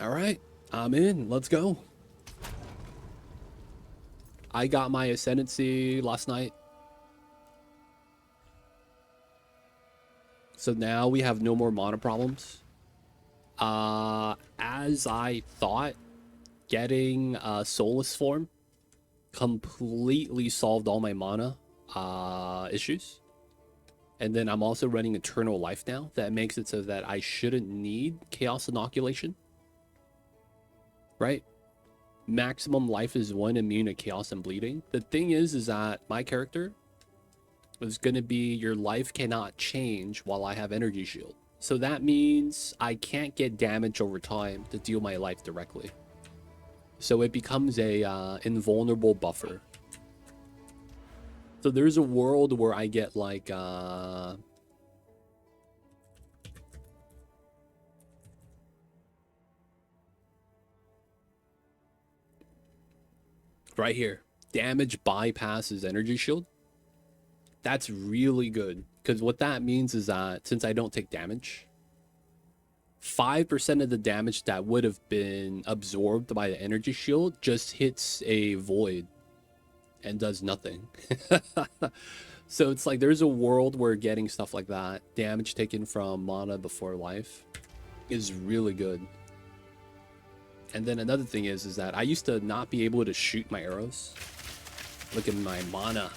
All right, I'm in. Let's go. I got my ascendancy last night. So now we have no more mana problems. As I thought, getting Soulless Form completely solved all my mana issues. And then I'm also running Eternal Life now. That makes it so that I shouldn't need Chaos Inoculation. Right? Maximum life is 1, immune to Chaos and Bleeding. The thing is that my character is going to be your life cannot change while I have Energy Shield. So that means I can't get damage over time to deal my life directly. So it becomes a invulnerable buffer. So there's a world where I get like right here, damage bypasses Energy Shield. That's really good, because what that means is that since I don't take damage, 5% of the damage that would have been absorbed by the Energy Shield just hits a void and does nothing. So it's like there's a world where getting stuff like that, damage taken from mana before life, is really good. And then another thing is that I used to not be able to shoot my arrows. Look at my mana.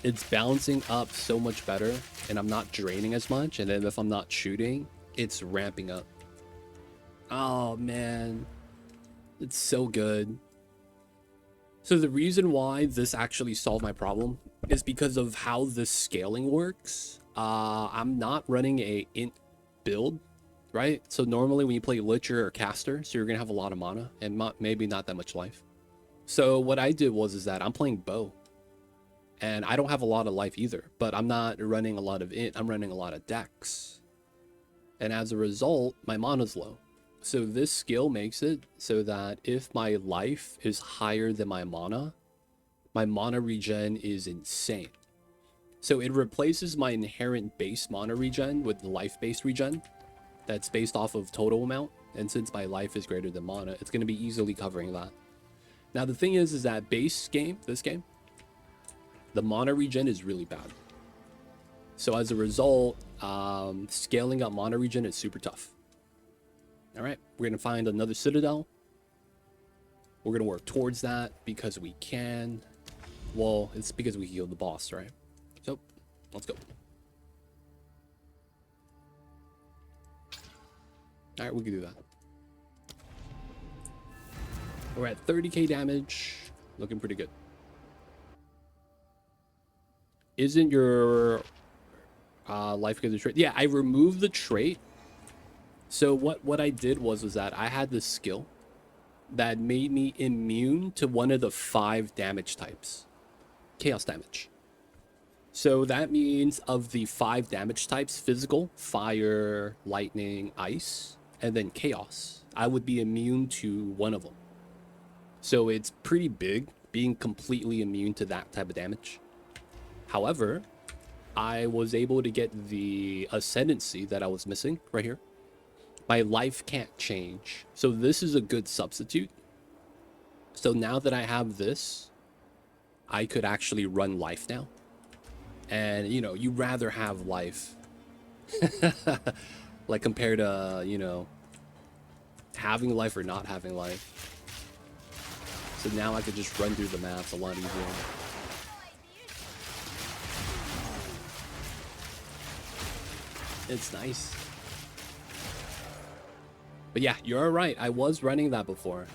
It's bouncing up so much better, and I'm not draining as much. And then if I'm not shooting, it's ramping up. Oh man, it's so good. So the reason why this actually solved my problem is because of how this scaling works. I'm not running a int build, right? So normally when you play Lich or Caster, so you're gonna have a lot of mana and maybe not that much life. So what I did was that I'm playing bow, and I don't have a lot of life either, but I'm not running a lot of int, I'm running a lot of dex. And as a result, my mana's low. So this skill makes it so that if my life is higher than my mana regen is insane. So it replaces my inherent base mana regen with life-based regen that's based off of total amount. And since my life is greater than mana, it's going to be easily covering that. Now the thing is that this game, the mana regen is really bad. So as a result, scaling up mana regen is super tough. All right, we're going to find another citadel. We're going to work towards that because we can. Well, it's because we healed the boss, right? So, let's go. All right, we can do that. We're at 30k damage. Looking pretty good. Isn't your life good trait? Yeah, I removed the trait. So what I did was that I had this skill that made me immune to one of the 5 damage types. Chaos damage. So that means of the 5 damage types, physical, fire, lightning, ice, and then chaos, I would be immune to one of them. So it's pretty big being completely immune to that type of damage. However, I was able to get the ascendancy that I was missing right here. My life can't change. So this is a good substitute. So now that I have this, I could actually run life now. And, you know, you'd rather have life. Like compared to, you know, having life or not having life. So now I could just run through the maps a lot easier. It's nice. But yeah, you're right. I was running that before.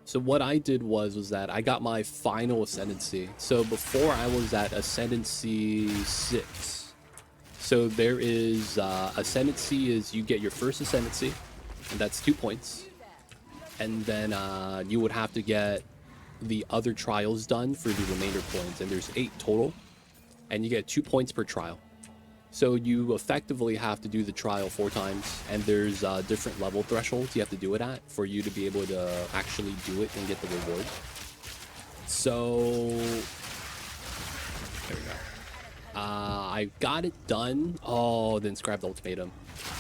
So what I did was that I got my final ascendancy. So before I was at ascendancy 6. So there is ascendancy is you get your first ascendancy, and that's 2 points. And then you would have to get the other trials done for the remainder points, and there's 8 total. And you get 2 points per trial. So you effectively have to do the trial 4 times, and there's different level thresholds you have to do it at for you to be able to actually do it and get the reward. So there we go. I got it done. Oh, then scrapped the ultimatum.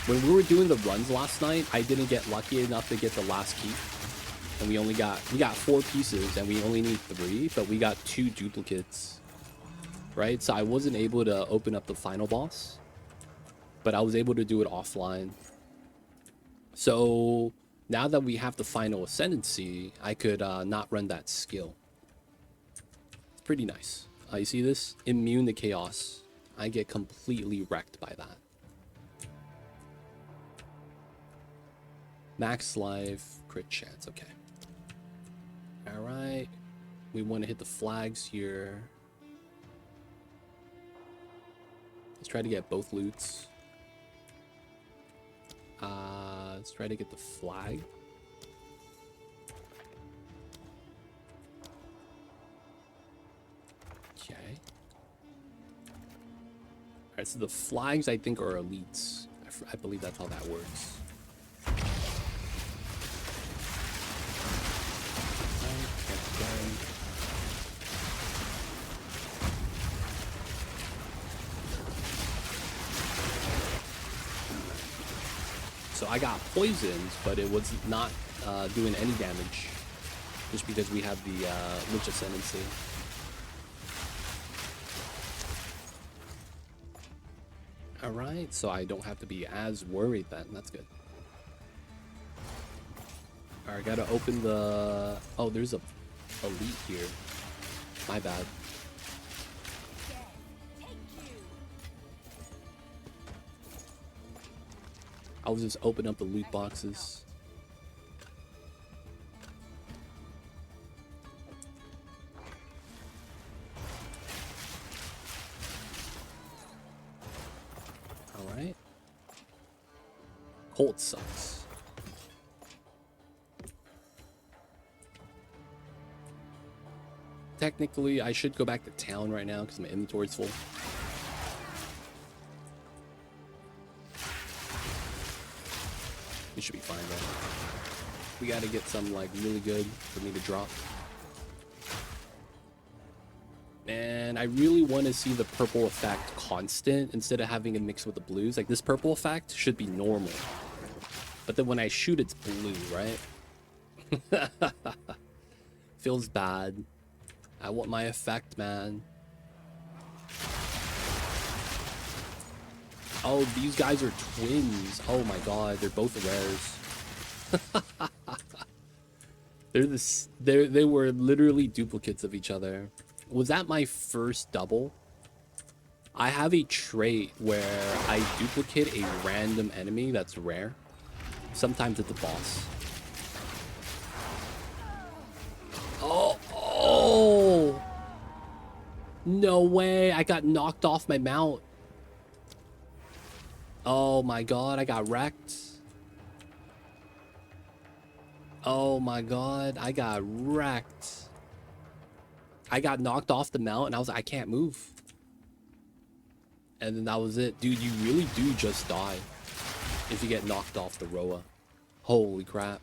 When we were doing the runs last night, I didn't get lucky enough to get the last key. And we got 4 pieces and we only need 3, but we got 2 duplicates. Right? So I wasn't able to open up the final boss, but I was able to do it offline. So now that we have the final ascendancy, I could not run that skill. It's pretty nice. You see this? Immune to chaos. I get completely wrecked by that. Max life, crit chance. Okay. Alright. We want to hit the flags here. Let's try to get both loots. Let's try to get the flag. Okay. Alright, so the flags I think are elites. I believe that's how that works. So I got poisoned, but it was not doing any damage, just because we have the Lich ascendancy. Alright, so I don't have to be as worried then. That's good. Alright, gotta open the... Oh, there's a elite here. My bad. I'll just open up the loot boxes. Alright. Colt sucks. Technically, I should go back to town right now because my inventory's full. We should be fine though. We gotta get some like really good for me to drop. And I really want to see the purple effect constant instead of having it mixed with the blues. Like this purple effect should be normal. But then when I shoot, it's blue, right? Feels bad. I want my effect, man. Oh, these guys are twins. Oh my god, they're both rares. They were literally duplicates of each other. Was that my first double? I have a trait where I duplicate a random enemy that's rare. Sometimes it's a boss. Oh! No way, I got knocked off my mount. Oh my god, I got wrecked. Oh my god, I got wrecked. I got knocked off the mount and I was like, I can't move. And then that was it. Dude, you really do just die if you get knocked off the Rhoa. Holy crap.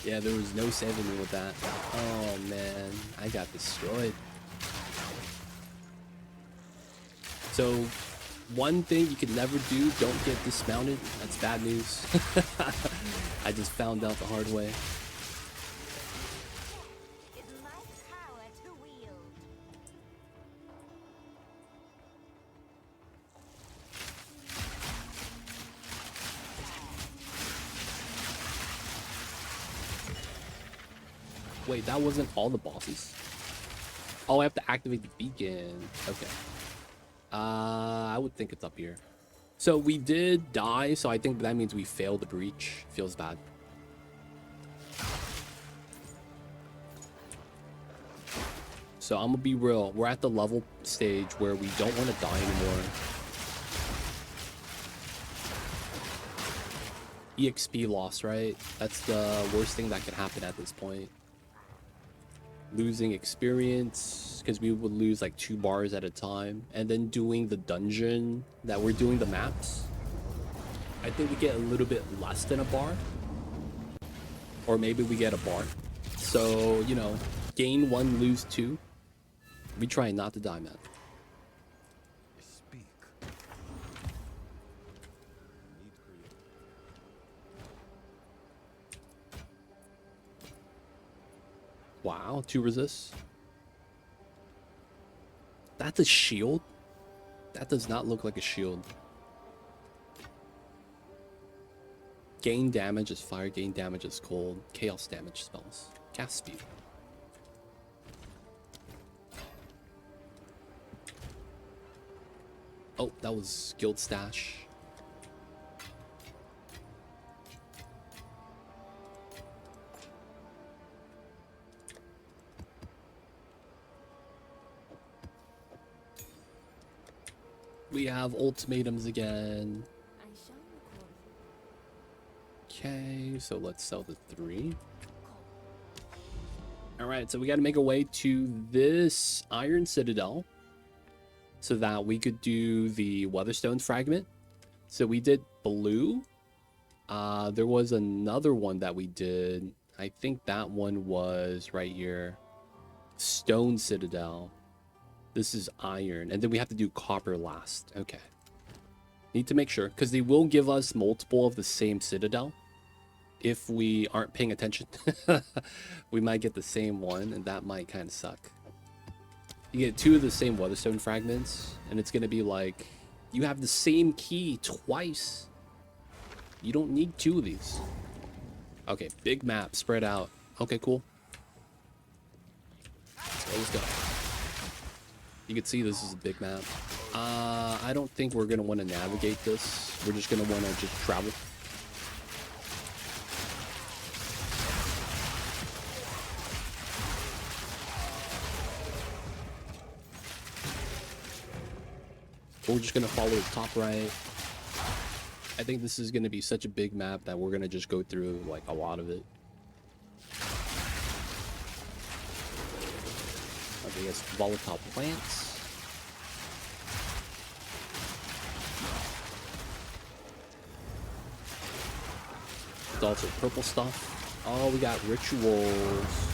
Yeah, there was no saving me with that. Oh man, I got destroyed. So, one thing you can never do, don't get dismounted. That's bad news. I just found out the hard way. Wait, that wasn't all the bosses? Oh, I have to activate the beacon. Okay. I would think it's up here. So we did die, so I think that means we failed the breach. Feels bad. So I'm gonna be real. We're at the level stage where we don't want to die anymore. EXP loss, right? That's the worst thing that can happen at this point. Losing experience, because we would lose like 2 bars at a time. And then doing the dungeon that we're doing the maps, I think we get a little bit less than a bar. Or maybe we get a bar. So, you know, gain 1, lose 2. We try not to die, man. Speak. Need create. Wow, 2 resists. That's a shield? That does not look like a shield. Gain damage is fire, gain damage is cold. Chaos damage spells. Cast speed. Oh, that was guild stash. We have ultimatums again. Okay, so let's sell the 3. All right, so we got to make our way to this Iron Citadel so that we could do the Weatherstone fragment. So we did blue. There was another one that we did. I think that one was right here. Stone Citadel. This is iron. And then we have to do copper last. Okay. Need to make sure, because they will give us multiple of the same Citadel. If we aren't paying attention, we might get the same one, and that might kind of suck. You get 2 of the same Weatherstone fragments, and it's going to be like, you have the same key twice. You don't need 2 of these. Okay, big map, spread out. Okay, cool. So let's go. You can see this is a big map. I don't think we're going to want to navigate this. We're just going to want to just travel. We're just going to follow the top right. I think this is going to be such a big map that we're going to just go through like a lot of it. Okay, yes, volatile plants. There's also purple stuff. Oh, we got rituals.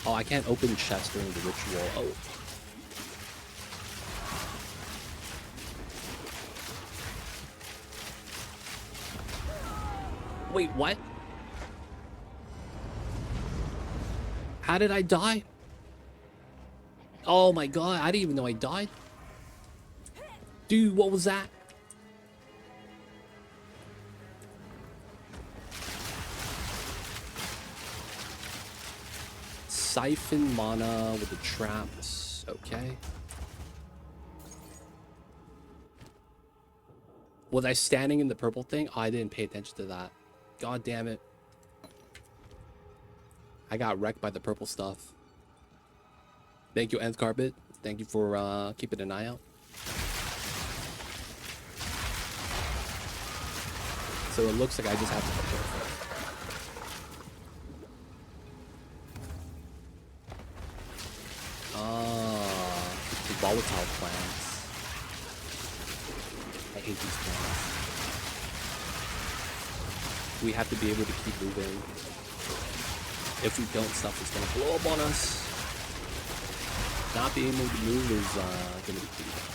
Oh, I can't open chests during the ritual. Oh. Wait, what? How did I die? Oh my god, I didn't even know I died. Dude, what was that? Siphon mana with the traps. Okay. Was I standing in the purple thing? Oh, I didn't pay attention to that. God damn it. I got wrecked by the purple stuff. Thank you, Nth Carpet. Thank you for keeping an eye out. So it looks like I just have to be careful. The volatile plants. I hate these plants. We have to be able to keep moving. If we don't, stuff is gonna blow up on us. Not being able to move is gonna be pretty bad.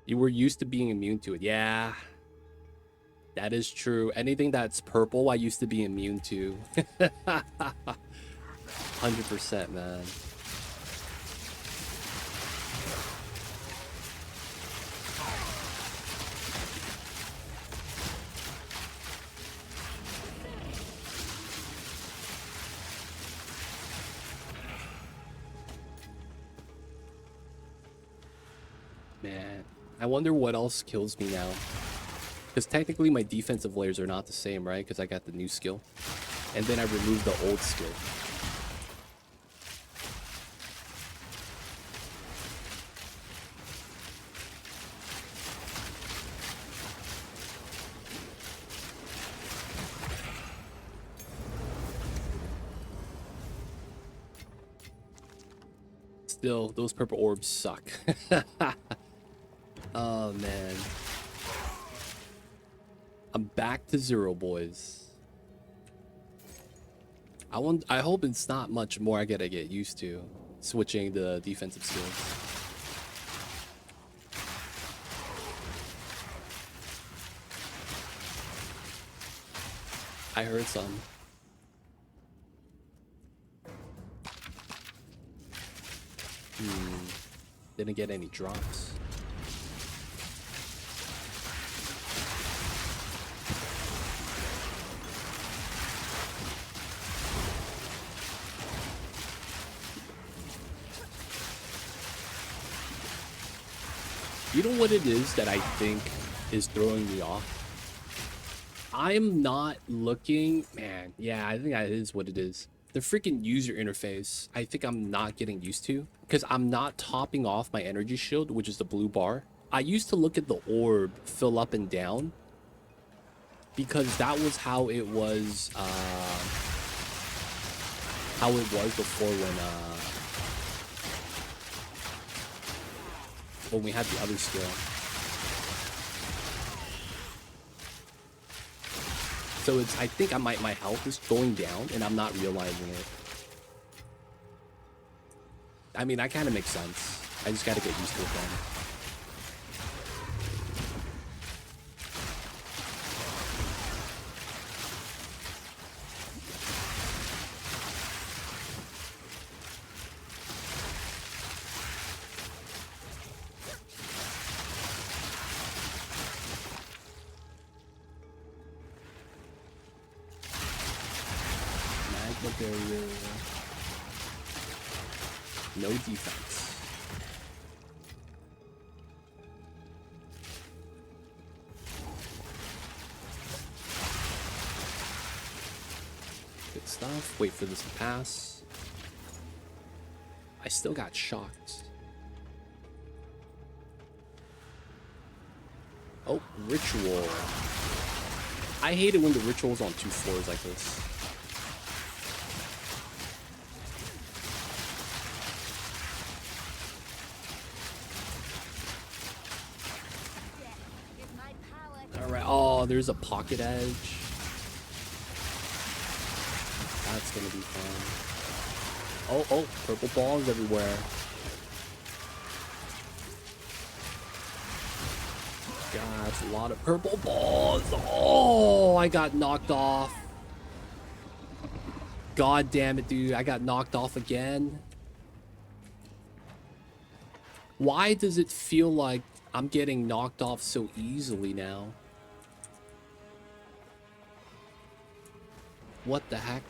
You were used to being immune to it. Yeah, that is true. Anything that's purple, I used to be immune to. 100%, man. Man, I wonder what else kills me now. Because technically my defensive layers are not the same, right? Because I got the new skill. And then I removed the old skill. Still, those purple orbs suck. Oh, man. I'm back to 0, boys. I hope it's not much more I gotta get used to switching the defensive skills. I heard some. Didn't get any drops. You know what it is that I think is throwing me off? I'm not looking, man. Yeah, I think that is what it is. The freaking user interface, I think I'm not getting used to because I'm not topping off my energy shield, which is the blue bar. I used to look at the orb fill up and down because that was how it was before when we had the other skill. So it's, I think my health is going down and I'm not realizing it. I mean, that kind of makes sense. I just gotta get used to it then. Barrier. No defense. Good stuff. Wait for this to pass. I still got shocked. Oh, ritual. I hate it when the ritual's on 2 floors like this. Oh, there's a pocket edge. That's gonna be fun. Oh, purple balls everywhere. God, that's a lot of purple balls. Oh, I got knocked off. God damn it, dude. I got knocked off again. Why does it feel like I'm getting knocked off so easily now? What the heck?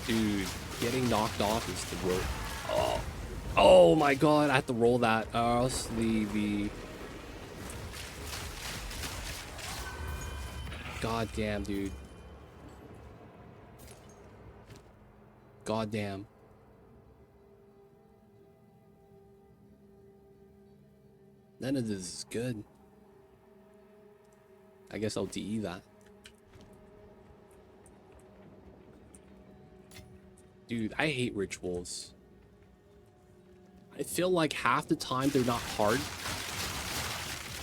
Dude, getting knocked off is the worst. Oh my god, I have to roll that. Or else the God damn, dude. God damn. None of this is good. I guess I'll DE that. Dude, I hate rituals. I feel like half the time they're not hard.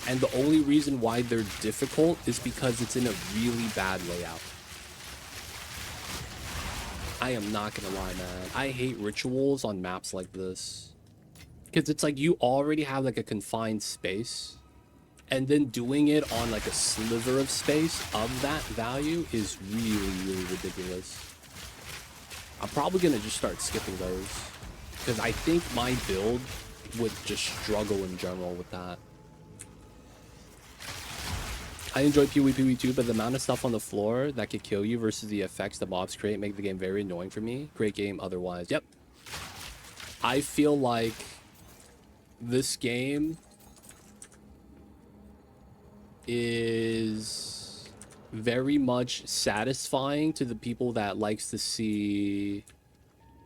And the only reason why they're difficult is because it's in a really bad layout. I am not gonna lie, man. I hate rituals on maps like this. Because it's like you already have like a confined space, and then doing it on like a sliver of space of that value is really, really ridiculous. I'm probably gonna just start skipping those because I think my build would just struggle in general with that. I enjoy PvP too, but the amount of stuff on the floor that could kill you versus the effects the mobs create make the game very annoying for me. Great game otherwise. Yep. I feel like this game is very much satisfying to the people that likes to see,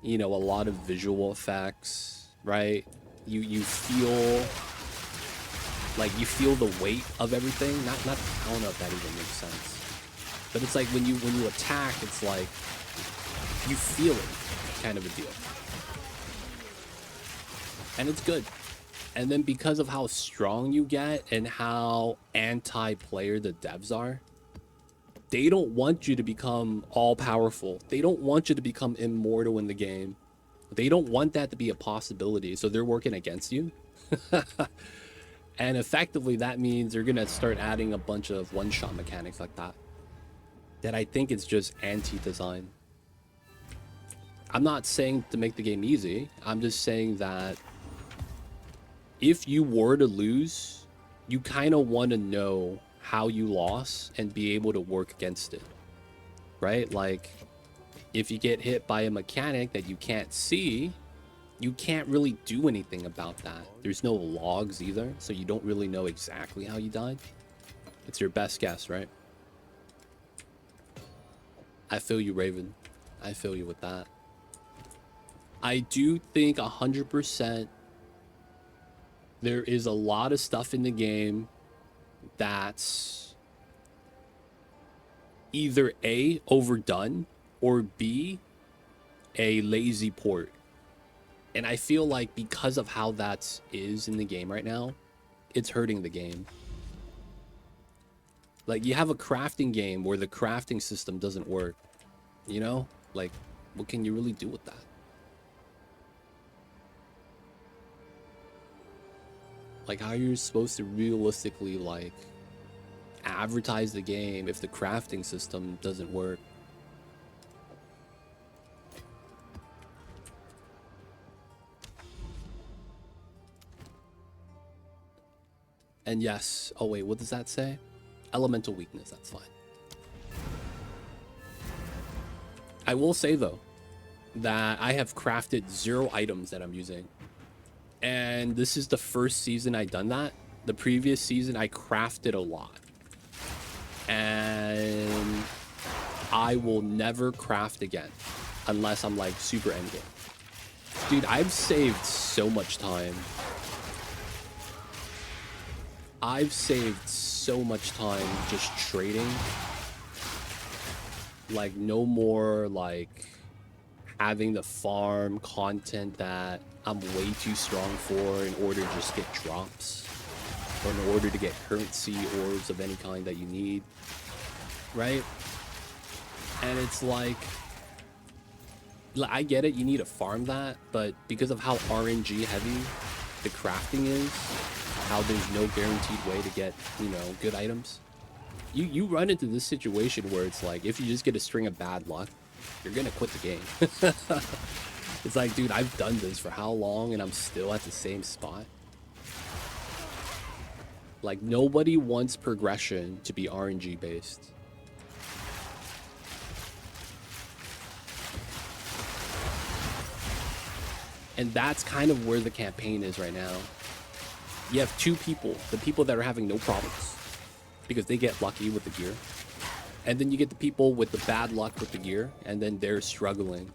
you know, a lot of visual effects, right? You feel Like, you feel the weight of everything. Not I don't know if that even makes sense. But it's like when you attack, it's like you feel it, kind of a deal. And it's good. And then because of how strong you get and how anti-player the devs are, they don't want you to become all-powerful. They don't want you to become immortal in the game. They don't want that to be a possibility, so they're working against you. And effectively, that means they're going to start adding a bunch of one-shot mechanics like that. That I think is just anti-design. I'm not saying to make the game easy. I'm just saying that if you were to lose, you kind of want to know how you lost and be able to work against it. Right? Like, if you get hit by a mechanic that you can't see, you can't really do anything about that. There's no logs either, so you don't really know exactly how you died. It's your best guess, right? I feel you, Raven. I feel you with that. I do think 100% there is a lot of stuff in the game that's either A, overdone, or B, a lazy port. And I feel like because of how that is in the game right now, it's hurting the game. Like, you have a crafting game where the crafting system doesn't work, you know? Like, what can you really do with that? Like, how are you supposed to realistically, like, advertise the game if the crafting system doesn't work? And yes, oh wait, what does that say? Elemental weakness, that's fine. I will say though, that I have crafted 0 items that I'm using. And this is the first season I done that. The previous season I crafted a lot. And I will never craft again unless I'm like super endgame. Dude, I've saved so much time. I've saved so much time just trading. Like, no more like having the farm content that I'm way too strong for in order to just get drops, or in order to get currency orbs of any kind that you need, right? And it's like, I get it, you need to farm that, but because of how RNG heavy the crafting is, how there's no guaranteed way to get, you know, good items, you run into this situation where it's like, if you just get a string of bad luck, you're gonna quit the game. It's like, dude, I've done this for how long and I'm still at the same spot? Like, nobody wants progression to be RNG based. And that's kind of where the campaign is right now. You have 2 people, the people that are having no problems because they get lucky with the gear. And then you get the people with the bad luck with the gear, and then they're struggling.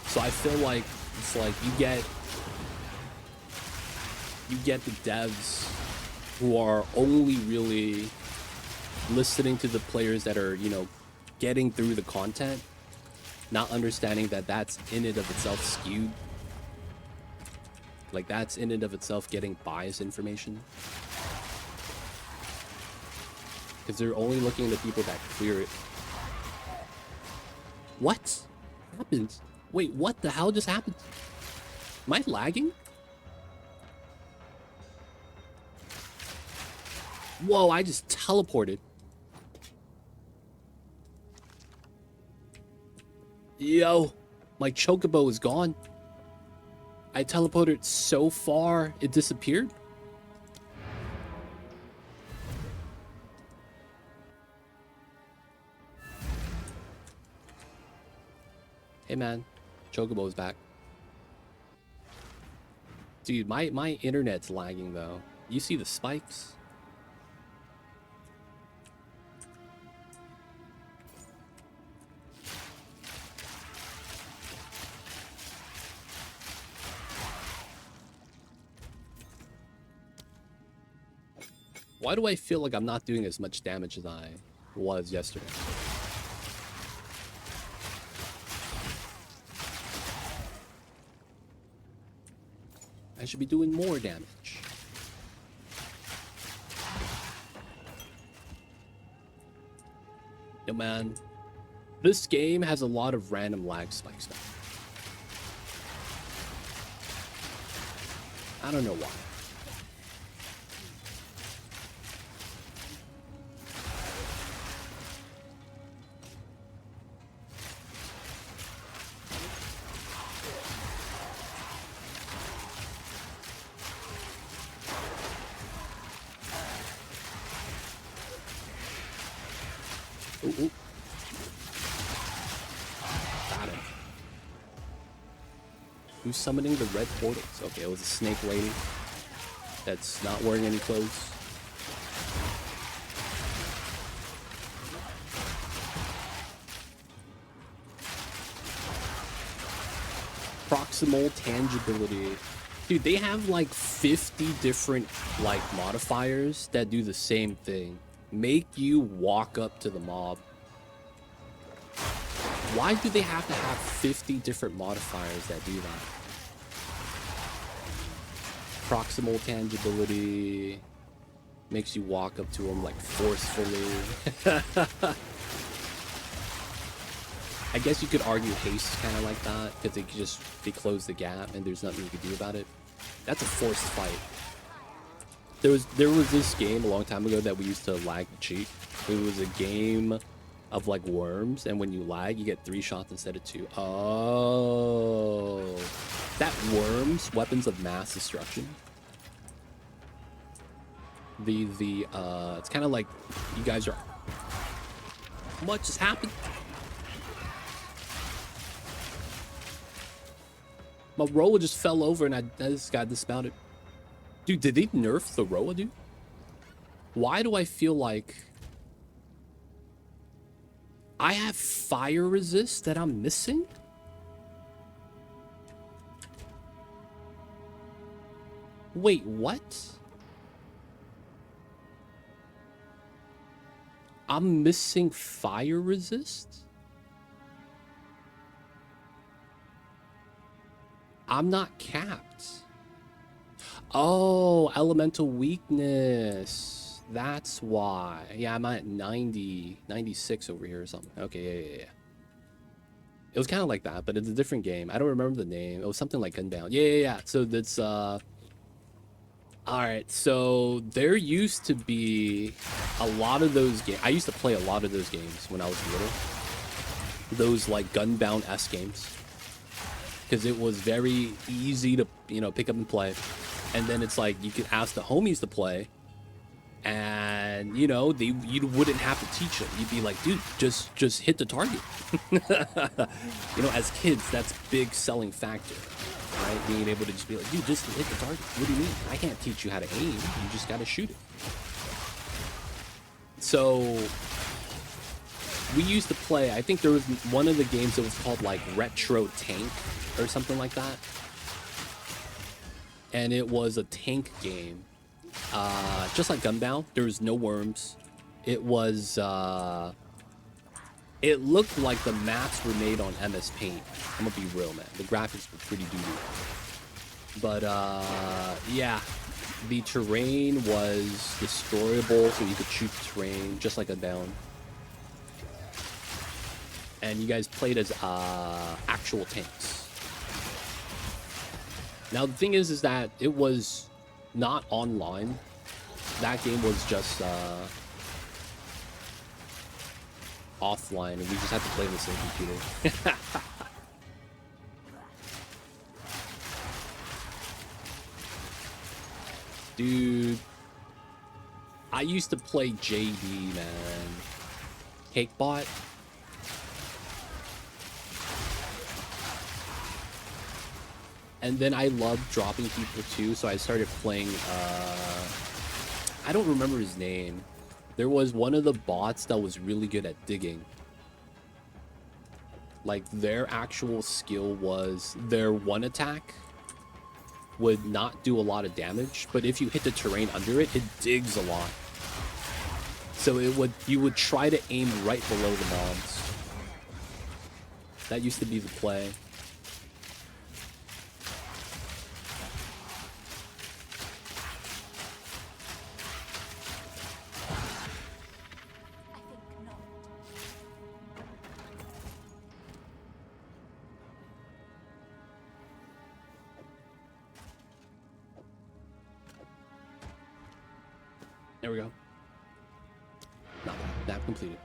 So I feel like it's like you get the devs who are only really listening to the players that are, you know, getting through the content, not understanding that that's in and of itself skewed. Like, that's in and of itself getting biased information. Because they're only looking at the people that clear it. What happened? Wait, what the hell just happened? Am I lagging? Whoa, I just teleported. Yo, my chocobo is gone. I teleported so far, it disappeared. Hey man, chocobo's back. Dude, my internet's lagging though. You see the spikes? Why do I feel like I'm not doing as much damage as I was yesterday? I should be doing more damage. Yo, man. This game has a lot of random lag spikes, man. I don't know why. Ooh, ooh. Got him. Who's summoning the red portals? Okay, it was a snake lady that's not wearing any clothes. Proximal tangibility. Dude, they have like 50 different like modifiers that do the same thing. Make you walk up to the mob. Why do they have to have 50 different modifiers that do that? Proximal tangibility makes you walk up to them like forcefully. I guess you could argue haste kind of like that because they close the gap and there's nothing you can do about it. That's a forced fight. There was this game a long time ago that we used to lag the cheat. It was a game of like worms, and when you lag, you get 3 shots instead of 2. Oh, that worms, weapons of mass destruction. It's kind of like you guys are. What just happened? My Rhoa just fell over, and I just got dismounted. Dude, did they nerf the Rhoa, dude? Why do I feel like I have fire resist that I'm missing? Wait, what? I'm missing fire resist? I'm not capped. Oh, elemental weakness. That's why. Yeah, I'm at 90, 96 over here or something. Okay, yeah. It was kind of like that, but it's a different game. I don't remember the name. It was something like Gunbound. Yeah. So that's, all right, so there used to be a lot of those games. I used to play a lot of those games when I was little. Those, like, Gunbound-esque games. Because it was very easy to, pick up and play. And then it's like you could ask the homies to play, and you wouldn't have to teach them. You'd be like, dude, just hit the target. As kids, that's big selling factor, right? Being able to just be like, dude, just hit the target. What do you mean? I can't teach you how to aim. You just gotta shoot it. So we used to play. I think there was one of the games that was called like Retro Tank or something like that. And it was a tank game, just like Gunbound. There was no worms. It was, it looked like the maps were made on MS Paint. I'm gonna be real, man. The graphics were pretty doo-doo. But, yeah, the terrain was destroyable, so you could shoot the terrain, just like Gunbound. And you guys played as, actual tanks. Now, the thing is that it was not online. That game was just offline, and we just had to play on the same computer. Dude, I used to play JD, man. Cakebot. And then I loved dropping people too, so I started playing, I don't remember his name. There was one of the bots that was really good at digging. Like, their actual skill was their one attack would not do a lot of damage, but if you hit the terrain under it, it digs a lot. So you would try to aim right below the mobs. That used to be the play. There we go. Not bad. Nap completed.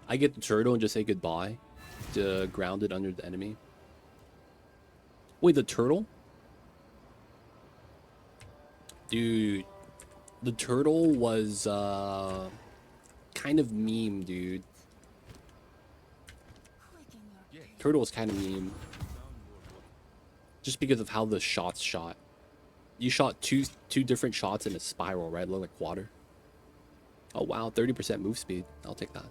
I get the turtle and just say goodbye to ground it under the enemy. Wait, the turtle? Dude, the turtle was kind of meme, dude. Turtle was kind of meme. Just because of how the shots shot. You shot two different shots in a spiral, right? Look like water. Oh wow, 30% move speed. I'll take that.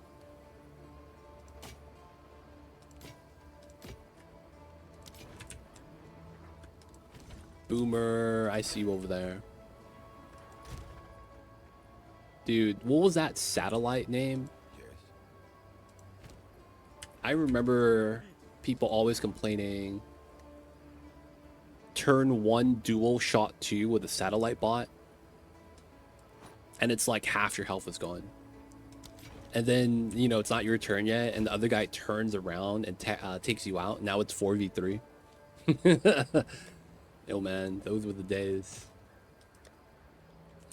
Boomer, I see you over there. Dude, what was that satellite name? I remember people always complaining. Turn 1 dual shot 2 with a satellite bot. And it's like half your health is gone. And then, you know, it's not your turn yet. And the other guy turns around and takes you out. Now it's 4v3. Yo, man, those were the days.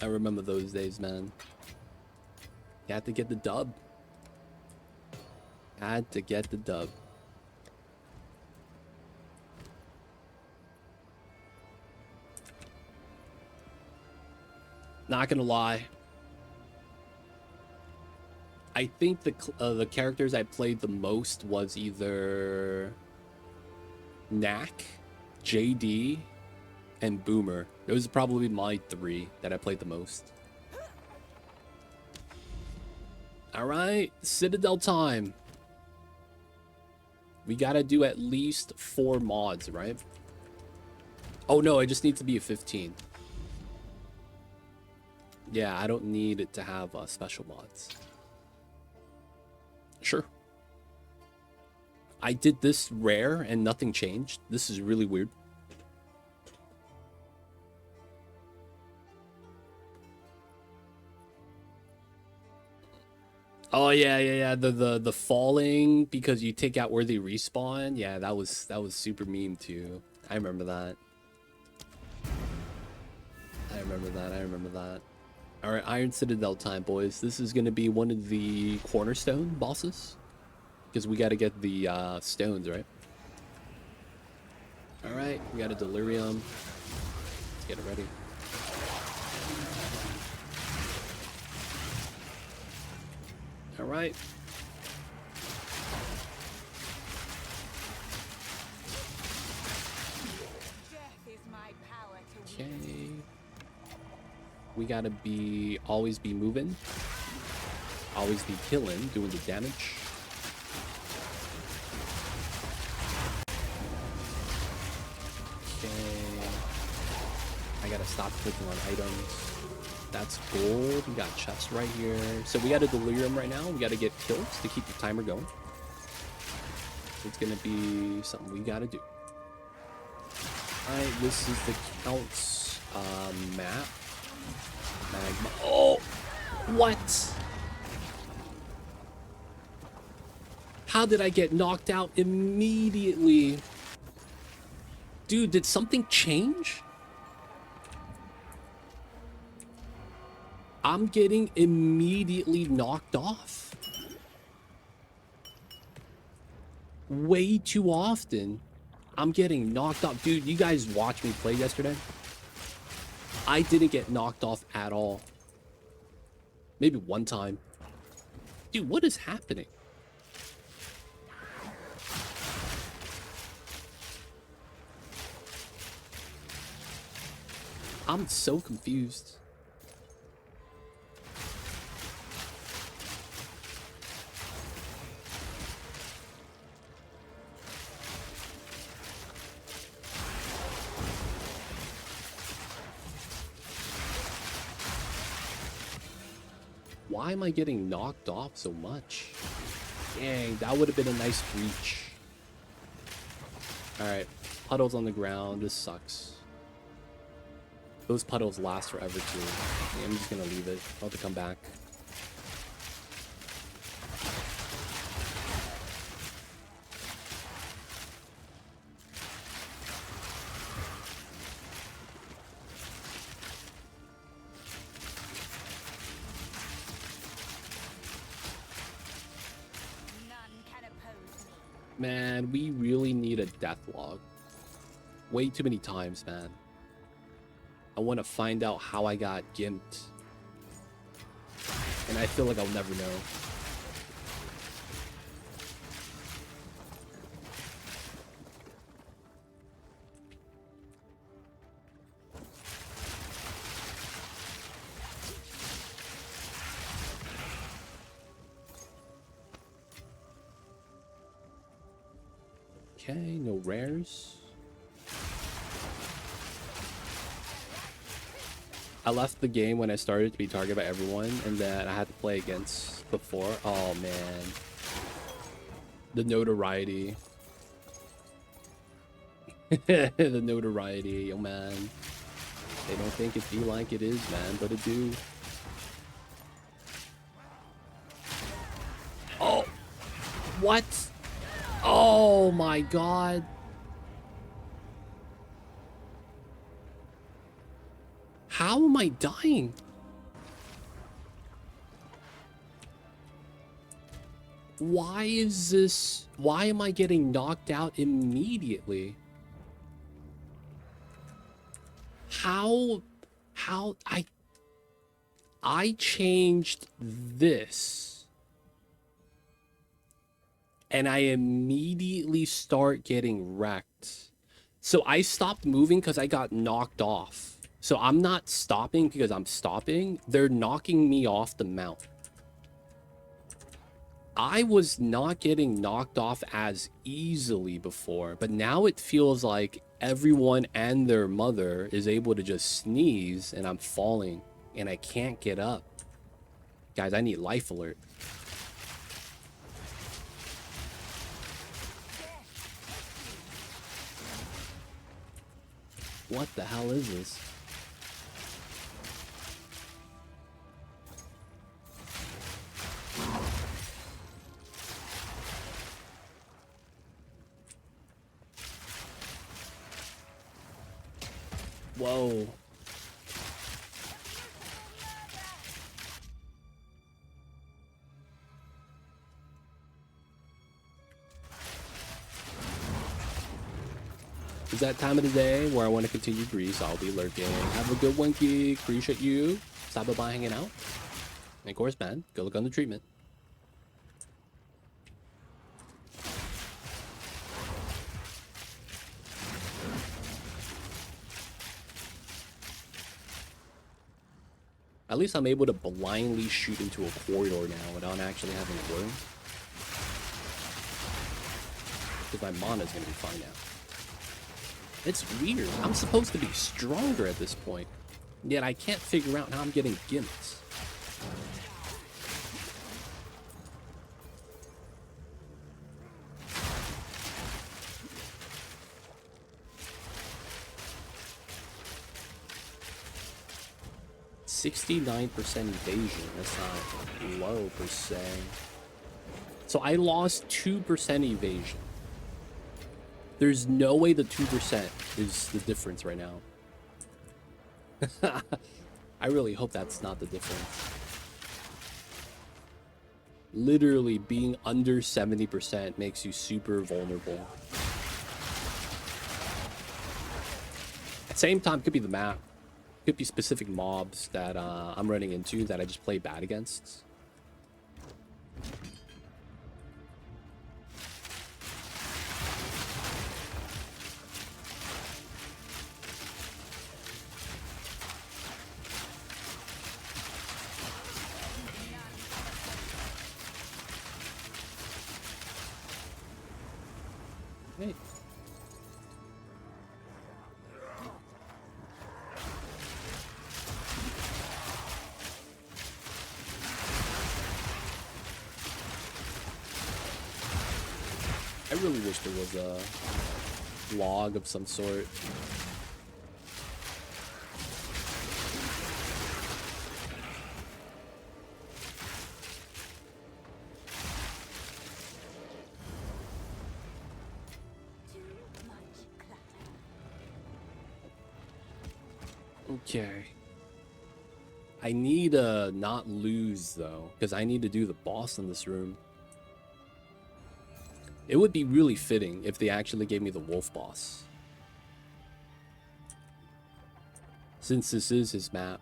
I remember those days, man. You had to get the dub. Had to get the dub. Not gonna lie. I think the characters I played the most was either Knack, JD, and Boomer. Those are probably my 3 that I played the most. Alright, Citadel time. We gotta do at least 4 mods, right? Oh no, I just need to be a 15. Yeah, I don't need it to have special mods. Sure. I did this rare and nothing changed. This is really weird. Oh yeah. The falling because you take out where they respawn. Yeah, that was super meme too. I remember that. I remember that. All right, Iron Citadel time, boys. This is going to be one of the cornerstone bosses. Because we got to get the stones, right? All right, we got a delirium. Let's get it ready. All right. Okay. We gotta always be moving, always be killing, doing the damage. Okay. I gotta stop clicking on items. That's gold. We got chests right here. So we got a delirium right now. We gotta get kills to keep the timer going. It's gonna be something we gotta do. Alright, this is the counts map. Magma. Oh, what? How did I get knocked out immediately? Dude, did something change? I'm getting immediately knocked off. Way too often. I'm getting knocked off. Dude, you guys watched me play yesterday? I didn't get knocked off at all. Maybe one time. Dude, what is happening? I'm so confused. Why am I getting knocked off so much? Dang, that would have been a nice breach. Alright, puddles on the ground. This sucks. Those puddles last forever too. Yeah, I'm just gonna leave it. I'll have to come back. Man, we really need a deathlog. Way too many times, man. I want to find out how I got gimped. And I feel like I'll never know. Okay, no rares. I left the game when I started to be targeted by everyone, and then I had to play against before. Oh man, the notoriety. The notoriety, oh man. They don't think it be like it is, man, but it do. Oh, what? Oh my god. How am I dying? Why is this? Why am I getting knocked out immediately? How I changed this and I immediately start getting wrecked. So I stopped moving because I got knocked off. So I'm not stopping because I'm stopping. They're knocking me off the mount. I was not getting knocked off as easily before, but now it feels like everyone and their mother is able to just sneeze and I'm falling and I can't get up. Guys, I need life alert. What the hell is this? Whoa. It's that time of the day where I want to continue Grease. I'll be lurking. Have a good one, geek. Appreciate you. Stop by hanging out. And of course, man, go look on the treatment. At least I'm able to blindly shoot into a corridor now without actually having to worry. Because my mana is going to be fine now. It's weird. I'm supposed to be stronger at this point. Yet I can't figure out how I'm getting gimped. .69% evasion. That's not low per se. So I lost 2% evasion. There's no way the 2% is the difference right now. I really hope that's not the difference. Literally being under 70% makes you super vulnerable. At the same time, could be the map. Could be specific mobs that I'm running into that I just play bad against. Hey. I really wish there was a log of some sort. Okay. I need to not lose though, because I need to do the boss in this room. It would be really fitting if they actually gave me the wolf boss, since this is his map.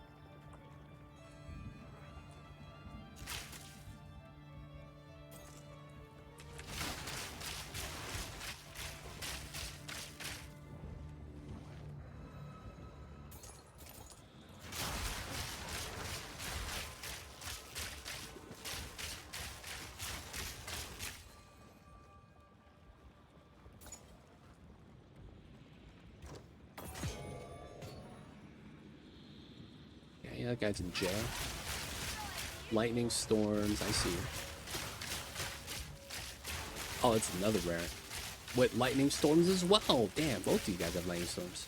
Yeah, that guy's in jail. Lightning storms, I see. Oh, it's another rare. With lightning storms as well. Damn, both of you guys have lightning storms.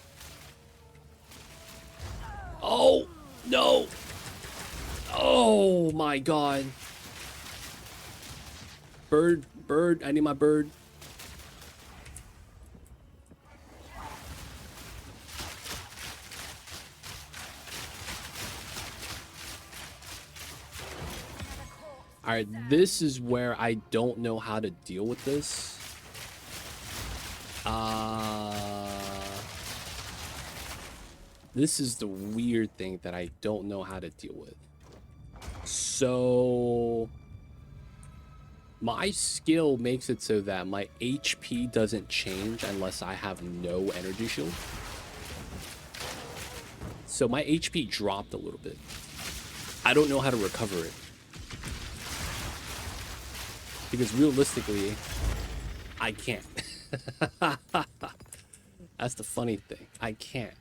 Oh, no. Oh, my God. Bird, bird, I need my bird. Alright, this is where I don't know how to deal with this. This is the weird thing that I don't know how to deal with. So my skill makes it so that my HP doesn't change unless I have no energy shield. So my HP dropped a little bit. I don't know how to recover it. Because realistically, I can't. That's the funny thing. I can't.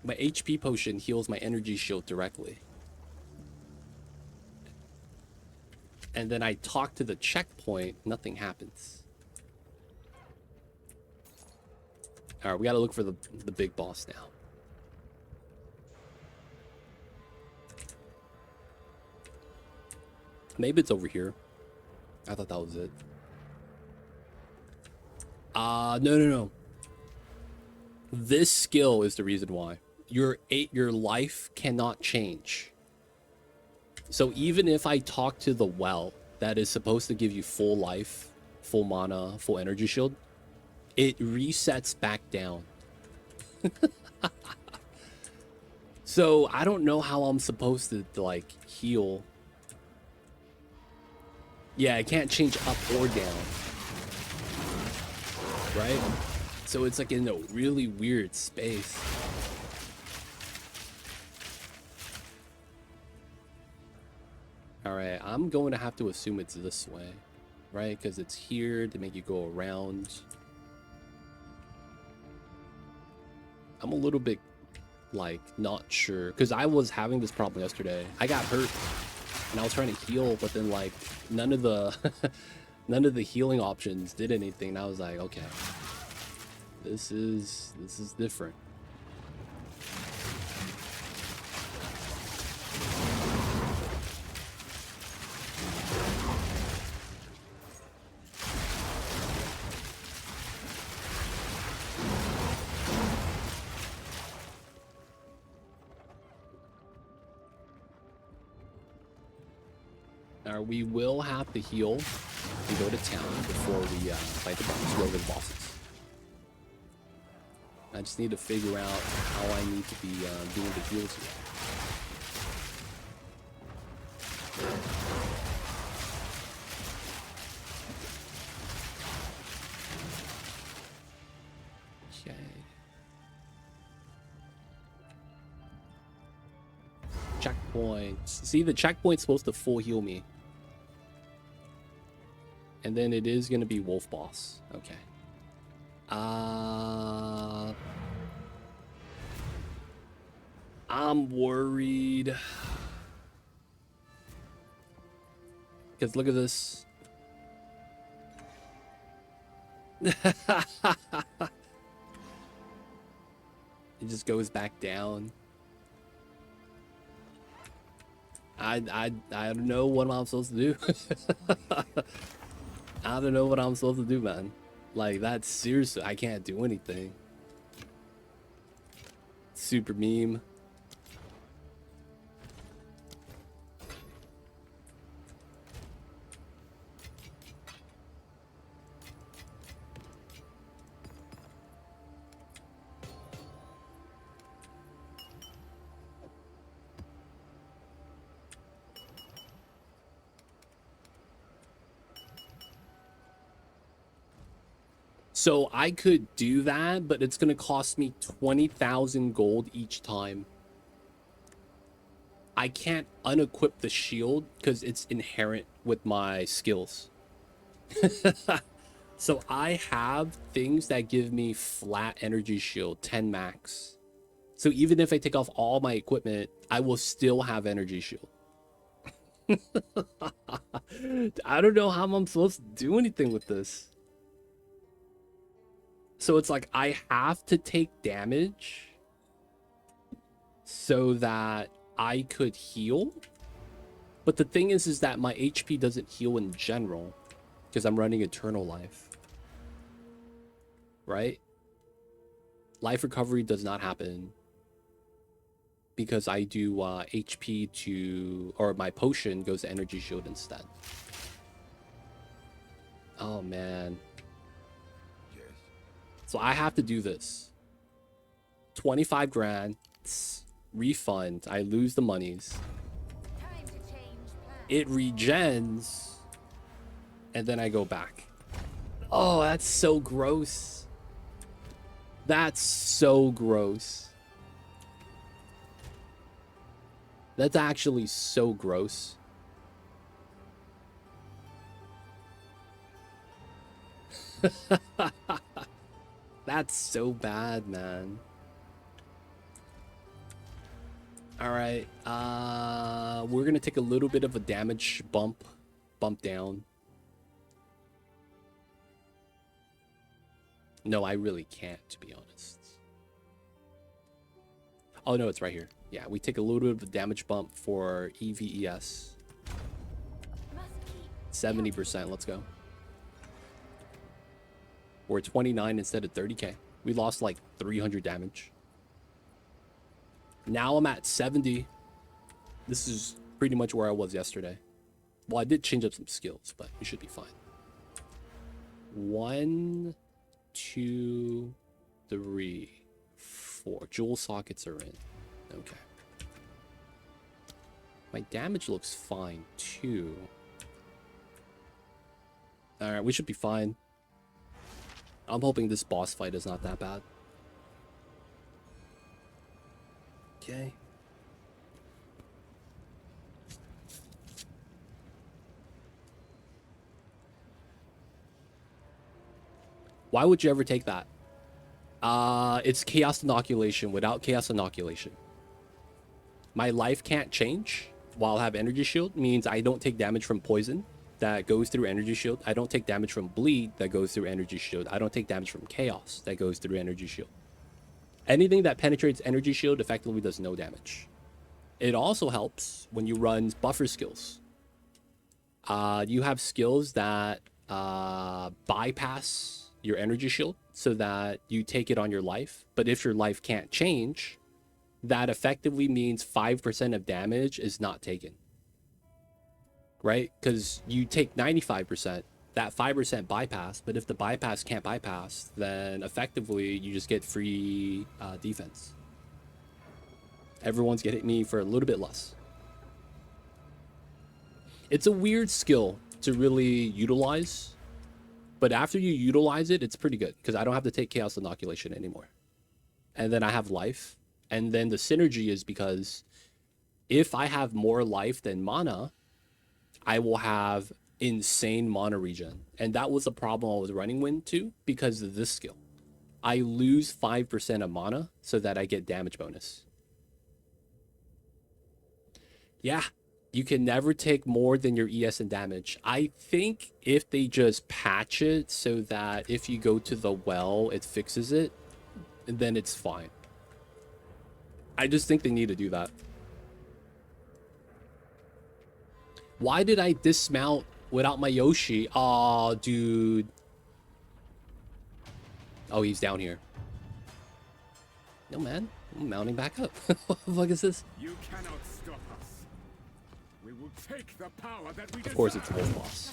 My HP potion heals my energy shield directly. And then I talk to the checkpoint, nothing happens. Alright, we gotta look for the big boss now. Maybe it's over here. I thought that was it. No. This skill is the reason why. Your life cannot change. So even if I talk to the well that is supposed to give you full life, full mana, full energy shield, it resets back down. So I don't know how I'm supposed to like heal. Yeah, I can't change up or down. Right? So it's like in a really weird space. Alright, I'm going to have to assume it's this way. Right? Because it's here to make you go around. I'm a little bit, like, not sure. Because I was having this problem yesterday. I got hurt. And I was trying to heal, but then, like, none of the... none of the healing options did anything. And I was like, okay. This is different. We will have to heal and go to town before we fight the boss, go over the bosses. I just need to figure out how I need to be doing the heals here. Okay. Checkpoints. See, the checkpoint's supposed to full heal me. And then it is going to be Wolf Boss. Okay. I'm worried. Because look at this. It just goes back down. I don't know what I'm supposed to do. I don't know what I'm supposed to do, man. Like, that's seriously, I can't do anything. Super meme. So I could do that, but it's gonna cost me 20,000 gold each time. I can't unequip the shield because it's inherent with my skills. So I have things that give me flat energy shield, 10 max. So even if I take off all my equipment, I will still have energy shield. I don't know how I'm supposed to do anything with this. So it's like I have to take damage so that I could heal. But the thing is that my HP doesn't heal in general because I'm running Eternal Life. Right? Life recovery does not happen because I do HP to, or my potion goes to energy shield instead. Oh man. Yes. So I have to do this. 25 grand, refund, I lose the monies. It regens, and then I go back. Oh, that's so gross. That's so gross. That's actually so gross. That's so bad, man. All right, we're gonna take a little bit of a damage bump down. No, I really can't, to be honest. Oh no, it's right here. Yeah, we take a little bit of a damage bump for EVES. 70%, let's go. We're 29 instead of 30k. We lost like 300 damage. Now I'm at 70. This is pretty much where I was yesterday. Well, I did change up some skills, but we should be fine. 1, 2, 3, 4. Jewel sockets are in. Okay. My damage looks fine too. Alright, we should be fine. I'm hoping this boss fight is not that bad. Okay. Why would you ever take that? It's Chaos Inoculation without Chaos Inoculation. My life can't change while I have Energy Shield, means I don't take damage from poison that goes through Energy Shield. I don't take damage from bleed that goes through Energy Shield. I don't take damage from chaos that goes through Energy Shield. Anything that penetrates Energy Shield effectively does no damage. It also helps when you run buffer skills. You have skills that bypass your Energy Shield so that you take it on your life. But if your life can't change, that effectively means 5% of damage is not taken. Right? Because you take 95%, that 5% bypass, but if the bypass can't bypass, then effectively you just get free defense. Everyone's getting me for a little bit less. It's a weird skill to really utilize, but after you utilize it, it's pretty good because I don't have to take Chaos Inoculation anymore. And then I have life. And then the synergy is because if I have more life than mana, I will have insane mana regen. And that was the problem I was running into because of this skill. I lose 5% of mana so that I get damage bonus. Yeah, You can never take more than your ES and damage. I think if they just patch it so that if you go to the well, it fixes it, then it's fine. I just think they need to do that. Why did I dismount without my Yoshi? Aw, dude. Oh, he's down here. No, man. I'm mounting back up. What the fuck is this? You cannot stop us. We will take the power that we Of course, it's Wolf Boss.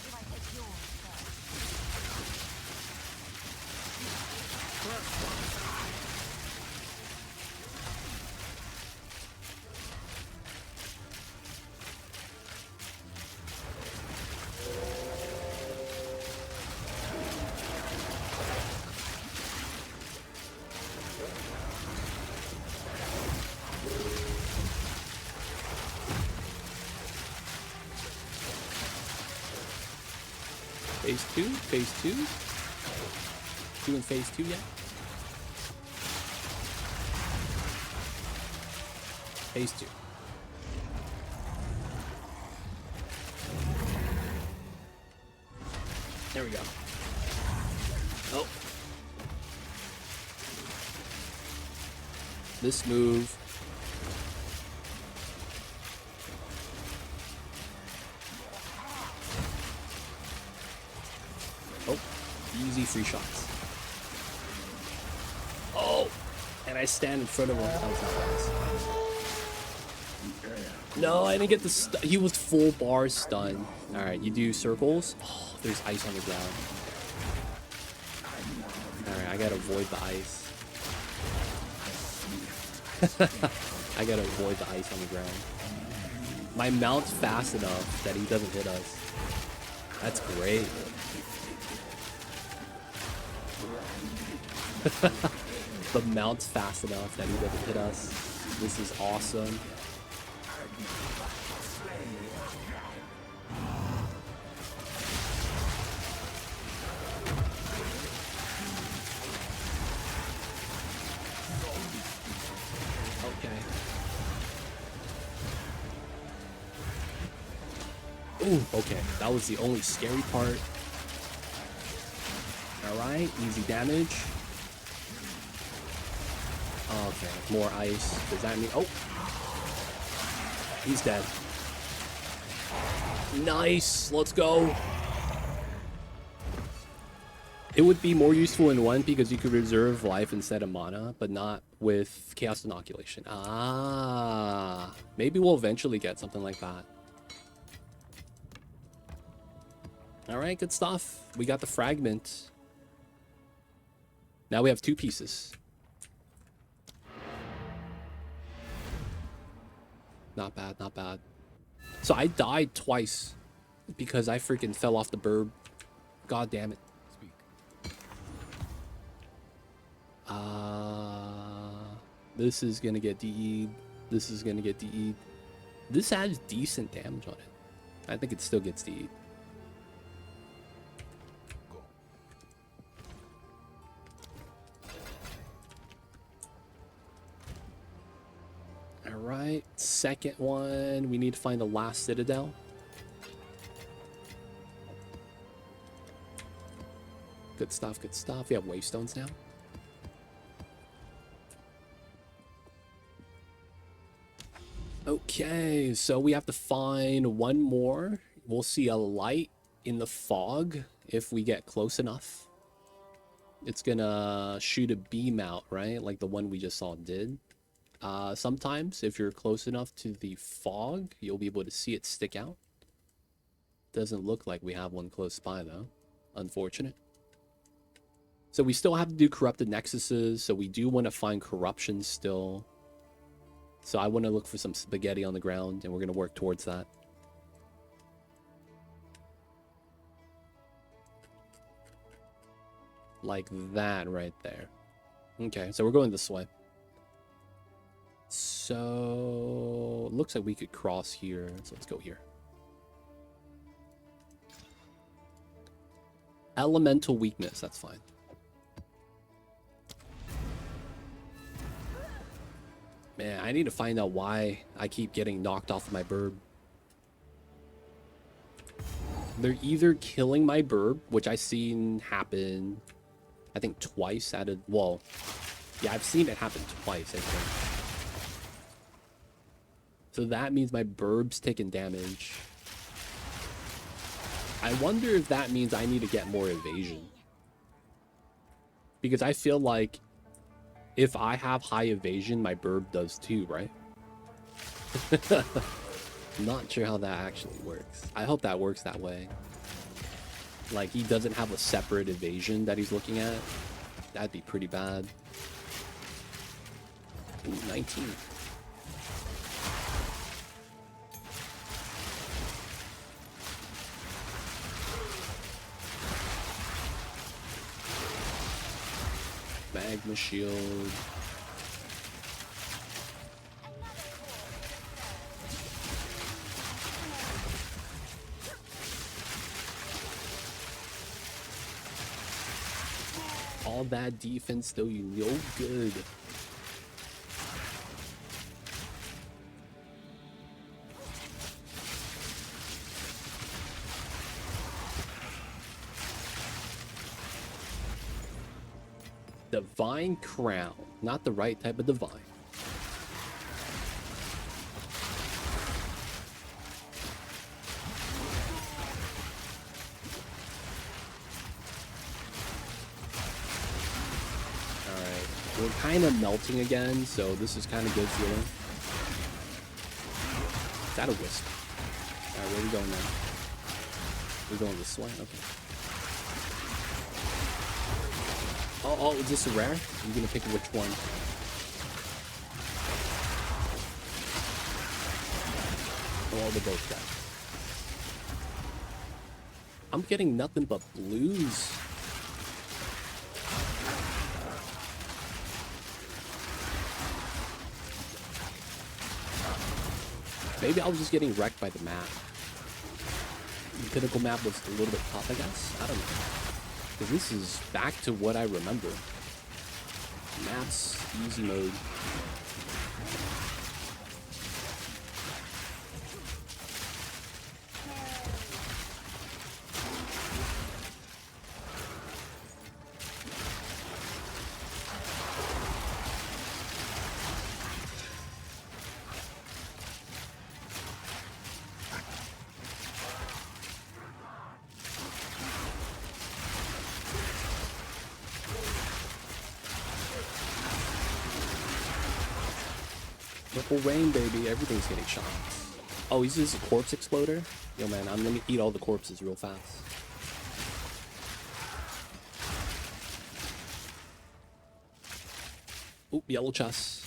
Phase 2? Phase 2? Doing phase 2 yet? Phase 2. There we go. Oh. This move. Oh, easy free shots. Oh, and I stand in front of him. That was not nice. No, I didn't get the he was full bar stun. All right, you do circles. Oh, there's ice on the ground. All right, I gotta avoid the ice. I gotta avoid the ice on the ground. My mount's fast enough that he doesn't hit us. That's great. The mount's fast enough that he doesn't hit us. This is awesome. Okay. Ooh, okay. That was the only scary part. Alright, easy damage. Okay, more ice. Does that mean... Oh! He's dead. Nice! Let's go! It would be more useful in 1 because you could reserve life instead of mana, but not with Chaos Inoculation. Ah! Maybe we'll eventually get something like that. Alright, good stuff. We got the fragment. Now we have 2 pieces. Not bad, not bad. So I died twice because I freaking fell off the burb. God damn it. This is gonna get DE'd. This is gonna get DE'd. This has decent damage on it. I think it still gets DE'd. Alright, second one. We need to find the last citadel. Good stuff, good stuff. We have wavestones now. Okay, so we have to find one more. We'll see a light in the fog if we get close enough. It's gonna shoot a beam out, right? Like the one we just saw did. Sometimes, if you're close enough to the fog, you'll be able to see it stick out. Doesn't look like we have one close by, though. Unfortunate. So we still have to do corrupted nexuses, so we do want to find corruption still. So I want to look for some spaghetti on the ground, and we're going to work towards that. Like that right there. Okay, so we're going this way. So looks like we could cross here. So let's go here. Elemental weakness, that's fine. Man, I need to find out why I keep getting knocked off my burb. They're either killing my burb, which I've seen happen, I think twice out of, well, yeah, I've seen it happen twice, I think. So that means my burb's taking damage. I wonder if that means I need to get more evasion. Because I feel like if I have high evasion, my burb does too, right? Not sure how that actually works. I hope that works that way. Like, he doesn't have a separate evasion that he's looking at. That'd be pretty bad. Ooh, 19. Magma shield. All that defense though, you no good. Divine crown, not the right type of divine. We're kind of melting again, so this is kind of good feeling. Is that a wisp? Alright, where are we going now? We're going this way? Okay. Oh, is this a rare? I'm gonna pick which one. Oh, they're both dead. I'm getting nothing but blues. Maybe I was just getting wrecked by the map. The Pinnacle map was a little bit tough, I guess? I don't know. Because this is back to what I remember. Maps, easy mode. Purple rain, baby. Everything's getting shot. Oh, he's just a corpse exploder? Yo, man, I'm gonna eat all the corpses real fast. Oop, yellow chest.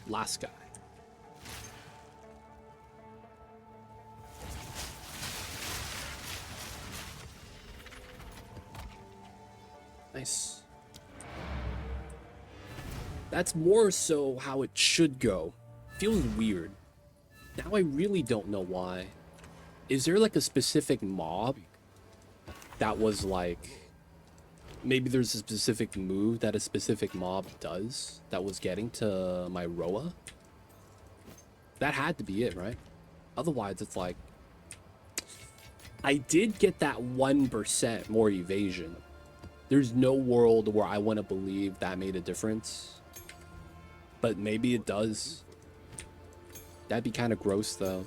Last guy. Nice. That's more so how it should go. Feels weird. Now I really don't know why. Is there like a specific mob that was like... Maybe there's a specific move that a specific mob does that was getting to my Rhoa? That had to be it, right? Otherwise, it's like... I did get that 1% more evasion. There's no world where I want to believe that made a difference. But maybe it does. That'd be kind of gross, though.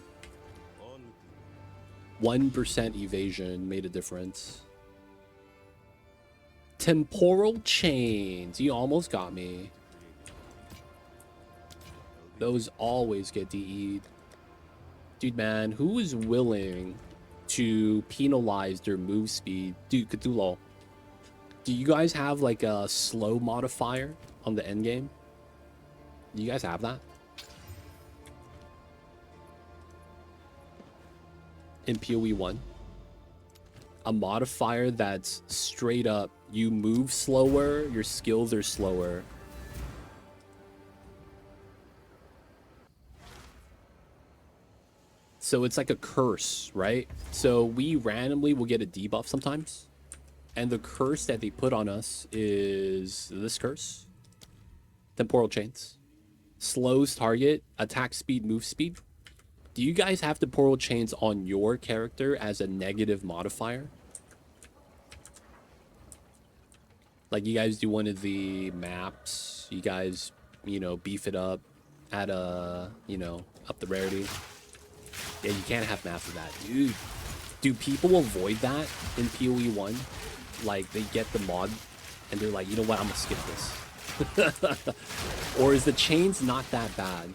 1% evasion made a difference. Temporal chains. You almost got me. Those always get DE'd. Dude, man, who is willing to penalize their move speed? Dude, Cthulhu, do you guys have like a slow modifier on the end game? Do you guys have that? In PoE 1? A modifier that's straight up, You move slower, your skills are slower. So it's like a curse, right? So we randomly will get a debuff sometimes. And the curse that they put on us is this curse. Temporal chains. Slows target, attack speed, move speed. Do you guys have temporal chains on your character as a negative modifier? Like you guys do one of the maps, you guys, you know, beef it up, add a, you know, up the rarity. Yeah, you can't have maps of that. Dude, do people avoid that in PoE 1? Like, they get the mod, and they're like, you know what, I'm gonna skip this. Or is the chains not that bad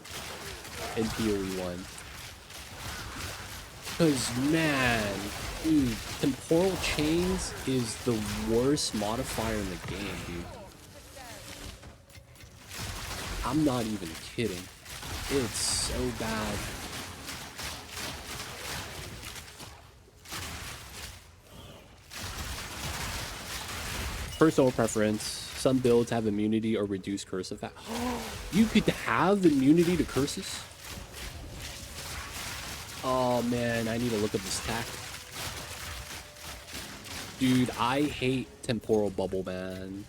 in PoE 1? Because, man, dude, temporal chains is the worst modifier in the game, dude. I'm not even kidding. It's so bad. Personal preference. Some builds have immunity or reduced curse effect. You could have immunity to curses? Oh man, I need to look up this tech. Dude, I hate temporal bubble, man.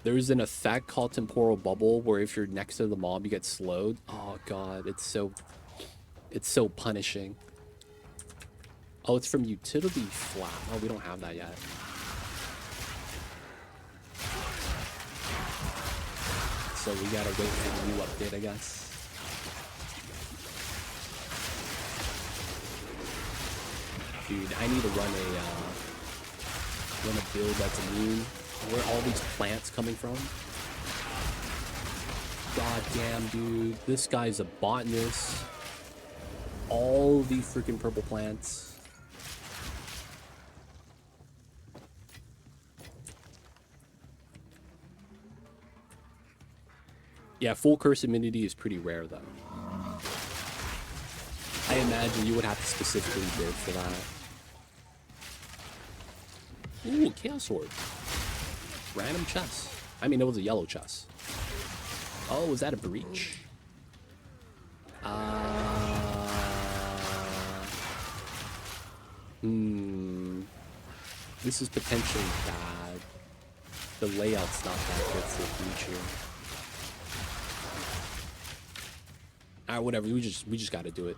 There's an effect called temporal bubble where if you're next to the mob, you get slowed. Oh god, it's so punishing. Oh, it's from utility flat. Oh, we don't have that yet. So we gotta wait for the new update, I guess. Dude, I need to run a build that's immune. Where are all these plants coming from? God damn, dude. This guy's a botanist. All the freaking purple plants. Yeah, full curse immunity is pretty rare, though. I imagine you would have to specifically build for that. Ooh, Chaos Sword. Random chest. I mean, it was a yellow chest. Oh, was that a breach? This is potentially bad. The layout's not that good for a breach here. Alright, whatever. We just gotta do it.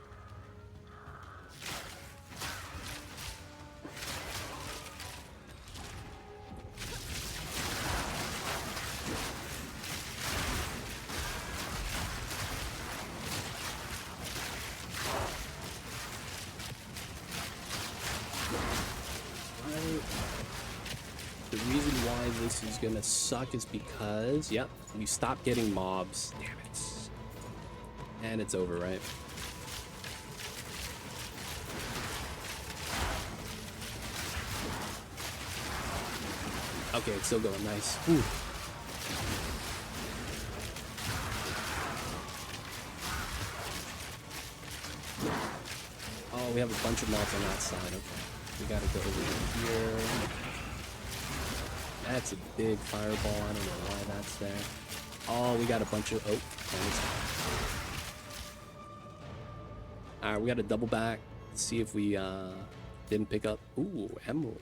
The reason why this is gonna suck is because, yep, we stopped getting mobs. Damn it. And it's over, right? Okay, it's still going. Nice. Ooh. Oh, we have a bunch of mobs on that side. Okay. We gotta go over here. That's a big fireball. I don't know why that's there. Oh, we got a bunch of... Oh. Alright, we got to double back. See if we didn't pick up... Ooh, emerald.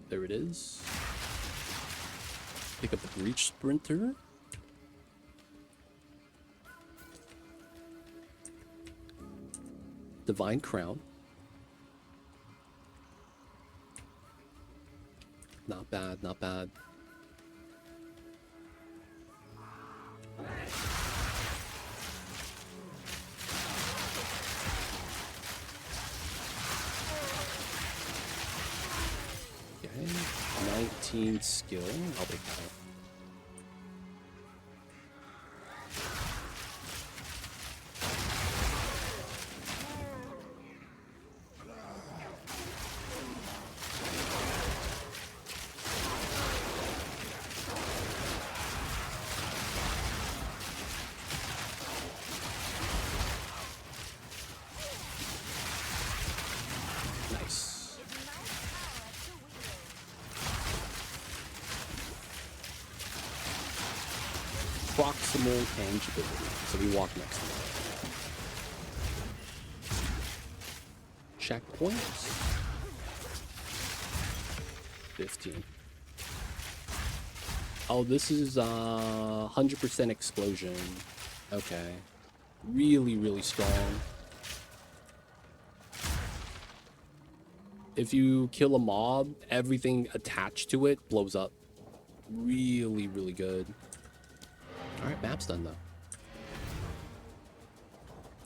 There it is. Pick up the breach sprinter. Divine crown. Not bad, not bad. Okay, 19 skill. I'll take that. proximal tangibility. So we walk next to it. Checkpoints. 15. Oh, this is 100% explosion. Okay. Really, really strong. If you kill a mob, everything attached to it blows up. Really, really good. Alright, map's done though.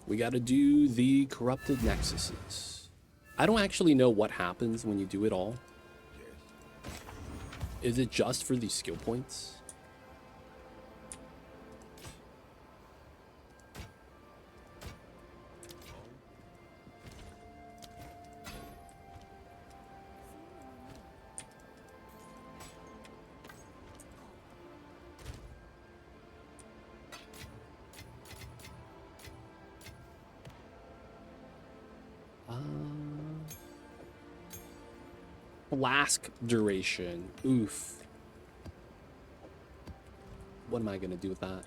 We gotta do the corrupted nexuses. I don't actually know what happens when you do it all. Is it just for these skill points? Flask duration. Oof. What am I gonna do with that?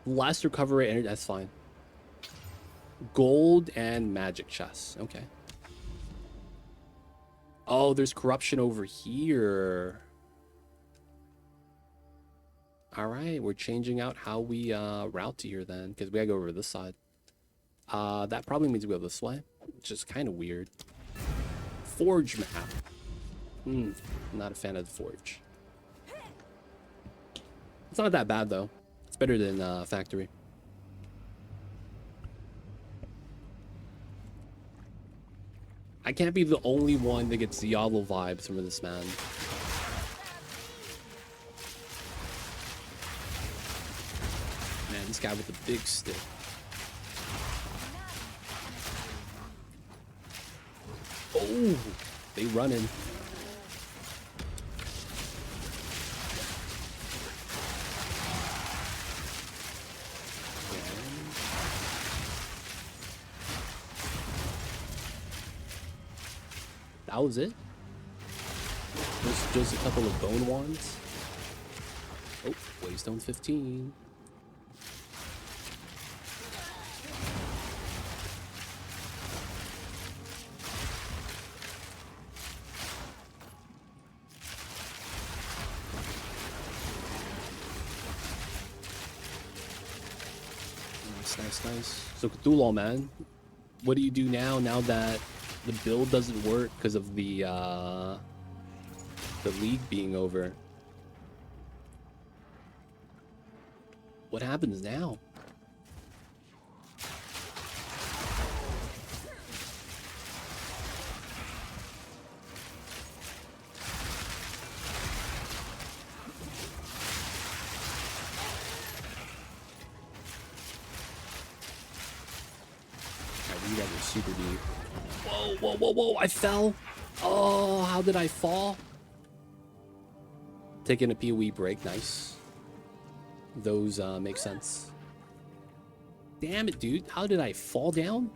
Last recovery energy, that's fine. Gold and magic chests. Okay. Oh, there's corruption over here. All right, we're changing out how we route to here then, because we gotta go over this side. That probably means we go this way, which is kind of weird. Forge map. Not a fan of the forge. It's not that bad though. It's better than factory. I can't be the only one that gets Diablo vibes from this man. Man, this guy with the big stick. Oh, they running. That was it? Just a couple of bone wands. Oh, Waystone 15. Nice. So Cthulhu, man, what do you do now that the build doesn't work because of the league being over? What happens now? Super deep. Whoa, I fell. Oh, how did I fall? Taking a PoE break, nice. Those make sense. Damn it, dude. How did I fall down?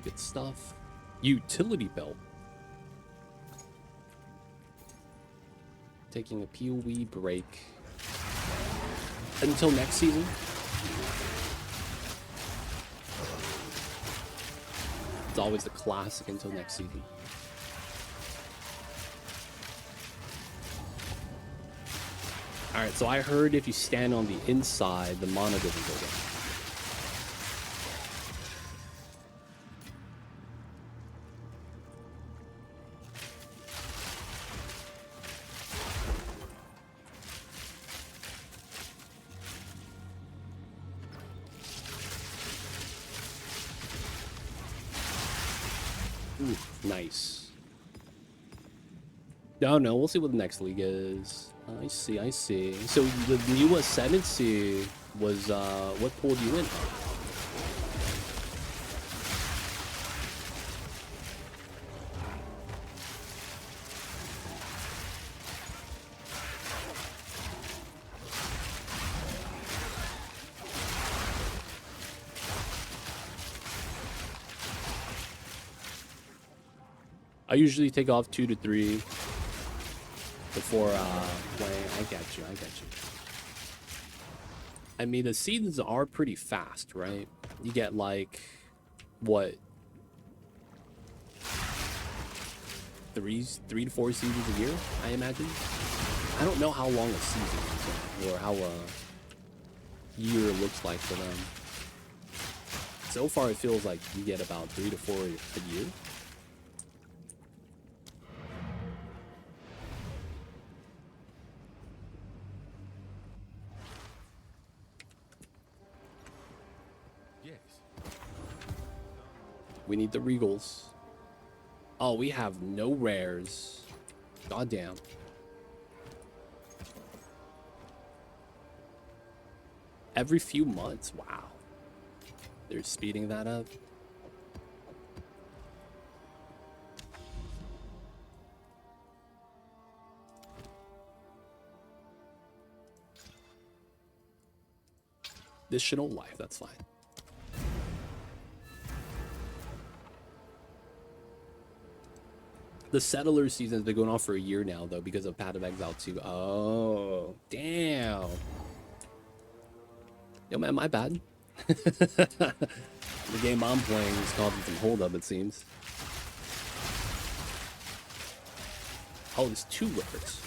Good stuff. Utility belt. Taking a PoE break until next season. It's always the classic until next season. Alright, so I heard if you stand on the inside, the mana doesn't go down. Nice. No, we'll see what the next league is. I see. So the new ascendency was what pulled you in? I usually take off 2 to 3 before playing. I get you. I mean, the seasons are pretty fast, right? You get like, what, 3 to 4 seasons a year, I imagine. I don't know how long a season is, or how a year looks like for them. So far, it feels like you get about 3 to 4 a year. Yes. We need the Regals. Oh, we have no rares. Goddamn. Every few months? Wow. They're speeding that up. Additional life, that's fine. The Settler season's been going on for a year now, though, because of Path of Exile 2. Oh, damn. Yo, man, my bad. The game I'm playing is causing some holdup, it seems. Oh, there's 2 rares.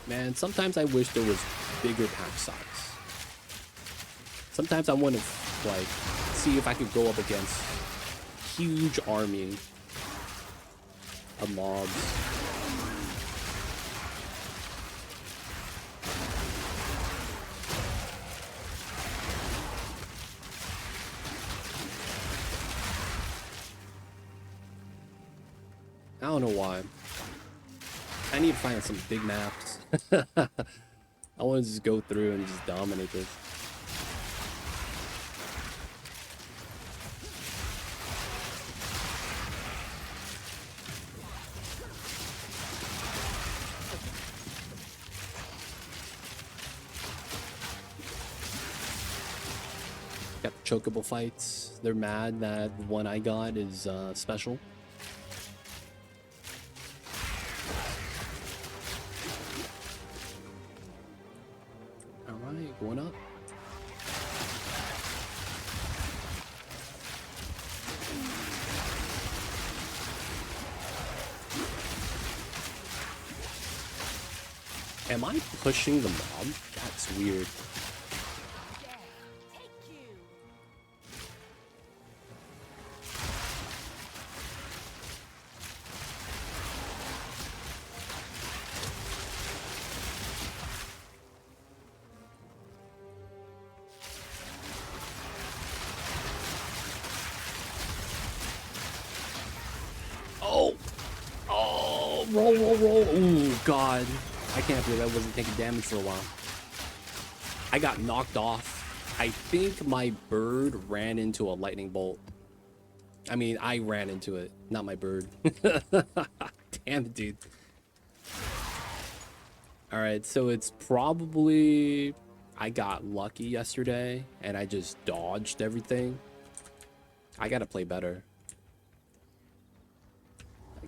Man, sometimes I wish there was bigger pack size. Sometimes I want to, like, see if I could go up against huge army of mobs. I don't know why. I need to find some big maps. I want to just go through and just dominate this. Got the chocobo fights. They're mad that the one I got is special. Alright, going up. Am I pushing the mob? That's weird. Roll. Ooh, God. I can't believe I wasn't taking damage for a while. I got knocked off. I think my bird ran into a lightning bolt. I mean, I ran into it, not my bird. Damn it, dude. Alright, so it's probably... I got lucky yesterday, and I just dodged everything. I gotta play better.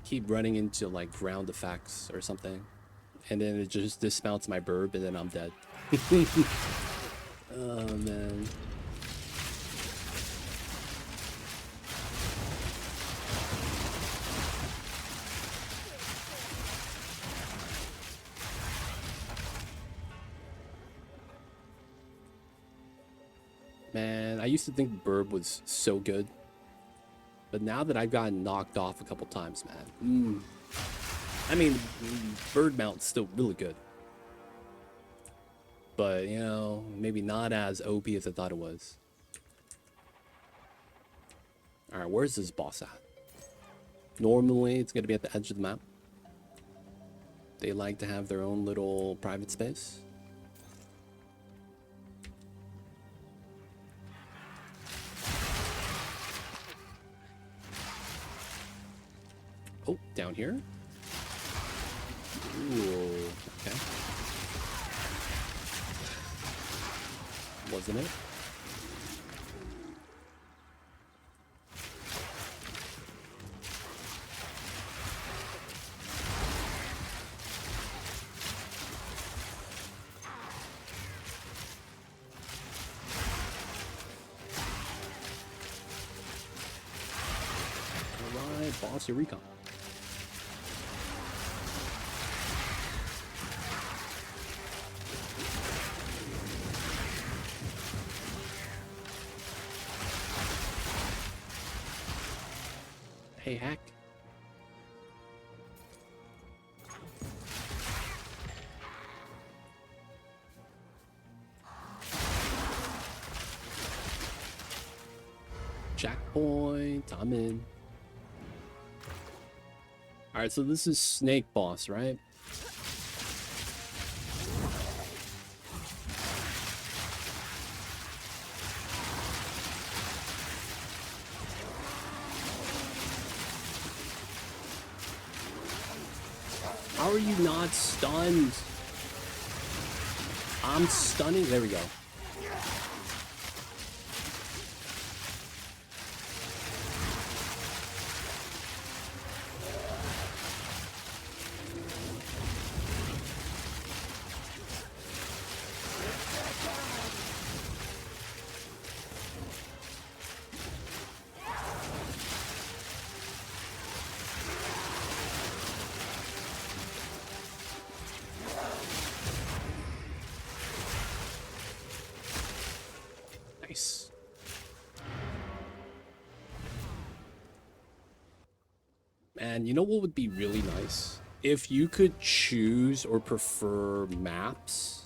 Keep running into like ground effects or something, and then it just dismounts my burb, and then I'm dead. Oh man. Man, I used to think burb was so good. But now that I've gotten knocked off a couple times, man. I mean, bird mount's still really good. But, you know, maybe not as OP as I thought it was. Alright, where's this boss at? Normally, it's going to be at the edge of the map. They like to have their own little private space. Oh, down here? Ooh, okay. Wasn't it? Alright, boss Eureka. Hey, hack. Checkpoint. I'm in. Alright, so this is Snake Boss, right? How are you not stunned? I'm stunning. There we go. Nice. Man, you know what would be really nice? If you could choose or prefer maps,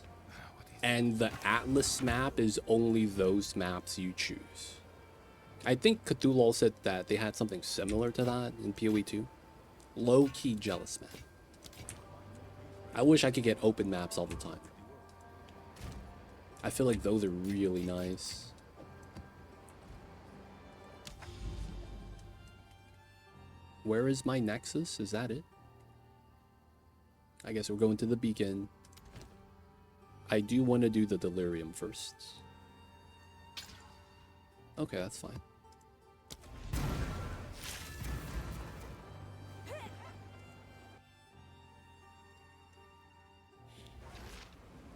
and the Atlas map is only those maps you choose. I think Cthulhu said that they had something similar to that in PoE 2. Low-key jealous, man. I wish I could get open maps all the time. I feel like those are really nice. Where is my Nexus? Is that it? I guess we're going to the beacon. I do want to do the Delirium first. Okay, that's fine.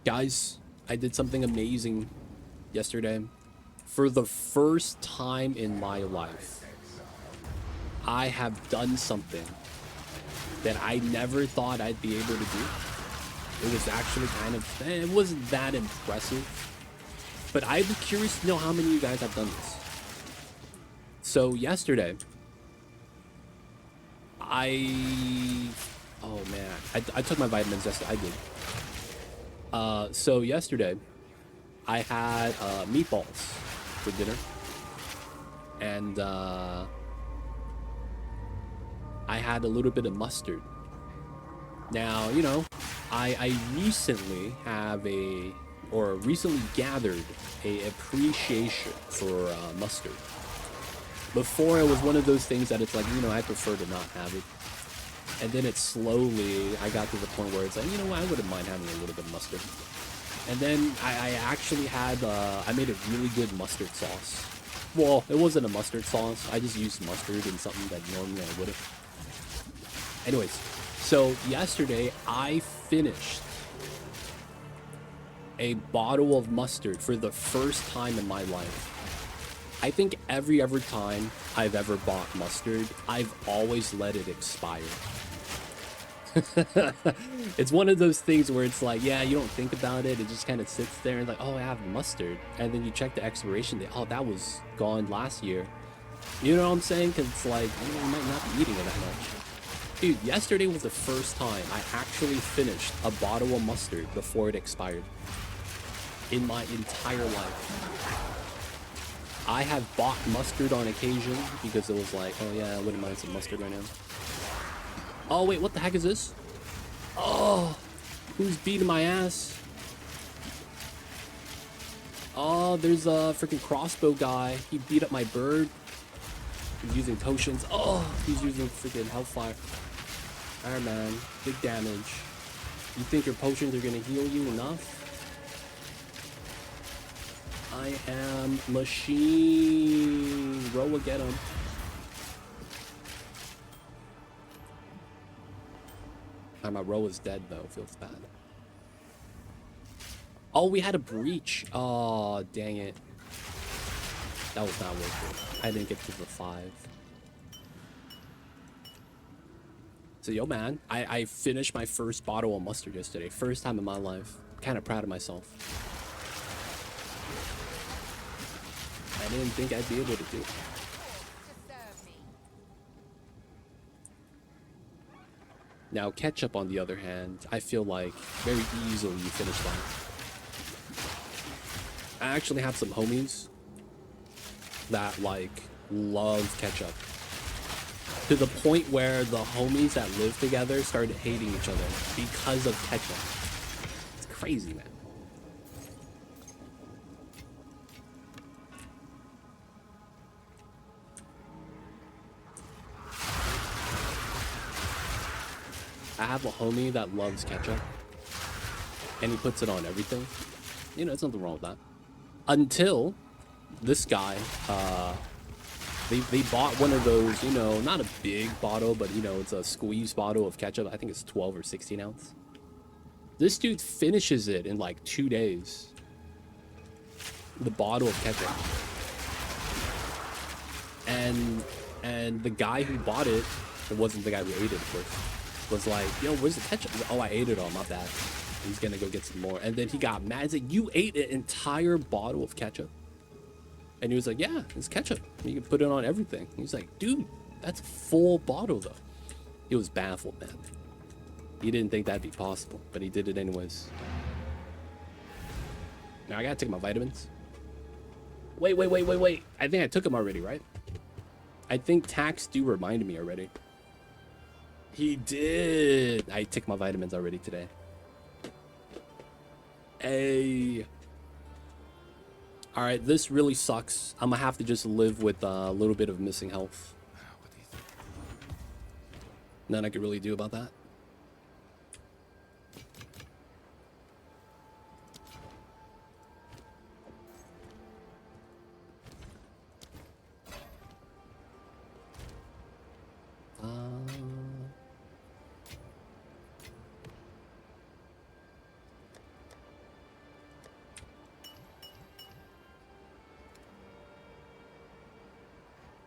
Guys, I did something amazing yesterday. For the first time in my life, I have done something that I never thought I'd be able to do. It was actually kind of, it wasn't that impressive, but I'd be curious to know how many of you guys have done this. So yesterday, oh man, I took my vitamins yesterday, I did. So yesterday, I had meatballs for dinner, and I had a little bit of mustard. Now, you know, I recently recently gathered a appreciation for mustard. Before, it was one of those things that it's like, you know, I prefer to not have it. And then it slowly, I got to the point where it's like, you know what, I wouldn't mind having a little bit of mustard. And then I actually had, I made a really good mustard sauce. Well, it wasn't a mustard sauce. I just used mustard in something that normally I wouldn't. Anyways, so yesterday I finished a bottle of mustard for the first time in my life. I think every time I've ever bought mustard, I've always let it expire. It's one of those things where it's like, yeah, you don't think about it. It just kind of sits there and like, oh, I have mustard. And then you check the expiration date. Oh, that was gone last year. You know what I'm saying? Because it's like, you might not be eating it that much. Dude, yesterday was the first time I actually finished a bottle of mustard before it expired in my entire life. I have bought mustard on occasion because it was like, oh yeah, I wouldn't mind some mustard right now. Oh wait, what the heck is this? Oh, who's beating my ass? Oh, there's a freaking crossbow guy. He beat up my bird. He's using potions. Oh, he's using freaking hellfire. Alright, man. Big damage. You think your potions are gonna heal you enough? I am machine. Rhoa, get him. My Rhoa's dead though. Feels bad. Oh, we had a breach. Oh, dang it. That was not worth it. I didn't get to the 5. So, yo, man, I finished my first bottle of mustard yesterday. First time in my life. Kind of proud of myself. I didn't think I'd be able to do it. Now, ketchup, on the other hand, I feel like very easily you finish that. I actually have some homies that, like, love ketchup. To the point where the homies that live together started hating each other because of ketchup. It's crazy, man. I have a homie that loves ketchup, and he puts it on everything. You know, there's nothing wrong with that. Until this guy, they bought one of those, you know, not a big bottle, but, you know, it's a squeeze bottle of ketchup. I think it's 12 or 16 ounce. This dude finishes it in like 2 days. The bottle of ketchup. And the guy who bought it, it wasn't the guy who ate it, of course, was like, yo, where's the ketchup? Like, oh, I ate it all, my bad. He's gonna go get some more. And then he got mad. He's like, you ate an entire bottle of ketchup? And he was like, yeah, it's ketchup. You can put it on everything. He's like, dude, that's a full bottle, though. He was baffled, man. He didn't think that'd be possible, but he did it anyways. Now I gotta take my vitamins. Wait. I think I took them already, right? I think Tax do remind me already. He did. I took my vitamins already today. Hey. All right, this really sucks. I'm gonna have to just live with a little bit of missing health. Nothing I could really do about that.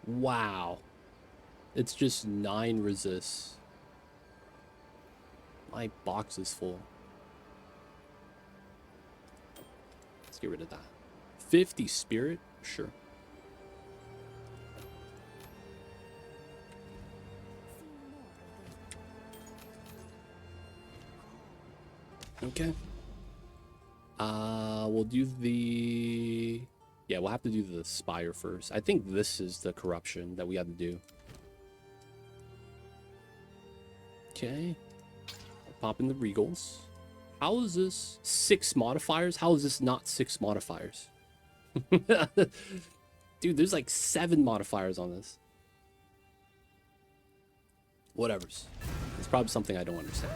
Wow. It's just 9 resists. My box is full. Let's get rid of that. 50 spirit? Sure. Okay. We'll do the... Yeah, we'll have to do the Spire first. I think this is the corruption that we have to do. Okay. Pop in the Regals. How is this 6 modifiers? How is this not 6 modifiers? Dude, there's like 7 modifiers on this. Whatevers. It's probably something I don't understand.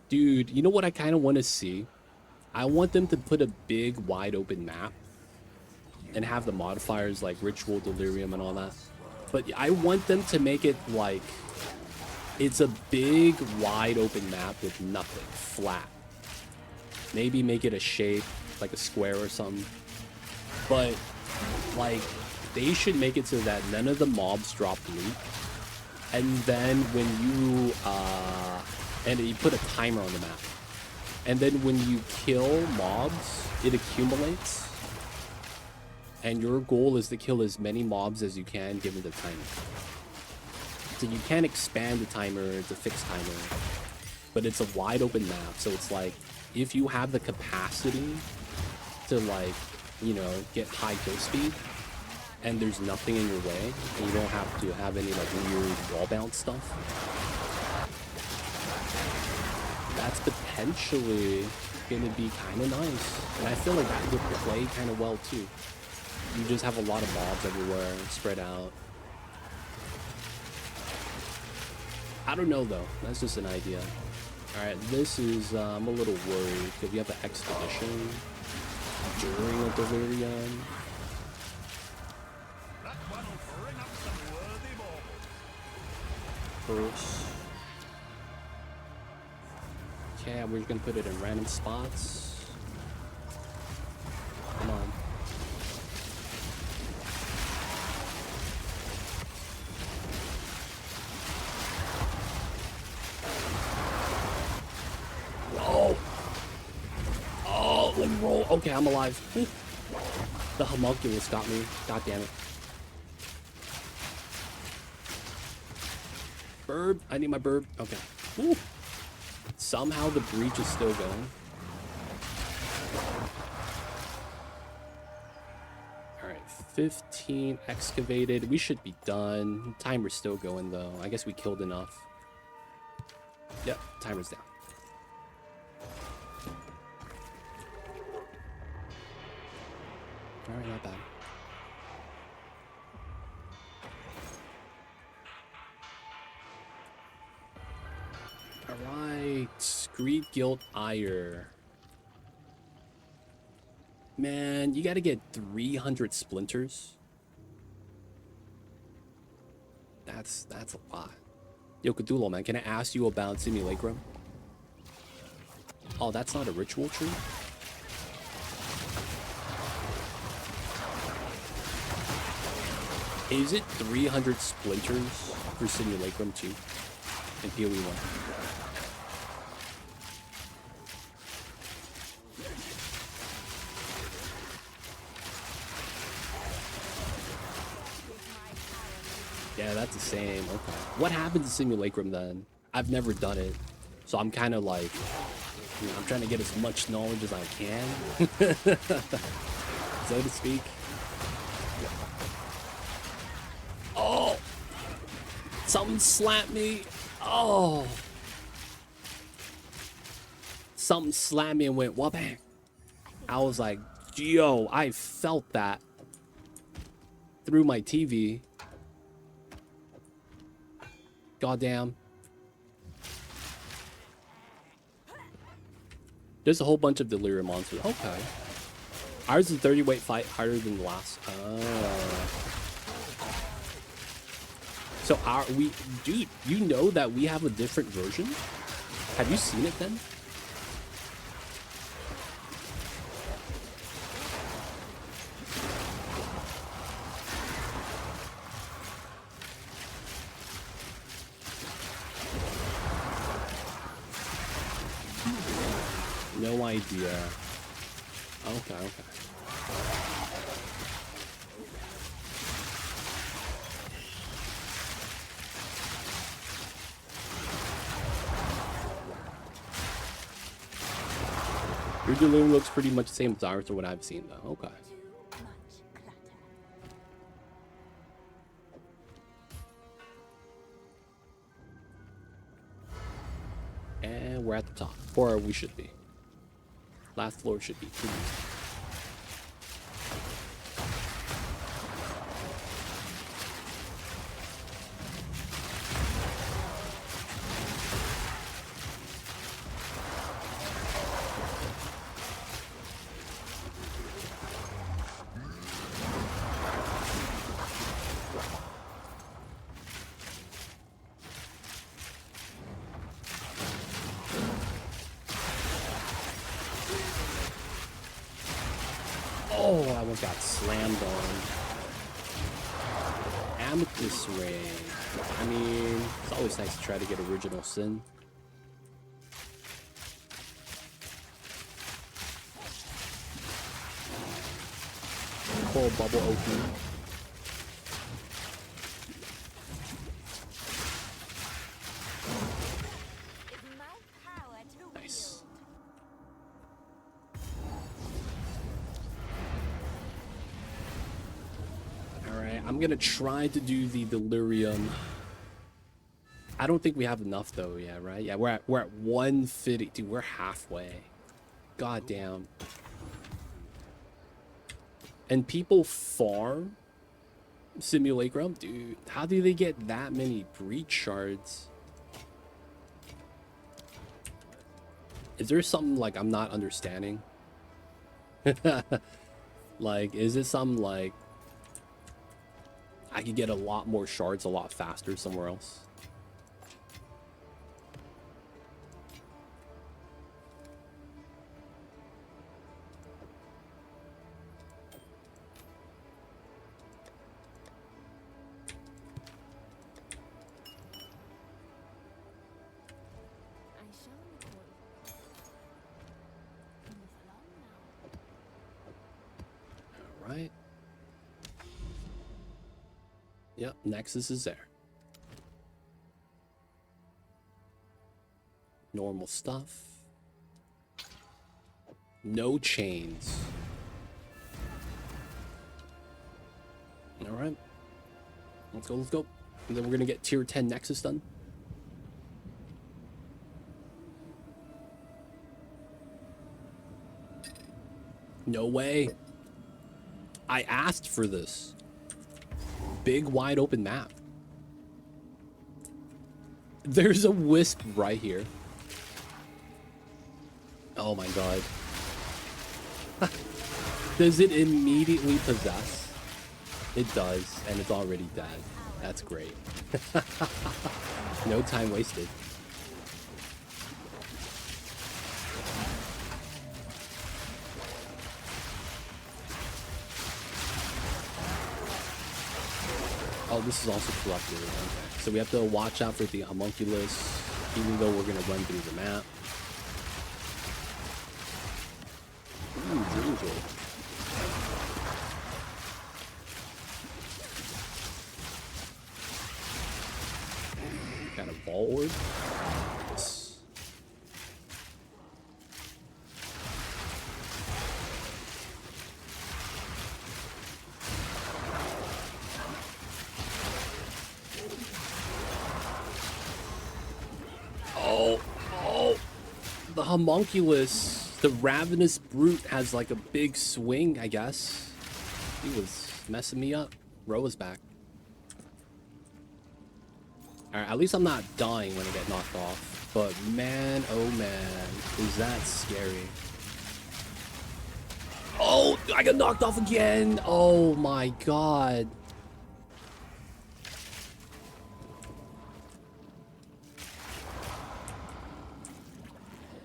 Dude, you know what I kind of want to see? I want them to put a big, wide open map and have the modifiers like Ritual, Delirium, and all that. But I want them to make it like it's a big, wide open map with nothing, flat. Maybe make it a shape, like a square or something. But, like, they should make it so that none of the mobs drop loot. And then when you, and you put a timer on the map. And then when you kill mobs, it accumulates. And your goal is to kill as many mobs as you can given the timer. So you can't expand the timer, it's a fixed timer. But it's a wide open map, so it's like, if you have the capacity to like, you know, get high kill speed, and there's nothing in your way, and you don't have to have any like weird wall bounce stuff, that's potentially gonna be kind of nice. And I feel like that would play kind of well too. You just have a lot of mobs everywhere, spread out. I don't know though, that's just an idea. Alright, this is, I'm a little worried because we have an expedition during a delirium. First. Okay, we're just gonna put it in random spots. Come on. Oh, let me roll. Okay, I'm alive. The homunculus got me. God damn it. Burb. I need my burb. Okay. Ooh. Somehow the breach is still going. Alright, 15 excavated. We should be done. Timer's still going though. I guess we killed enough. Yep, timer's down. Alright, not bad. Alright, Greed, Guilt, Ire. Man, you gotta get 300 splinters. That's a lot. Yo, Cthulhu, man, can I ask you about Simulacrum? Oh, that's not a ritual tree? Is it 300 splinters for Simulacrum 2 and PoE 1? Yeah, that's the same. Okay. What happens to Simulacrum then? I've never done it, so I'm kind of like, you know, I'm trying to get as much knowledge as I can, so to speak. Oh! Something slapped me. Oh! Something slapped me and went wha-bang. I was like, yo, I felt that through my TV. Goddamn. There's a whole bunch of delirium monsters. Okay. Ours is a 30 weight fight harder than the last. So dude, you know that we have a different version? Have you seen it then? No idea. Okay, okay. Your delirium looks pretty much the same as ours or what I've seen though. Okay. And we're at the top. Or we should be. Last floor should be pretty easy. Oh, I almost got slammed on. Amethyst ring. I mean, it's always nice to try to get original sin. Coral bubble opening. I'm gonna try to do the delirium. I don't think we have enough though. Yeah, right. Yeah, we're at 150. Dude, we're halfway. God damn. And people farm simulacrum, dude. How do they get that many breach shards? Is there something like I'm not understanding? Like, is it something like I could get a lot more shards a lot faster somewhere else? Right. Yep, Nexus is there. Normal stuff. No chains. All right. Let's go, let's go. And then we're gonna get tier 10 Nexus done. No way. I asked for this. Big wide open map. There's a wisp right here. Oh my god. Does it immediately possess? It does, and it's already dead. That's great. No time wasted. Oh, this is also corrupted. Okay. So we have to watch out for the homunculus, even though we're gonna run through the map. Ooh, Angel. Got a ball orb. Yes. Oh, the homunculus, the ravenous brute has like a big swing, I guess. He was messing me up. Rhoa's back. Alright, at least I'm not dying when I get knocked off. But man, oh man, is that scary. Oh, I got knocked off again. Oh my god.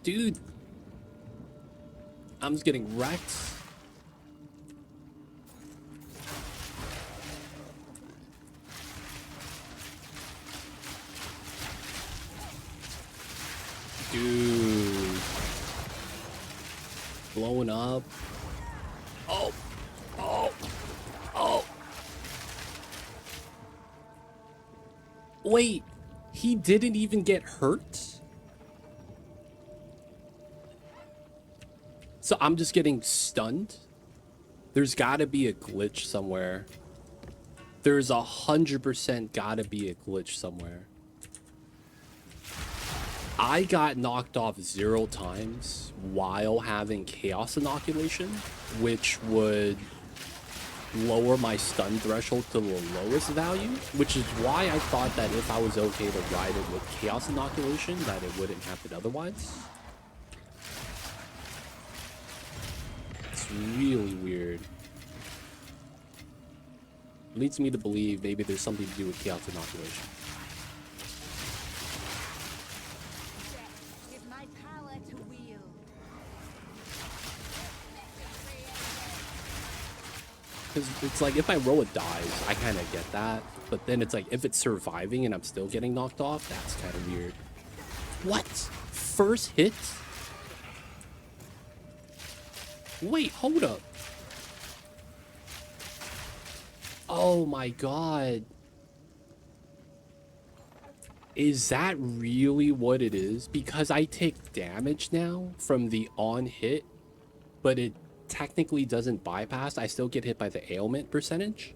Dude. I'm just getting wrecked. Dude. Blowing up. Oh. Oh. Oh. Wait. He didn't even get hurt? So I'm just getting stunned? There's gotta be a glitch somewhere. There's 100% gotta be a glitch somewhere. I got knocked off 0 times while having Chaos Inoculation, which would lower my stun threshold to the lowest value, which is why I thought that if I was okay to ride it with Chaos Inoculation, that it wouldn't happen otherwise. It's really weird. Leads me to believe maybe there's something to do with Chaos Inoculation. Because it's like, if my Rhoa dies, I kind of get that. But then it's like, if it's surviving and I'm still getting knocked off, that's kind of weird. What? First hit? Wait, hold up. Oh my god. Is that really what it is? Because I take damage now from the on hit, but it technically doesn't bypass. I still get hit by the ailment percentage.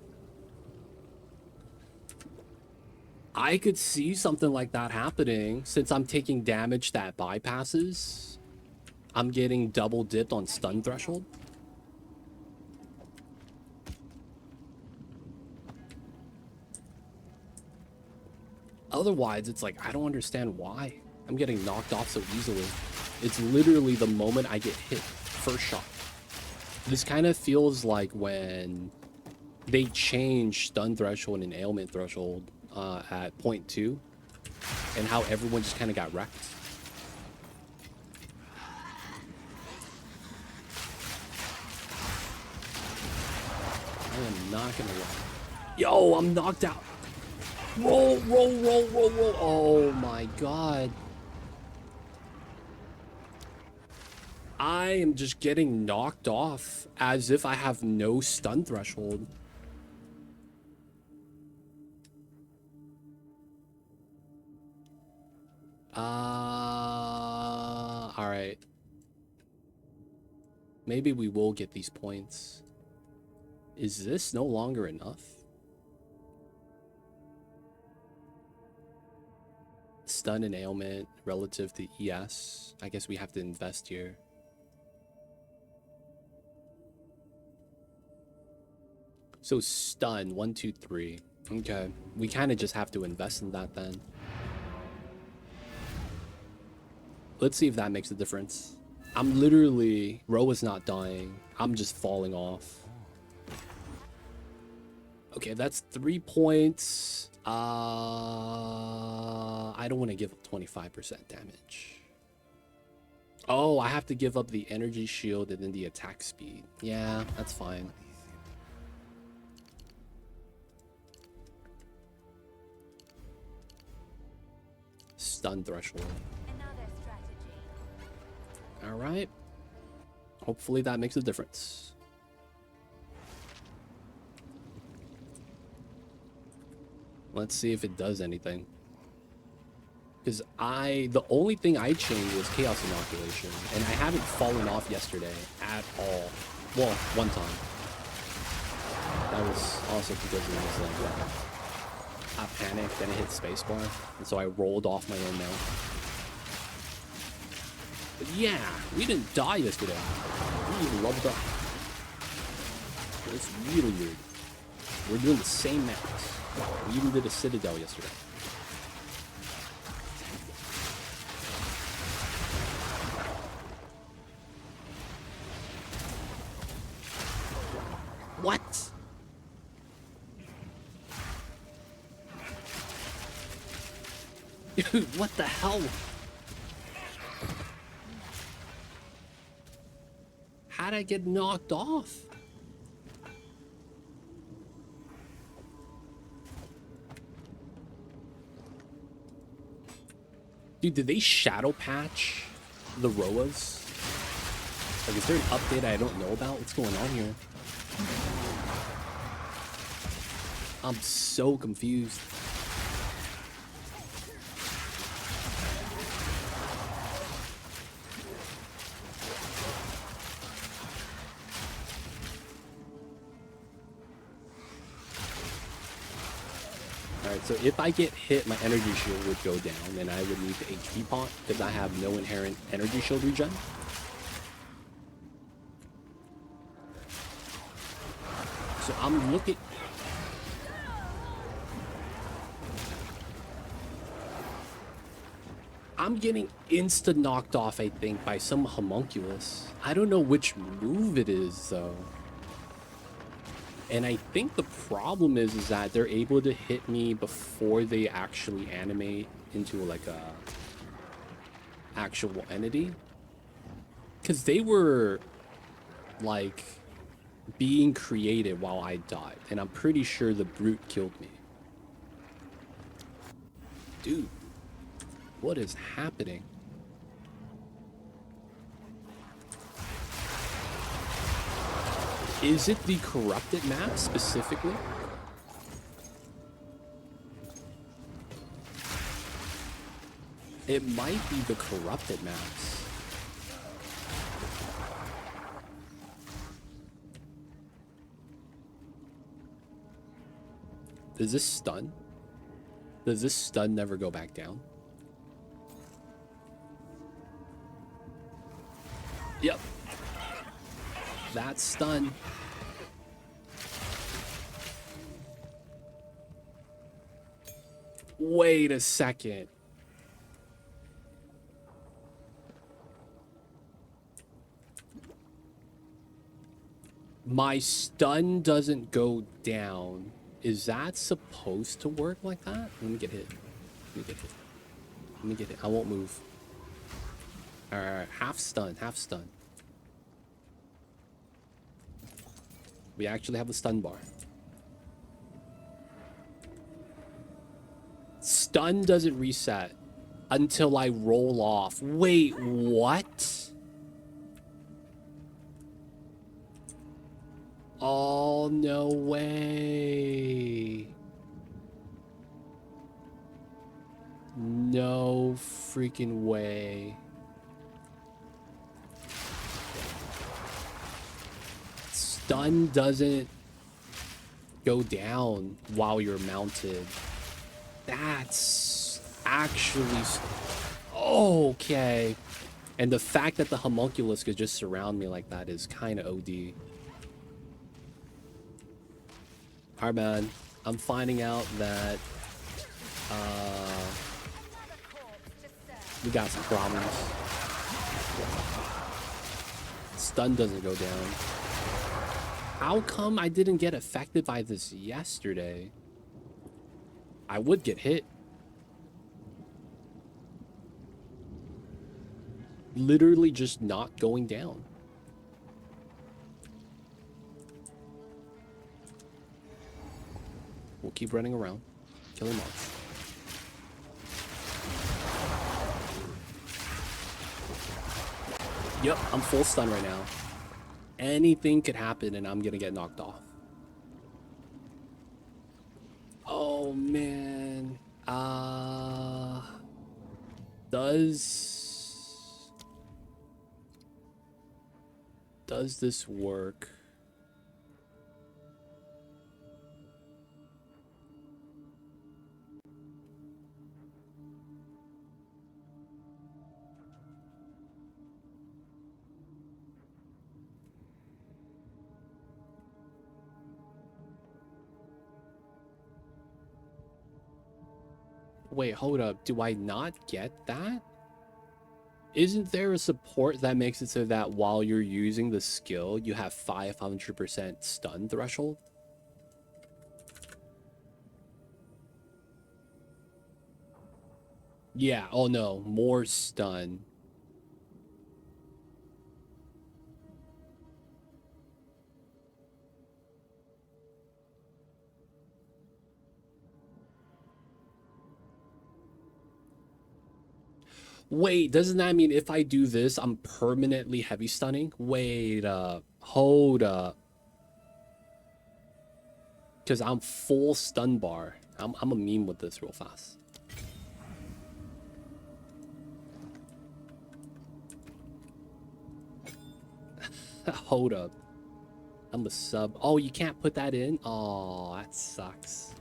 I could see something like that happening since I'm taking damage that bypasses. I'm getting double dipped on stun threshold. Otherwise, it's like, I don't understand why I'm getting knocked off so easily. It's literally the moment I get hit, first shot. This kind of feels like when they changed stun threshold and ailment threshold at 0.2 and how everyone just kind of got wrecked. I am not gonna lie. Yo, I'm knocked out. Roll, roll, roll, roll, roll. Oh my god. I am just getting knocked off as if I have no stun threshold. Alright. Maybe we will get these points. Is this no longer enough? Stun and ailment relative to ES. I guess we have to invest here. So stun, 1, 2, 3. Okay. We kind of just have to invest in that then. Let's see if that makes a difference. I'm literally... Rhoa's not dying. I'm just falling off. Okay, that's 3 points. I don't want to give up 25% damage. Oh, I have to give up the energy shield and then the attack speed. Yeah, that's fine. Stun threshold. All right. Hopefully that makes a difference. Let's see if it does anything. Because the only thing I changed was Chaos Inoculation, and I haven't fallen off yesterday at all. Well, one time. That was also because it was like, I panicked and I hit spacebar, and so I rolled off my own mount. But yeah, we didn't die yesterday. We loved up. It's really weird. We're doing the same maps. We even did a Citadel yesterday. What? Dude, what the hell? How'd I get knocked off? Dude, did they shadow patch the Rhoas? Like, is there an update I don't know about? What's going on here? I'm so confused. Alright, so if I get hit, my energy shield would go down, and I would need the HP pot because I have no inherent energy shield regen. So I'm looking... I'm getting insta knocked off, I think, by some homunculus. I don't know which move it is, though. And I think the problem is that they're able to hit me before they actually animate into like a actual entity. Because they were like being created while I died. And I'm pretty sure the brute killed me. Dude, what is happening? Is it the corrupted map specifically? It might be the corrupted maps. Is this stun? Does this stun never go back down? Yep. That stun. Wait a second. My stun doesn't go down. Is that supposed to work like that? Let me get hit. Let me get hit. Let me get hit. I won't move. Alright, half stun, half stun. We actually have a stun bar. Stun doesn't reset until I roll off. Wait, what? Oh, no way. No freaking way. Stun doesn't go down while you're mounted. That's actually okay. And the fact that the homunculus could just surround me like that is kind of OD. Alright, man. I'm finding out that we got some problems. Stun doesn't go down. How come I didn't get affected by this yesterday? I would get hit. Literally just not going down. We'll keep running around, killing mobs. Yep, I'm full stun right now. Anything could happen and I'm gonna get knocked off. Oh man. Does this work? Wait, hold up. Do I not get that? Isn't there a support that makes it so that while you're using the skill, you have 500% stun threshold? Yeah, oh no, more stun. Wait, doesn't that mean if I do this, I'm permanently heavy stunning? Wait up, hold up. Because I'm full stun bar. I'm a meme with this real fast. Hold up. I'm a sub. Oh, you can't put that in? Oh, that sucks.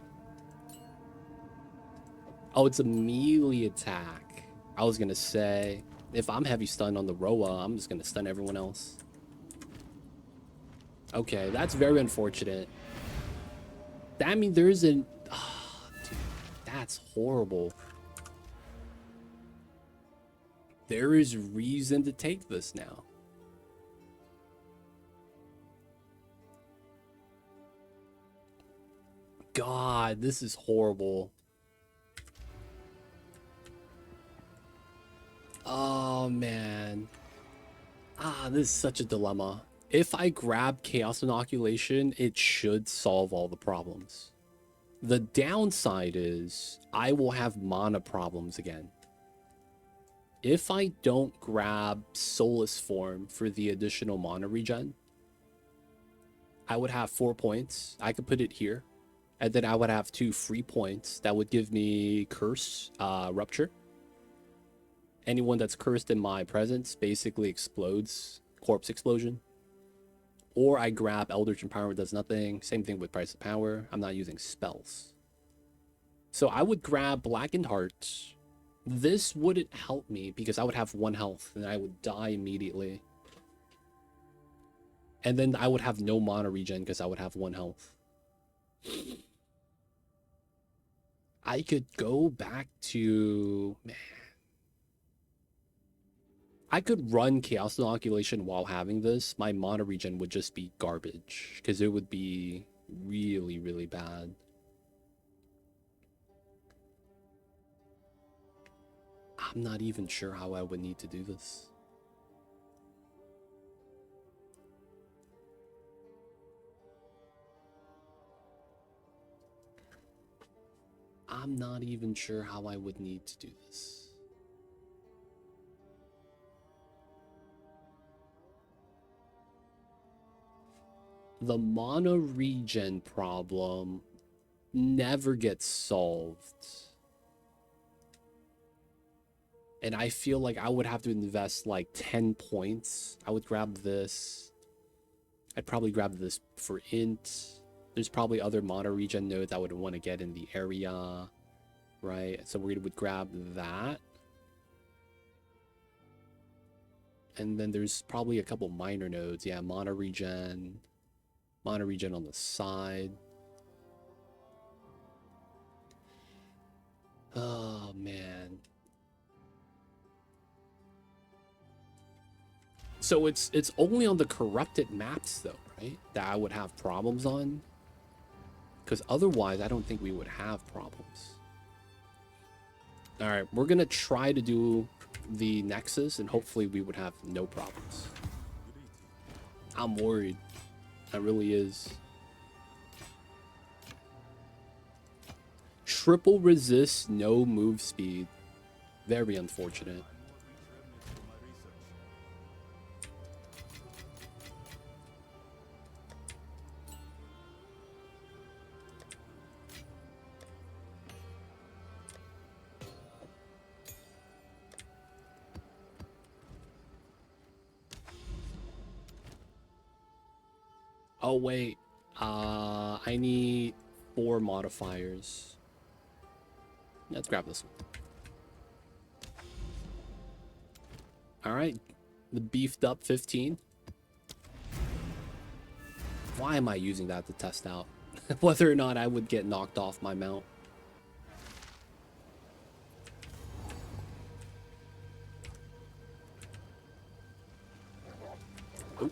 Oh, it's a melee attack. I was gonna say, if I'm heavy stun on the Rhoa, I'm just gonna stun everyone else. Okay, that's very unfortunate. That means there isn't... Oh, dude, that's horrible. There is reason to take this now. God, this is horrible. Oh, man. This is such a dilemma. If I grab Chaos Inoculation, it should solve all the problems. The downside is I will have mana problems again. If I don't grab Soulless Form for the additional mana regen, I would have 4 points. I could put it here. And then I would have 2 free points that would give me Curse, Rupture. Anyone that's cursed in my presence basically explodes. Corpse Explosion. Or I grab Eldritch Empowerment, does nothing. Same thing with Price of Power. I'm not using spells. So I would grab Blackened Heart. This wouldn't help me because I would have 1 health and I would die immediately. And then I would have no mana regen because I would have 1 health. I could go back to... Man. I could run Chaos Inoculation while having this. My mana regen would just be garbage because it would be really, really bad. I'm not even sure how I would need to do this. I'm not even sure how I would need to do this. The mana regen problem never gets solved. And I feel like I would have to invest like 10 points. I would grab this. I'd probably grab this for int. There's probably other mana regen nodes I would want to get in the area. Right? So we would grab that. And then there's probably a couple minor nodes. Yeah, mana regen. Mana regen on the side. Oh, man. So it's only on the corrupted maps, though, right? That I would have problems on. Because otherwise, I don't think we would have problems. All right, we're going to try to do the Nexus, and hopefully we would have no problems. I'm worried. That really is. Triple resist, no move speed. Very unfortunate. Oh, wait. I need 4 modifiers. Let's grab this one. All right. The beefed up 15. Why am I using that to test out whether or not I would get knocked off my mount? Oh.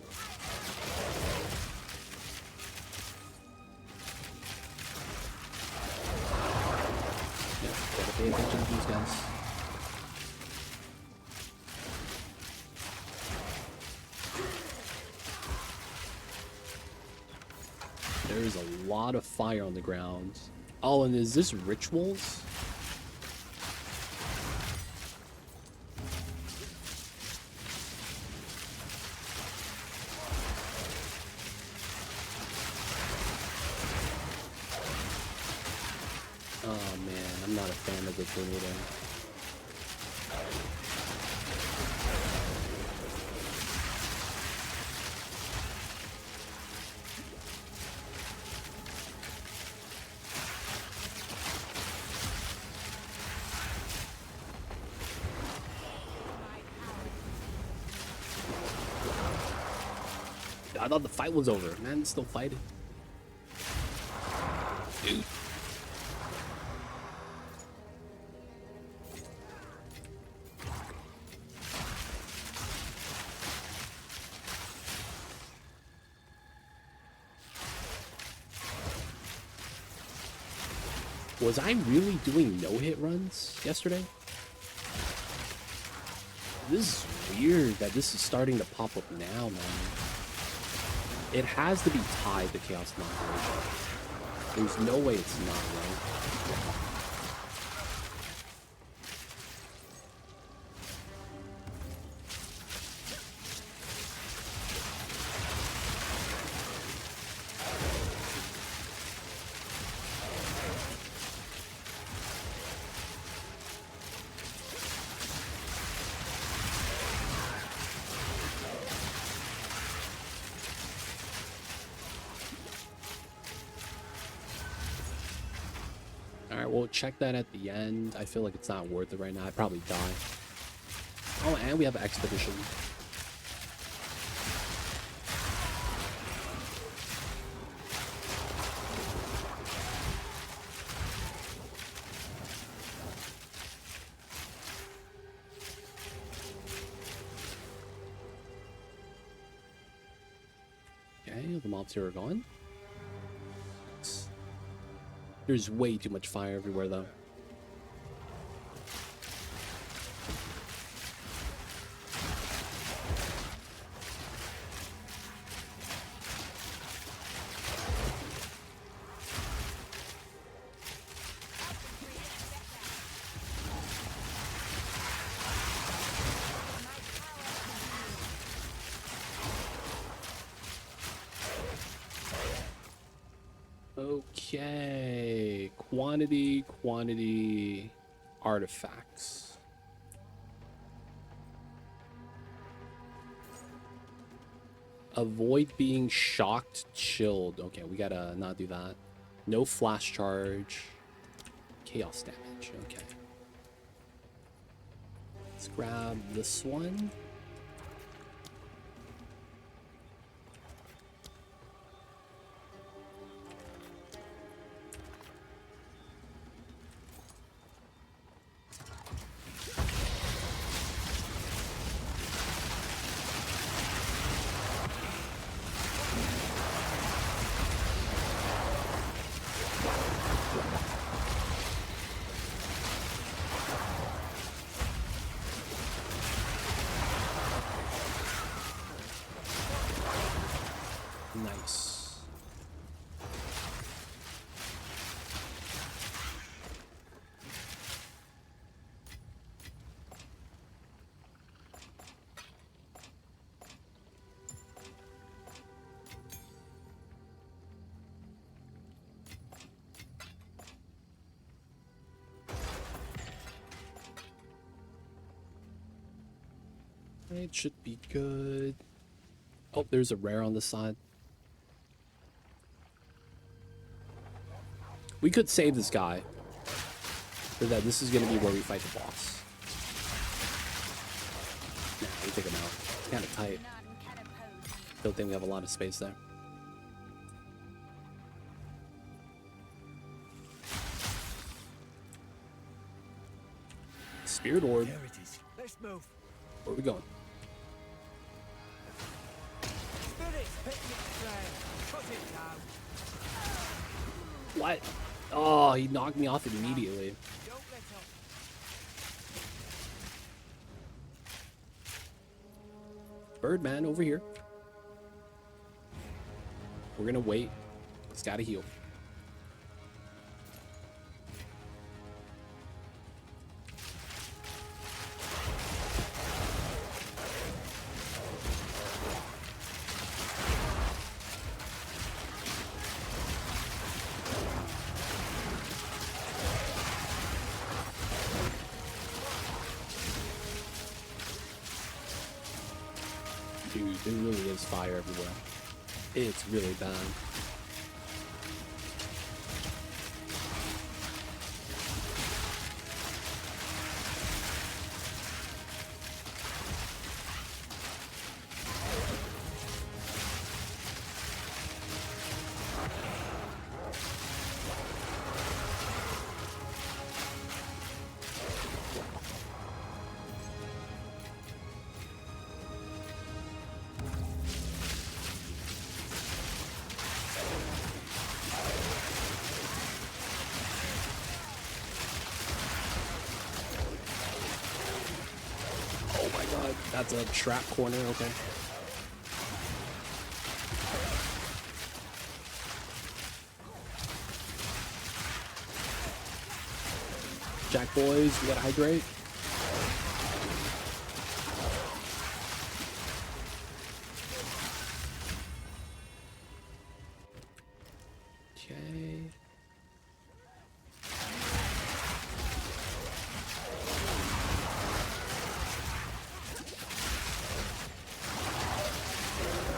Pay attention to these guys. There's a lot of fire on the ground. Oh, and is this rituals? Oh man, I'm not a fan of the tornado. I thought the fight was over. Man, it's still fighting. Dude. Was I really doing no-hit runs yesterday? This is weird that this is starting to pop up now, man. It has to be tied to Chaos Inoculation. There's no way it's not, right? Alright, we'll check that at the end. I feel like it's not worth it right now. I'd probably die. Oh, and we have an expedition. Okay, the mobs here are gone. There's way too much fire everywhere, though. Okay, quantity artifacts. Avoid being shocked, chilled. Okay, we gotta not do that. No flash charge. Chaos damage, okay. Let's grab this one. Nice. It should be good. Oh, there's a rare on the side. We could save this guy. For that, this is going to be where we fight the boss. Nah, we take him out. It's kind of tight. Don't think we have a lot of space there. Spirit Orb. There it is. Let's move. Where are we going? Spirit, picnic train. Cut it down. What? Oh, he knocked me off immediately. Don't let up. Birdman, over here. We're gonna wait. He's gotta heal. Dude, there really is fire everywhere. It's really bad. That's a trap corner, okay. Jack boys, we gotta hydrate. Okay.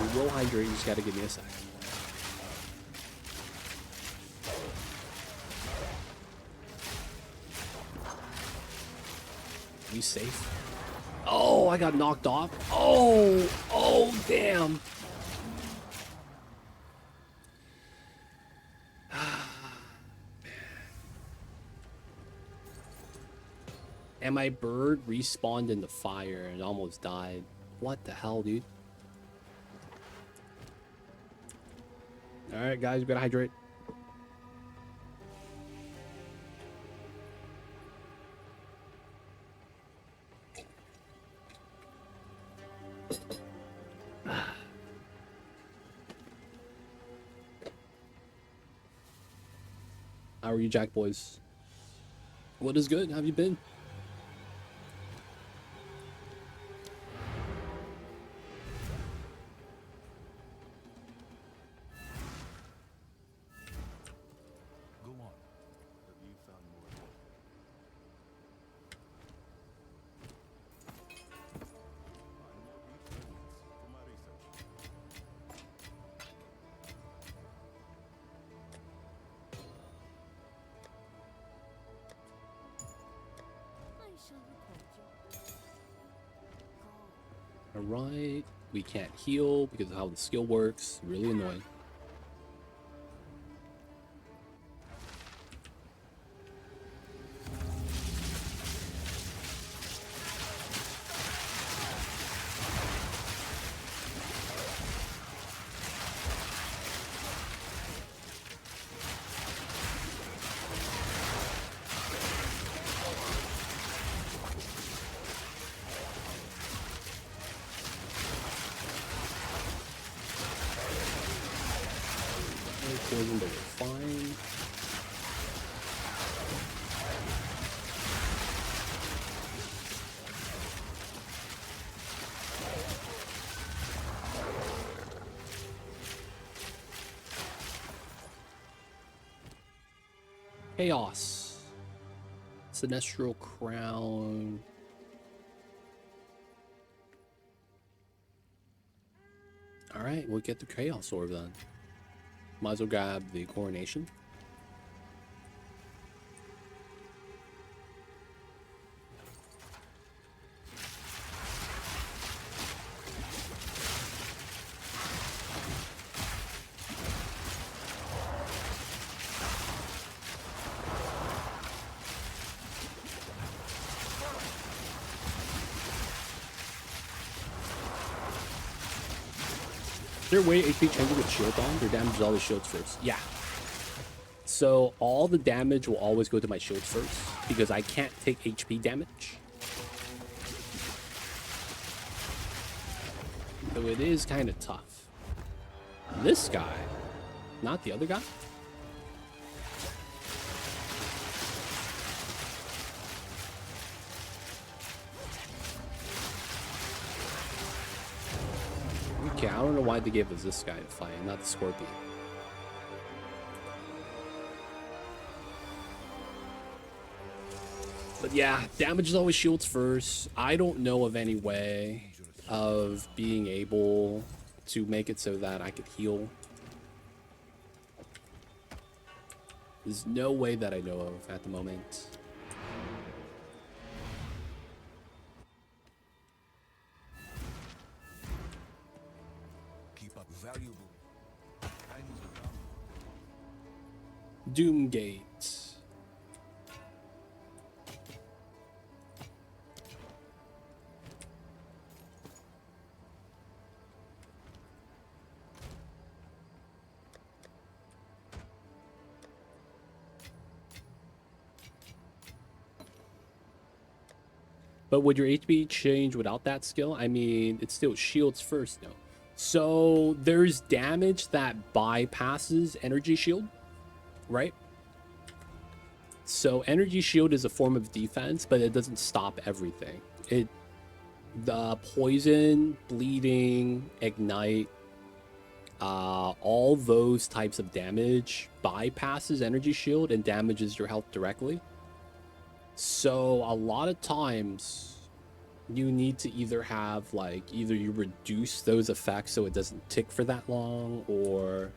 We will hydrate, you just gotta give me a second. You safe? Oh, I got knocked off. Oh, damn. And my bird respawned in the fire and almost died. What the hell, dude? All right, guys, we gotta hydrate. How are you, Jack boys? What is good? How have you been? Go on. Have you found more? Find more evidence for my research. I shall report you. All right. We can't heal because of how the skill works. Really annoying. Poison, but we're fine. Chaos. Sinestral Crown. Alright, we'll get the Chaos Orb then. Might as well grab the Coronation. Their way HP changes with shield on, their damage is always shields first. Yeah. So all the damage will always go to my shields first because I can't take HP damage. So it is kind of tough. This guy, not the other guy. Okay, I don't know why they gave us this guy to fight, not the Scorpion. But yeah, damage is always shields first. I don't know of any way of being able to make it so that I could heal. There's no way that I know of at the moment. Keep up valuable. Doomgate. But would your HP change without that skill? I mean, it's still shields first, no. So there's damage that bypasses energy shield, right? So energy shield is a form of defense, but it doesn't stop everything. The poison, bleeding, ignite, all those types of damage bypasses energy shield and damages your health directly. So a lot of times you need to either have either you reduce those effects so it doesn't tick for that long, or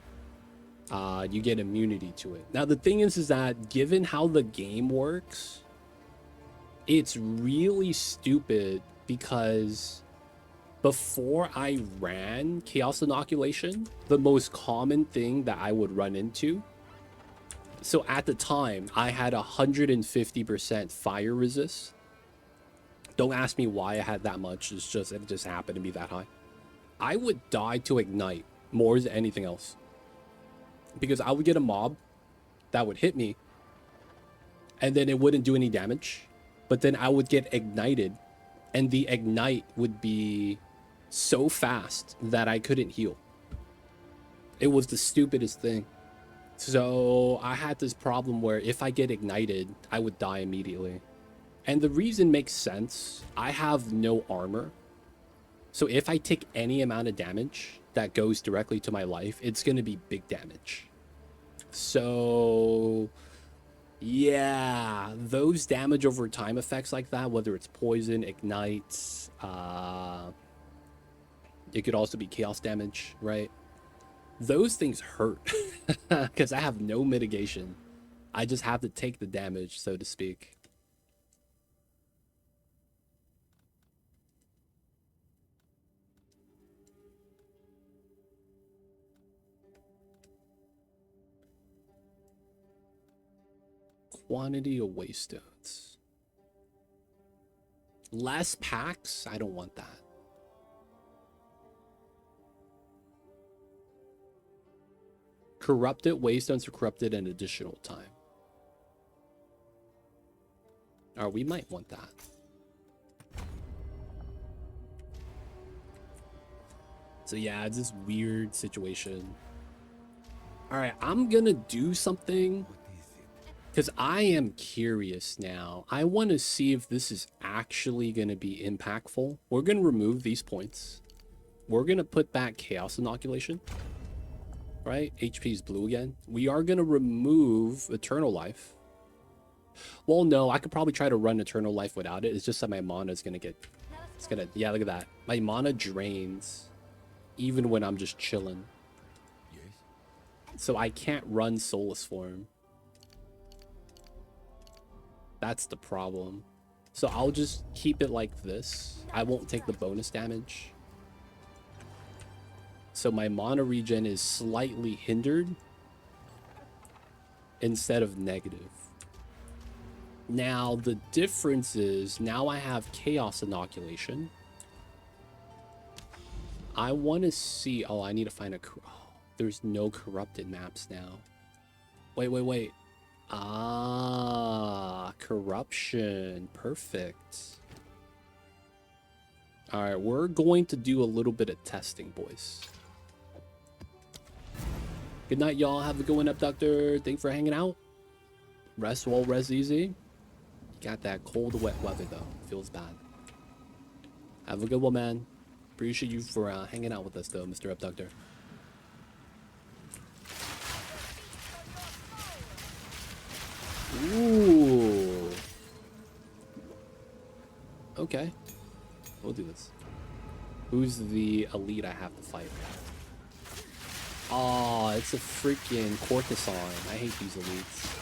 you get immunity to it. Now the thing is that given how the game works, It's really stupid because before I ran Chaos Inoculation, the most common thing that I would run into, so at the time, I had 150% fire resist. Don't ask me why I had that much. It just happened to be that high. I would die to ignite more than anything else. Because I would get a mob that would hit me, and then it wouldn't do any damage. But then I would get ignited, and the ignite would be so fast that I couldn't heal. It was the stupidest thing. So I had this problem where if I get ignited, I would die immediately. And the reason makes sense. I have no armor. So if I take any amount of damage that goes directly to my life, it's going to be big damage. So yeah, those damage over time effects like that, whether it's poison, ignites, it could also be chaos damage, right? Those things hurt because I have no mitigation. I just have to take the damage, so to speak. Quantity of waystones. Less packs? I don't want that. Corrupted waystones are corrupted an additional time. Or we might want that. So yeah, it's this weird situation. All right, I'm gonna do something because I am curious now. I want to see if this is actually gonna be impactful. We're gonna remove these points. We're gonna put back Chaos Inoculation. Right? HP is blue again. We are going to remove Eternal Life. Well, no, I could probably try to run Eternal Life without it. It's just that my mana is going to get... It's going to... Yeah, look at that. My mana drains even when I'm just chilling. So I can't run Soulless Form. That's the problem. So I'll just keep it like this. I won't take the bonus damage. So my mana regen is slightly hindered instead of negative. Now, the difference is now I have Chaos Inoculation. I want to see... Oh, I need to find a... Oh, there's no corrupted maps now. Wait. Ah, corruption. Perfect. All right, we're going to do a little bit of testing, boys. Good night, y'all. Have a good one, Abductor. Thanks for hanging out. Rest well, rest easy. Got that cold, wet weather, though. Feels bad. Have a good one, man. Appreciate you for hanging out with us, though, Mr. Abductor. Ooh. Okay. We'll do this. Who's the elite I have to fight? Oh, it's a freaking Cortison. I hate these elites.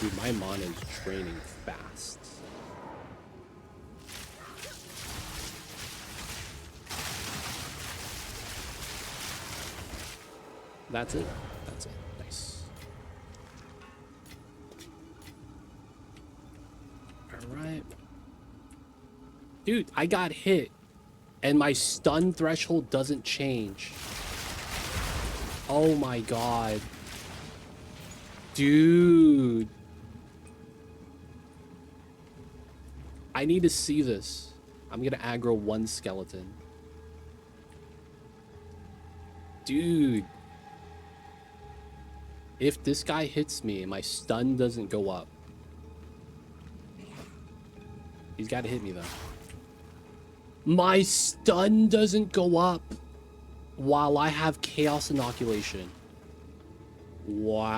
Dude, my mana is draining fast. That's it. That's it. Nice. Alright. Dude, I got hit. And my stun threshold doesn't change. Oh my god. Dude. I need to see this. I'm gonna aggro one skeleton. Dude. If this guy hits me and my stun doesn't go up. He's got to hit me, though. My stun doesn't go up while I have Chaos Inoculation. Wow.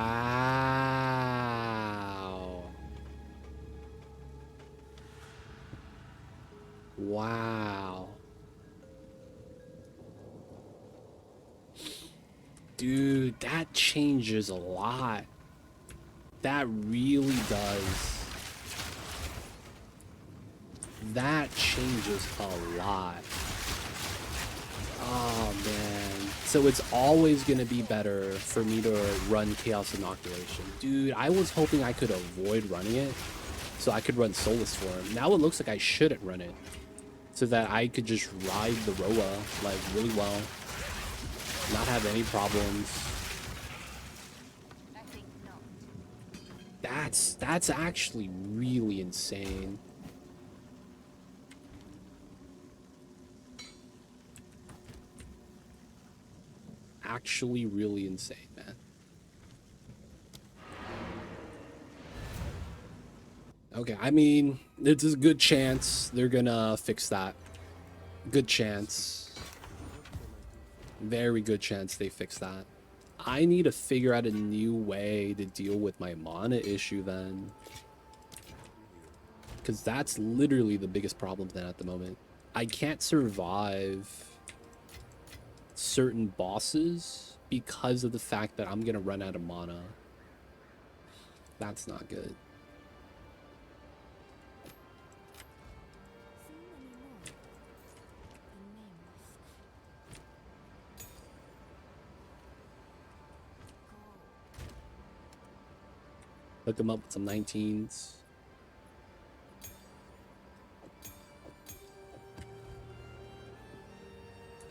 Dude, that changes a lot. That really does. That changes a lot. Oh, man. So it's always going to be better for me to run Chaos Inoculation. Dude, I was hoping I could avoid running it so I could run Soulless Form. Now it looks like I shouldn't run it so that I could just ride the Rhoa, like, really well. Not have any problems. I think not. That's actually really insane. Actually really insane, man. Okay, I mean, there's a good chance they're gonna fix that. Good chance. Very good chance they fix that. I need to figure out a new way to deal with my mana issue then. Because that's literally the biggest problem then at the moment. I can't survive certain bosses because of the fact that I'm gonna run out of mana. That's not good. So many more. The nameless. Go. Hook them up with some 19s.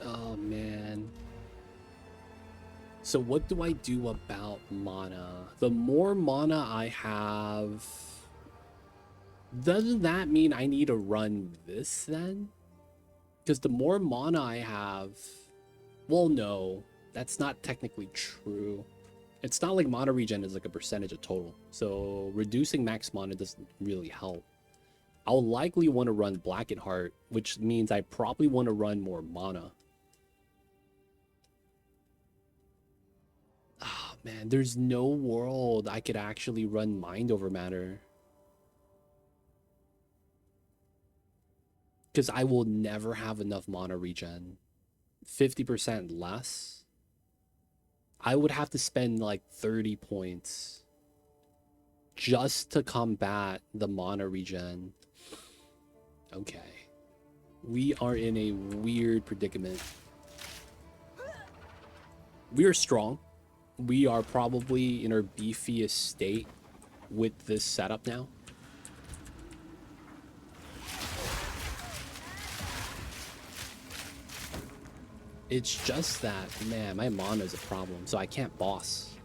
Oh man. So what do I do about mana? The more mana I have, doesn't that mean I need to run this then? Because the more mana I have, well, no, that's not technically true. It's not like mana regen is like a percentage of total. So reducing max mana doesn't really help. I'll likely want to run Blackenheart, which means I probably want to run more mana. Oh man, there's no world I could actually run Mind Over Matter. Because I will never have enough mana regen. 50% less. I would have to spend like 30 points just to combat the mana regen. Okay. We are in a weird predicament. We are strong. We are probably in our beefiest state with this setup now. It's just that, man, my mana is a problem, so I can't boss.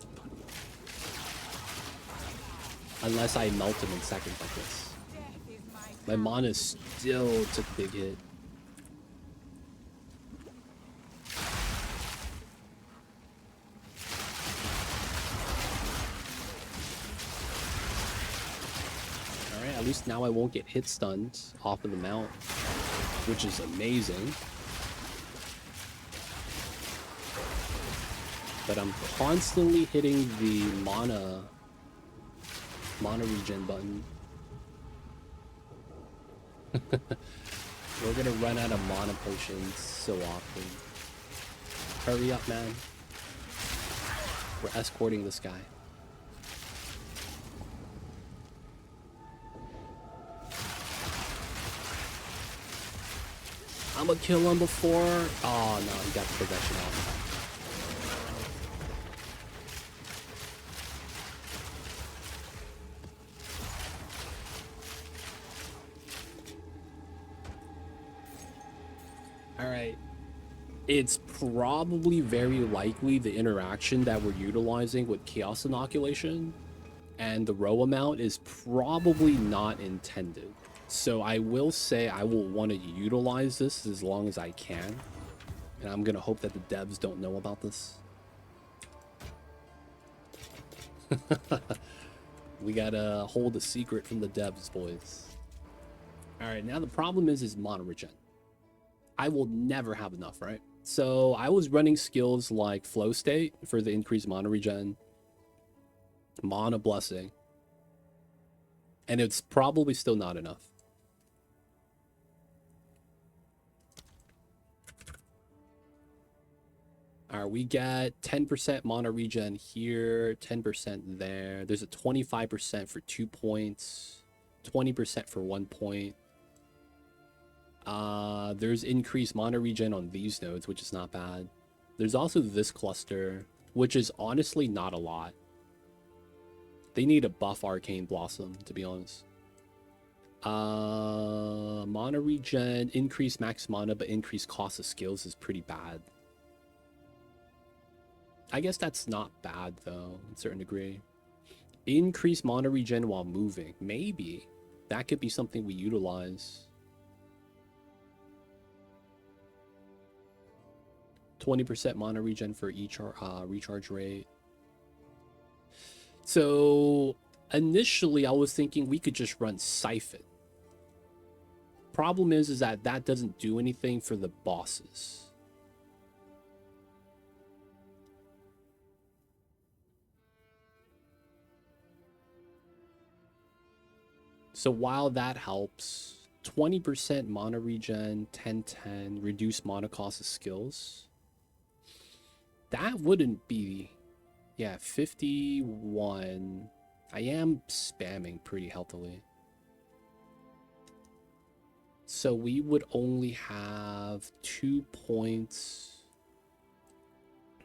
Unless I melt him in seconds like this. My mana still took a big hit. Alright, at least now I won't get hit stunned off of the mount, which is amazing. But I'm constantly hitting the mana regen button. We're gonna run out of mana potions so often. Hurry up, man. We're escorting this guy. I'm gonna kill him before. Oh no, he got the possession off. Alright. It's probably very likely the interaction that we're utilizing with Chaos Inoculation and the Rhoa mount is probably not intended. So I will say I will want to utilize this as long as I can. And I'm going to hope that the devs don't know about this. We got to hold a secret from the devs, boys. Alright, now the problem is mana regen. I will never have enough, right? So I was running skills like Flow State for the increased mana regen, Mana Blessing, and it's probably still not enough. Alright, we get 10% mono regen here, 10% there. There's a 25% for 2 points, 20% for 1 point. There's increased mono regen on these nodes, which is not bad. There's also this cluster, which is honestly not a lot. They need a buff Arcane Blossom, to be honest. Mana regen, increase max mana, but increase cost of skills is pretty bad. I guess that's not bad, though, in a certain degree. Increase mana regen while moving. Maybe. That could be something we utilize. 20% mana regen for each recharge rate. So, initially, I was thinking we could just run Siphon. Problem is that that doesn't do anything for the bosses. So while that helps, 20% mana regen, 10-10, reduce mana cost of skills. That wouldn't be... Yeah, 51. I am spamming pretty healthily. So we would only have 2 points.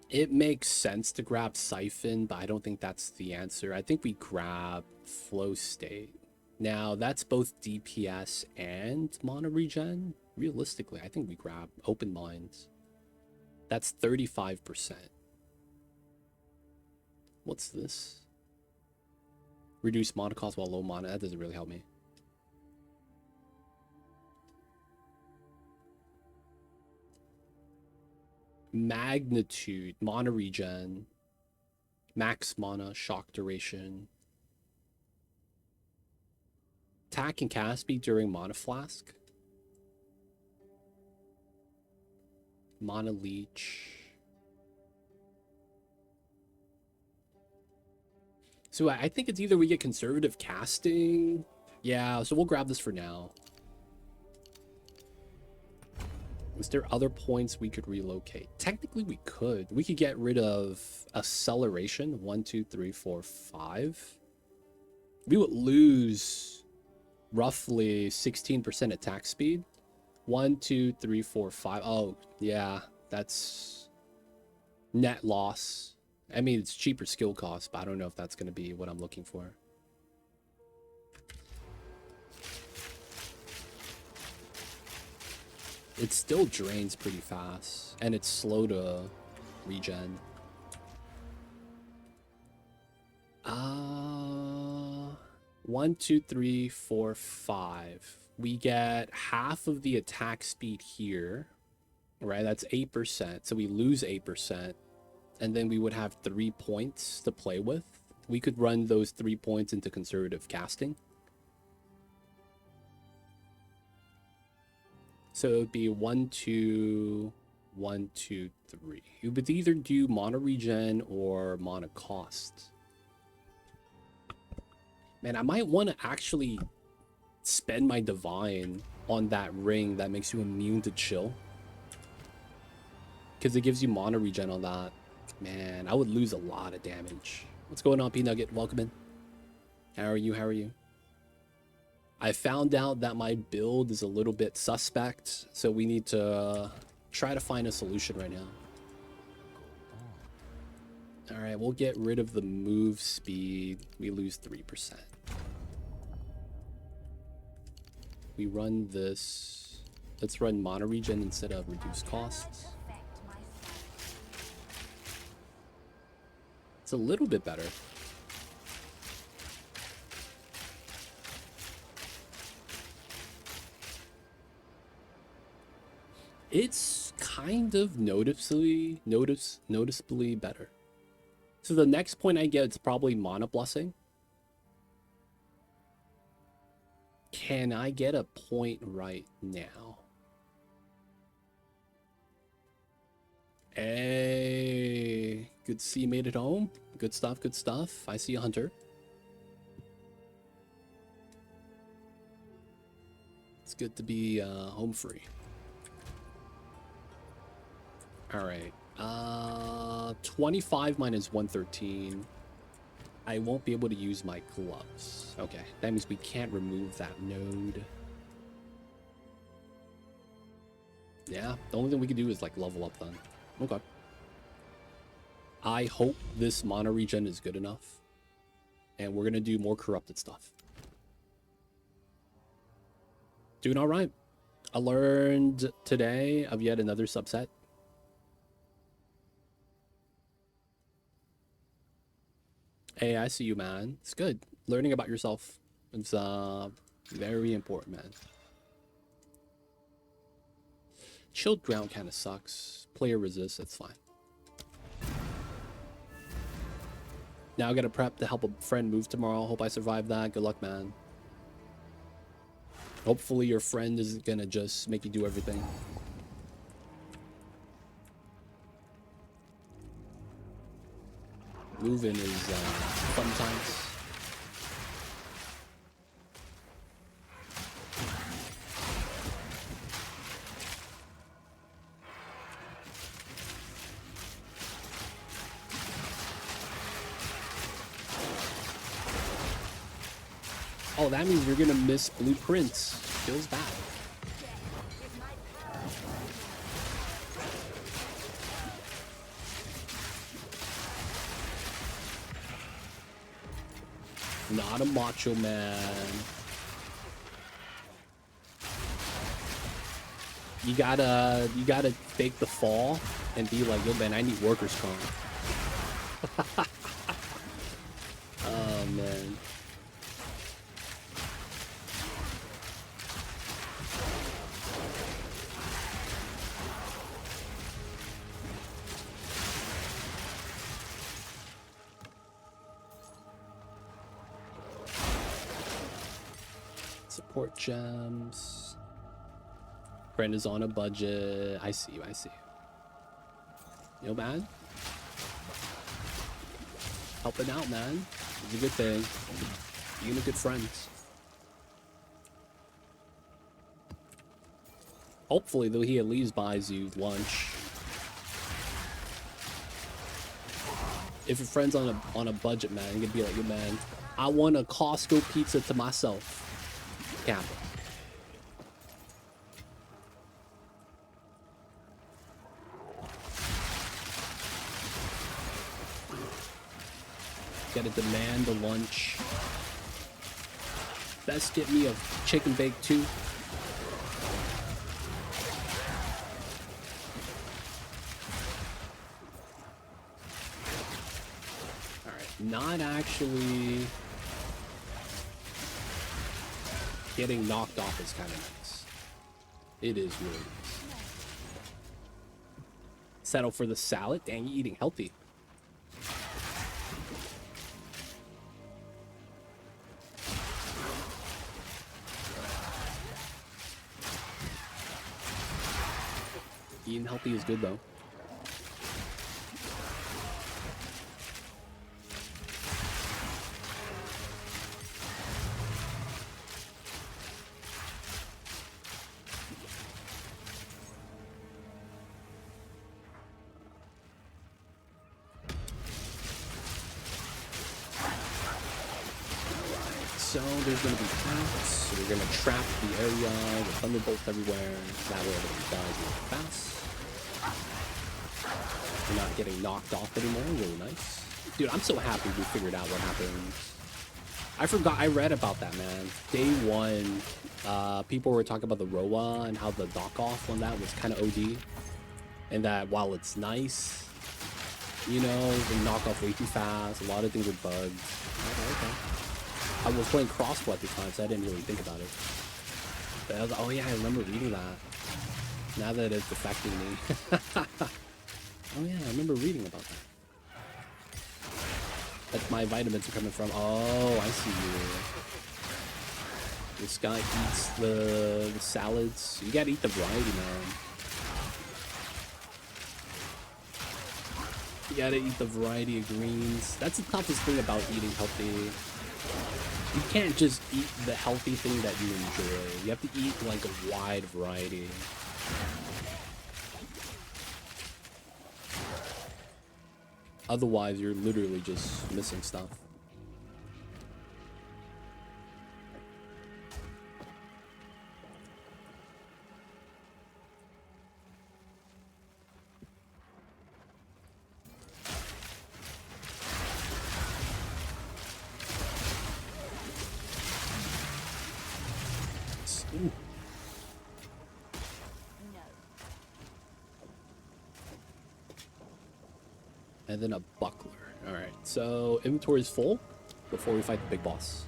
It makes sense to grab Siphon, but I don't think that's the answer. I think we grab Flow State. Now, that's both DPS and mana regen. Realistically, I think we grab Open Minds. That's 35%. What's this? Reduce mana cost while low mana. That doesn't really help me. Magnitude, mana regen, max mana, shock duration. Attack and cast speed during mana flask. Mana leech. So I think it's either we get conservative casting. Yeah, so we'll grab this for now. Is there other points we could relocate? Technically, we could. We could get rid of acceleration. 1, 2, 3, 4, 5. We would lose roughly 16% attack speed. 1, 2, 3, 4, 5. Oh, yeah. That's net loss. I mean, it's cheaper skill cost, but I don't know if that's going to be what I'm looking for. It still drains pretty fast, and it's slow to regen. 1, 2, 3, 4, 5. We get half of the attack speed here, right? That's 8%, so we lose 8. And then we would have 3 points to play with. We could run those 3 points into conservative casting. So it would be 1, 2, 1, 2, 3. You would either do mana regen or mana cost. Man, I might want to actually spend my divine on that ring that makes you immune to chill. Because it gives you mana regen on that. Man, I would lose a lot of damage. What's going on, P-Nugget? Welcome in. How are you? How are you? I found out that my build is a little bit suspect, so we need to try to find a solution right now. Alright, we'll get rid of the move speed. We lose 3%. We run this. Let's run mana regen instead of reduced costs. It's a little bit better. It's kind of noticeably better. So the next point I get is probably Mana Blessing. Can I get a point right now? Hey, good to see you made it home. Good stuff, good stuff. I see a hunter. It's good to be home free. All right. 25 minus 113. I won't be able to use my gloves. Okay, that means we can't remove that node. Yeah, the only thing we can do is like level up then. Okay. I hope this mono regen is good enough. And we're gonna do more corrupted stuff. Doing all right. I learned today of yet another subset. Hey, I see you, man. It's good. Learning about yourself. It's very important, man. Chilled ground kind of sucks. Player resist, that's fine. Now I gotta prep to help a friend move tomorrow. Hope I survive that. Good luck, man. Hopefully your friend isn't gonna just make you do everything. Moving is fun times. Oh, that means you're gonna miss blueprints. Feels bad. Not a macho man. You gotta fake the fall and be like, yo man, I need workers comp. Oh man. Support gems. Friend is on a budget. I see you, I see you. Yo, man. Helping out, man. It's a good thing. Being a good friend. Hopefully, though, he at least buys you lunch. If your friend's on a budget, man, you can be like, yo, man, I want a Costco pizza to myself. Cap. Gotta demand the lunch. Best get me a chicken bake too. Alright, not actually getting knocked off is kind of nice. It is really nice. Settle for the salad? Dang, you eating healthy. Eating healthy is good though. So there's going to be traps. So we're going to trap the area with thunderbolts everywhere. That way everything dies really fast. We're not getting knocked off anymore. Really nice. Dude, I'm so happy we figured out what happened. I forgot. I read about that, man. Day one, people were talking about the Rhoa and how the knock off on that was kind of OD. And that while it's nice, you know, they knock off way too fast. A lot of things are bugged. Okay. I was playing crossbow at the time, so I didn't really think about it. But I was like, oh yeah, I remember reading that. Now that it's affecting me. Oh yeah, I remember reading about that. That's my vitamins are coming from. Oh, I see you. This guy eats the salads. You gotta eat the variety, man. You gotta eat the variety of greens. That's the toughest thing about eating healthy. You can't just eat the healthy thing that you enjoy. You have to eat like a wide variety. Otherwise, you're literally just missing stuff. Ooh. No. And then a buckler. Alright, so inventory is full before we fight the big boss.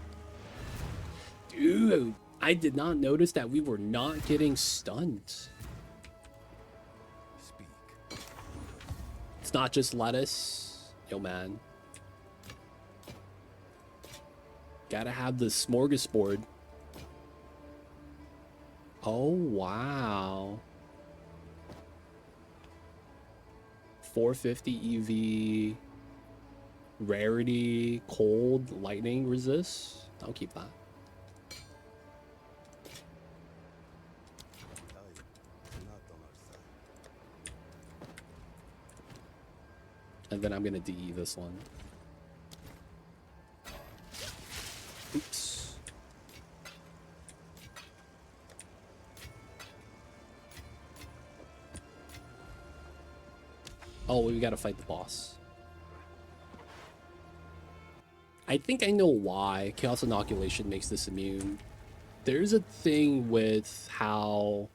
Dude, I did not notice that we were not getting stunned. Speak. It's not just lettuce. Yo, man. Gotta have the smorgasbord. Oh, wow. 450 EV. Rarity, cold, lightning resist. I'll keep that. And then I'm gonna DE this one. Oops. Oh, we gotta fight the boss. I think I know why Chaos Inoculation makes this immune. There's a thing with how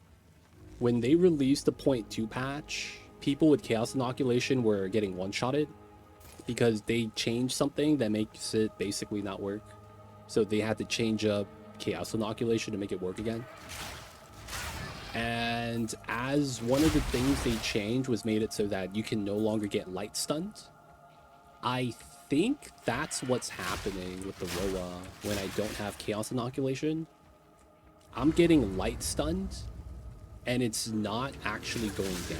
when they released the 0.2 patch, people with Chaos Inoculation were getting one-shotted because they changed something that makes it basically not work. So they had to change up Chaos Inoculation to make it work again. And as one of the things they changed was made it so that you can no longer get light stunned, I think that's what's happening with the Rhoa when I don't have Chaos Inoculation. I'm getting light stunned, and it's not actually going down.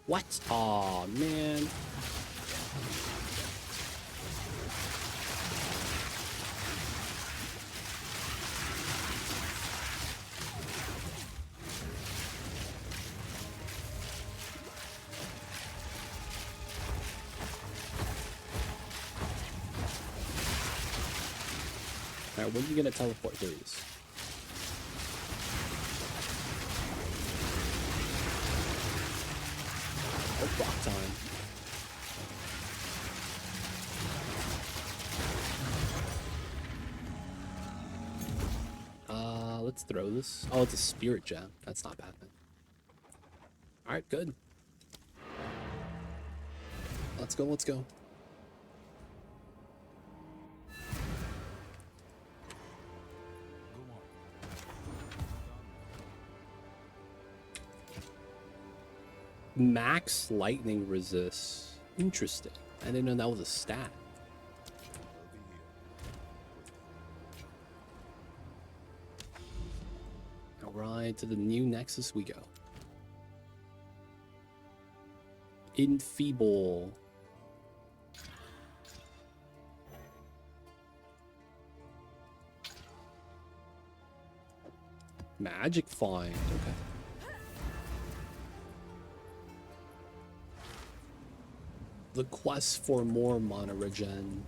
What? Aw, man. Alright, when are you gonna teleport? There he is. Oh, block time. Let's throw this. Oh, it's a spirit gem. That's not bad, man. Alright, good. Let's go, let's go. Max lightning resist. Interesting. I didn't know that was a stat. Alright, to the new Nexus we go. Enfeeble. Magic find. Okay. The quest for more mana regen.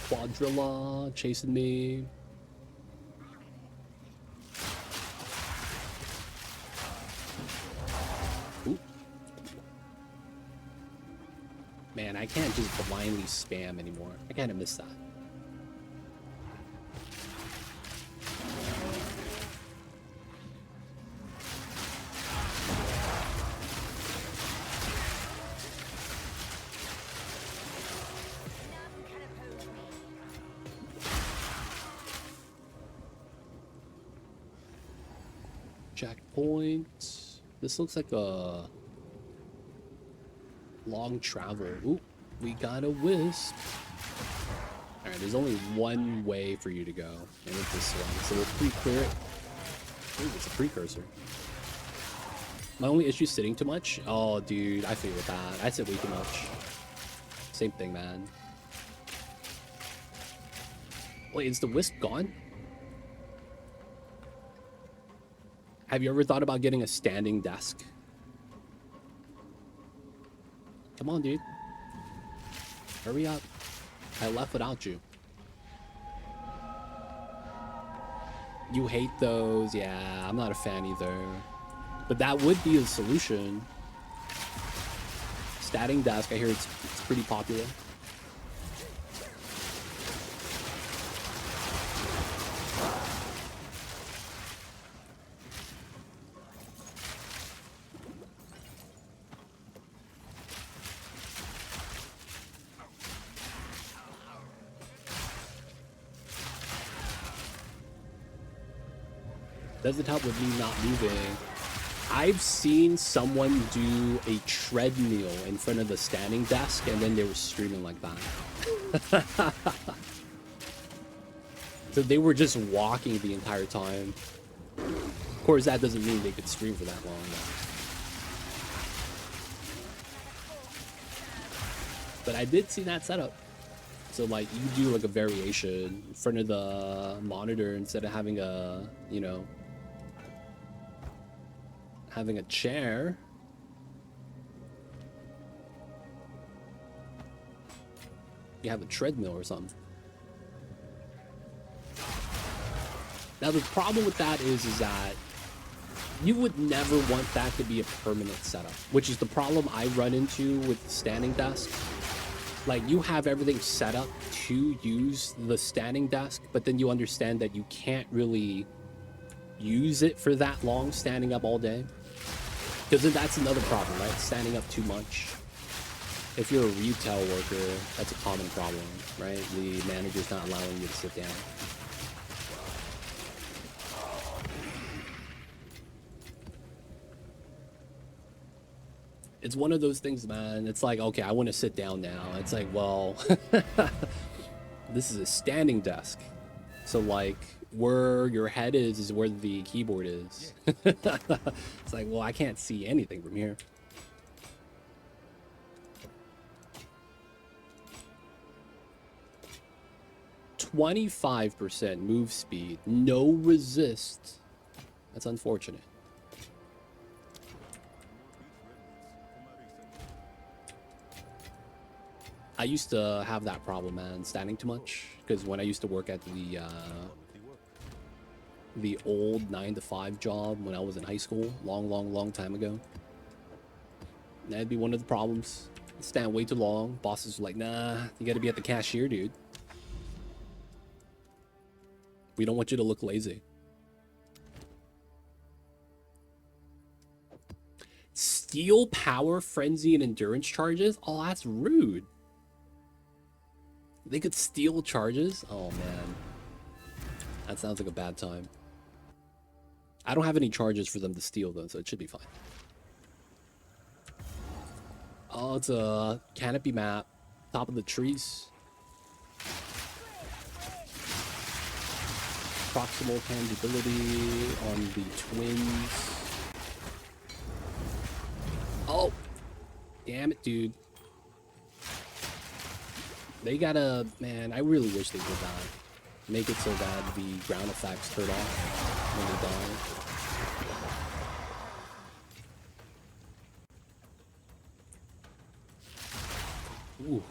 Quadrilla chasing me. Ooh. Man, I can't just blindly spam anymore. I kind of miss that. Checkpoint. This looks like a long travel. Ooh, we got a wisp. Alright, there's only one way for you to go, and it's this one. So we'll pre-clear it. Ooh, it's a precursor. My only issue is sitting too much. Oh, dude, I feel with that. I sit way too much. Same thing, man. Wait, is the wisp gone? Have you ever thought about getting a standing desk? Come on, dude. Hurry up. I left without you. You hate those? Yeah, I'm not a fan either. But that would be a solution. Standing desk, I hear it's pretty popular. Doesn't help with me not moving. I've seen someone do a treadmill in front of the standing desk and then they were streaming like that. So they were just walking the entire time. Of course, that doesn't mean they could stream for that long, though. But I did see that setup. So like you do like a variation in front of the monitor instead of having a, you know, having a chair. You have a treadmill or something. Now the problem with that is that you would never want that to be a permanent setup, which is the problem I run into with the standing desk. Like you have everything set up to use the standing desk, but then you understand that you can't really use it for that long standing up all day. Because then that's another problem, right? Standing up too much. If you're a retail worker, that's a common problem, right? The manager's not allowing you to sit down. It's one of those things, man. It's like, okay, I want to sit down now. It's like, well, this is a standing desk. So like where your head is where the keyboard is. It's like, well, I can't see anything from here. %25 move speed, no resist. That's unfortunate. I used to have that problem, man, standing too much. Because when I used to work at the old 9-to-5 job when I was in high school, long time ago, that'd be one of the problems. Stand way too long. Bosses were like, nah, you gotta be at the cashier, dude. We don't want you to look lazy. Steal power, frenzy, and endurance charges? Oh, that's rude. They could steal charges? Oh, man. That sounds like a bad time. I don't have any charges for them to steal, though, so it should be fine. Oh, it's a canopy map. Top of the trees. Proximal tangibility on the twins. Oh! Damn it, dude. They gotta, man, I really wish they did that. Make it so that the ground effects turn off when they die. Ooh.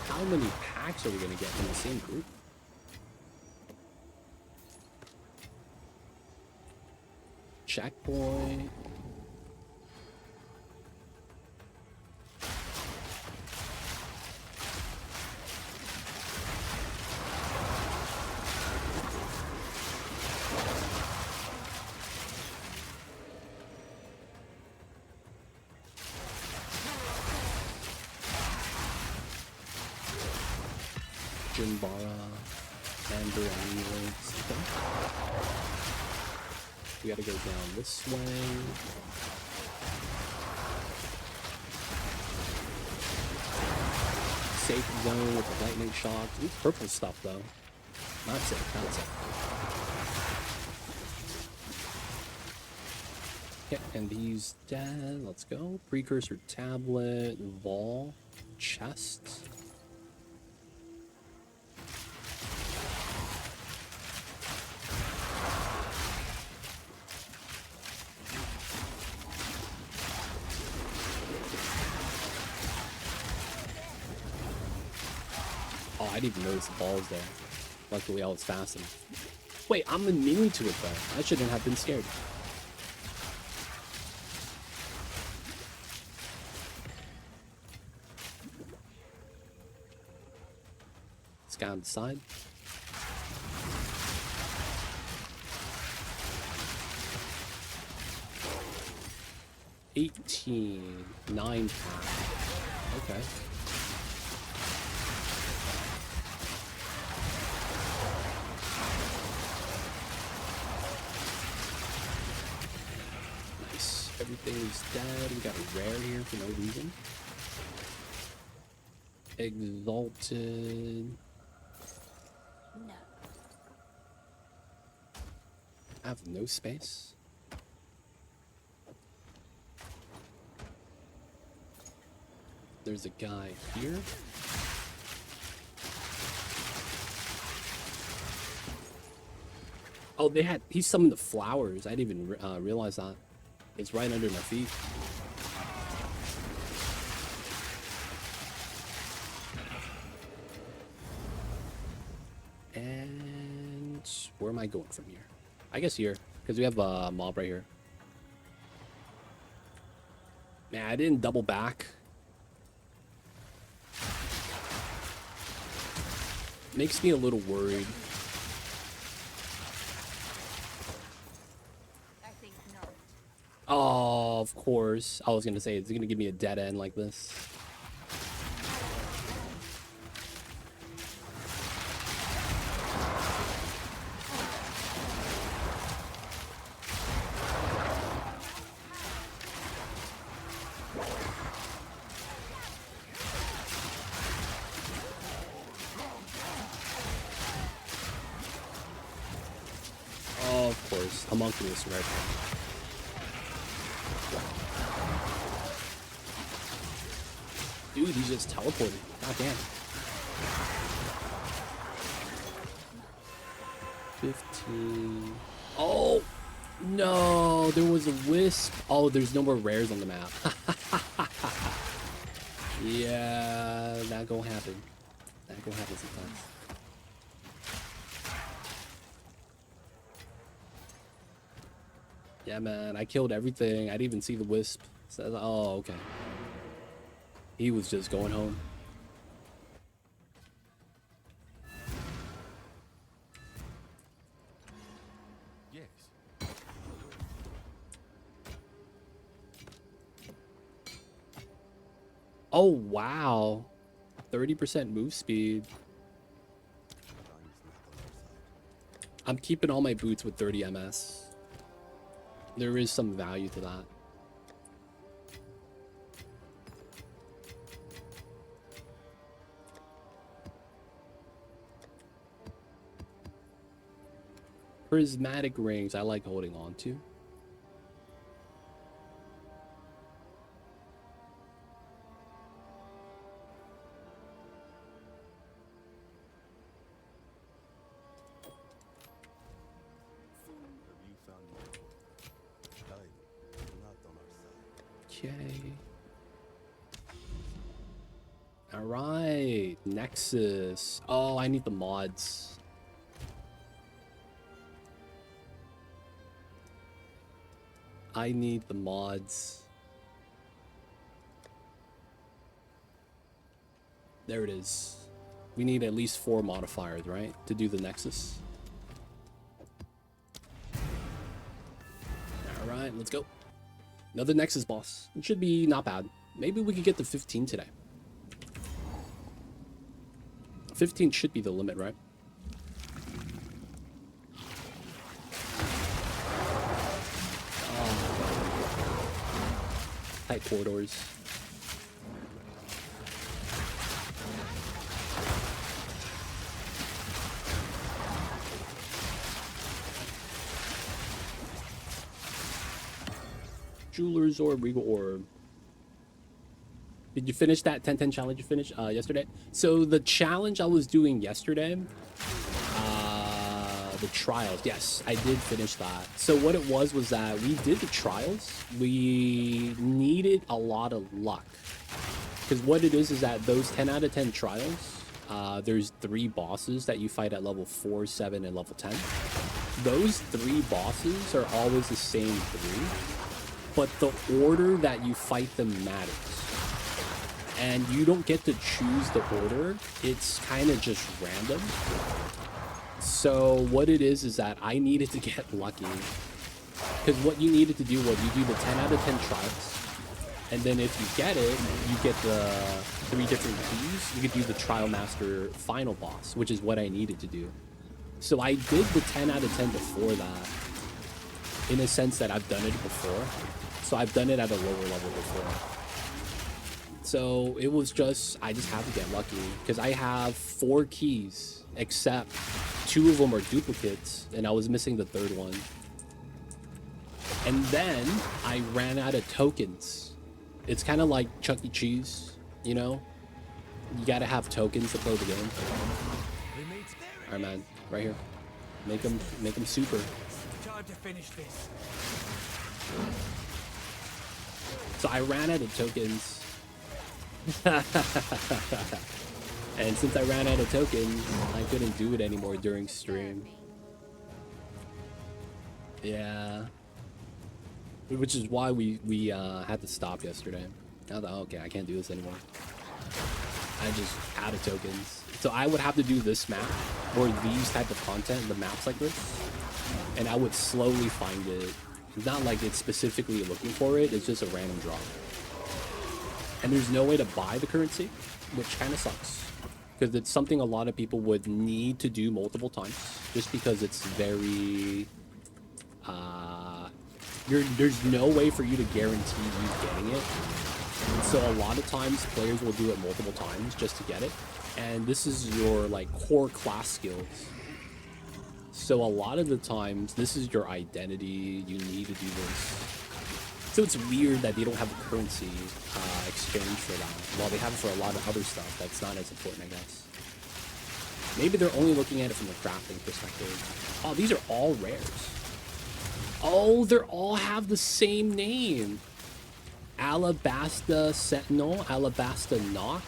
How many packs are we gonna get in the same group? Checkpoint. Jinbara, Amber Amulets. Okay. We gotta go down this way. Safe zone with the lightning shock. Ooh, purple stuff though. Not safe, not safe. Okay, and he's dead. Let's go. Precursor tablet, Vol, chest. Oh, I didn't even notice the balls there. Luckily, I was fastened. Wait, I'm immune to it though. I shouldn't have been scared. This guy on the side. $18, 9 pack. Okay. Nice. Everything's dead. We got a rare here for no reason. Exalted. No. I have no space. There's a guy here. Oh, he summoned the flowers. I didn't even realize that. It's right under my feet. And where am I going from here? I guess here, because we have a mob right here. Man, I didn't double back. Makes me a little worried. I think not. Oh, of course. I was gonna say, it's gonna give me a dead end like this. Oh, of course. Homunculus right now. Dude, he just teleported. God damn. 15. Oh, no. There was a wisp. Oh, there's no more rares on the map. Yeah, that gonna happen. That gonna happen sometimes. Yeah, man. I killed everything. I didn't even see the wisp. So, oh, okay. He was just going home. Yes. Oh, wow. 30% move speed. I'm keeping all my boots with 30 MS. There is some value to that. Prismatic rings I like holding on to. Okay. All right, Nexus. Oh, I need the mods. I need the mods. There it is. We need at least 4 modifiers, right, to do the Nexus. All right, let's go. Another Nexus boss. It should be not bad. Maybe we could get to 15 today. 15 should be the limit, right? Tight corridors. Jeweler's Orb, Regal Orb. Did you finish that 10-10 challenge you finished yesterday? So the challenge I was doing yesterday, the trials, yes, I did finish that. So what it was that we did the trials. We needed a lot of luck. Because what it is that those 10 out of 10 trials, there's 3 bosses that you fight at level 4, 7, and level 10. Those 3 bosses are always the same 3, but the order that you fight them matters. And you don't get to choose the order. It's kind of just random. So what it is that I needed to get lucky. Because what you needed to do was you do the 10 out of 10 trials. And then if you get it, you get the 3 different keys. You could do the Trial Master final boss, which is what I needed to do. So I did the 10 out of 10 before that. In a sense that I've done it before. So I've done it at a lower level before. So it was just, I just have to get lucky. Because I have 4 keys, except 2 of them are duplicates. And I was missing the 3rd one. And then I ran out of tokens. It's kind of like Chuck E. Cheese, you know? You gotta have tokens to play the game. Alright, man. Right here. Make them super. Time to finish this. So I ran out of tokens. And since I ran out of tokens, I couldn't do it anymore during stream. Yeah. Which is why we had to stop yesterday. I thought, okay, I can't do this anymore. I just out of tokens. So I would have to do this map, or these type of content, the maps like this. And I would slowly find it. It's not like it's specifically looking for it, it's just a random drop. And there's no way to buy the currency, which kind of sucks. Because it's something a lot of people would need to do multiple times. Just because it's very... there's no way for you to guarantee you getting it. And so a lot of times players will do it multiple times just to get it. And this is your like core class skills. So a lot of the times this is your identity. You need to do this. So it's weird that they don't have a currency exchange for that. While they have it for a lot of other stuff that's not as important, I guess. Maybe they're only looking at it from a crafting perspective. Oh, these are all rares. Oh, they all have the same name. Alabasta Sentinel, Alabasta Knock.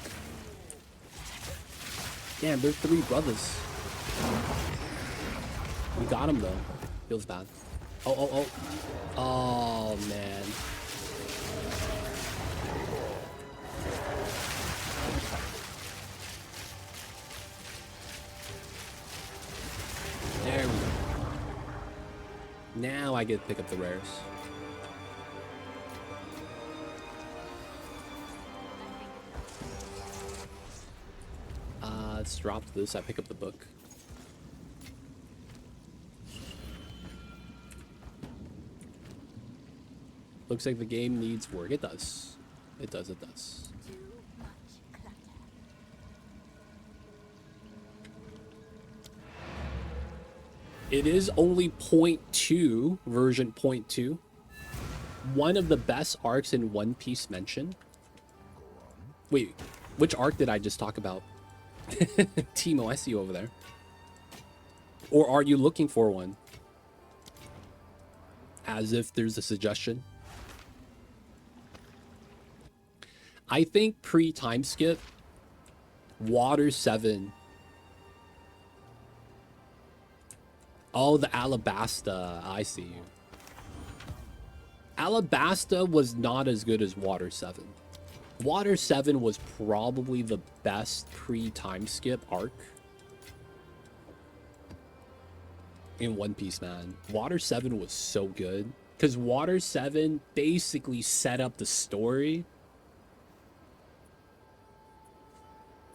Damn, they're 3 brothers. We got him though. Feels bad. Oh. Oh, man. There we go. Now I get to pick up the rares. Let's drop this. I pick up the book. Looks like the game needs work. It does. It does. Too much clutter. It is only 0.2, version 0.2. One of the best arcs in One Piece mentioned. Wait, which arc did I just talk about? Timo, I see you over there. Or are you looking for one? As if there's a suggestion. I think pre-time skip, Water 7. Oh, the Alabasta. I see you. Alabasta was not as good as Water 7. Water 7 was probably the best pre-time skip arc in One Piece, man. Water 7 was so good. Because Water 7 basically set up the story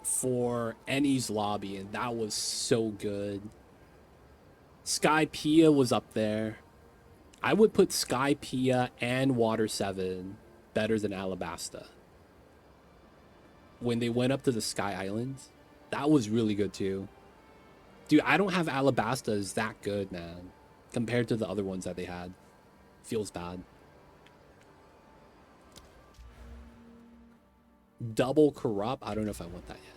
for Ennie's lobby, and that was so good. Skypiea was up there. I would put Skypiea and Water 7 better than Alabasta. When they went up to the Sky Islands, that was really good too. Dude, I don't have Alabasta is that good, man. Compared to the other ones that they had. Feels bad. Double Corrupt, I don't know if I want that yet.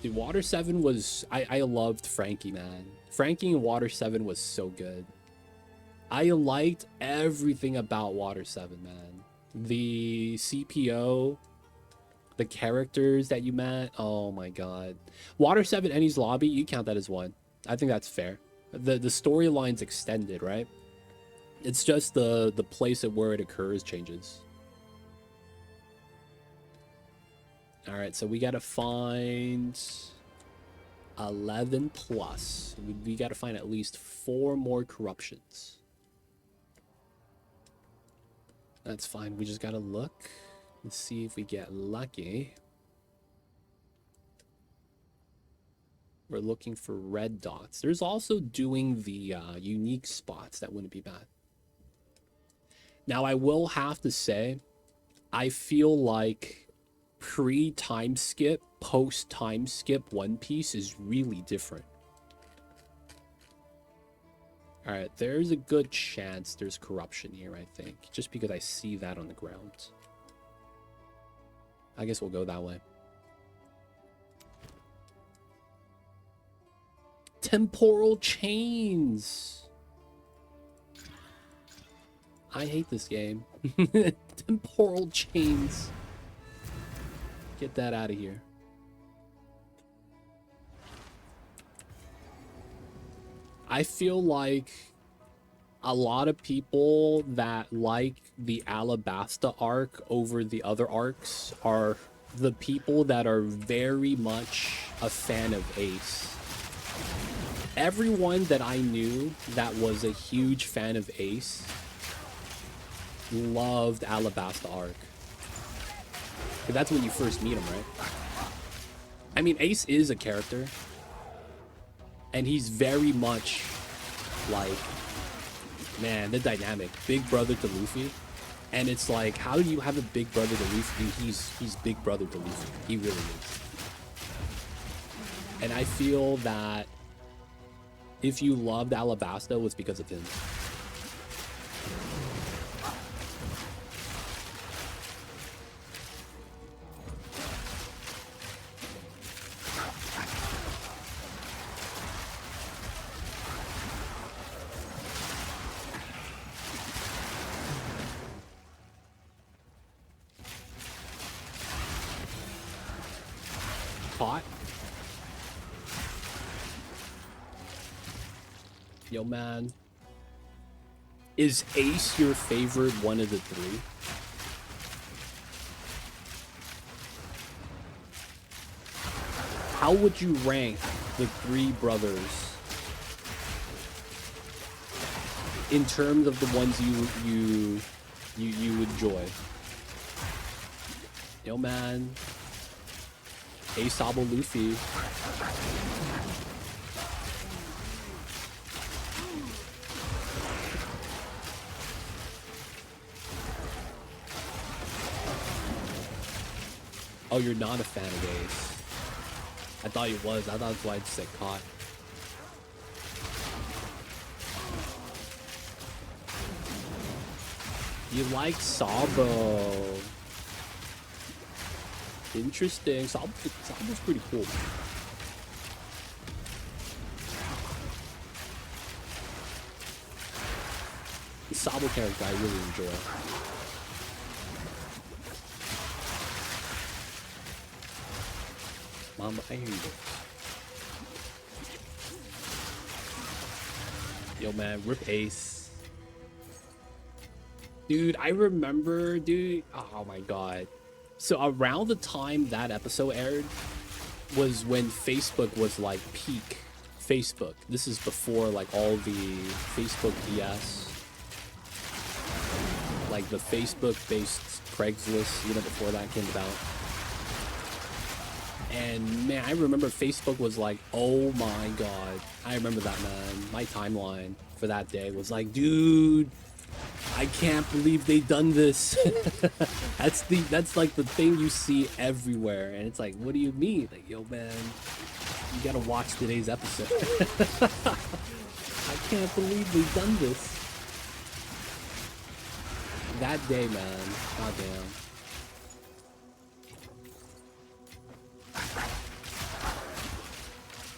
Dude, Water 7 was... I loved Frankie, man. Frankie in Water 7 was so good. I liked everything about Water 7, man. The CPO, the characters that you met, oh my god. Water 7 Ennie's lobby, you count that as one. I think that's fair. The storyline's extended, right? It's just the place of where it occurs changes. Alright, so we gotta find 11 plus. We gotta find at least 4 more corruptions. That's fine. We just gotta look and see if we get lucky. We're looking for red dots. There's also doing the unique spots. That wouldn't be bad. Now, I will have to say, I feel like pre-time skip, post-time skip One Piece is really different. Alright, there's a good chance there's corruption here, I think. Just because I see that on the ground. I guess we'll go that way. Temporal chains! I hate this game. Temporal chains. Get that out of here. I feel like a lot of people that like the Alabasta arc over the other arcs are the people that are very much a fan of Ace. Everyone that I knew that was a huge fan of Ace loved Alabasta arc. 'Cause that's when you first meet him, right? I mean, Ace is a character. And he's very much like, man, the dynamic. Big brother to Luffy. And it's like, how do you have a big brother to Luffy? He's big brother to Luffy. He really is. And I feel that if you loved Alabasta, it was because of him. Caught. Yo, man. Is Ace your favorite one of the three? How would you rank the three brothers in terms of the ones you enjoy? Yo, man. Ace, Sabo, Luffy. Oh, you're not a fan of Ace. I thought you was. I thought that's why I just said caught. You like Sabo. Interesting. Sabo's pretty cool. The Sabo character I really enjoy. Mama, I hear you. Yo, man, rip Ace. Dude, I remember, dude. Oh my god. So around the time that episode aired was when Facebook was like peak Facebook. This is before like all the Facebook DS. like the Facebook-based Craigslist, you know, before that came about. And man, I remember Facebook was like, oh my god. I remember that, man. My timeline for that day was like, dude, I can't believe they done this. That's like the thing you see everywhere, and it's like, what do you mean? Like, yo, man, you gotta watch today's episode. I can't believe they've done this. That day, man. Goddamn.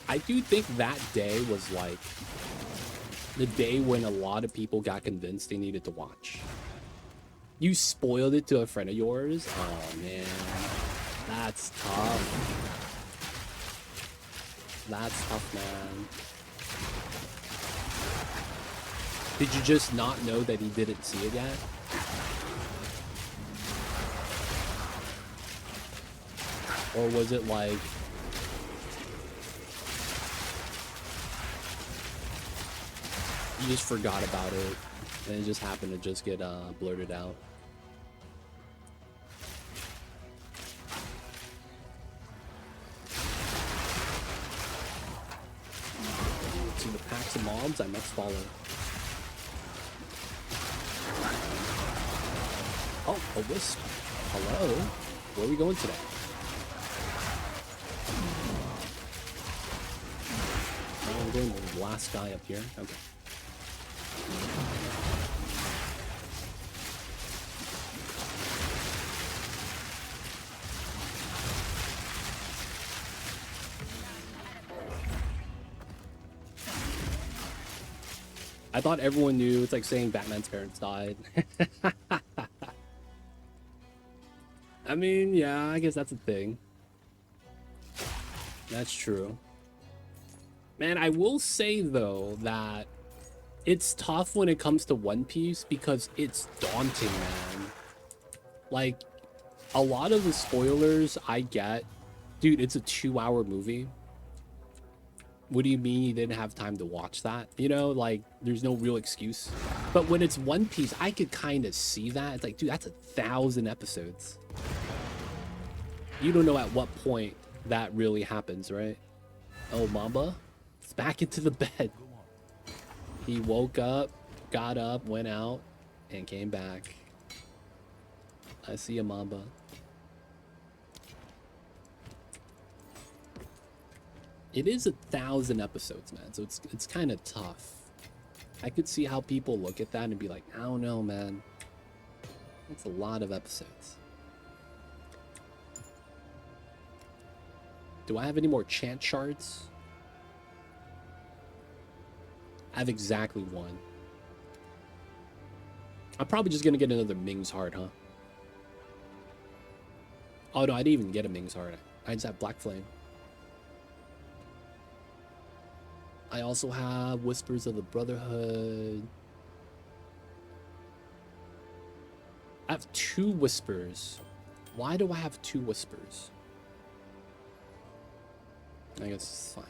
I do think that day was like the day when a lot of people got convinced they needed to watch. You spoiled it to a friend of yours? Oh man, that's tough. That's tough, man. Did you just not know that he didn't see it yet? Or was it like... you just forgot about it, and it just happened to just get blurted out? To the packs of mobs I must follow. Oh, a wisp. Hello? Where are we going today? Oh, I'm going to the last guy up here. Okay. I thought everyone knew. It's like saying Batman's parents died. I mean, yeah, I guess that's a thing. That's true. Man, I will say, though, that it's tough when it comes to One Piece because it's daunting, man. Like, a lot of the spoilers I get... Dude, it's a 2-hour movie. What do you mean you didn't have time to watch that? You know, like, there's no real excuse. But when it's One Piece, I could kind of see that. It's like, dude, that's 1,000 episodes. You don't know at what point that really happens, right? Oh, Mamba? It's back into the bed. He woke up, got up, went out, and came back. I see a Mamba. It is 1,000 episodes, man, so it's kind of tough. I could see how people look at that and be like, I don't know, man. That's a lot of episodes. Do I have any more chant shards? I have exactly one. I'm probably just gonna get another Ming's Heart, huh? Oh no, I didn't even get a Ming's Heart. I just have Black Flame. I also have Whispers of the Brotherhood. I have 2 Whispers. Why do I have 2 Whispers? I guess it's fine.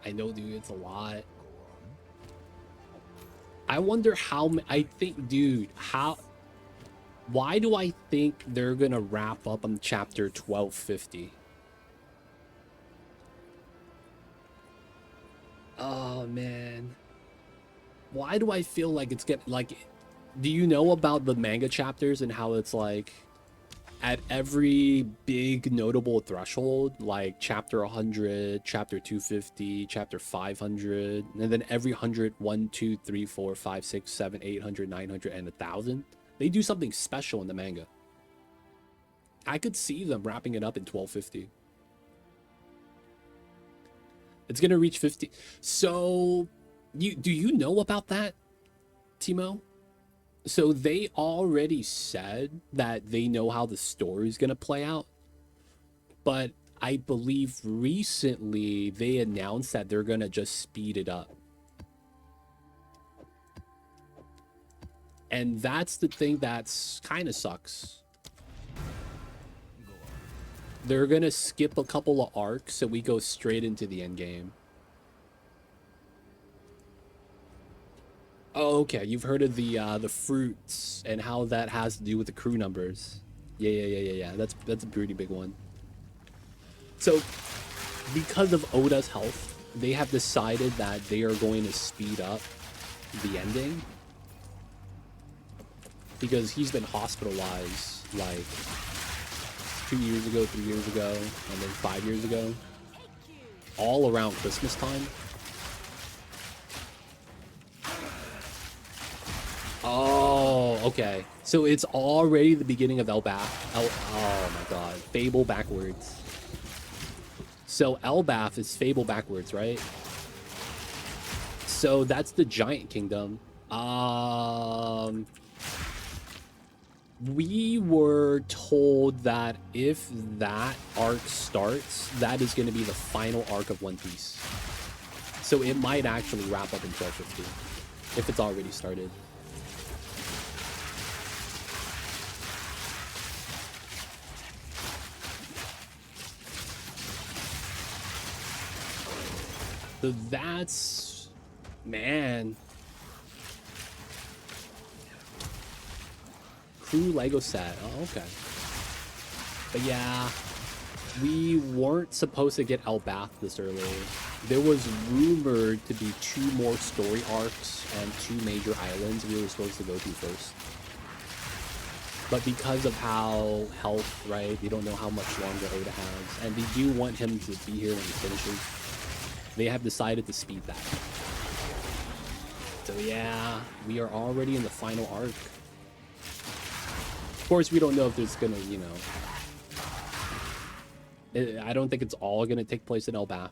I know, dude, it's a lot. I wonder how... I think, dude, how... Why do I think they're gonna wrap up on chapter 1250? Oh, man. Why do I feel like it's getting... Like, do you know about the manga chapters and how it's like... At every big notable threshold, like chapter 100, chapter 250, chapter 500, and then every 100, 1, 2, 3, 4, 5, 6, 7, 800, 900, and 1,000, they do something special in the manga. I could see them wrapping it up in 1250. It's gonna reach 50. So, do you know about that, Timo? So they already said that they know how the story's gonna play out, but I believe recently they announced that they're gonna just speed it up. And that's the thing that's kind of sucks. They're gonna skip a couple of arcs so we go straight into the end game. Oh, okay. You've heard of the fruits and how that has to do with the crew numbers. Yeah. That's a pretty big one. So, because of Oda's health, they have decided that they are going to speed up the ending because he's been hospitalized like 2 years ago, 3 years ago, and then 5 years ago, all around Christmas time. Oh, okay. So it's already the beginning of Elbath. Oh my god. Fable backwards. So Elbath is Fable backwards, right? So that's the giant kingdom. We were told that if that arc starts, that is going to be the final arc of One Piece. So it might actually wrap up in 1250 if it's already started. So that's, man. Crew Lego set. Oh, okay. But yeah, we weren't supposed to get Elbath this early. There was rumored to be 2 more story arcs and 2 major islands we were supposed to go to first. But because of how health, right, they don't know how much longer Oda has, and they do want him to be here when he finishes, they have decided to speed that. So yeah, we are already in the final arc. Of course, we don't know if there's gonna, you know... I don't think it's all gonna take place in Elbath.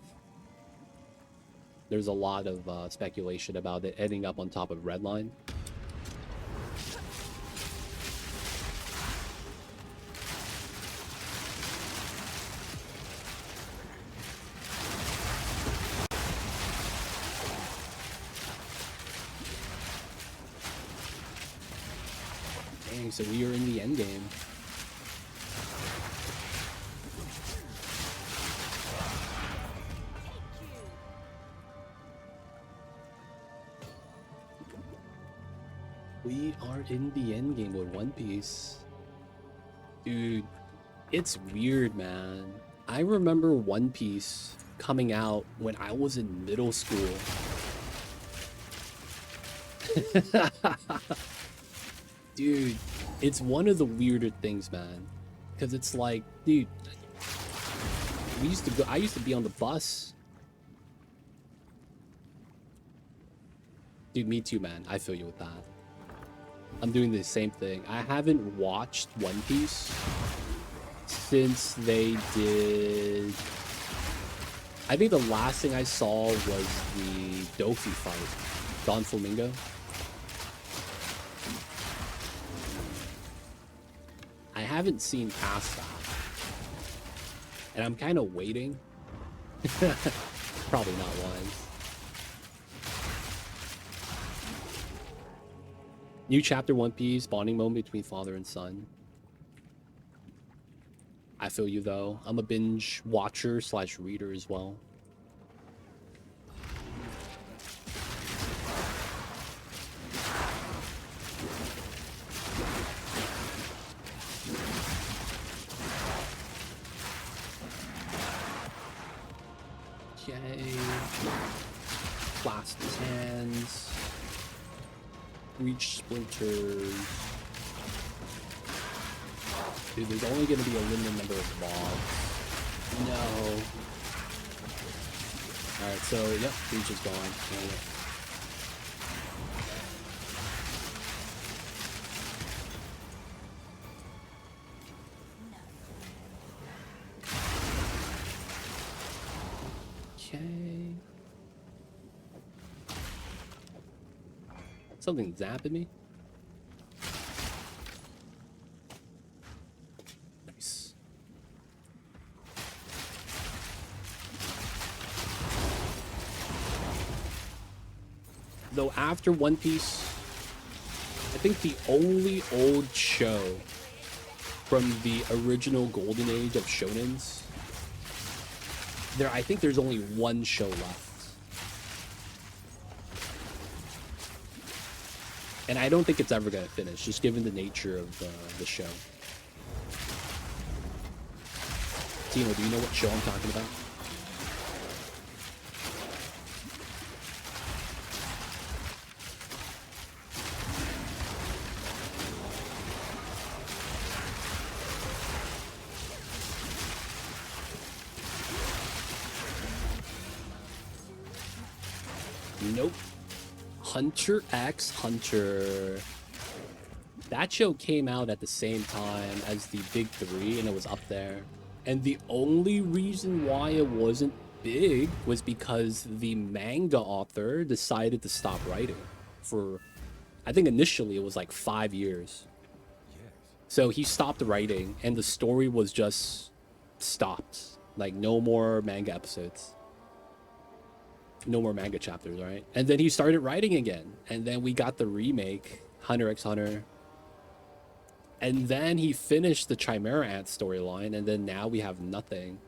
There's a lot of speculation about it ending up on top of Redline. Dang, so we are in the end game. We are in the end game with One Piece. Dude, it's weird, man. I remember One Piece coming out when I was in middle school. Dude, it's one of the weirder things, man. Because it's like, dude, I used to be on the bus. Dude, me too, man. I feel you with that. I'm doing the same thing. I haven't watched One Piece since they did... I think the last thing I saw was the Doki fight. Don Flamingo. I haven't seen past that. And I'm kind of waiting. Probably not wise. New chapter One Piece, bonding moment between father and son. I feel you though. I'm a binge watcher / reader as well. Okay. Blast his hands. Reach splinters. Dude, there's only going to be a limited number of mobs. No. Alright, so, yep, Reach is gone. Dang it. Okay. Something zapping me? Nice. Though after One Piece, I think the only old show from the original golden age of shonens, I think there's only one show left. And I don't think it's ever gonna finish, just given the nature of the show. Tino, do you know what show I'm talking about? Nope. Hunter x Hunter. That show came out at the same time as the big three, and it was up there. And the only reason why it wasn't big was because the manga author decided to stop writing for, I think initially it was like 5 years. So he stopped writing, and the story was just stopped. Like, no more manga episodes. No more manga chapters, right? And then he started writing again. And then we got the remake, Hunter x Hunter. And then he finished the Chimera Ant storyline, and then now we have nothing.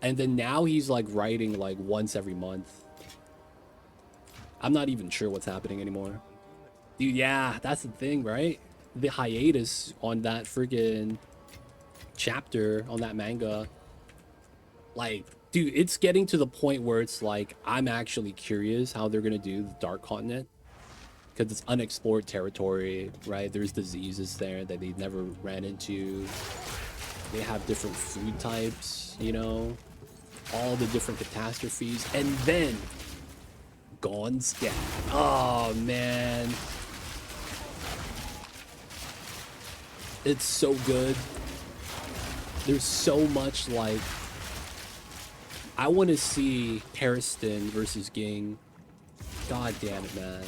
And then now he's like writing like once every month. I'm not even sure what's happening anymore. Dude, yeah, that's the thing, right? The hiatus on that friggin' chapter on that manga. Like, dude, it's getting to the point where it's like, I'm actually curious how they're gonna do the Dark Continent. Because it's unexplored territory, right? There's diseases there that they never ran into. They have different food types, you know? All the different catastrophes. And then, Gone Scat. Oh, man. It's so good. There's so much, like... I want to see Pariston versus Ging. God damn it, man.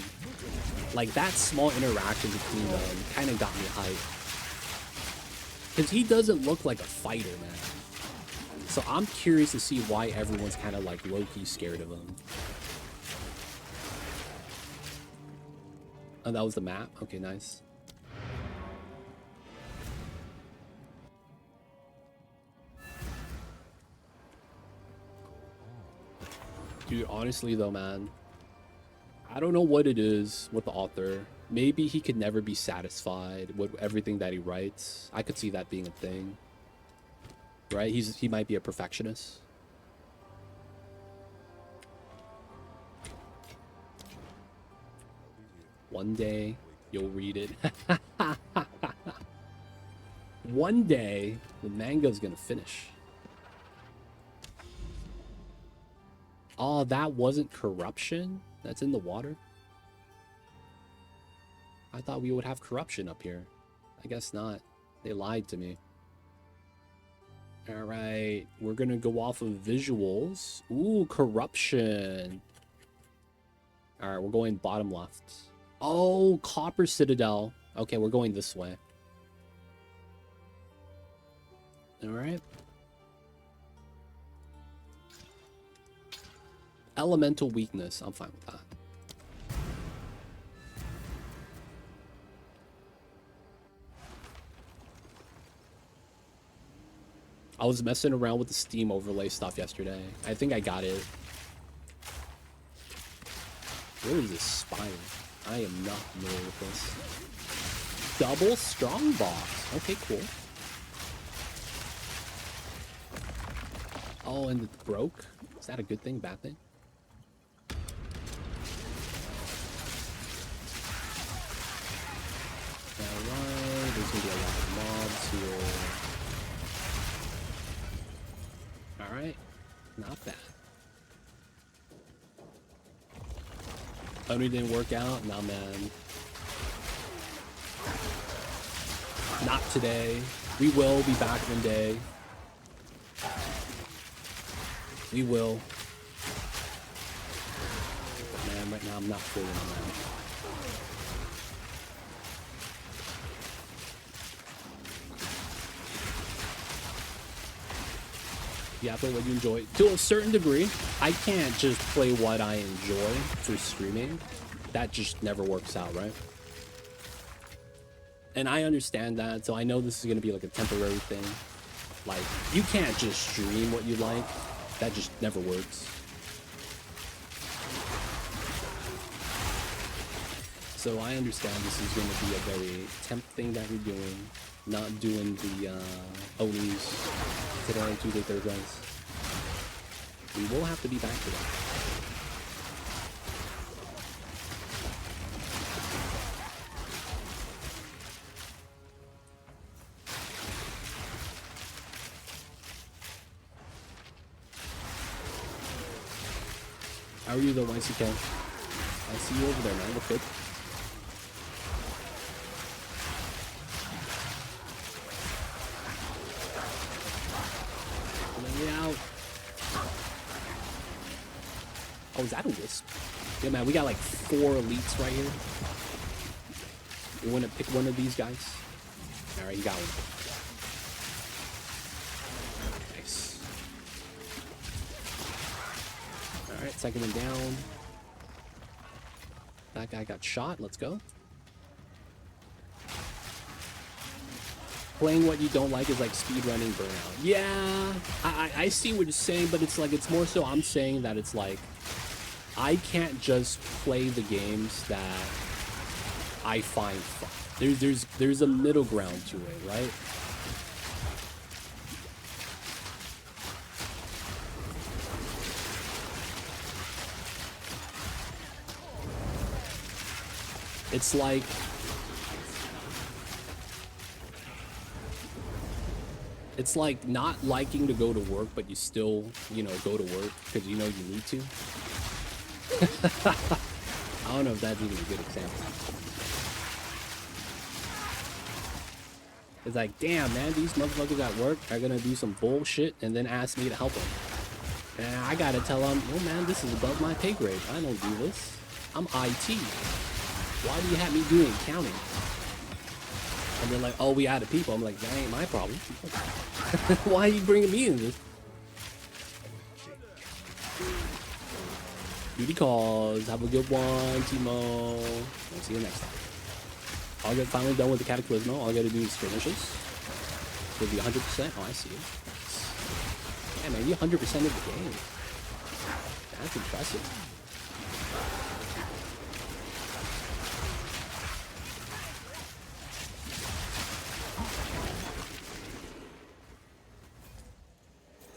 Like, that small interaction between them kind of got me hyped. Because he doesn't look like a fighter, man. So I'm curious to see why everyone's kind of like low-key scared of him. Oh, that was the map? Okay, nice. Dude, honestly though, man, I don't know what it is with the author. Maybe he could never be satisfied with everything that he writes. I could see that being a thing. Right? He might be a perfectionist. One day, you'll read it. One day, the manga's gonna finish. Oh, that wasn't corruption? That's in the water? I thought we would have corruption up here. I guess not. They lied to me. Alright, we're gonna go off of visuals. Ooh, corruption. Alright, we're going bottom left. Oh, Copper Citadel. Okay, we're going this way. Alright. Elemental weakness. I'm fine with that. I was messing around with the Steam overlay stuff yesterday. I think I got it. What is this spire? I am not familiar with this. Double strong box. Okay, cool. Oh, and it broke? Is that a good thing, bad thing? Alright, there's gonna be a lot of mobs here. Alright, not bad. Only didn't work out? Nah, man. Not today. We will be back one day. We will. But man, right now I'm not feeling it, man. Yeah, play what you enjoy. To a certain degree, I can't just play what I enjoy for streaming. That just never works out, right? And I understand that, so I know this is going to be like a temporary thing. Like, you can't just stream what you like. That just never works. So I understand this is going to be a very temp thing that we're doing. Not doing the Onis today, Tuesday, Thursdays. We will have to be back to that. How are you though, YCK? I see you over there, man. Look good. Let me out. Oh, is that a wisp? Yeah, man, we got like 4 elites right here. You want to pick one of these guys? Alright, you got one. Nice. Alright, second one down. That guy got shot. Let's go. Playing what you don't like is like speedrunning burnout. Yeah, I see what you're saying, but it's like, it's more so I'm saying that it's like, I can't just play the games that I find fun. There's a middle ground to it, right? It's like, not liking to go to work, but you still, you know, go to work because you know you need to. I don't know if that's even a good example. It's like, damn, man, these motherfuckers at work are gonna do some bullshit and then ask me to help them. And I gotta tell them, oh man, this is above my pay grade. I don't do this. I'm IT. Why do you have me doing accounting? And they're like, oh, we added people. I'm like, that ain't my problem. Why are you bringing me in this? Duty calls. Have a good one, Timo. I'll see you next time. I'll get finally done with the Cataclysmo. All I gotta do is skirmishes. It'll be 100%. Oh, I see it. Yeah, man, you 100% of the game. That's impressive.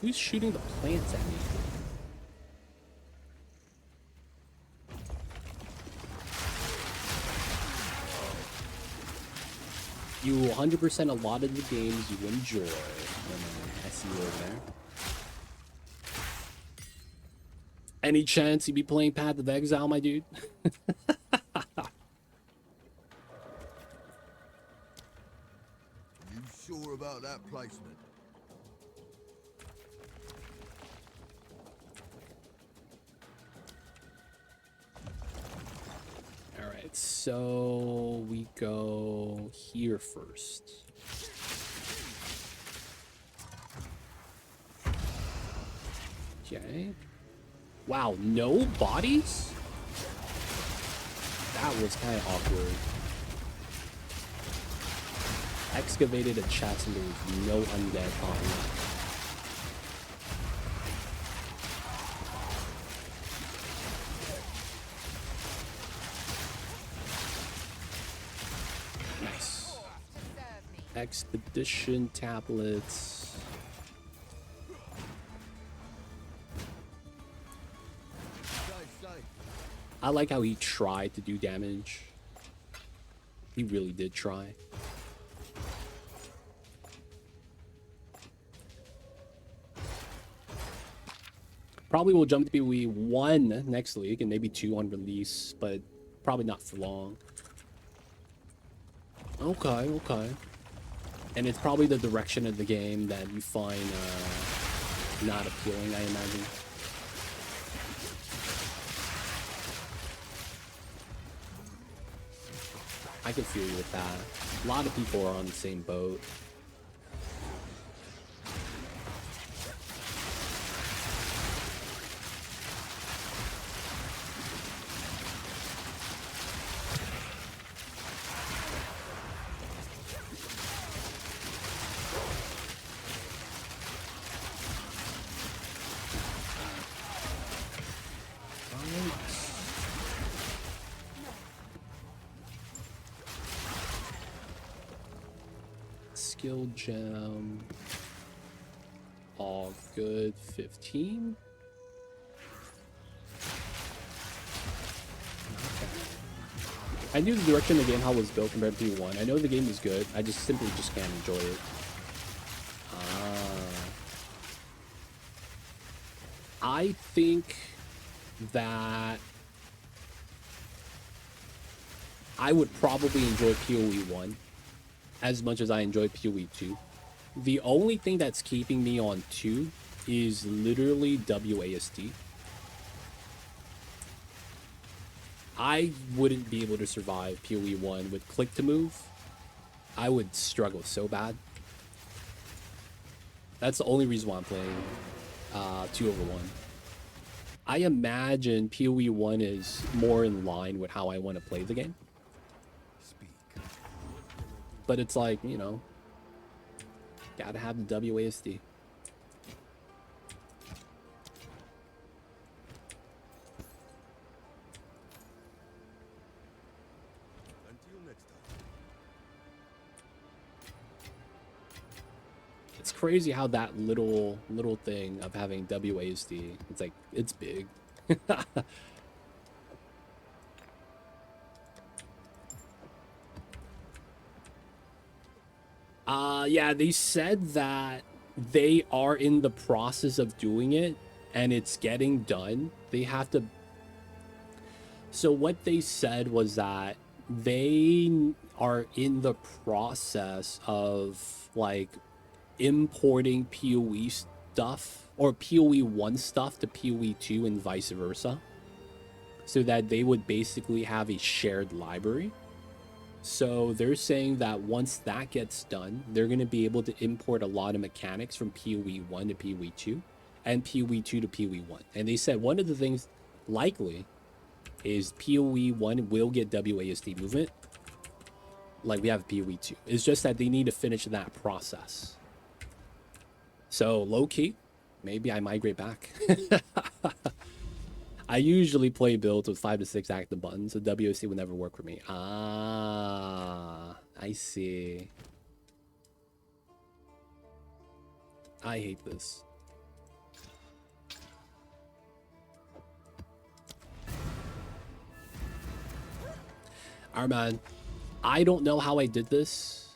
Who's shooting the plants at me? You 100% a lot of the games you enjoy. I see you over there. Any chance you be playing Path of Exile, my dude? You sure about that placement? Alright, so we go here first. Okay. Wow, no bodies? That was kind of awkward. Excavated a chest and there was no undead popping up. Nice. Expedition tablets. I like how he tried to do damage. He really did try. Probably will jump to PoE 1 next league and maybe 2 on release, but probably not for long. Okay, okay. And it's probably the direction of the game that you find not appealing, I imagine. I can feel you with that. A lot of people are on the same boat. skill gem. All good. 15. I knew the direction the game how was built compared to P1. I know the game is good. I just simply just can't enjoy it. I think that I would probably enjoy PoE 1 as much as I enjoyed PoE 2. The only thing that's keeping me on 2 is literally WASD. I wouldn't be able to survive PoE 1 with click to move. I would struggle so bad. That's the only reason why I'm playing 2 over 1. I imagine PoE 1 is more in line with how I want to play the game. But it's like, you know, gotta have the WASD. It's crazy how that little thing of having WASD, it's like, it's big. Yeah, they said that they are in the process of doing it and it's getting done. They have to. So what they said was that they are in the process of like importing PoE stuff or PoE 1 stuff to PoE 2 and vice versa, so that they would basically have a shared library. So they're saying that once that gets done, they're going to be able to import a lot of mechanics from PoE 1 to PoE 2 and PoE 2 to PoE 1. And they said one of the things likely is PoE 1 will get WASD movement like we have PoE 2. It's just that they need to finish that process. So low key, maybe I migrate back. I usually play builds with 5 to 6 active buttons, so WASD would never work for me. Ah, I see. I hate this. Alright, man. I don't know how I did this.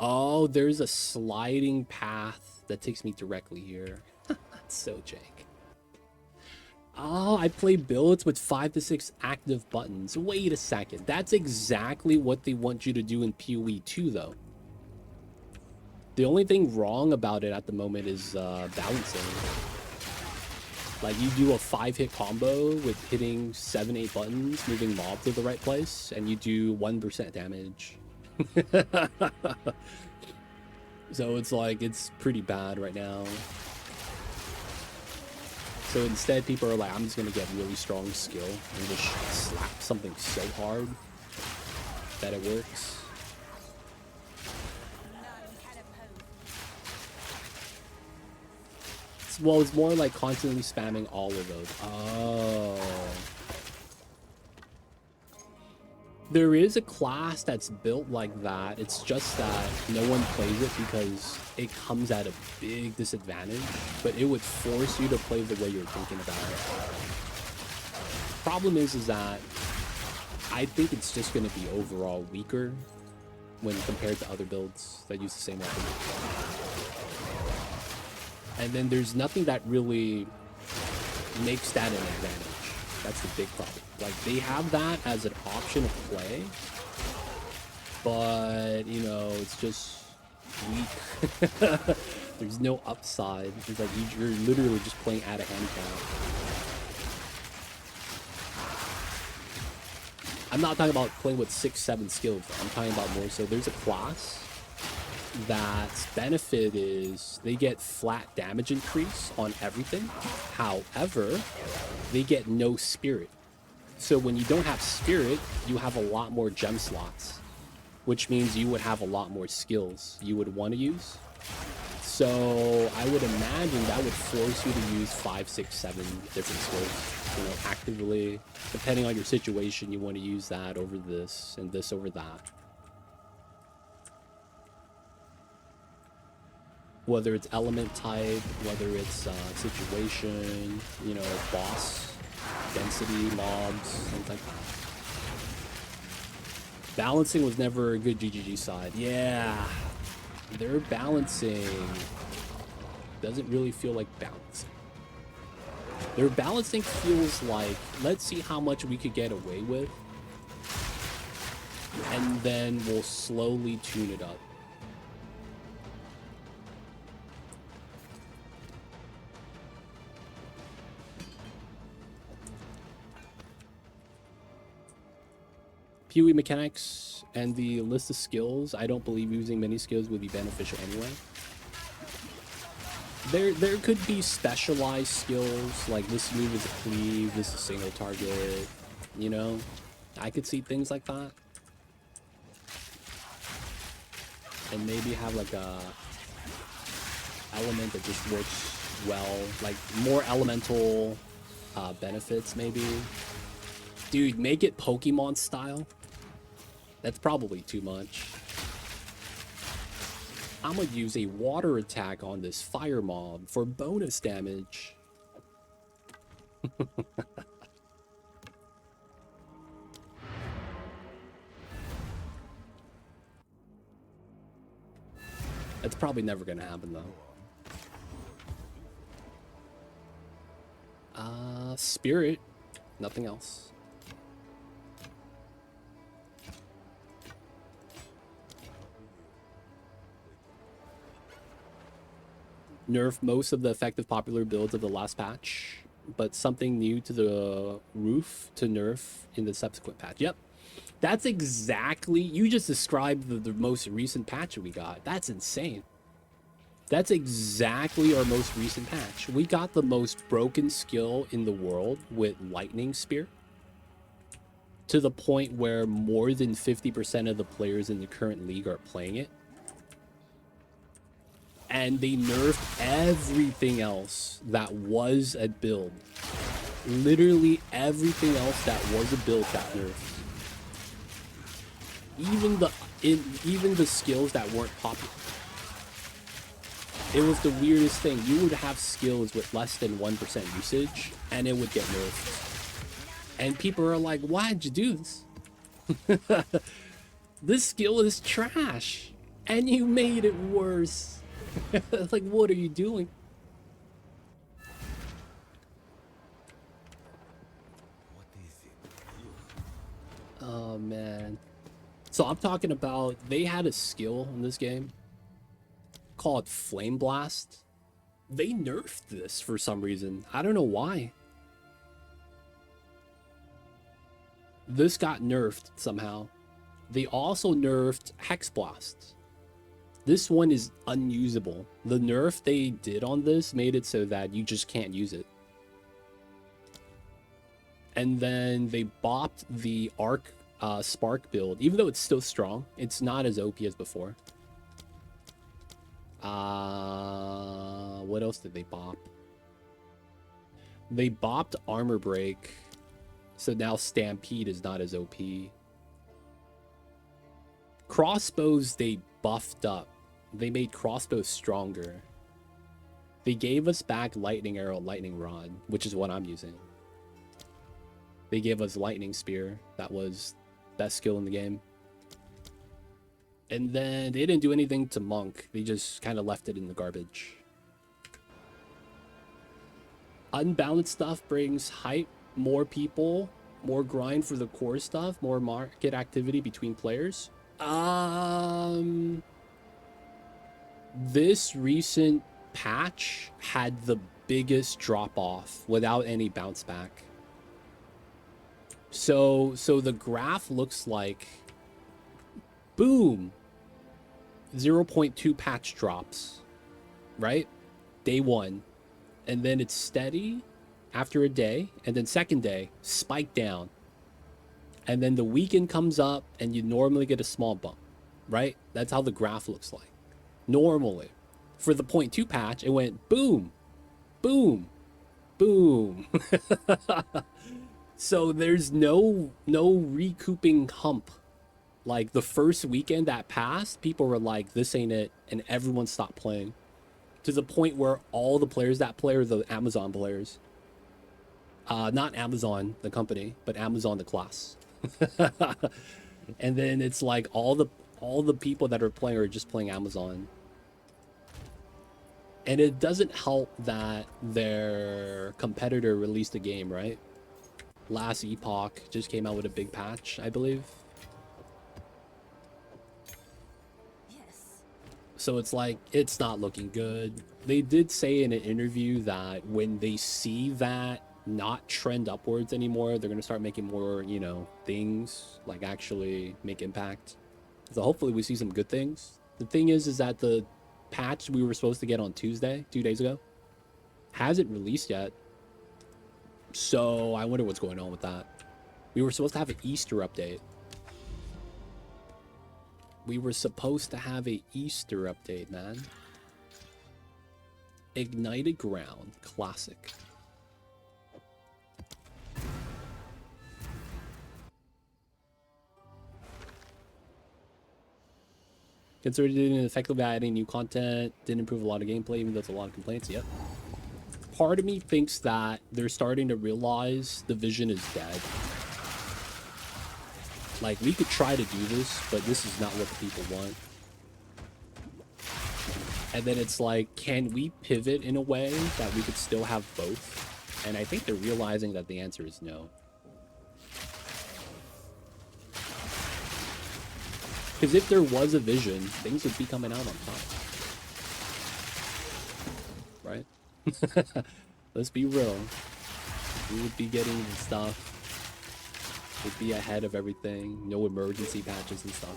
Oh, there's a sliding path that takes me directly here. That's so jank. Oh, I play builds with 5 to 6 active buttons. Wait a second. That's exactly what they want you to do in PoE 2, though. The only thing wrong about it at the moment is balancing. Like, you do a 5-hit combo with hitting 7-8 buttons, moving mob to the right place, and you do 1% damage. So it's like, it's pretty bad right now. So instead, people are like, I'm just going to get really strong skill and just slap something so hard that it works. Well, it's more like constantly spamming all of those. Oh. There is a class that's built like that. It's just that no one plays it because it comes at a big disadvantage, but it would force you to play the way you're thinking about it. Problem is that I think it's just going to be overall weaker when compared to other builds that use the same weapon. And then there's nothing that really makes that an advantage. That's the big problem. Like, they have that as an option of play, but, you know, it's just weak. There's no upside. It's like you're literally just playing at a handicap. I'm not talking about playing with 6-7 skills, though. I'm talking about more so there's a class that's benefit is they get flat damage increase on everything. However, they get no spirit. So when you don't have spirit, you have a lot more gem slots, which means you would have a lot more skills you would want to use. So I would imagine that would force you to use 5, 6, 7 different skills, you know, actively. Depending on your situation, you want to use that over this and this over that. Whether it's element type, whether it's situation, you know, boss, density, mobs, things like that. Balancing was never a good GGG side. Yeah, their balancing doesn't really feel like balancing. Their balancing feels like, let's see how much we could get away with, and then we'll slowly tune it up. PoE mechanics and the list of skills, I don't believe using many skills would be beneficial anyway. There could be specialized skills, like this move is a cleave, this is a single target, you know? I could see things like that. And maybe have like a element that just works well, like more elemental benefits maybe. Dude, make it Pokemon style. That's probably too much. I'm gonna use a water attack on this fire mob for bonus damage. That's probably never gonna happen though. Spirit, nothing else. Nerf most of the effective popular builds of the last patch, but something new to the roof to nerf in the subsequent patch. Yep. That's exactly, you just described the most recent patch we got. That's insane. That's exactly our most recent patch. We got the most broken skill in the world with Lightning Spear, to the point where more than 50% of the players in the current league are playing it. And they nerfed everything else that was a build. Literally everything else that was a build got nerfed. Even the skills that weren't popular. It was the weirdest thing. You would have skills with less than 1% usage, and it would get nerfed. And people are like, why'd you do this? This skill is trash, and you made it worse. Like, what are you doing? Oh, man. So I'm talking about, they had a skill in this game called Flame Blast. They nerfed this for some reason. I don't know why. This got nerfed somehow. They also nerfed Hex Blast. This one is unusable. The nerf they did on this made it so that you just can't use it. And then they bopped the Arc Spark build. Even though it's still strong, it's not as OP as before. What else did they bop? They bopped Armor Break. So now Stampede is not as OP. Crossbows they buffed up. They made crossbows stronger. They gave us back Lightning Arrow, Lightning Rod, which is what I'm using. They gave us Lightning Spear. That was best skill in the game. And then they didn't do anything to Monk. They just kind of left it in the garbage. Unbalanced stuff brings hype, more people, more grind for the core stuff, more market activity between players. This recent patch had the biggest drop off without any bounce back. So the graph looks like, boom, 0.2 patch drops, right? Day one. And then it's steady after a day. And then second day, spike down. And then the weekend comes up and you normally get a small bump, right? That's how the graph looks like. Normally. For the 0.2 patch, it went boom, boom, boom. So there's no recouping hump. Like the first weekend that passed, people were like, this ain't it. And everyone stopped playing. to the point where all the players that play are the Amazon players. Not Amazon, the company, but Amazon, the class. And then it's like all the people that are playing are just playing Amazon. And it doesn't help that their competitor released a game, right? Last Epoch just came out with a big patch, I believe. Yes. So it's like, it's not looking good. They did say in an interview that when they see that not trend upwards anymore, they're going to start making more, you know, things like actually make impact. So hopefully we see some good things. The thing is that the patch we were supposed to get on Tuesday, 2 days ago, hasn't released yet. So I wonder what's going on with that. We were supposed to have an Easter update. We were supposed to have a Easter update, man. Ignited Ground Classic. Considered it ineffective by adding new content, didn't improve a lot of gameplay, even though there's a lot of complaints. Yep. Part of me thinks that they're starting to realize the vision is dead. Like, we could try to do this, but this is not what the people want. And then it's like, can we pivot in a way that we could still have both? And I think they're realizing that the answer is no. Because if there was a vision, things would be coming out on top. Right? Let's be real. We would be getting stuff. We'd be ahead of everything. No emergency patches and stuff.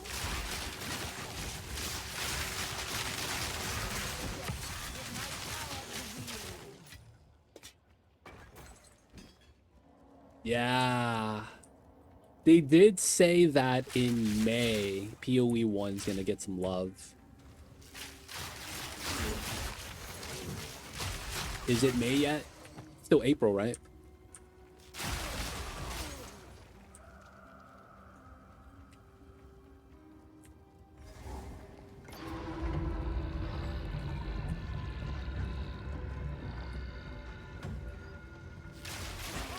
Yeah. They did say that in May, PoE 1's gonna get some love. Is it May yet? Still April, right?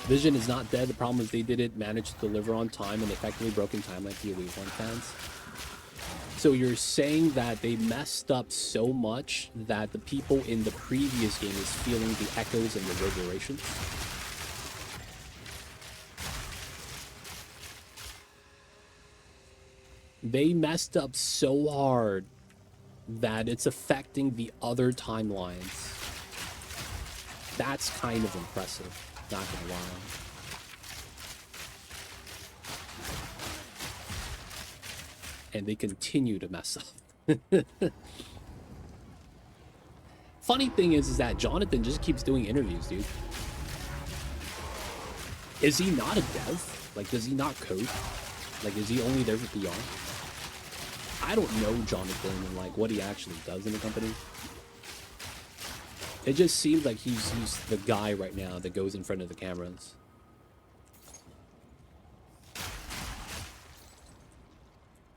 Vision is not dead. The problem is they didn't manage to deliver on time and effectively broken time like the Elite One fans. So you're saying that they messed up so much that the people in the previous game is feeling the echoes and reverberations? They messed up so hard that it's affecting the other timelines. That's kind of impressive. Not gonna lie. And they continue to mess up. Funny thing is that Jonathan just keeps doing interviews, dude. Is he not a dev? Like, does he not code? Like, is he only there for PR? I don't know Jonathan and like what he actually does in the company. It just seems like he's the guy right now that goes in front of the cameras.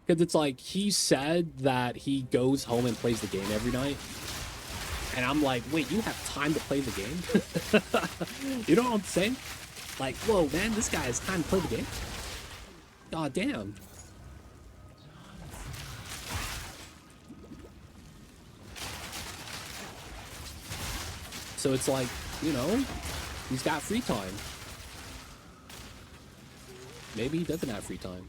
Because it's like, he said that he goes home and plays the game every night. And I'm like, wait, you have time to play the game? You know what I'm saying? Like, whoa, man, this guy has time to play the game? God damn. So it's like, you know, he's got free time. Maybe he doesn't have free time.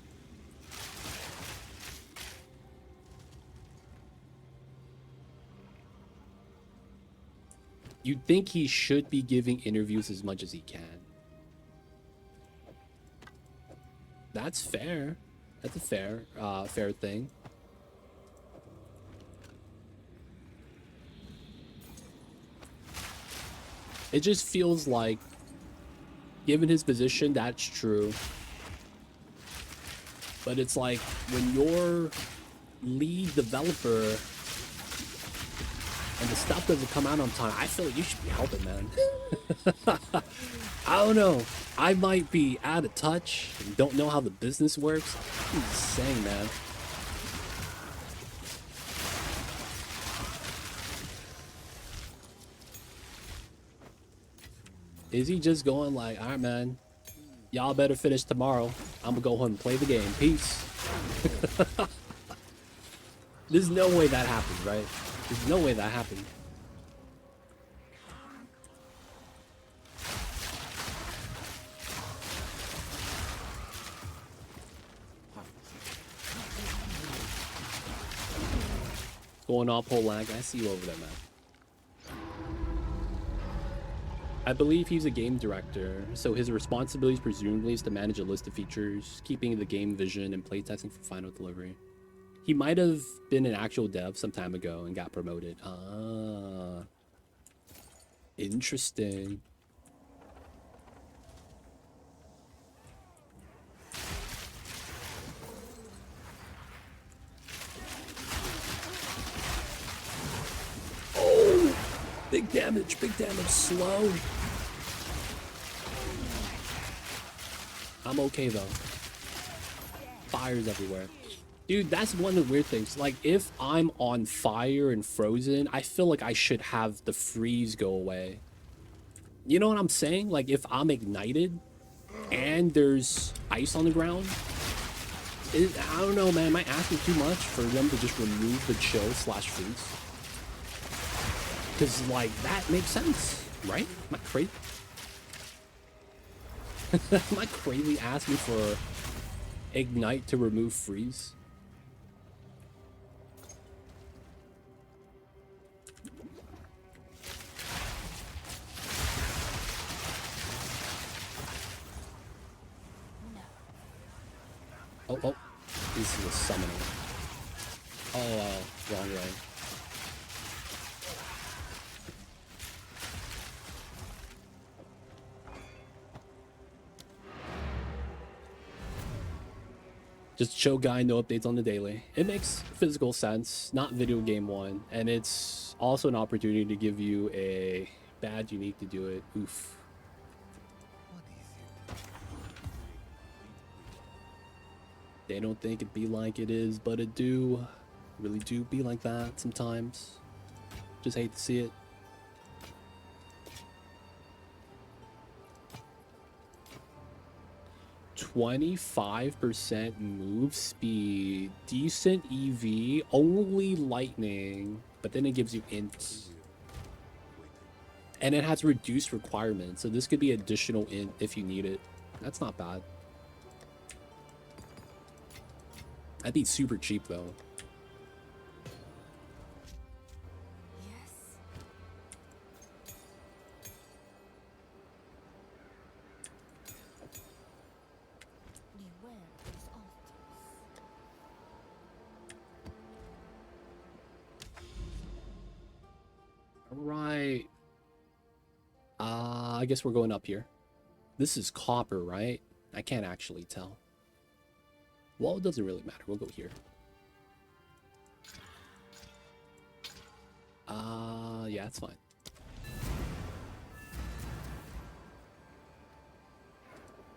You'd think he should be giving interviews as much as he can. That's fair. That's a fair thing. It just feels like, given his position, that's true. But it's like, when you're lead developer and the stuff doesn't come out on time, I feel like you should be helping, man. I don't know. I might be out of touch and don't know how the business works. I'm just saying, man. Is he just going like, all right, man, y'all better finish tomorrow. I'm gonna go home and play the game. Peace. There's no way that happened, right? There's no way that happened. Going off whole lag. I see you over there, man. I believe he's a game director, so his responsibilities presumably is to manage a list of features, keeping the game vision and playtesting for final delivery. He might have been an actual dev some time ago and got promoted. Ah, interesting. Oh, big damage, slow. I'm okay though. Fires everywhere. Dude, that's one of the weird things. Like, if I'm on fire and frozen, I feel like I should have the freeze go away. You know what I'm saying? Like, if I'm ignited and there's ice on the ground, I don't know, man. Am I asking too much for them to just remove the chill / freeze? Because, like, that makes sense, right? Am I crazy? Am I crazy asking for ignite to remove freeze? Oh, this is a summoning. Oh, wrong way. Just chill guy, no updates on the daily. It makes physical sense, not video game one, and it's also an opportunity to give you a badge unique to do it. Oof. They don't think it be like it is, but it do. Really do be like that sometimes. Just hate to see it. %25% move speed, decent EV, only lightning, but then it gives you int. And it has reduced requirements, so this could be additional int if you need it. That's not bad. That'd be super cheap though. Yes. Beware these altars. Right. I guess we're going up here. This is copper, right? I can't actually tell. Well, it doesn't really matter. We'll go here. Yeah, it's fine.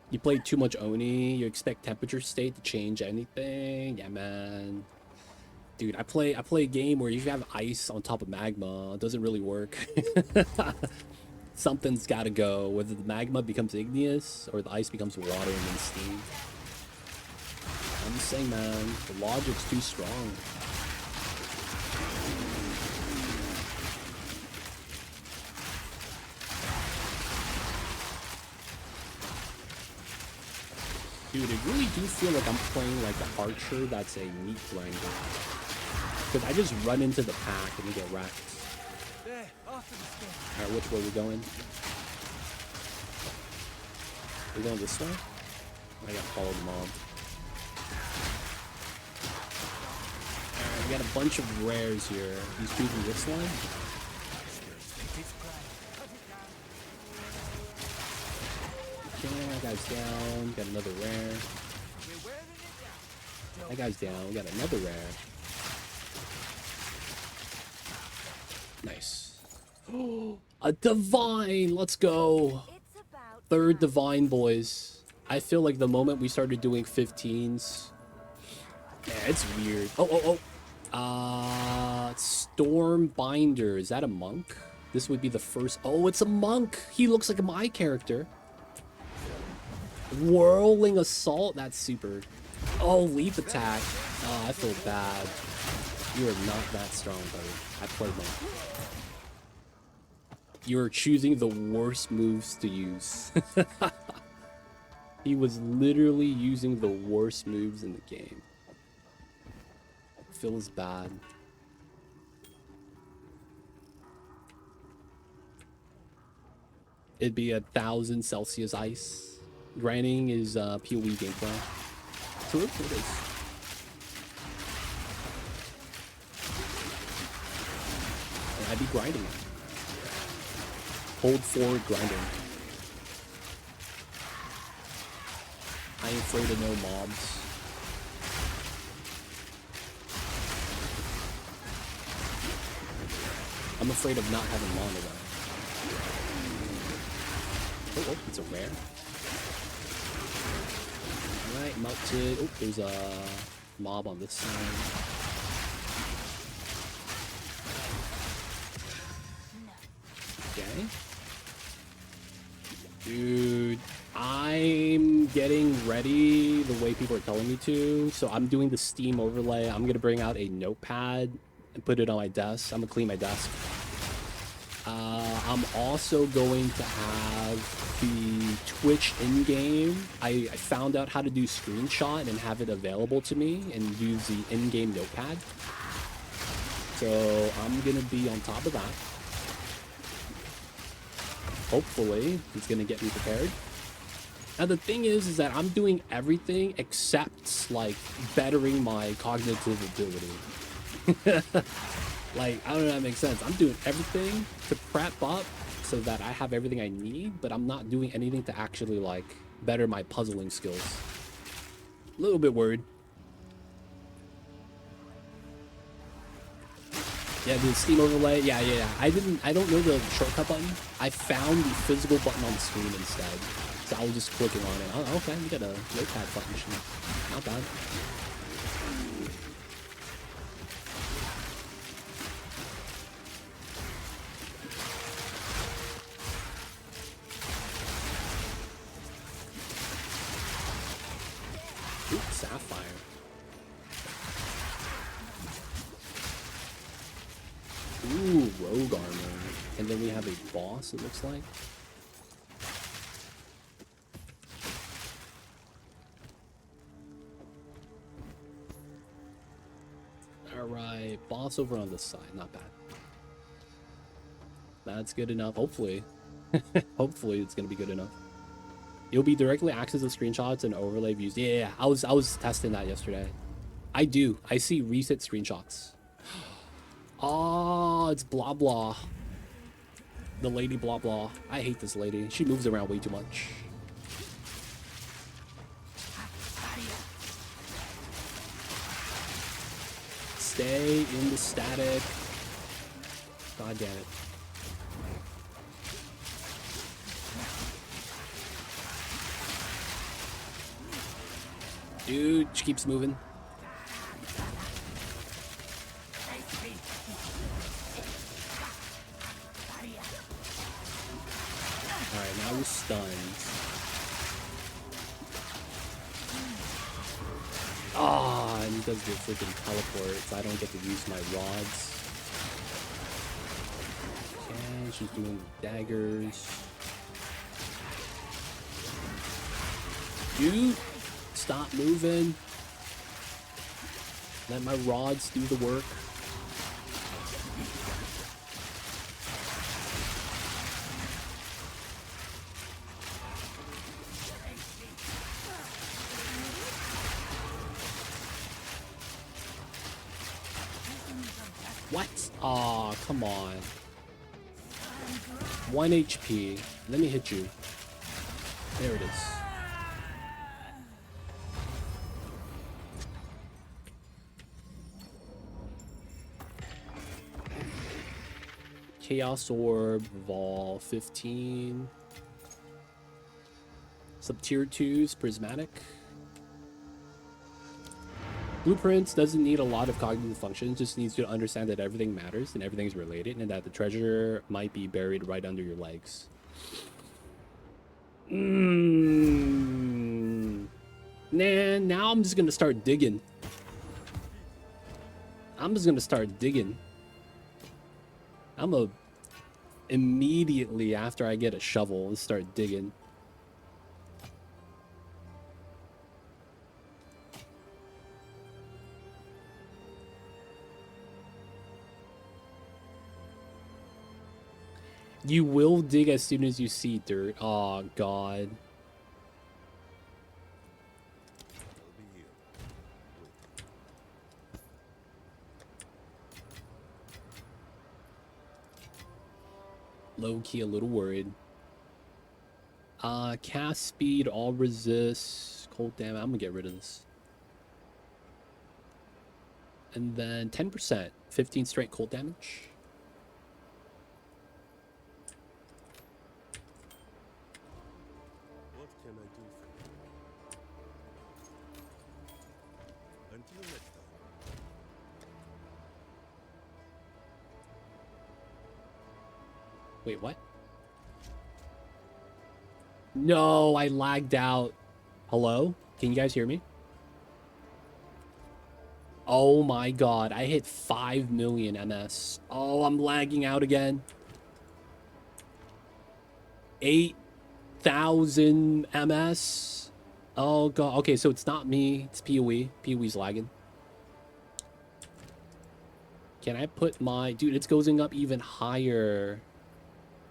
You played too much Oni, you expect temperature state to change anything? Yeah, man. Dude, I play a game where if you have ice on top of magma, it doesn't really work. Something's gotta go. Whether the magma becomes igneous or the ice becomes water and then steam. I'm just saying, man, the logic's too strong. Dude, it really do feel like I'm playing like an archer that's a meat grinder. Because I just run into the pack and we get wrecked. There, after the storm. Alright, which way are we going? We're going this way? I gotta follow the mob. Alright, we got a bunch of rares here. These people this one? Okay, that guy's down. Got another rare. That guy's down. We got another rare. Nice. A divine! Let's go! Third divine, boys. I feel like the moment we started doing 15s... Yeah, it's weird. Oh. Stormbinder. Is that a monk? This would be the first. Oh, it's a monk. He looks like my character. Whirling assault. That's super. Oh, leap attack. Oh, I feel bad. You are not that strong, buddy. I played monk. You are choosing the worst moves to use. He was literally using the worst moves in the game. Feels bad. It'd be 1,000 Celsius ice. Grinding is PoE gameplay. So it is. And I'd be grinding. Hold forward grinding. I ain't afraid of no mobs. I'm afraid of not having mana though. Oh, it's a rare. Alright, melted. Oh, there's a mob on this side. Okay. Dude, I'm getting ready the way people are telling me to. So I'm doing the Steam overlay. I'm going to bring out a notepad and put it on my desk. I'm going to clean my desk. I'm also going to have the Twitch in-game. I found out how to do screenshot and have it available to me and use the in-game notepad. So I'm going to be on top of that. Hopefully, it's going to get me prepared. Now, the thing is that I'm doing everything except, like, bettering my cognitive ability. Like, I don't know if that makes sense. I'm doing everything to prep up so that I have everything I need, but I'm not doing anything to actually, like, better my puzzling skills. A little bit worried. Yeah, the Steam overlay. Yeah. I don't know the shortcut button. I found the physical button on the screen instead. So I was just clicking on it. Oh, okay, we got a notepad function. Not bad. Ooh, sapphire. Ooh, rogue armor. And then we have a boss, it looks like. Alright, boss over on this side. Not bad. That's good enough. Hopefully. Hopefully it's gonna be good enough. You'll be directly access the screenshots and overlay views. Yeah, I was testing that yesterday. I do. I see recent screenshots. Oh, it's blah blah. The lady blah blah. I hate this lady. She moves around way too much. Stay in the static. God damn it. Dude, she keeps moving. Alright, now we're stunned. Ah, and he does the freaking teleport, so I don't get to use my rods. Okay, she's doing daggers. Dude, stop moving. Let my rods do the work. What? Aw, oh, come on. 1 HP. Let me hit you. There it is. Chaos Orb, Vol 15. Sub tier 2's Prismatic. Blueprints doesn't need a lot of cognitive functions, just needs you to understand that everything matters and everything's related and that the treasure might be buried right under your legs. Nah, now I'm just gonna start digging. I'm gonna immediately after I get a shovel start digging. You will dig as soon as you see dirt. Oh, God. Low-key a little worried. Cast speed, all resist, cold damage. I'm gonna get rid of this. And then 10%, 15 straight cold damage. What can I do for you? Until next time. Wait, what? No, I lagged out. Hello? Can you guys hear me? Oh my god, I hit 5 million MS. Oh, I'm lagging out again. 8,000 MS. Oh god. Okay, so it's not me. It's PoE. PoE's lagging. Can I put my... Dude, it's going up even higher.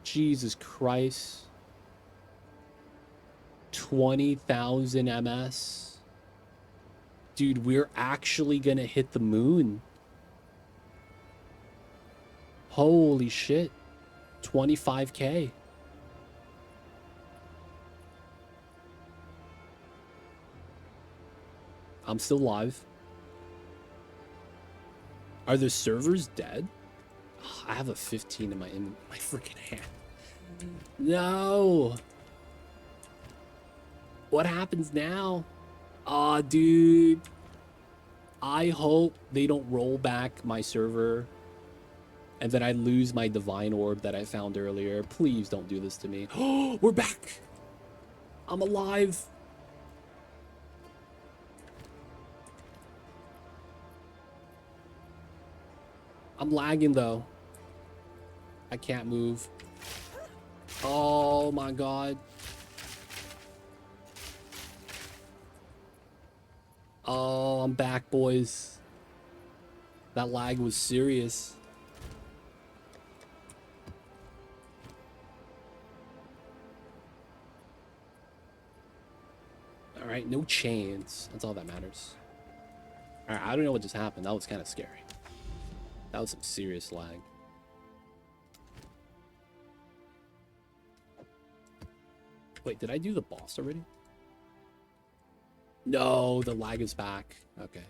Jesus Christ. 20,000 MS. Dude, we're actually gonna hit the moon. Holy shit. 25K. I'm still live. Are the servers dead? Oh, I have a 15 in my freaking hand. No. What happens now? Aw, dude. I hope they don't roll back my server and then I lose my divine orb that I found earlier. Please don't do this to me. Oh, we're back. I'm alive. I'm lagging though. I can't move. Oh my god. Oh, I'm back, boys. That lag was serious. All right, no chains. That's all that matters. All right, I don't know what just happened. That was kind of scary. That was some serious lag. Wait, did I do the boss already? No, the lag is back. Okay.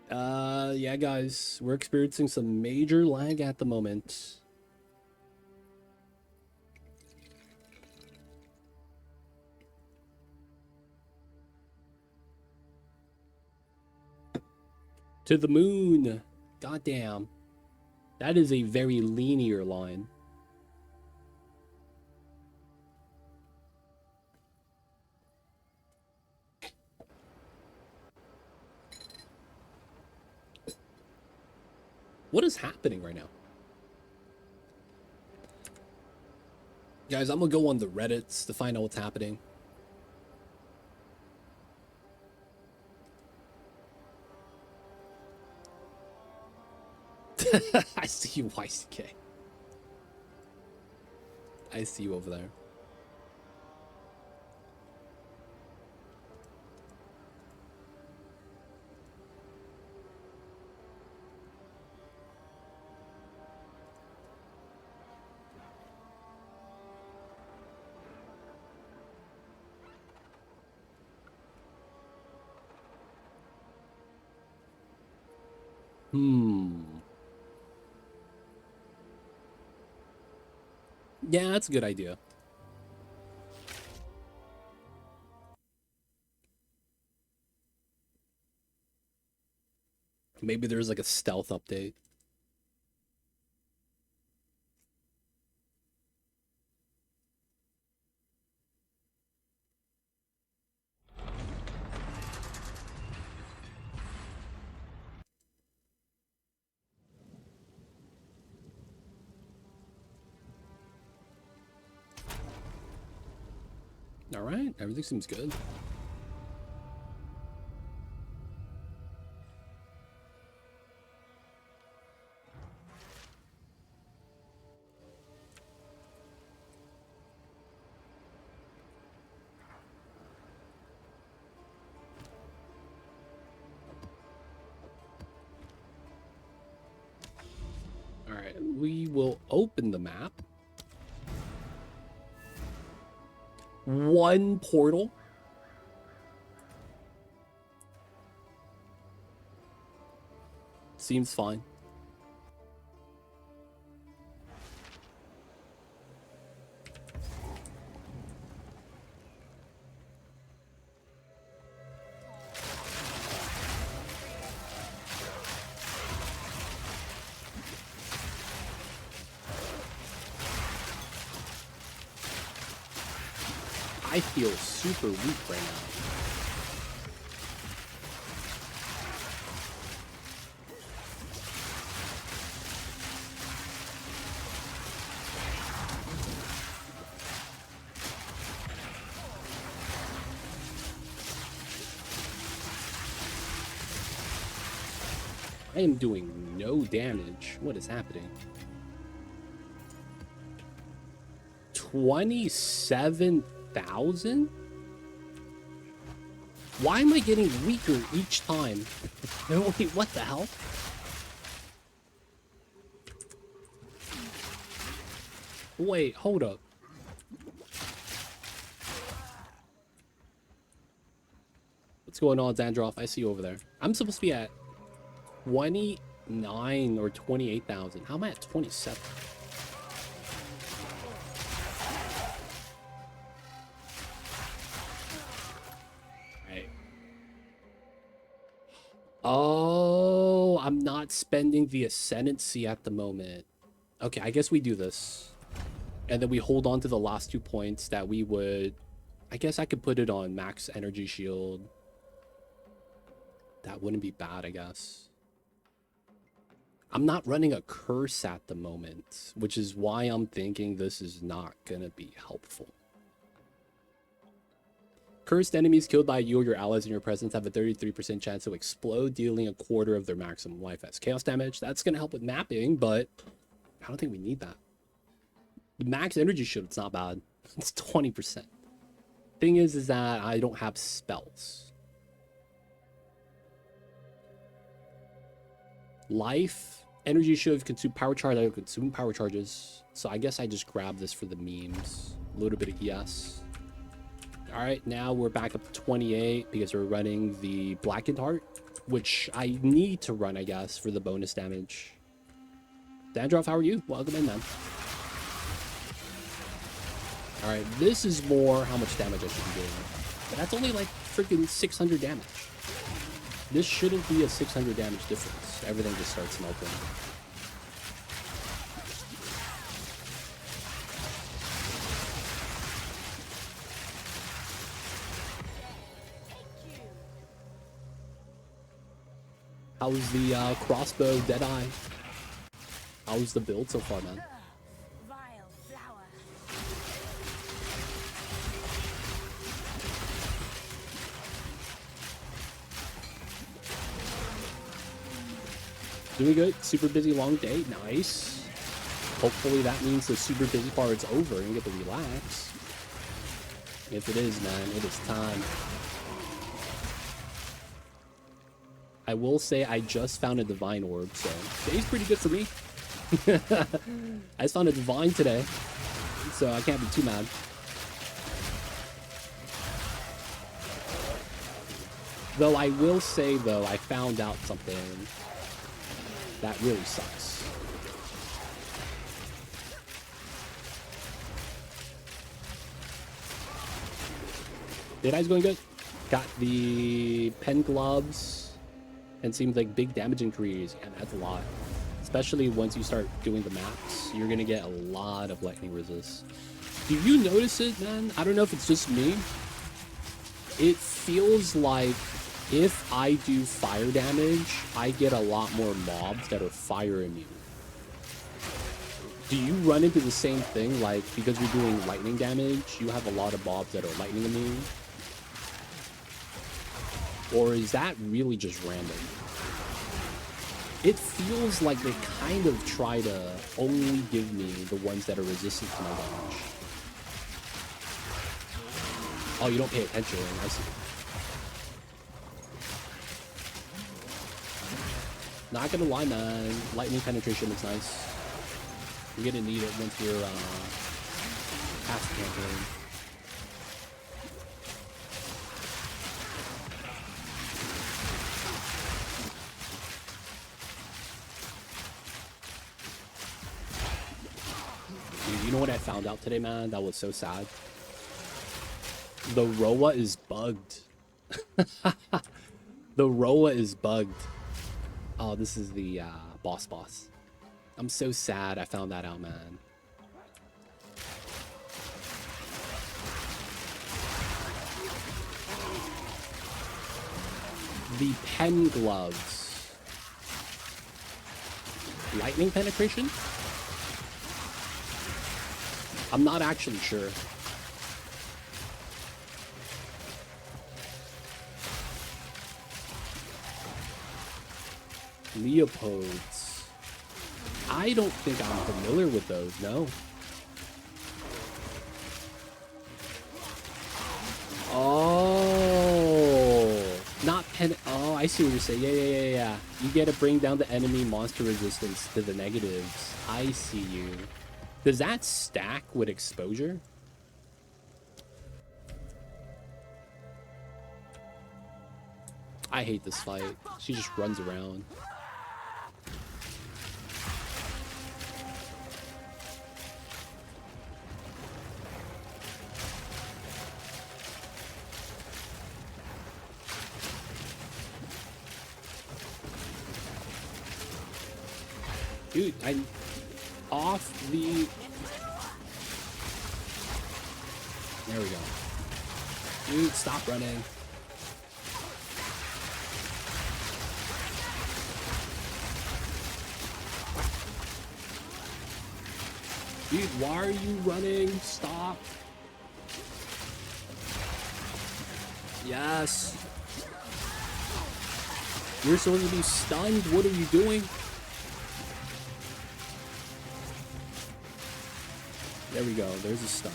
Yeah, guys, we're experiencing some major lag at the moment. To the moon. Goddamn. That is a very linear line. What is happening right now? Guys, I'm gonna go on the Reddits to find out what's happening. I see you, YCK. I see you over there. Yeah, that's a good idea. Maybe there's like a stealth update. All right, everything seems good. All right, we will open the map. One portal. Seems fine. I feel super weak right now. I am doing no damage. What is happening? 27,000? Why am I getting weaker each time? Wait, what the hell? Wait, hold up. What's going on, Zandroff? I see you over there. I'm supposed to be at 29 or 28,000. How am I at 27? Right. Oh, I'm not spending the ascendancy at the moment. Okay, I guess we do this. And then we hold on to the last 2 points that we would... I guess I could put it on max energy shield. That wouldn't be bad, I guess. I'm not running a curse at the moment, which is why I'm thinking this is not gonna be helpful. Cursed enemies killed by you or your allies in your presence have a 33% chance to explode, dealing a quarter of their maximum life as chaos damage. That's gonna help with mapping, but I don't think we need that. The max energy shield's not bad. It's 20%. Thing is that I don't have spells. Life, energy shield, consume power charge. I don't consume power charges. So I guess I just grab this for the memes. A little bit of ES. All right, now we're back up to 28 because we're running the Blackened Heart, which I need to run, I guess, for the bonus damage. Dandruff, how are you? Welcome in, then. All right, this is more how much damage I should be doing. But that's only like freaking 600 damage. This shouldn't be a 600 damage difference. Everything just starts melting. How's the crossbow Deadeye? How's the build so far, man? Vile flower. Doing good. Super busy long day. Nice. Hopefully that means the super busy part is over and you get to relax. If it is, man, it is time. I will say I just found a divine orb, so today's pretty good for me. I just found a divine today, so I can't be too mad. Though I will say, though, I found out something that really sucks. Day's going good. Got the pen gloves. and seems like big damage increase, and that's a lot. Especially once you start doing the maps, you're gonna get a lot of lightning resist. Do you notice it, man? I don't know if it's just me. It feels like if I do fire damage, I get a lot more mobs that are fire immune. Do you run into the same thing, like, because you're doing lightning damage, you have a lot of mobs that are lightning immune? Or is that really just random? It feels like they kind of try to only give me the ones that are resistant to my damage. Oh, you don't pay attention, I see. Not gonna lie, man. Lightning penetration is nice. You're gonna need it once you're past the campaign. Dude, you know what I found out today, man? That was so sad. The Rhoa is bugged. The Rhoa is bugged. Oh, this is the boss. I'm so sad I found that out, man. The pen gloves. Lightning penetration? I'm not actually sure. Leopods. I don't think I'm familiar with those, no. Oh, not pen. Oh, I see what you're saying. Yeah. You get to bring down the enemy monster resistance to the negatives. I see you. Does that stack with exposure? I hate this fight. She just runs around. Dude, I'm off the... There we go. Dude, stop running. Dude, why are you running? Stop. Yes. You're supposed to be stunned. What are you doing? There we go. There's a stun.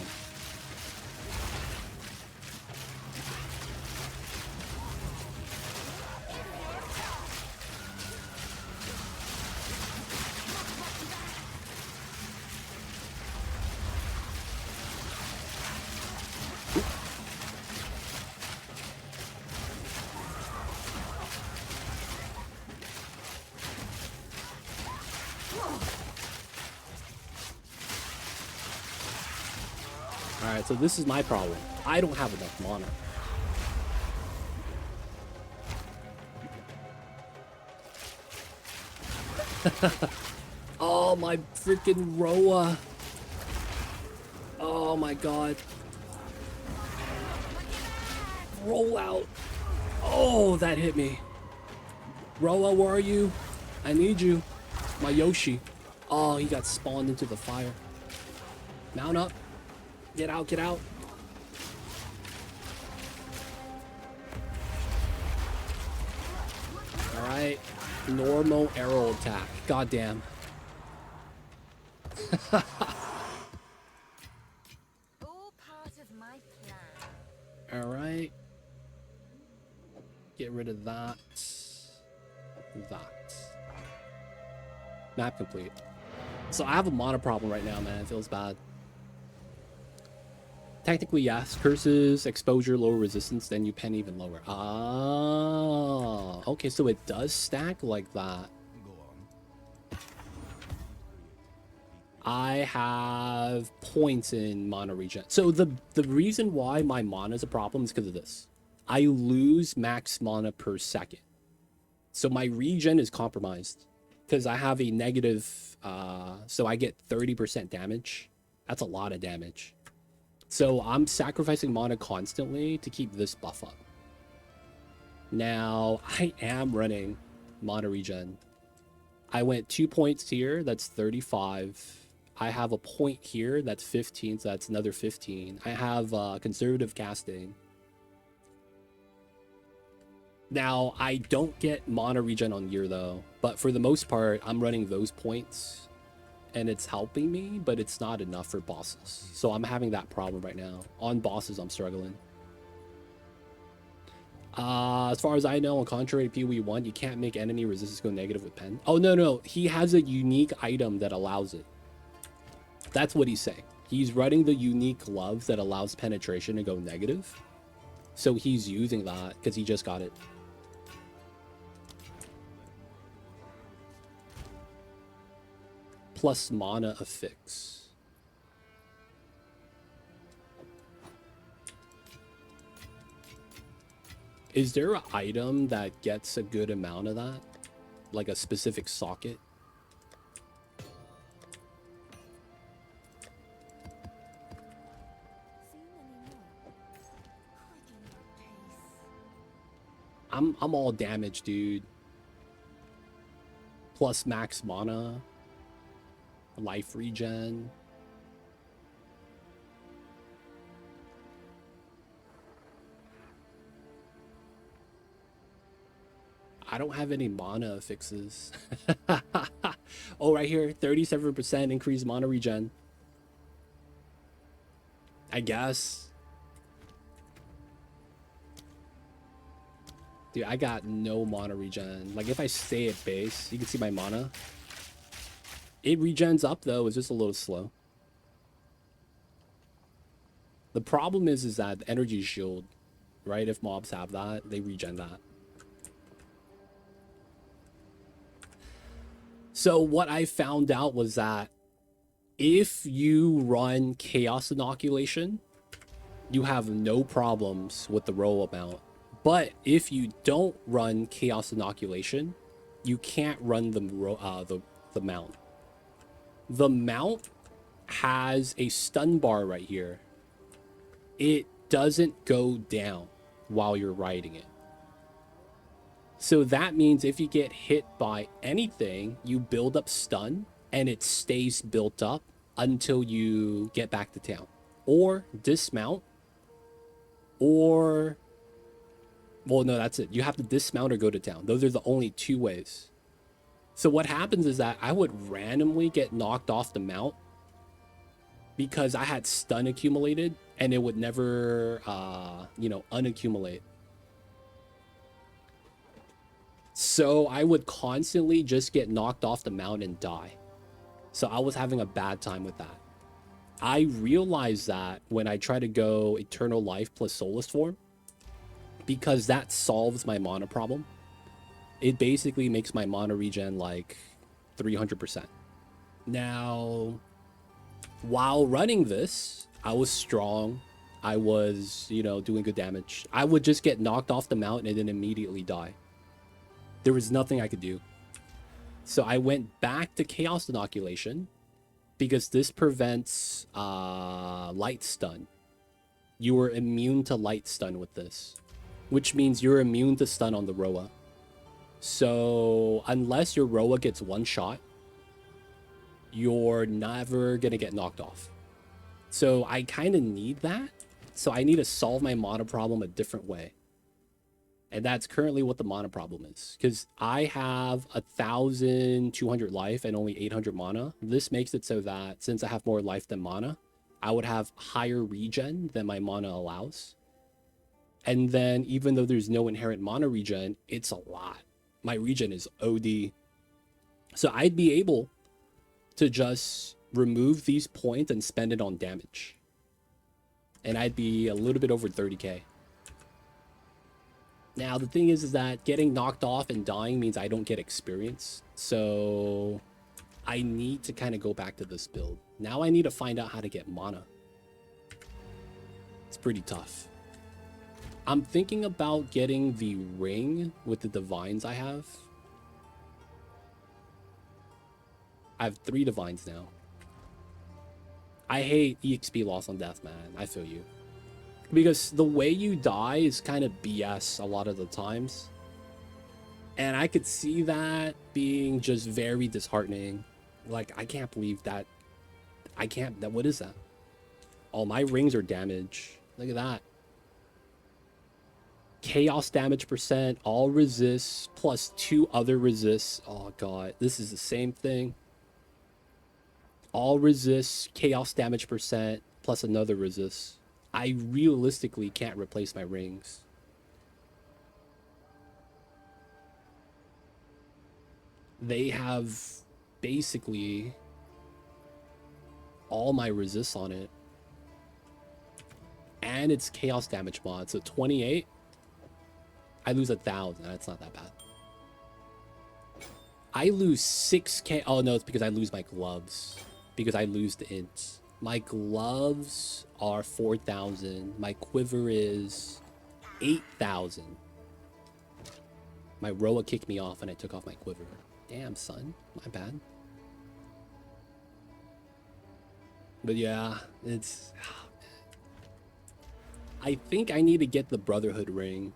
Alright, so this is my problem. I don't have enough mana. Oh, my freaking Rhoa. Oh my god. Roll out. Oh, that hit me. Rhoa, where are you? I need you. My Yoshi. Oh, he got spawned into the fire. Mount up. Get out, get out. Alright. Normal arrow attack. Goddamn. All part of my plan. Alright. Get rid of that. That. Map complete. So I have a mana problem right now, man. It feels bad. Technically, yes. Curses, exposure, lower resistance, then you pen even lower. Ah, okay, so it does stack like that. Go on. I have points in mana regen. So the reason why my mana is a problem is because of this. I lose max mana per second. So my regen is compromised because I have a negative, so I get 30% damage. That's a lot of damage. So I'm sacrificing mana constantly to keep this buff up. Now, I am running mana regen. I went 2 points here, that's 35. I have a point here, that's 15, so that's another 15. I have conservative casting. Now, I don't get mana regen on gear though, but for the most part, I'm running those points and it's helping me, but it's not enough for bosses. So I'm having that problem right now. On bosses, I'm struggling. As far as I know, on contrary to PoE1, you can't make enemy resistance go negative with pen. Oh, no. He has a unique item that allows it. That's what he's saying. He's running the unique glove that allows penetration to go negative. So he's using that because he just got it. Plus mana affix. Is there an item that gets a good amount of that? Like a specific socket? I'm all damaged, dude. Plus max mana. Life regen. I don't have any mana fixes. Oh, right here, 37% increased mana regen. I guess. Dude, I got no mana regen. Like, if I stay at base, you can see my mana. It regens up, though. It's just a little slow. The problem is that the energy shield, right? If mobs have that, they regen that. So what I found out was that if you run Chaos Inoculation, you have no problems with the Rhoa mount. But if you don't run Chaos Inoculation, you can't run the mount. The mount has a stun bar right here. It doesn't go down while you're riding it. So that means if you get hit by anything, you build up stun and it stays built up until you get back to town. Or dismount. Or... well, no, that's it. You have to dismount or go to town. Those are the only two ways. So what happens is that I would randomly get knocked off the mount because I had stun accumulated and it would never, unaccumulate. So I would constantly just get knocked off the mount and die. So I was having a bad time with that. I realized that when I try to go Eternal Life plus Soulless Form, because that solves my mana problem. It basically makes my mana regen like 300%. Now, while running this, I was strong. I was, doing good damage. I would just get knocked off the mount and then immediately die. There was nothing I could do. So I went back to Chaos Inoculation because this prevents light stun. You are immune to light stun with this, which means you're immune to stun on the Rhoa. So unless your Rhoa gets one shot, you're never gonna get knocked off. So I kind of need that. So I need to solve my mana problem a different way. And that's currently what the mana problem is. Because I have 1,200 life and only 800 mana. This makes it so that since I have more life than mana, I would have higher regen than my mana allows. And then even though there's no inherent mana regen, it's a lot. My regen is OD. So I'd be able to just remove these points and spend it on damage. And I'd be a little bit over 30k. Now, the thing is that getting knocked off and dying means I don't get experience. So I need to kind of go back to this build. Now I need to find out how to get mana. It's pretty tough. I'm thinking about getting the ring with the divines I have. I have 3 divines now. I hate EXP loss on death, man. I feel you. Because the way you die is kind of BS a lot of the times. And I could see that being just very disheartening. Like, I can't believe that. I can't. That. What is that? All my rings are damaged. Look at that. Chaos damage percent, all resists, plus 2 other resists. Oh, God. This is the same thing. All resists, chaos damage percent, plus another resist. I realistically can't replace my rings. They have basically all my resists on it. And it's chaos damage mod. So 28. I lose 1,000. That's not that bad. I lose 6k. Oh, no, it's because I lose my gloves. Because I lose the ints. My gloves are 4,000. My quiver is 8,000. My Rhoa kicked me off and I took off my quiver. Damn, son. My bad. But yeah, it's... I think I need to get the Brotherhood ring.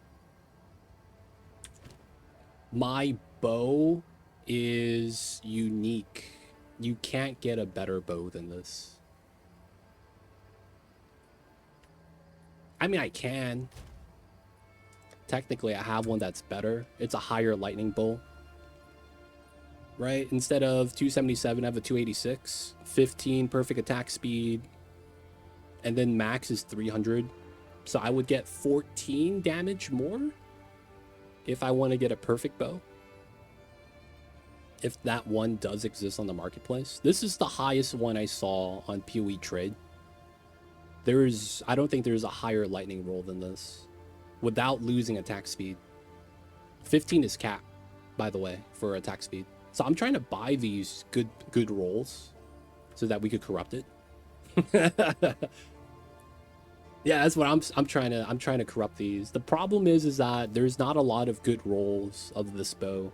My bow is unique. You can't get a better bow than this. I mean, I can. Technically, I have one that's better. It's a higher lightning bolt. Right? Instead of 277, I have a 286. 15 perfect attack speed. And then max is 300. So I would get 14 damage more if I want to get a perfect bow. If that one does exist on the marketplace. This is the highest one I saw on PoE Trade. I don't think there's a higher lightning roll than this without losing attack speed. 15 is cap, by the way, for attack speed. So I'm trying to buy these good rolls so that we could corrupt it. Yeah, that's what I'm trying to corrupt these. The problem is that there's not a lot of good rolls of this bow.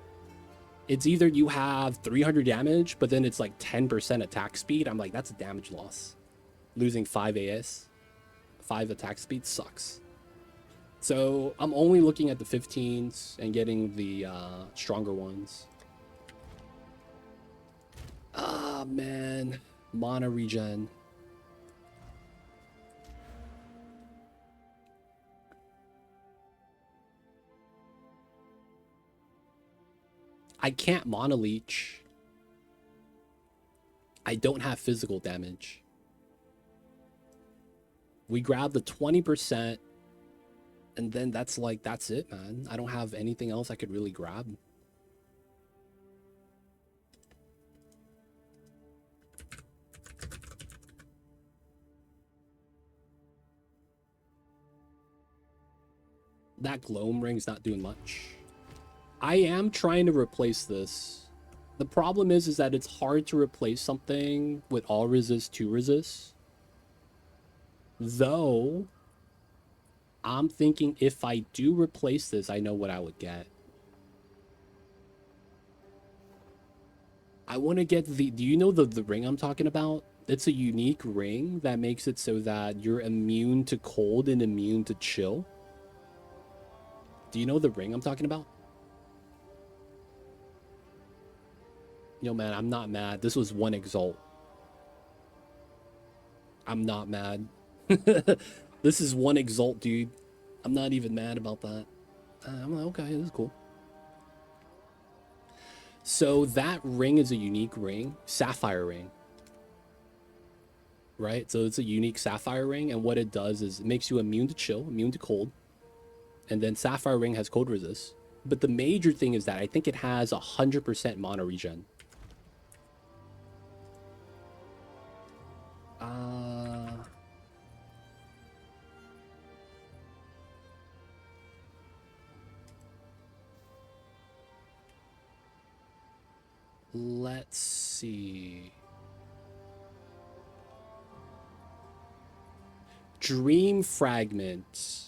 It's either you have 300 damage, but then it's like 10% attack speed. I'm like, that's a damage loss. Losing 5 AS, 5 attack speed sucks. So I'm only looking at the 15s and getting the stronger ones. Ah, man. Mana regen. I can't Mana Leech. I don't have physical damage. We grab the 20%, and then that's it, man. I don't have anything else I could really grab. That Gloam Ring's not doing much. I am trying to replace this. The problem is that it's hard to replace something with all resist, 2 resist. Though, I'm thinking if I do replace this, I know what I would get. I want to get the... Do you know the ring I'm talking about? It's a unique ring that makes it so that you're immune to cold and immune to chill. Do you know the ring I'm talking about? Yo, man, I'm not mad. This was 1 Exalt. I'm not mad. This is 1 Exalt, dude. I'm not even mad about that. I'm like, okay, this is cool. So that ring is a unique ring. Sapphire ring. Right? So it's a unique sapphire ring. And what it does is it makes you immune to chill, immune to cold. And then sapphire ring has cold resist. But the major thing is that I think it has 100% mana regen. Let's see. Dream Fragment.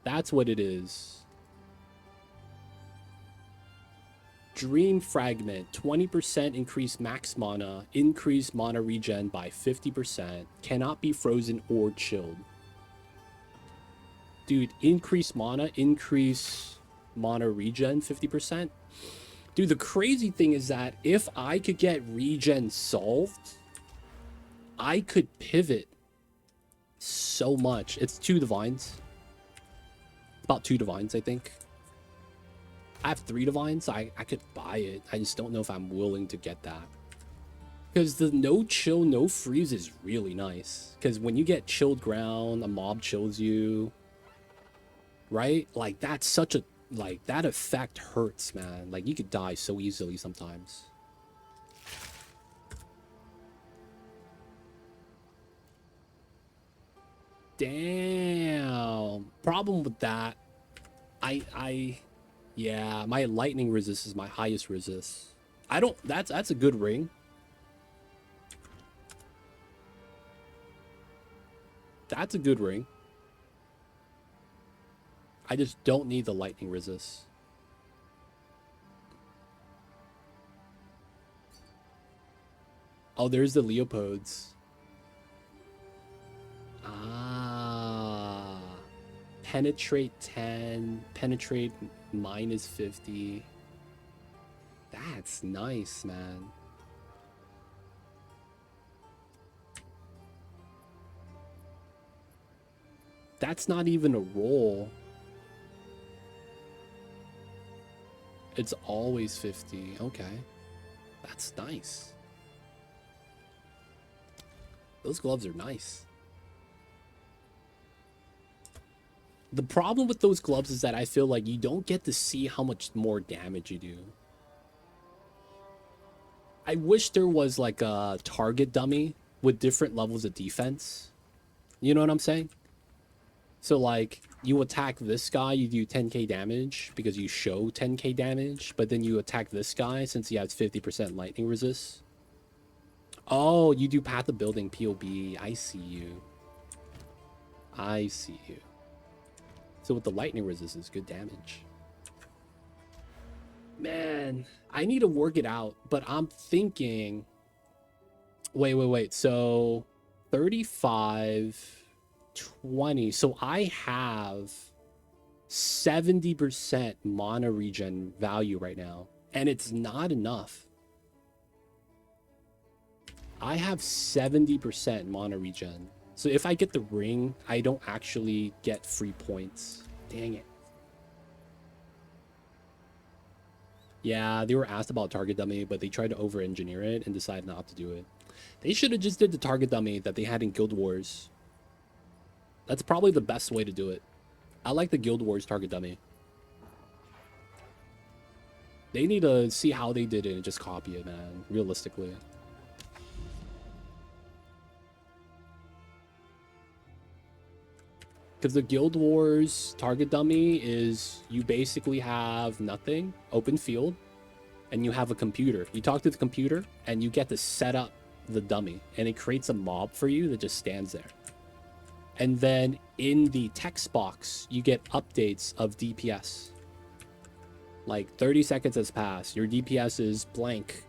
That's what it is. Dream Fragment, 20% increase max mana, increase mana regen by 50%, cannot be frozen or chilled. Dude, increase mana regen 50%. Dude, the crazy thing is that if I could get regen solved, I could pivot so much. It's 2 divines. About 2 divines, I think. I have 3 divines. I could buy it. I just don't know if I'm willing to get that. Because the no chill, no freeze is really nice. Because when you get chilled ground, a mob chills you. Right? Like, that's such a... Like, that effect hurts, man. Like, you could die so easily sometimes. Damn. Problem with that... Yeah, my lightning resist is my highest resist. I don't... That's a good ring. That's a good ring. I just don't need the lightning resist. Oh, there's the Leopods. Ah. Penetrate 10. Penetrate minus 50. That's nice, man. That's not even a roll. It's always 50. Okay. That's nice. Those gloves are nice. The problem with those gloves is that I feel like you don't get to see how much more damage you do. I wish there was like a target dummy with different levels of defense. You know what I'm saying? So like, you attack this guy, you do 10k damage because you show 10k damage, but then you attack this guy since he has 50% lightning resist. Oh, you do Path of Building POB. I see you. I see you. So with the lightning resist, it's good damage. Man, I need to work it out, but I'm thinking... Wait. So 35... 20. So I have 70% mana regen value right now, and it's not enough. I have 70% mana regen. So if I get the ring, I don't actually get free points. Dang it. Yeah, they were asked about target dummy, but they tried to over-engineer it and decided not to do it. They should have just did the target dummy that they had in Guild Wars. That's probably the best way to do it. I like the Guild Wars target dummy. They need to see how they did it and just copy it, man. Realistically. Because the Guild Wars target dummy is you basically have nothing, open field, and you have a computer. You talk to the computer and you get to set up the dummy, and it creates a mob for you that just stands there. And then in the text box, you get updates of DPS. Like 30 seconds has passed. Your DPS is blank.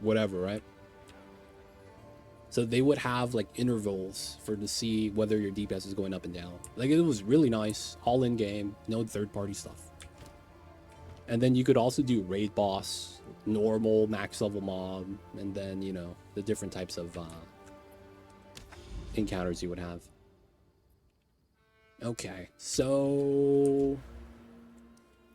Whatever, right? So they would have like intervals for to see whether your DPS is going up and down. Like it was really nice. All in game. No third party stuff. And then you could also do raid boss, normal, max level mob. And then, you know, the different types of encounters you would have. Okay, so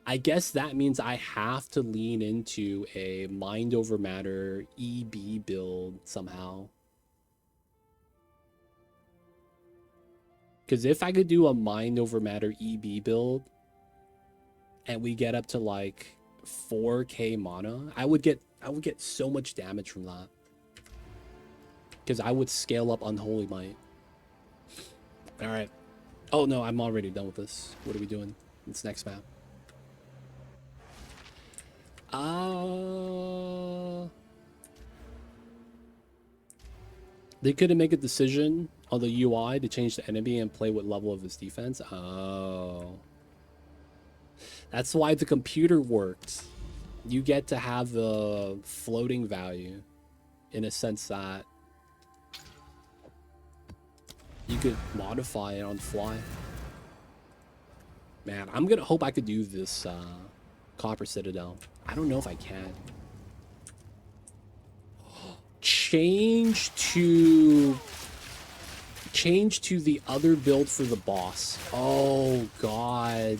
I guess that means I have to lean into a mind over matter EB build somehow. Because if I could do a mind over matter EB build and we get up to like 4k mana, I would get so much damage from that. Because I would scale up Unholy Might. Alright. Oh no, I'm already done with this. What are we doing? This next map. They couldn't make a decision On the UI, to change the enemy and play what level of his defense. Oh. That's why the computer worked. You get to have the floating value in a sense that you could modify it on the fly. Man, I'm gonna hope I could do this Copper Citadel. I don't know if I can. Change to the other build for the boss. Oh god.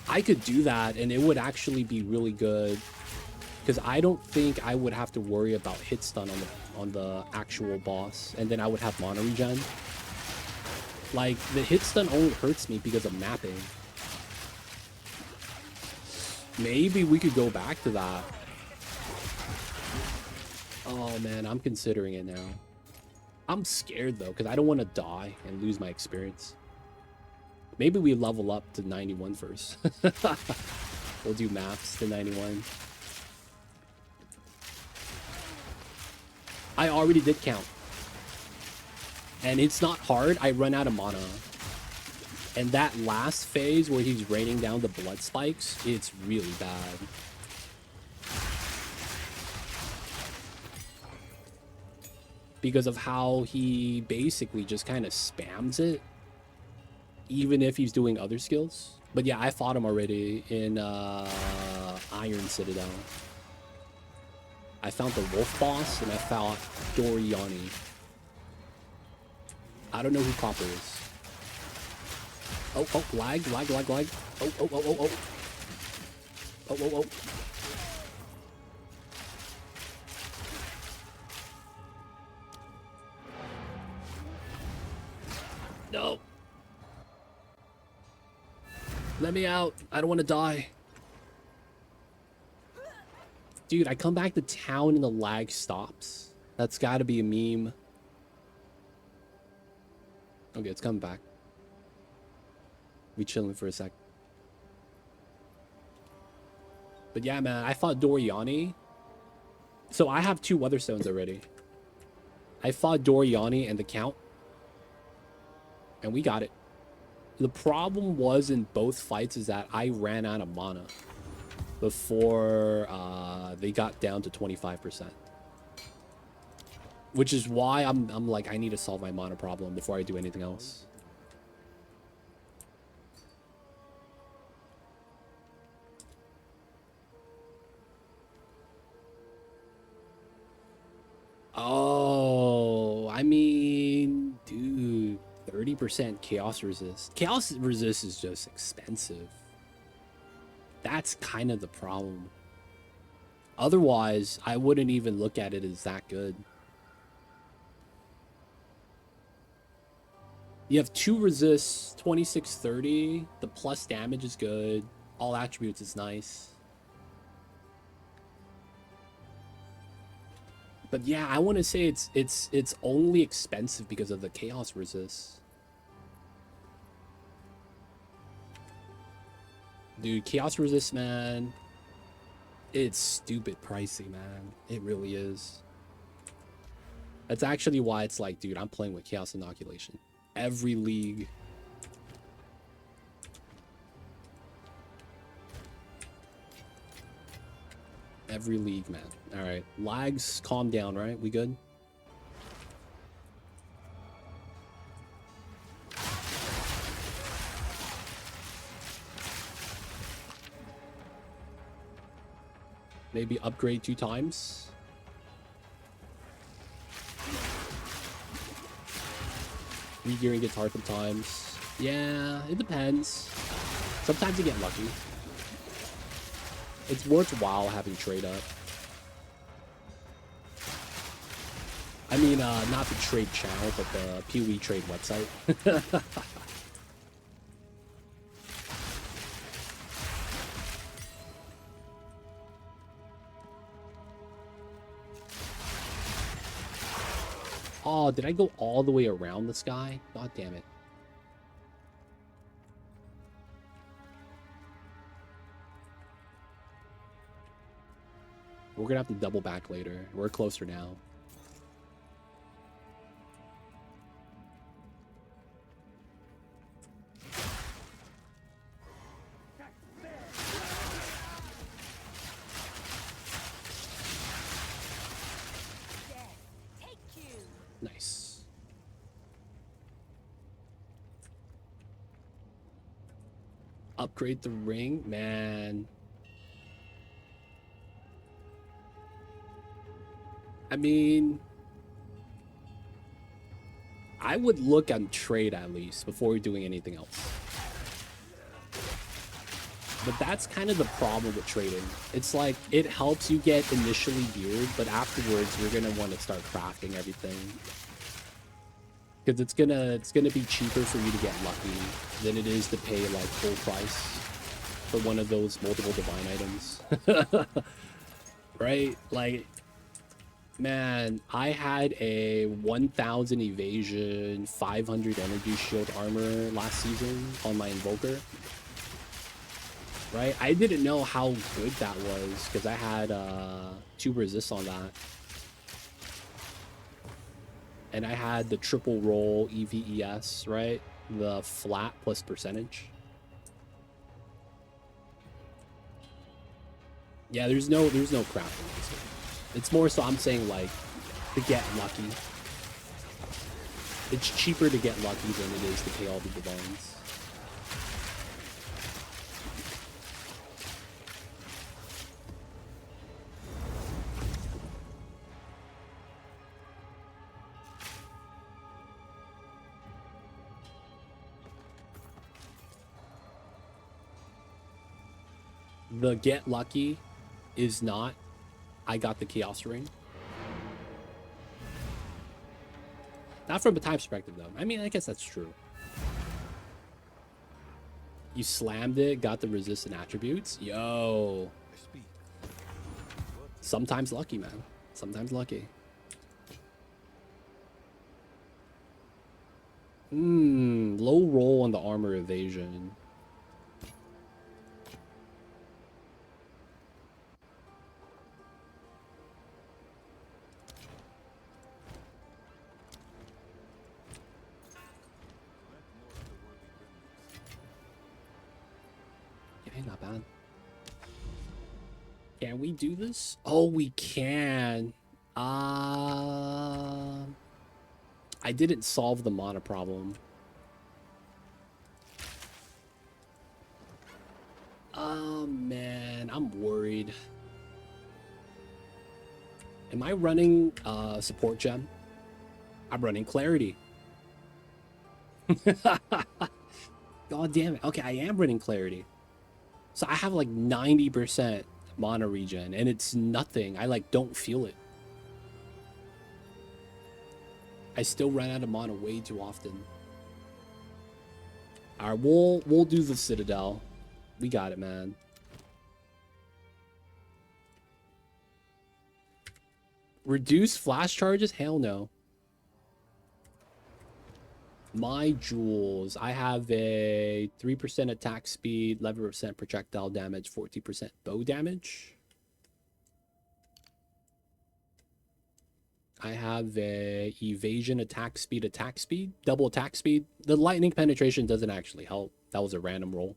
I could do that and it would actually be really good. Because I don't think I would have to worry about hit stun on the actual boss. And then I would have mana regen. Like, the hit stun only hurts me because of mapping. Maybe we could go back to that. Oh man, I'm considering it now. I'm scared though, because I don't want to die and lose my experience. Maybe we level up to 91 first. We'll do maps to 91. I already did count. And it's not hard. I run out of mana. And that last phase where he's raining down the blood spikes, it's really bad. Because of how he basically just kind of spams it. Even if he's doing other skills. But yeah, I fought him already in Iron Citadel. I found the wolf boss and I fought Doriani. I don't know who Copper is. Oh, lag. Oh. Oh. No. Let me out. I don't want to die. Dude, I come back to town and the lag stops. That's got to be a meme. Okay, it's coming back. We chilling for a sec. But yeah, man, I fought Doriani. So I have 2 Weatherstones already. I fought Doriani and the Count. And we got it. The problem was in both fights is that I ran out of mana before they got down to 25%. Which is why I'm like, I need to solve my mana problem before I do anything else. Oh, I mean, dude, 30% chaos resist. Chaos resist is just expensive. That's kind of the problem. Otherwise, I wouldn't even look at it as that good. You have 2 resists, 2630. The plus damage is good. All attributes is nice. But yeah, I want to say it's only expensive because of the chaos resist. Dude, chaos resist, man. It's stupid pricey, man. It really is. That's actually why it's like, dude, I'm playing with chaos inoculation. Every league. Every league, man. All right. Lags, calm down, right? We good? Maybe upgrade 2 times. Regearing gets hard sometimes. Yeah, it depends. Sometimes you get lucky. It's worthwhile having trade up. I mean, not the trade channel, but the PoE trade website. Oh, did I go all the way around this guy? God damn it. We're gonna have to double back later. We're closer now. Nice. Upgrade the ring, man. I mean, I would look on trade at least before doing anything else. But that's kind of the problem with trading. It's like, it helps you get initially geared, but afterwards you're gonna want to start crafting everything. Because it's gonna be cheaper for you to get lucky than it is to pay like full price for one of those multiple divine items. Right? Like, man, I had a 1000 evasion, 500 energy shield armor last season on my invoker. Right? I didn't know how good that was because I had 2 resists on that. And I had the triple roll EVES, right? The flat plus percentage. Yeah, there's no crafting. It's more so I'm saying like to get lucky. It's cheaper to get lucky than it is to pay all the divines. The get lucky is not I got the chaos ring. Not from a time perspective though. I mean, I guess that's true. You slammed it, got the resistant attributes. Yo. Sometimes lucky, man. Sometimes lucky. Low roll on the armor evasion. Not bad. Can we do this? Oh, we can. I didn't solve the mana problem. Oh, man. I'm worried. Am I running support gem? I'm running clarity. God damn it. Okay, I am running clarity. So I have like 90% mana regen and it's nothing. I like don't feel it. I still run out of mana way too often. All right, we'll do the Citadel. We got it, man. Reduce flash charges? Hell no. My jewels, I have a 3% attack speed, 11% projectile damage, 40% bow damage. I have a evasion, attack speed, double attack speed. The lightning penetration doesn't actually help. That was a random roll.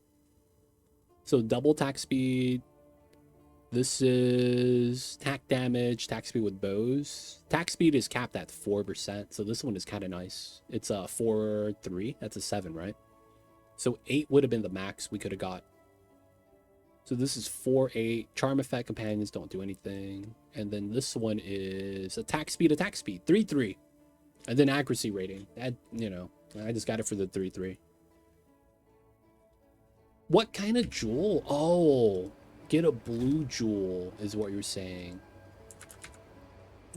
So double attack speed. This is attack damage, attack speed with bows. Attack speed is capped at 4%, so this one is kind of nice. It's a 4-3. That's a 7, right? So 8 would have been the max we could have got. So this is 4-8. Charm effect companions don't do anything. And then this one is attack speed, 3-3. And then accuracy rating. That, you know, I just got it for the 3-3. What kind of jewel? Oh, get a blue jewel is what you're saying.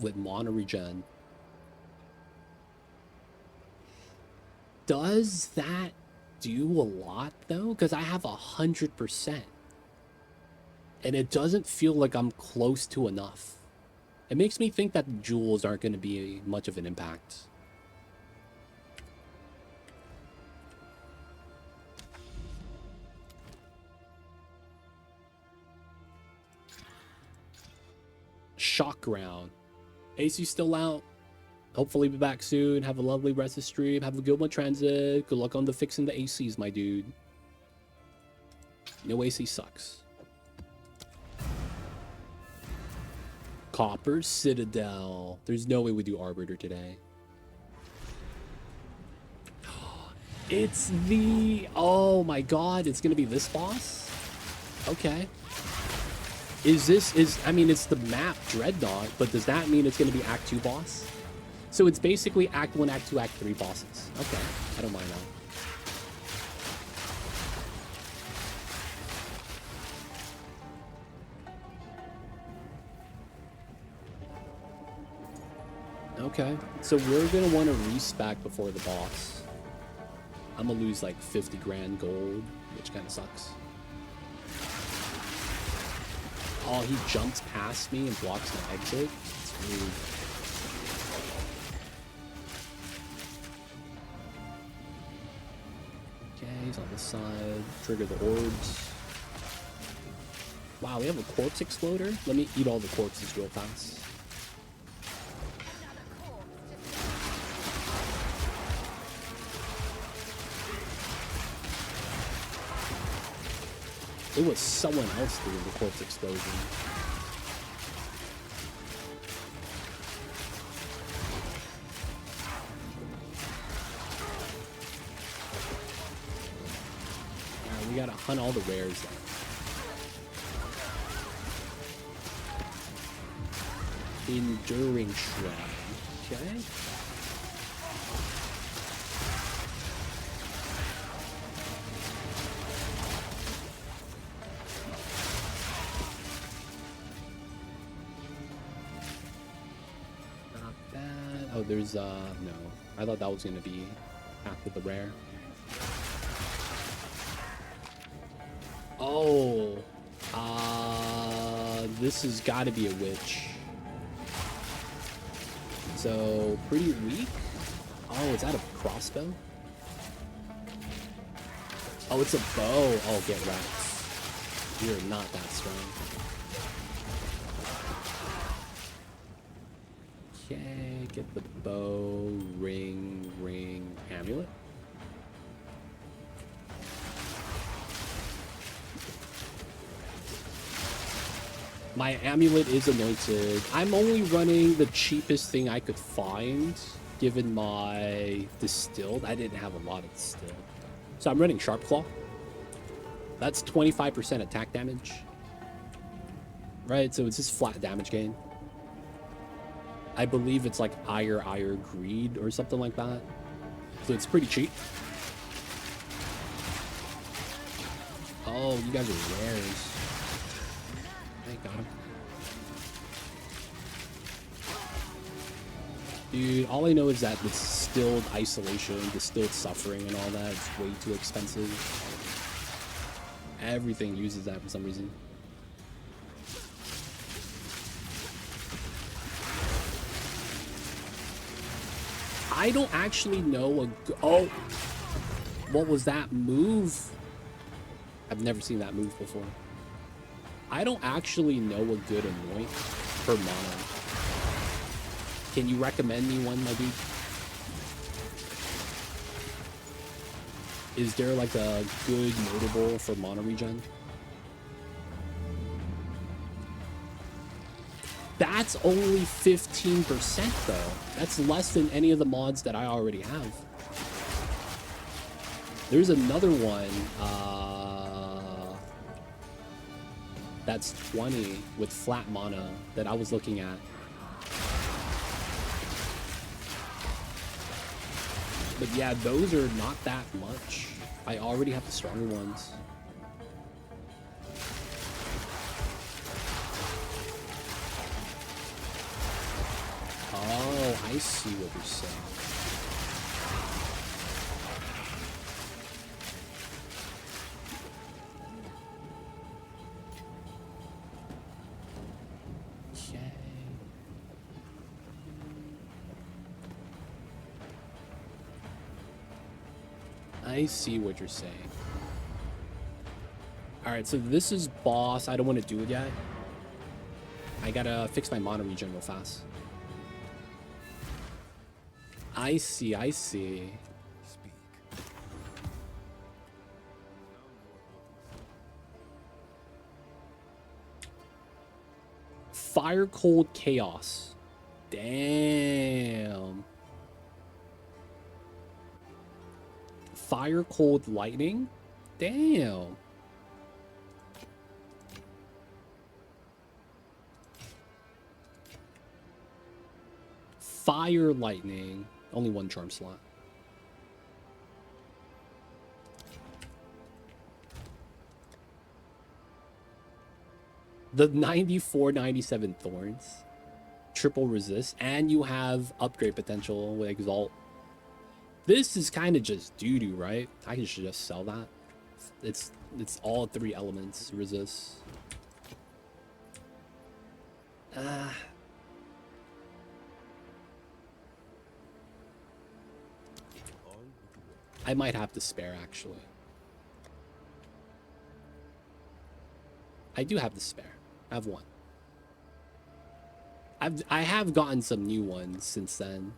With mana regen. Does that do a lot though? Because I have 100%. And it doesn't feel like I'm close to enough. It makes me think that the jewels aren't going to be much of an impact. Shock round. AC still out. Hopefully be back soon. Have a lovely rest of stream. Have a good one, Transit. Good luck on the fixing the ACs, my dude. No AC sucks. Copper Citadel. There's no way we do Arbiter today. It's the... Oh my god, it's gonna be this boss? Okay. I mean, it's the map Dreadnought, but does that mean it's gonna be Act 2 boss? So it's basically Act 1, Act 2, Act 3 bosses. Okay, I don't mind that. Okay, so we're gonna want to respec before the boss. I'm gonna lose like 50 grand gold, which kind of sucks. Oh, he jumps past me and blocks my exit. It's rude. Okay, he's on the side. Trigger the orbs. Wow, we have a corpse exploder? Let me eat all the corpses real fast. It was someone else doing the corpse explosion. Alright, we gotta hunt all the rares then. Enduring Shrine. Okay. Oh, there's, no. I thought that was gonna be after the rare. Oh. This has gotta be a witch. So, pretty weak? Oh, is that a crossbow? Oh, it's a bow. Oh, get wrecked. You're not that strong. Okay, get the bow, ring, amulet. My amulet is anointed. I'm only running the cheapest thing I could find, given my distilled. I didn't have a lot of distilled. So I'm running Sharp Claw. That's 25% attack damage. Right, so it's just flat damage gain. I believe it's like Ire, Greed or something like that. So it's pretty cheap. Oh, you guys are rares. I got him. Dude, all I know is that distilled isolation, distilled suffering and all that is way too expensive. Everything uses that for some reason. I don't actually know oh, what was that move? I've never seen that move before. I don't actually know a good anoint for mono. Can you recommend me one, my dude? Is there like a good notable for mono regen? That's only 15% though. That's less than any of the mods that I already have. There's another one, that's 20 with flat mana that I was looking at. But yeah, those are not that much. I already have the stronger ones. Oh, I see what you're saying. Okay. I see what you're saying. Alright, so this is boss. I don't want to do it yet. I gotta fix my mana regen real fast. I see, I see. Speak. Fire Cold Chaos. Damn. Fire, cold, lightning? Damn. Fire, lightning. Only one charm slot. The 94-97 thorns. Triple resist. And you have upgrade potential with Exalt. This is kind of just doo-doo, right? I can just sell that. It's all 3 elements resist. I might have to spare, actually. I do have to spare. I have 1. I have gotten some new ones since then.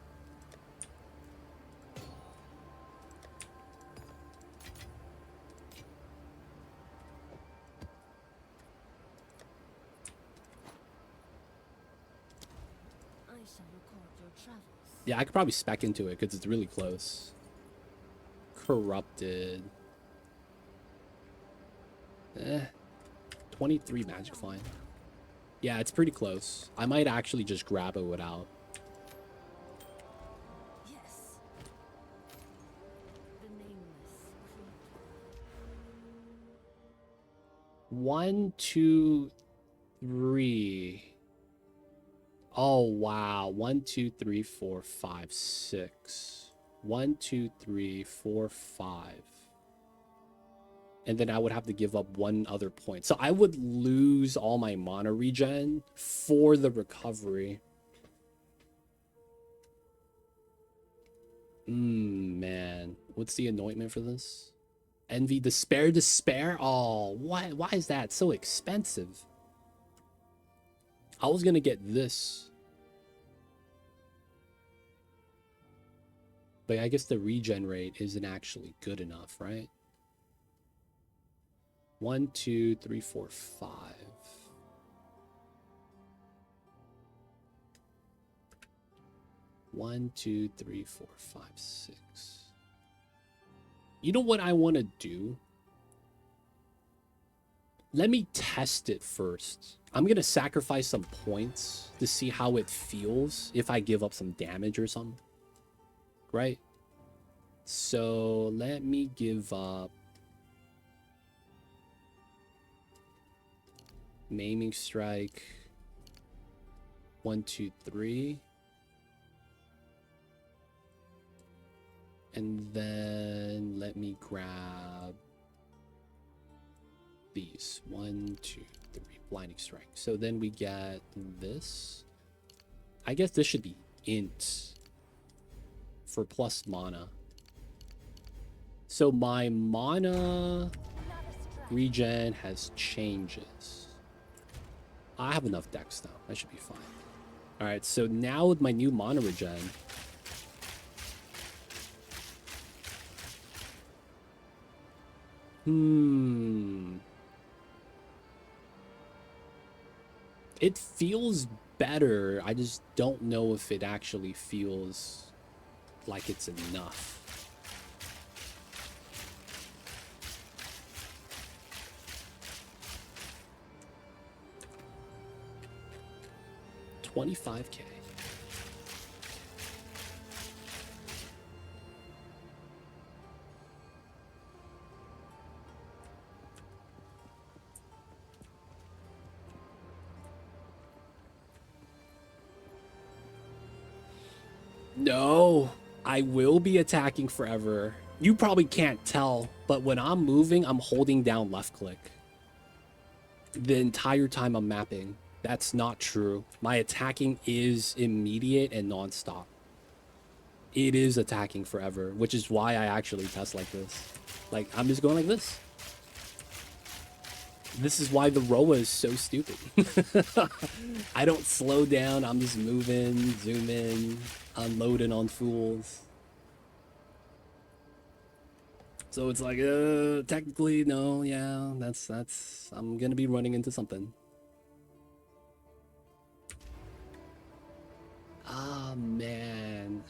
I shall record your travels. Yeah, I could probably spec into it because it's really close. Corrupted. 23 magic fine. Yeah, it's pretty close. I might actually just grab it without. Yes. The nameless creep. 1, 2, 3. Oh wow. 1, 2, 3, 4, 5, 6. 1, 2, 3, 4, 5. And then I would have to give up 1 other point. So I would lose all my mana regen for the recovery. Man. What's the anointment for this? Envy, despair, despair? Oh, why is that so expensive? I was gonna get this. But I guess the regen rate isn't actually good enough, right? 1, 2, 3, 4, 5. One, 2, 3, 4, 5, 6. You know what I want to do? Let me test it first. I'm going to sacrifice some points to see how it feels if I give up some damage or something. Right? So let me give up Maiming Strike. 1, 2, 3. And then let me grab these. 1, 2, 3. Blinding Strike. So then we get this. I guess this should be int for plus mana. So my mana regen has changes. I have enough dex though. That should be fine. All right, so now with my new mana regen, it feels better. I just don't know if it actually feels like it's enough. $25K. No, I will be attacking forever. You probably can't tell, but when I'm moving, I'm holding down left click the entire time I'm mapping. That's not true. My attacking is immediate and non-stop. It is attacking forever, which is why I actually test like this. Like, I'm just going like this. This is why the Rhoa is so stupid. I don't slow down. I'm just moving, zooming, unloading on fools. So it's like, technically, no, yeah, that's, I'm gonna be running into something. Ah, man.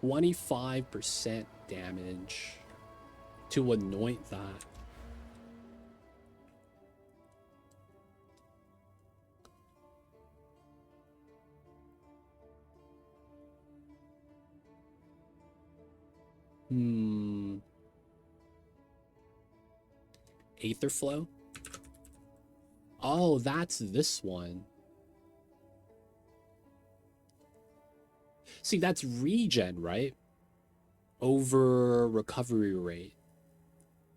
25% damage to anoint that. Aether Flow? Oh, that's this one. See, that's regen, right? Over recovery rate.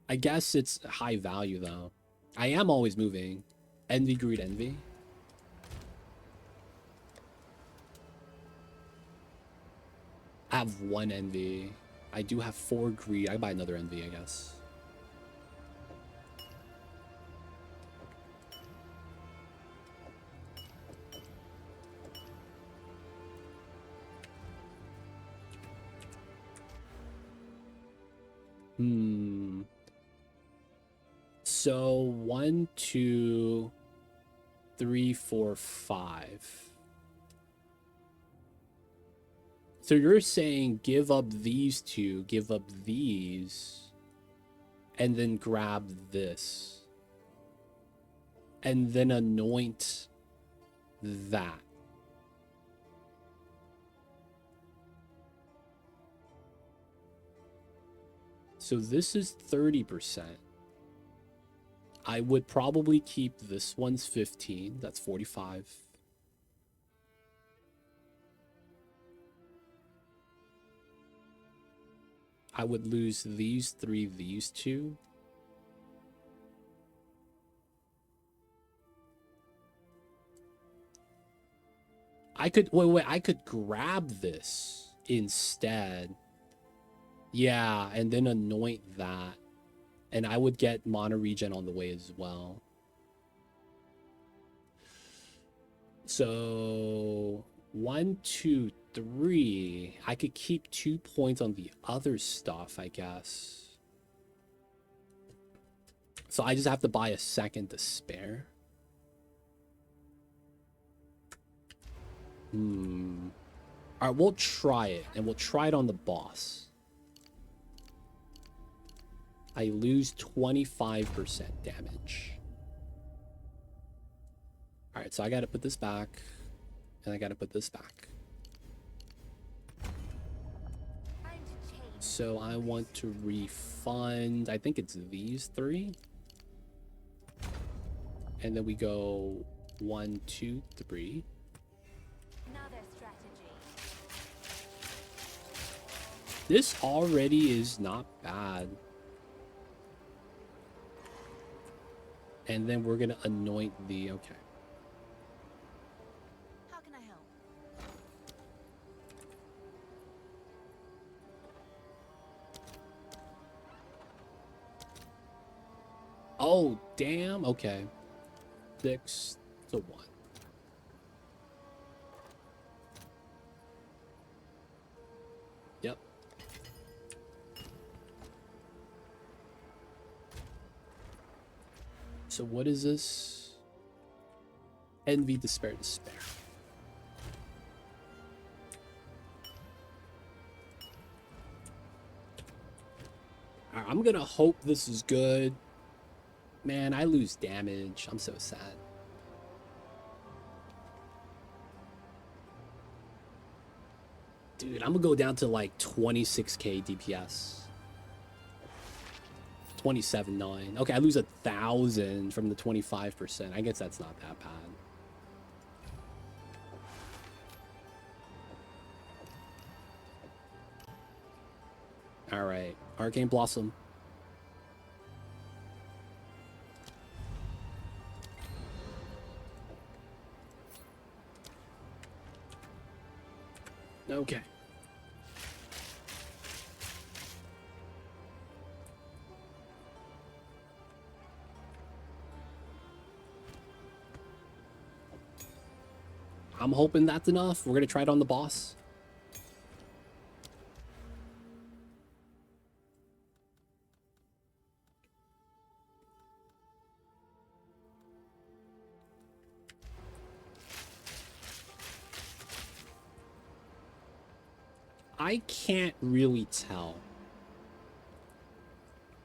I guess it's high value, though. I am always moving. Envy, Greed, Envy. I have 1 Envy. I do have 4 Greed. I buy another Envy, I guess. So 1, 2, 3, 4, 5. So you're saying give up these 2, give up these, and then grab this. And then anoint that. So this is 30%. I would probably keep this one's 15. That's 45. I would lose these 3, these 2. I could, wait, I could grab this instead. Yeah, and then anoint that. And I would get mana regen on the way as well. So 1, 2, 3. I could keep 2 points on the other stuff, I guess. So I just have to buy a second to spare. Alright, we'll try it. And we'll try it on the boss. I lose 25% damage. Alright, so I gotta put this back. And I gotta put this back. So I want to refund, I think it's these 3. And then we go 1, 2, 3. Now their strategy. This already is not bad. And then we're gonna anoint the, okay. How can I help? Oh, damn, okay. 6 to 1. Yep. So what is this? Envy, despair, despair. Alright, I'm gonna hope this is good. Man, I lose damage. I'm so sad. Dude, I'm gonna go down to like 26k DPS. 27.9. Okay, I lose 1,000 from the 25%. I guess that's not that bad. All right, Arcane Blossom. Okay. I'm hoping that's enough. We're gonna try it on the boss. I can't really tell.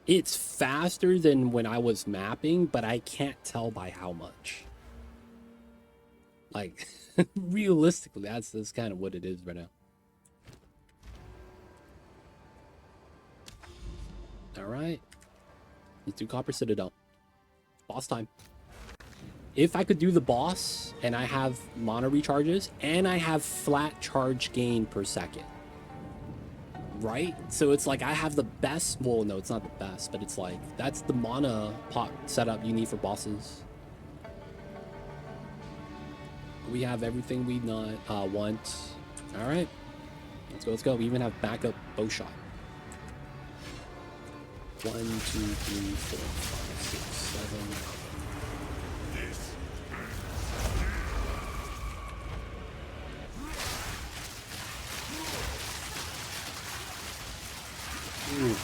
It's faster than when I was mapping, but I can't tell by how much. Like, realistically, that's kind of what it is right now. All right. Let's do Copper Citadel. Boss time. If I could do the boss and I have mana recharges and I have flat charge gain per second, right? So it's like I have the best, well, no, it's not the best, but it's like that's the mana pot setup you need for bosses. We have everything we want. All right, let's go, let's go. We even have backup bow shot. 1, 2, 3, 4, 5, 6, 7. Ooh.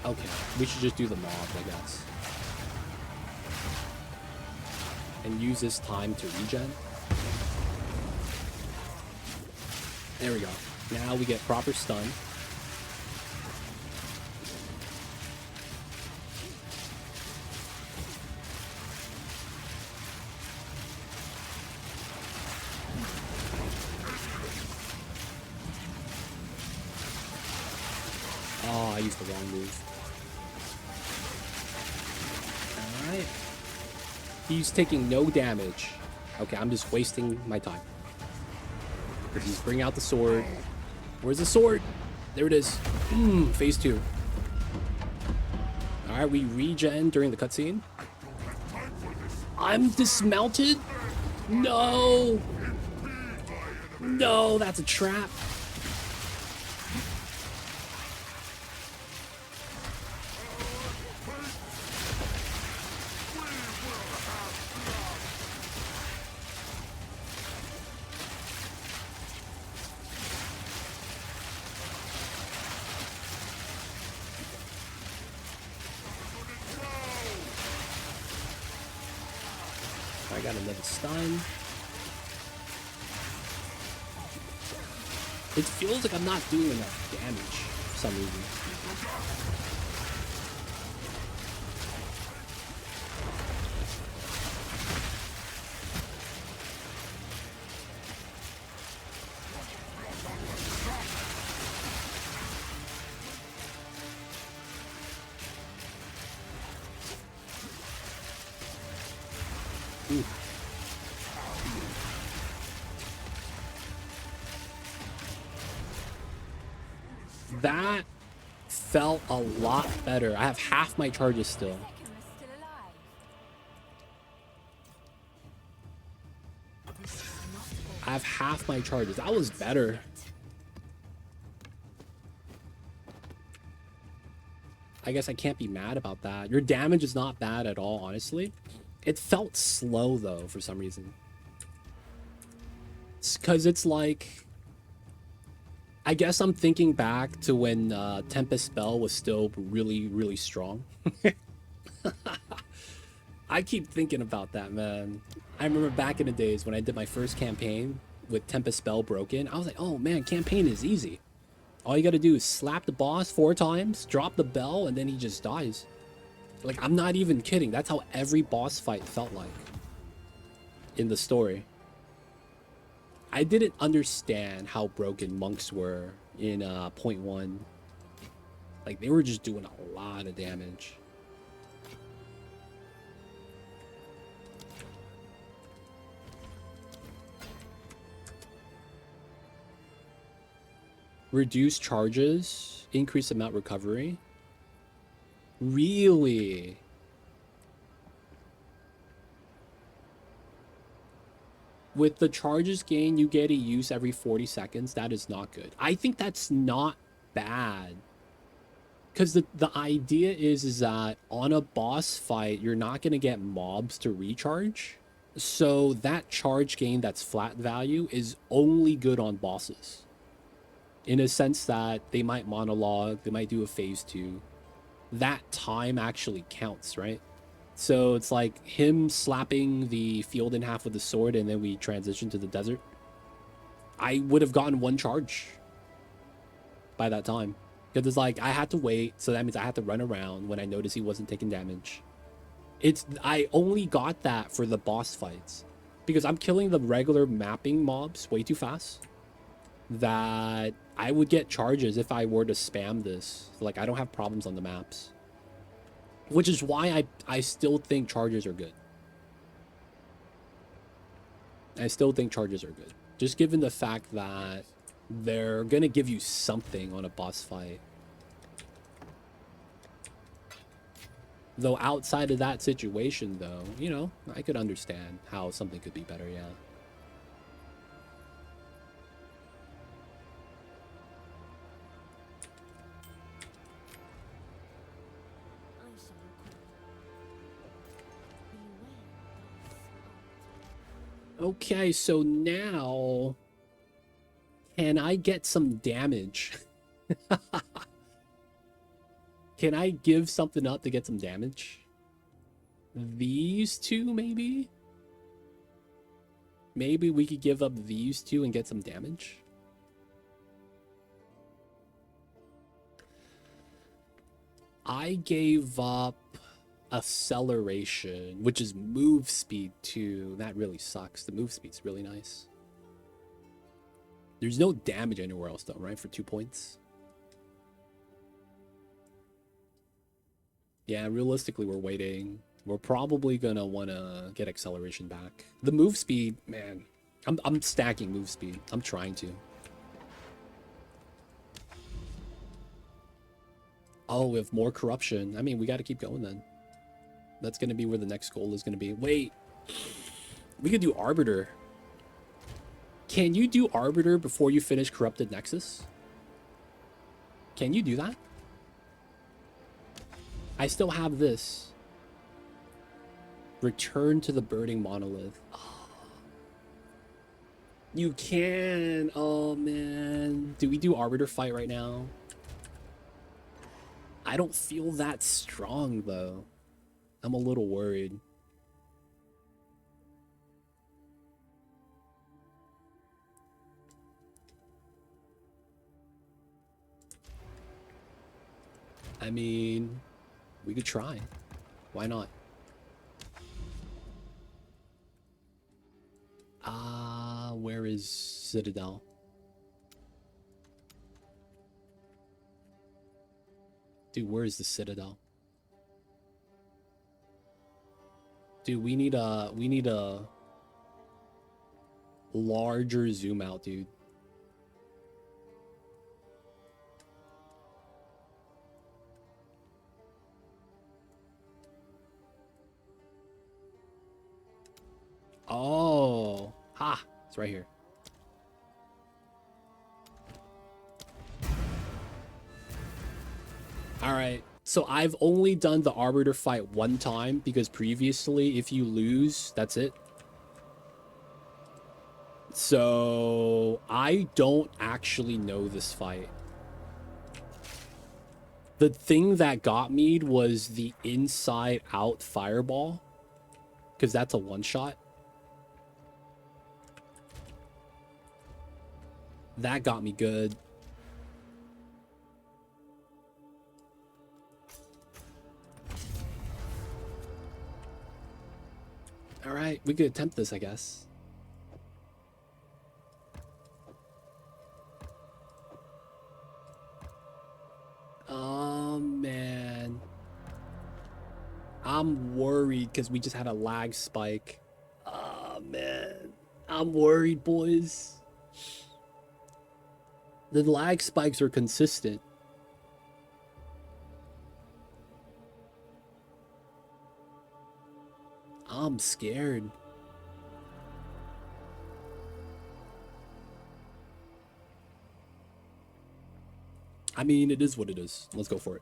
Okay, we should just do the mob, I guess. And use this time to regen. There we go. Now we get proper stun. Oh, I used the wrong move. Alright. He's taking no damage. Okay, I'm just wasting my time. He's bringing out the sword. Where's the sword? There it is. Phase 2. Alright, we regen during the cutscene. I'm dismounted? No! No, that's a trap. I got another stun. It feels like I'm not doing enough damage for some reason. Ooh. That felt a lot better. I have half my charges still. I have half my charges. That was better. I guess I can't be mad about that. Your damage is not bad at all, honestly. It felt slow, though, for some reason. It's 'cause it's like... I guess I'm thinking back to when Tempest Spell was still really, really strong. I keep thinking about that, man. I remember back in the days when I did my first campaign with Tempest Spell broken. I was like, oh man, campaign is easy. All you gotta do is slap the boss 4 times, drop the bell, and then he just dies. Like, I'm not even kidding. That's how every boss fight felt like in the story. I didn't understand how broken monks were in 0.1. Like, they were just doing a lot of damage. Reduce charges, increase amount recovery. Really? With the charges gain, you get a use every 40 seconds. That is not good. I think that's not bad. Because the idea is that on a boss fight, you're not going to get mobs to recharge. So that charge gain that's flat value is only good on bosses. In a sense that they might monologue, they might do a phase 2. that time actually counts, right? So it's like him slapping the field in half with the sword and then we transition to the desert. I would have gotten 1 charge by that time. Because it's like I had to wait, so that means I had to run around when I noticed he wasn't taking damage. I only got that for the boss fights. Because I'm killing the regular mapping mobs way too fast. That I would get charges if I were to spam this. Like, I don't have problems on the maps. Which is why I still think charges are good. I still think charges are good. Just given the fact that they're going to give you something on a boss fight. Though outside of that situation, though, you know, I could understand how something could be better, yeah. I shall recall. Beware, Okay, so now... Can I get some damage? Can I give something up to get some damage? These two, maybe? Maybe we could give up these two and get some damage? I gave up acceleration, which is move speed too. That really sucks. The move speed's really nice. There's no damage anywhere else though, right? For 2 points. Yeah, realistically, we're waiting. We're probably gonna wanna get acceleration back. The move speed, man. I'm stacking move speed. I'm trying to. Oh, we have more corruption. I mean, we gotta keep going then. That's gonna be where the next goal is gonna be. Wait. We could do Arbiter. Can you do Arbiter before you finish Corrupted Nexus? Can you do that? I still have this. Return to the Burning Monolith. Oh. You can. Oh, man. Do we do Arbiter fight right now? I don't feel that strong, though. I'm a little worried. I mean, we could try. Why not? Where is Citadel? Dude, where is the Citadel? Dude, we need a larger zoom out, dude. Oh, ha, it's right here. All right. So I've only done the Arbiter fight 1 time because previously if you lose, that's it. So I don't actually know this fight. The thing that got me was the inside out fireball because that's a 1-shot. That got me good. All right, we could attempt this, I guess. Oh, man. I'm worried because we just had a lag spike. Oh, man. I'm worried, boys. The lag spikes are consistent. I'm scared. I mean, it is what it is. Let's go for it.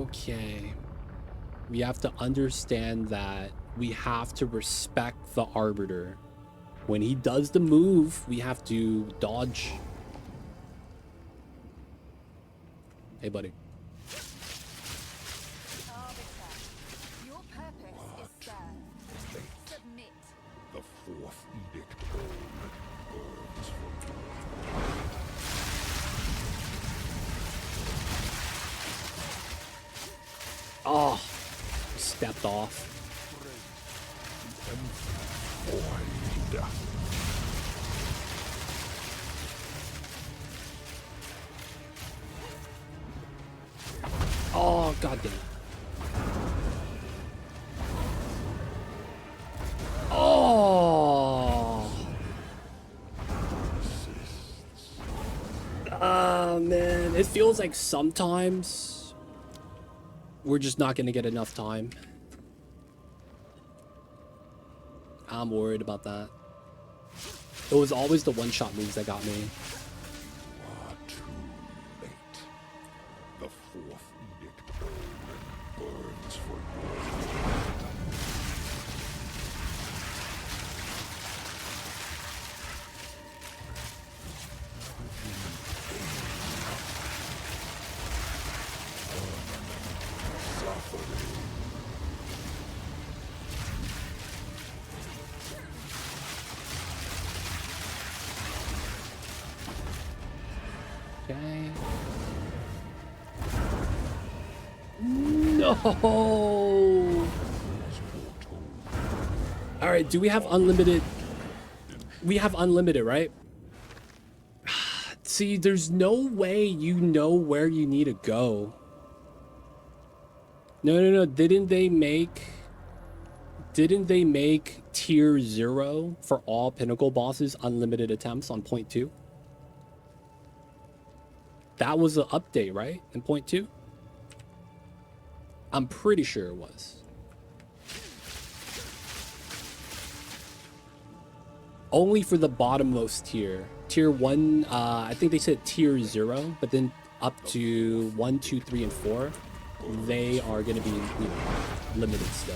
Okay. We have to understand that we have to respect the Arbiter. When he does the move, we have to dodge. Hey, buddy. Arbiter, your purpose is served. Submit. The fourth edict burns for Oh, stepped off. void. Oh, goddamn. Oh. Ah, man. It feels like sometimes we're just not going to get enough time. I'm worried about that. It was always the one-shot moves that got me. Are too late. The fourth edict burns for Okay. No. All right. Do we have unlimited? We have unlimited, right? See, there's no way you know where you need to go. No. Didn't they make tier 0 for all pinnacle bosses unlimited attempts on point 2? That was an update, right? In point 2? I'm pretty sure it was. Only for the bottommost tier. Tier 1, I think they said tier 0, but then up to 1, 2, 3, and 4, they are going to be, limited still.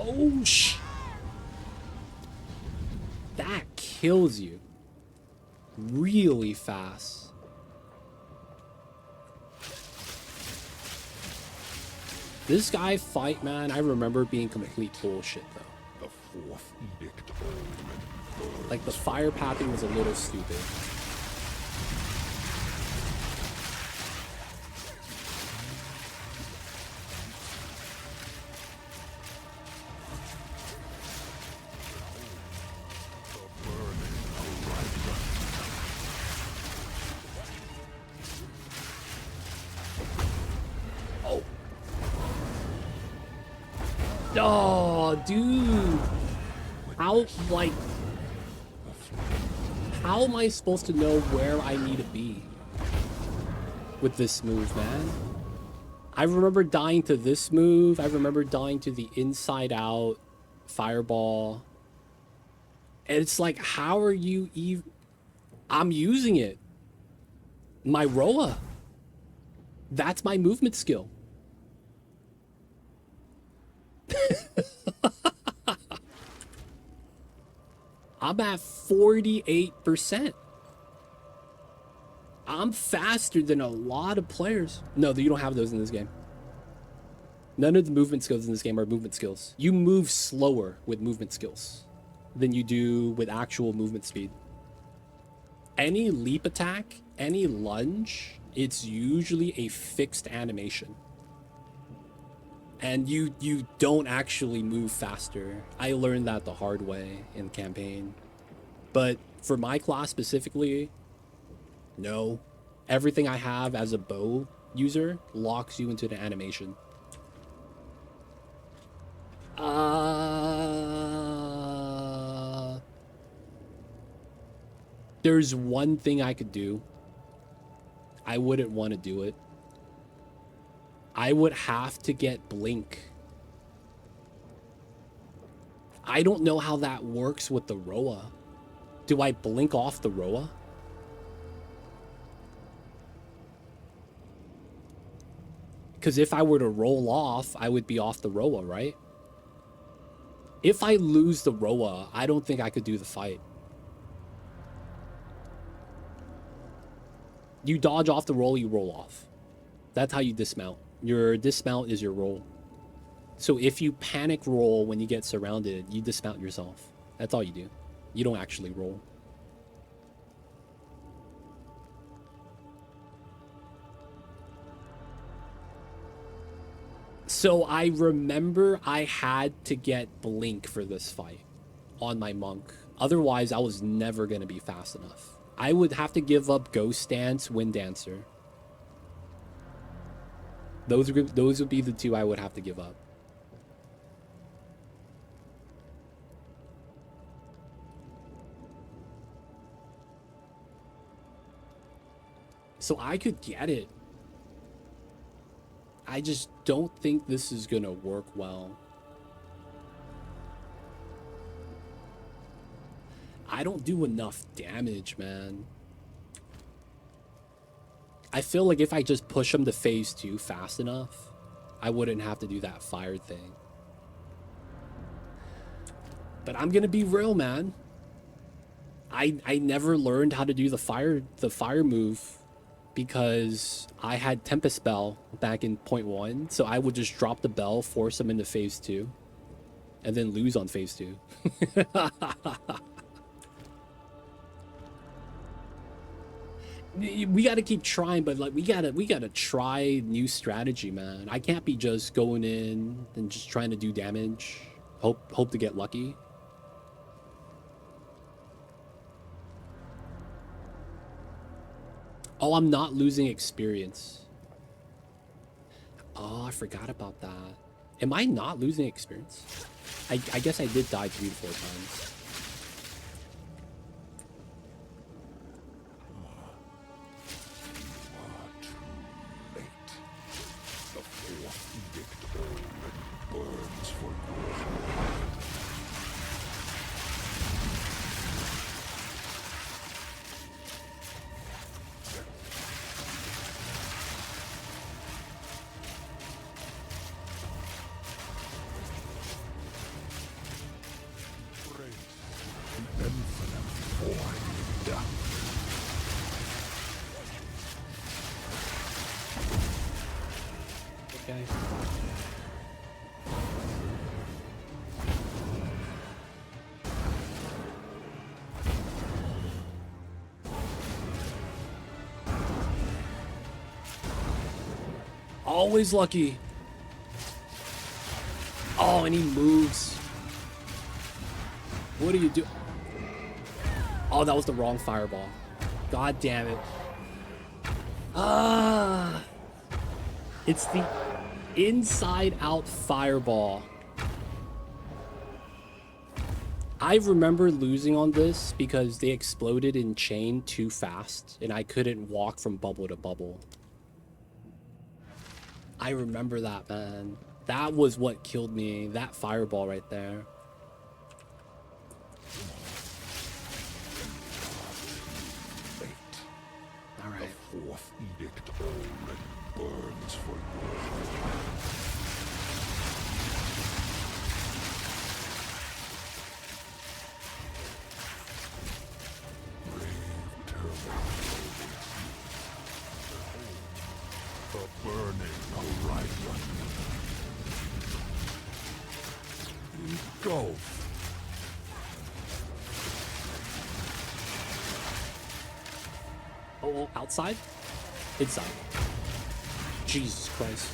Oh, that kills you really fast. This guy fight, man, I remember being complete bullshit, though. the fourth edict. Like, the fire pathing was a little stupid. Oh, dude. How am I supposed to know where I need to be with this move, man? I remember dying to this move. I remember dying to the inside out fireball. And it's like, how are you even... I'm using it. My Rhoa. That's my movement skill. I'm at 48%. I'm faster than a lot of players. No, you don't have those in this game. None of the movement skills in this game are movement skills. You move slower with movement skills than you do with actual movement speed. Any leap attack, any lunge, it's usually a fixed animation. And you don't actually move faster. I learned that the hard way in campaign. But for my class specifically, no. Everything I have as a bow user locks you into the animation. There's one thing I could do. I wouldn't want to do it. I would have to get blink. I don't know how that works with the Rhoa. Do I blink off the Rhoa? Because if I were to roll off, I would be off the Rhoa, right? If I lose the Rhoa, I don't think I could do the fight. You dodge off the roll, you roll off. That's how you dismount. Your dismount is your roll. So if you panic roll when you get surrounded, you dismount yourself. That's all you do. You don't actually roll. So I remember I had to get blink for this fight on my monk. Otherwise, I was never going to be fast enough. I would have to give up Ghost Dance, Wind Dancer. Those would be the two I would have to give up. So I could get it. I just don't think this is gonna work well. I don't do enough damage, man. I feel like if I just push him to phase 2 fast enough, I wouldn't have to do that fire thing. But I'm gonna be real, man. I never learned how to do the fire move because I had Tempest Spell back in 0.1, so I would just drop the bell, force him into phase 2, and then lose on phase 2. We gotta keep trying, but like we gotta try new strategy, man. I can't be just going in and just trying to do damage, hope to get lucky. Oh, I'm not losing experience. Oh, I forgot about that. Am I not losing experience? I guess I did die 3 to 4 times. Okay. Always lucky. Oh, and he moves. What do you do? Oh, that was the wrong fireball. God damn it. Ah. It's the inside out fireball. I remember losing on this because they exploded in chain too fast and I couldn't walk from bubble to bubble. I remember that, man. That was what killed me. That fireball right there. All right. The fourth edict already burns for you. The burning horizon. Engulf. Oh, outside? Inside. Jesus Christ.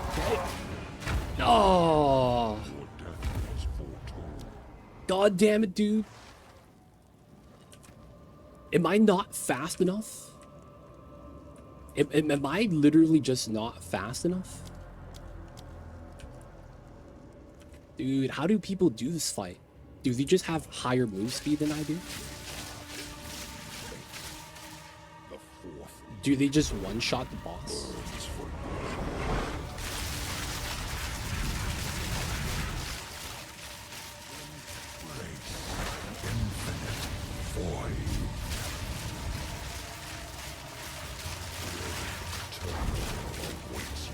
Okay. Oh. God damn it, dude. Am I not fast enough? Am I literally just not fast enough? Dude, how do people do this fight? Dude, you just have higher move speed than I do. The fourth Do they just one-shot the boss? burns for grace, infinite void. Eternal awaits you.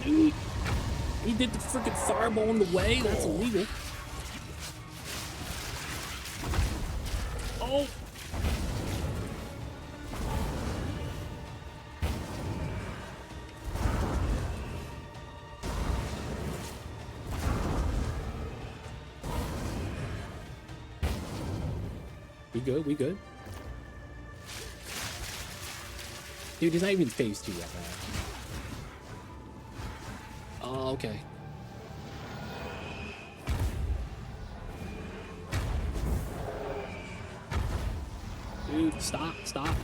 Dude, he did the freaking fireball in the way. That's illegal. Oh. We good? We good? Dude, he's not even phase 2 yet, man. Oh, okay. Dude, stop, stop.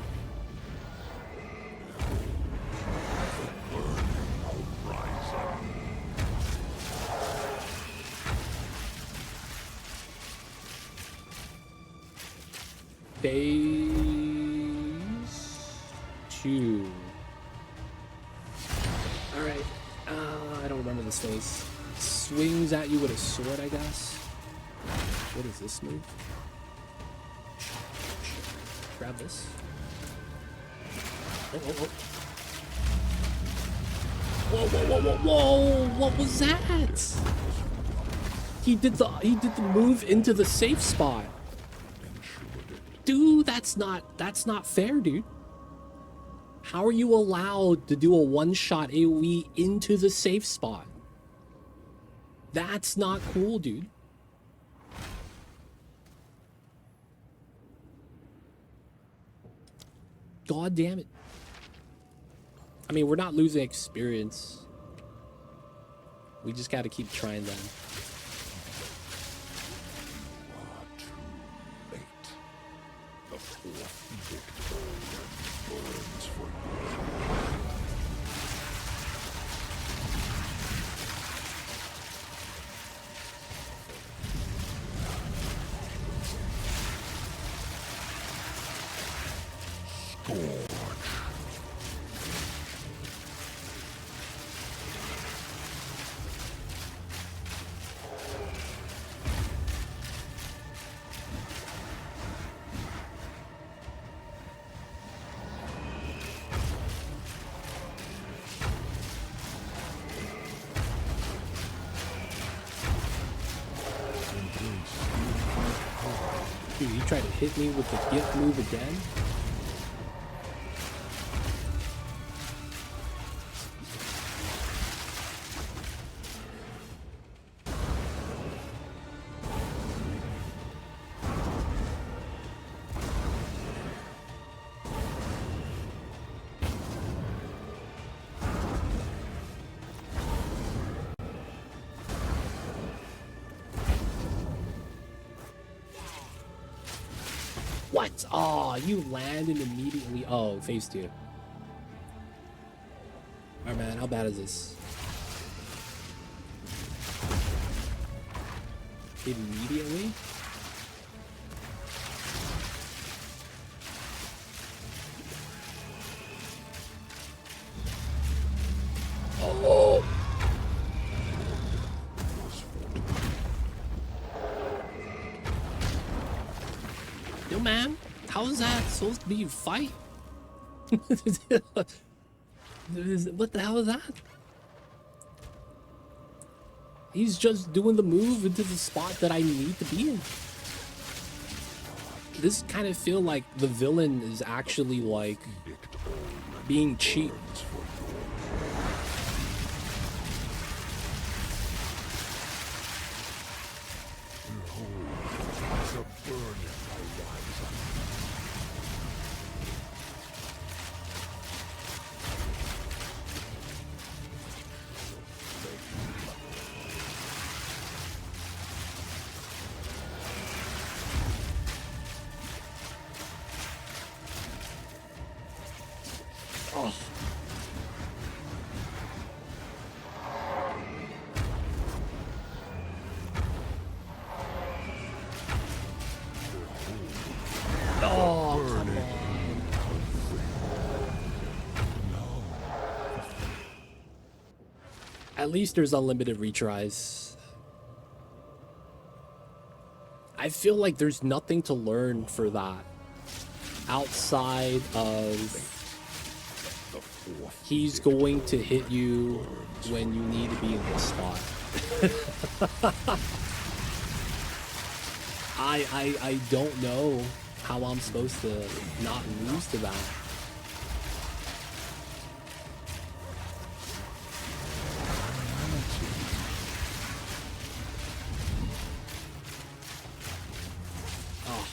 Phase 2. Alright. I don't remember this phase. Swings at you with a sword, I guess. What is this move? Grab this. Oh, oh, oh. Whoa, whoa, whoa, whoa, whoa! What was that? He did the move into the safe spot. Dude, that's not fair, dude. How are you allowed to do a one-shot AoE into the safe spot? That's not cool, dude. God damn it. I mean, we're not losing experience. We just gotta keep trying then. The fourth victor burns for Scorch. Dude, you tried to hit me with the gift move again? What? Oh, you landed immediately. Oh, phase 2. Alright, man, how bad is this? Immediately? Oh! Yo, man, how is that supposed to be a fight? What the hell is that? He's just doing the move into the spot that I need to be in. This kind of feel like the villain is actually like being cheap. At least there's unlimited retries. I feel like there's nothing to learn for that outside of he's going to hit you when you need to be in this spot. I don't know how I'm supposed to not lose to that. Oh.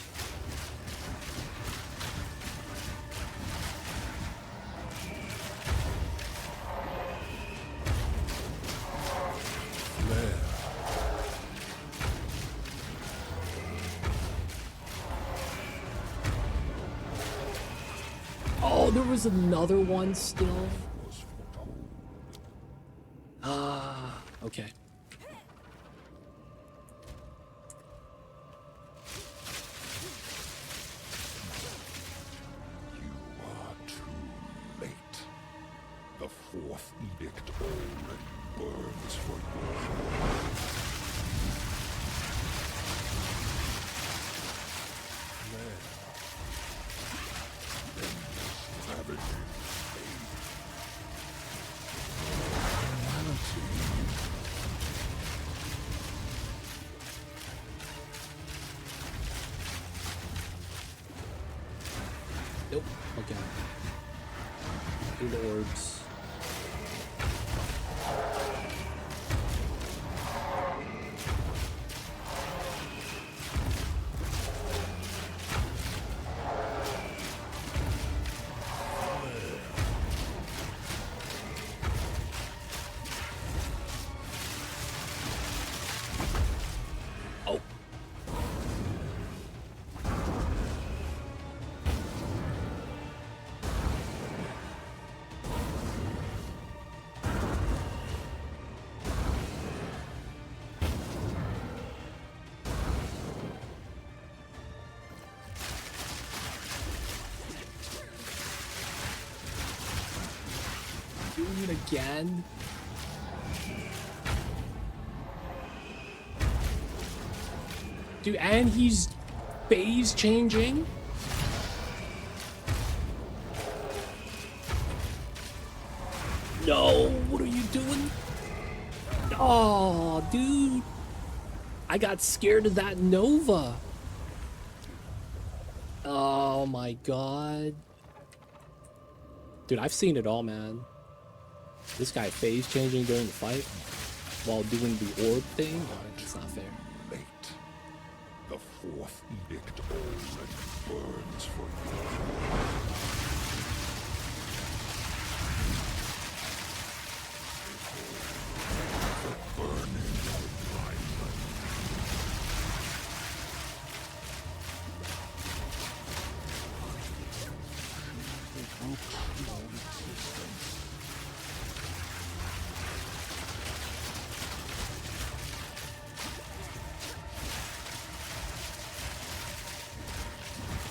Oh, there was another one still. Okay. You are too late. The fourth edict already burns for you. Nope. Okay. In the orbs. Oh. Doing it again? Dude, and he's phase changing? No, what are you doing? Oh, dude. I got scared of that Nova. Oh my god. Dude, I've seen it all, man. This guy phase changing during the fight while doing the orb thing? Oh, that's not fair. Late. The fourth edict already burns for you. The burning alignment.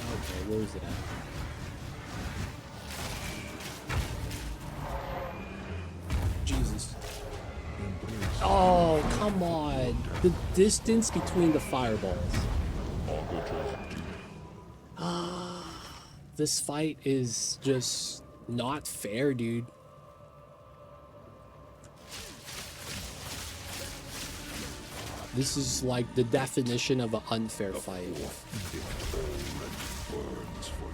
Okay, where is it at? Jesus. Oh, come on. The distance between the fireballs. This fight is just not fair, dude. This is like the definition of an unfair fight. Burns for you.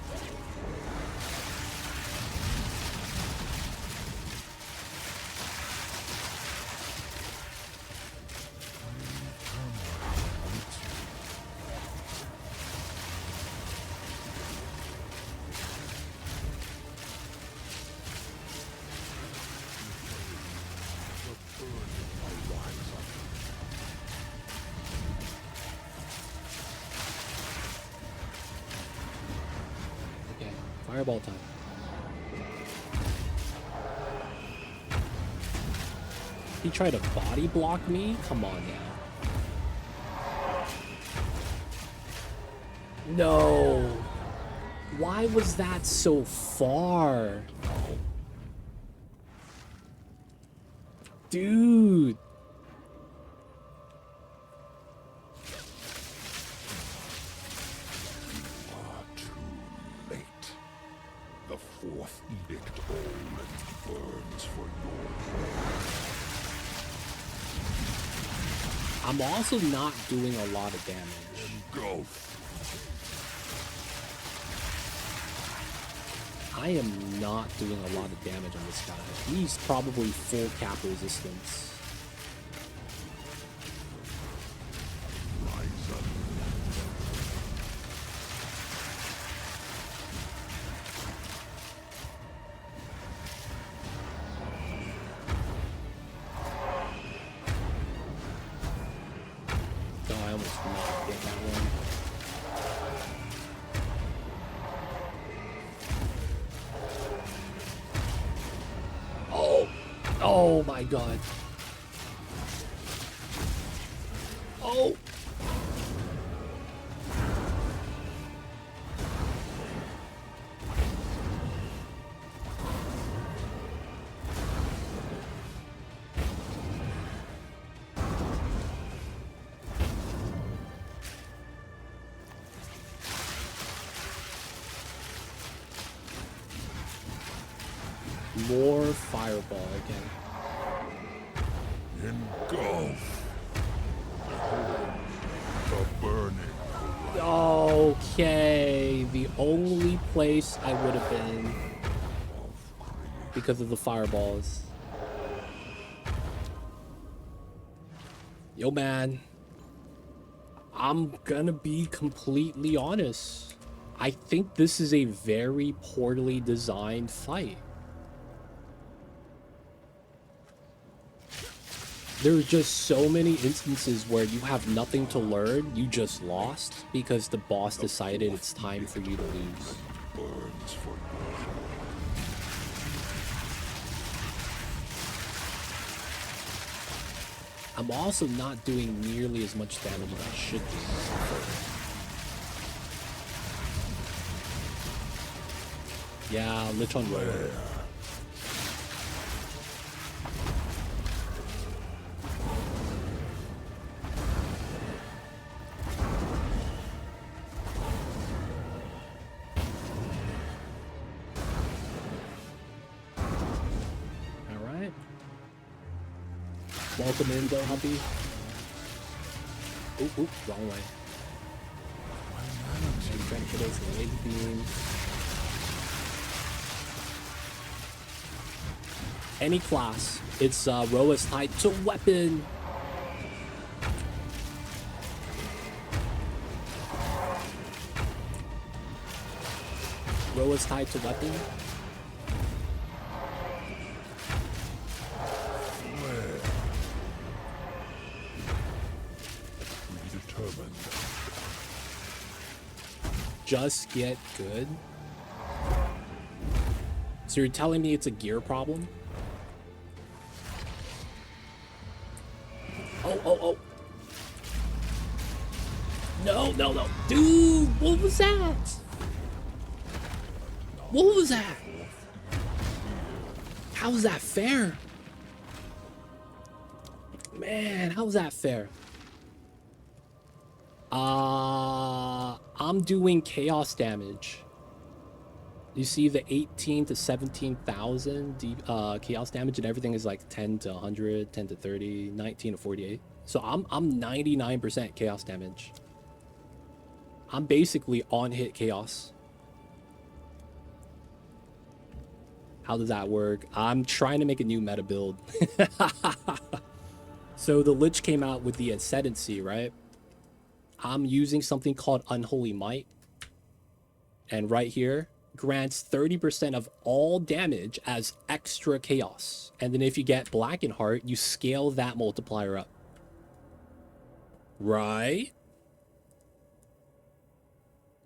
Okay, fireball time. He tried to body block me? Come on now. No. Why was that so far? Dude. Too late. The fourth edict old burns for your I'm also not doing a lot of damage. engulf. I am not doing a lot of damage on this guy. He's probably full cap resistance. Rise up. Oh, I almost did not get that one. Oh! Oh my god. Oh! More fireball again. Engulf. The burning horizon. Okay, the only place I would have been because of the fireballs. Yo, man. I'm gonna be completely honest. I think this is a very poorly designed fight. There's just so many instances where you have nothing to learn, you just lost because the boss decided it's time for you to lose. Burns for your I'm also not doing nearly as much damage as I should do. Yeah, Lich on Rhoa. Alright. Welcome in, though, Humpy. Oop, oop, wrong way. I'm trying to put us in the laser beam. Any class, it's Rhoa's tied to weapon. Rhoa's tied to weapon. predetermined. Just get good. So you're telling me it's a gear problem? Oh, oh, oh. No, no, no. Dude, what was that? What was that? How was that fair? Man, how was that fair? I'm doing chaos damage. You see the 18 to 17,000 chaos damage, and everything is like 10 to 100, 10 to 30, 19 to 48. So I'm 99% chaos damage. I'm basically on hit chaos. How does that work? I'm trying to make a new meta build. So the Lich came out with the ascendancy, right? I'm using something called Unholy Might. And right here, grants 30% of all damage as extra chaos. And then if you get Blackenheart, you scale that multiplier up. Right?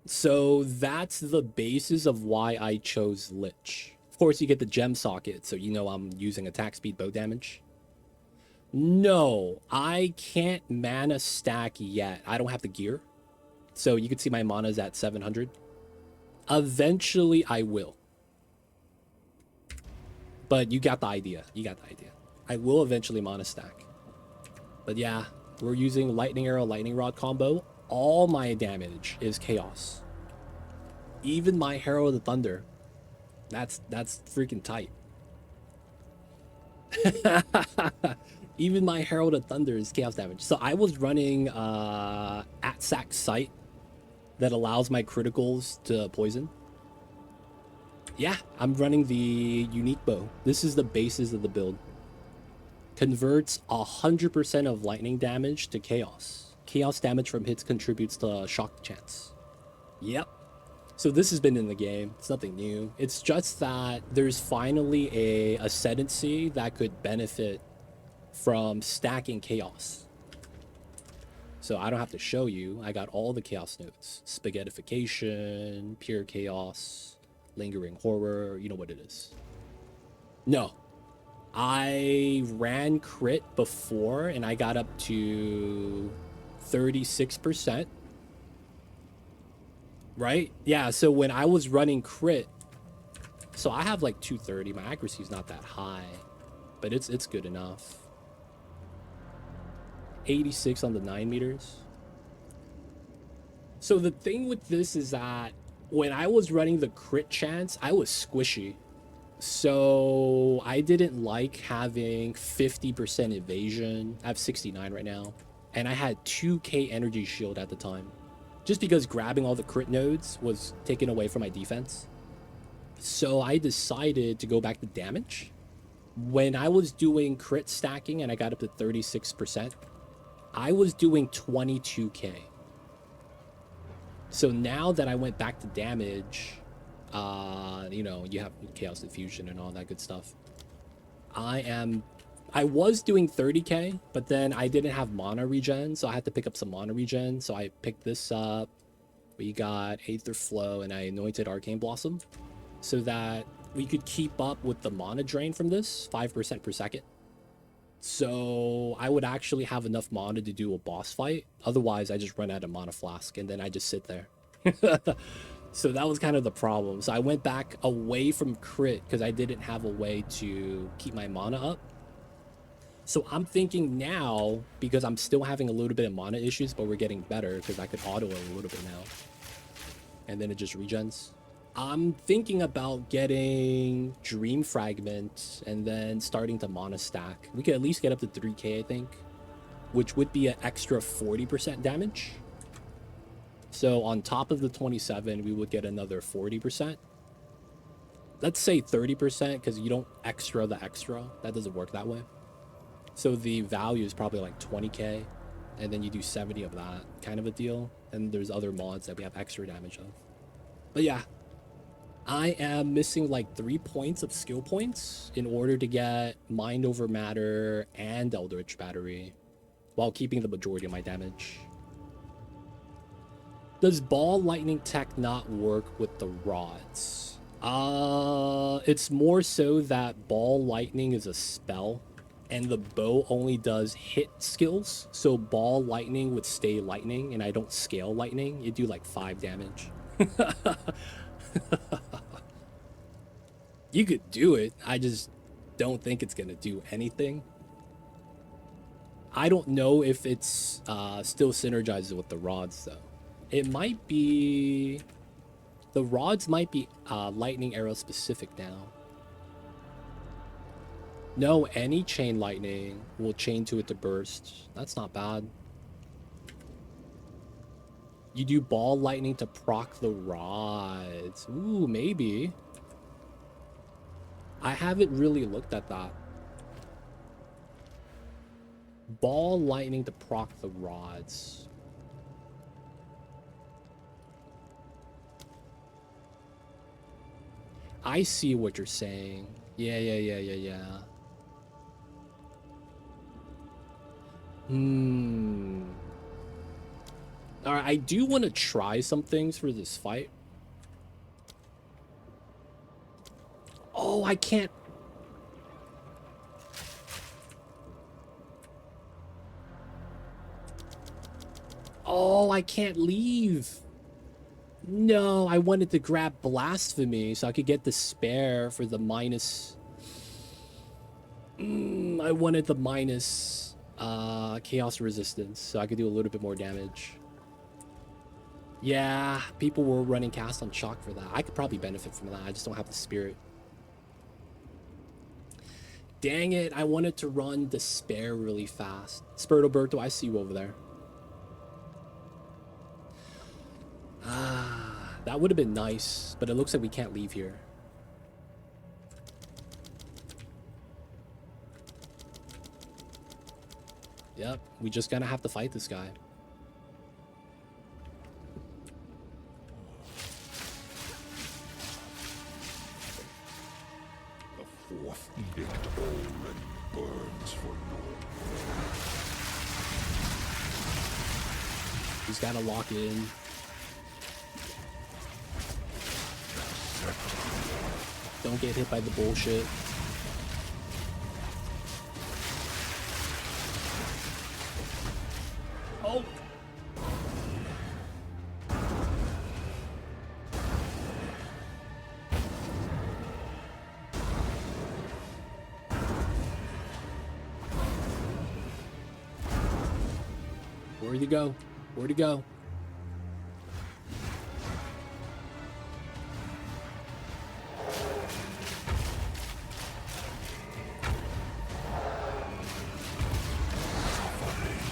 So that's the basis of why I chose Lich. Of course, you get the gem socket, so you know I'm using attack speed bow damage. No, I can't mana stack yet. I don't have the gear. So you can see my mana is at 700. Eventually, I will. But you got the idea. You got the idea. I will eventually mana stack. But yeah, we're using lightning arrow, lightning rod combo. All my damage is chaos. Even my Herald of the Thunder. That's freaking tight. Even my Herald of Thunder is chaos damage. So I was running at sack sight that allows my criticals to poison. Yeah, I'm running the unique bow. This is the basis of the build. Converts 100% of lightning damage to chaos. Chaos damage from hits contributes to shock chance. Yep. So this has been in the game. It's nothing new. It's just that there's finally a ascendancy that could benefit from stacking chaos. So I don't have to show you. I got all the chaos nodes. Spaghettification, pure chaos, lingering horror. You know what it is. No. I ran crit before and I got up to 36%. Right? Yeah, so when I was running crit, so I have like 230. My accuracy is not that high, but it's good enough. 86 on the 9 meters. So the thing with this is that when I was running the crit chance, I was squishy. So I didn't like having 50% evasion. I have 69 right now. And I had 2k energy shield at the time. Just because grabbing all the crit nodes was taken away from my defense. So I decided to go back to damage. When I was doing crit stacking and I got up to 36%, I was doing 22k. So now that I went back to damage, you know, you have chaos diffusion and all that good stuff. I was doing 30k, but then I didn't have mana regen, so I had to pick up some mana regen. So I picked this up. We got Aether Flow, and I anointed Arcane Blossom so that we could keep up with the mana drain from this, 5% per second. So I would actually have enough mana to do a boss fight. Otherwise, I just run out of mana flask, and then I just sit there. So that was kind of the problem. So I went back away from crit because I didn't have a way to keep my mana up. So I'm thinking now, because I'm still having a little bit of mana issues, but we're getting better because I could auto it a little bit now. And then it just regens. I'm thinking about getting Dream Fragment and then starting to mana stack. We could at least get up to 3k, I think, which would be an extra 40% damage. So on top of the 27, we would get another 40%. Let's say 30% because you don't extra the extra. That doesn't work that way. So the value is probably like 20k, and then you do 70 of that kind of a deal. And there's other mods that we have extra damage of. But yeah, I am missing like 3 points of skill points in order to get Mind Over Matter and Eldritch Battery while keeping the majority of my damage. Does Ball Lightning Tech not work with the rods? It's more so that Ball Lightning is a spell and the bow only does hit skills. So Ball Lightning would stay lightning and I don't scale lightning. You do like 5 damage. You could do it. I just don't think it's gonna do anything. I don't know if it's still synergizes with the rods though. It might be... The rods might be lightning arrow specific now. No, any chain lightning will chain to it to burst. That's not bad. You do ball lightning to proc the rods. Ooh, maybe. I haven't really looked at that. Ball lightning to proc the rods. I see what you're saying. Yeah. Alright, I do want to try some things for this fight. Oh, I can't. Oh, I can't leave. No, I wanted to grab Blasphemy so I could get the spare for the minus... I I wanted the minus chaos resistance so I could do a little bit more damage. Yeah, people were running cast on shock for that. I could probably benefit from that. I just don't have the spirit. Dang it, I wanted to run Despair really fast. Spirtoberto, I see you over there. Ah, that would have been nice, but it looks like we can't leave here. Yep, we just gonna have to fight this guy. The fourth edict already burns for He's gotta lock in. Don't get hit by the bullshit. Oh! Where'd he go? Where'd he go?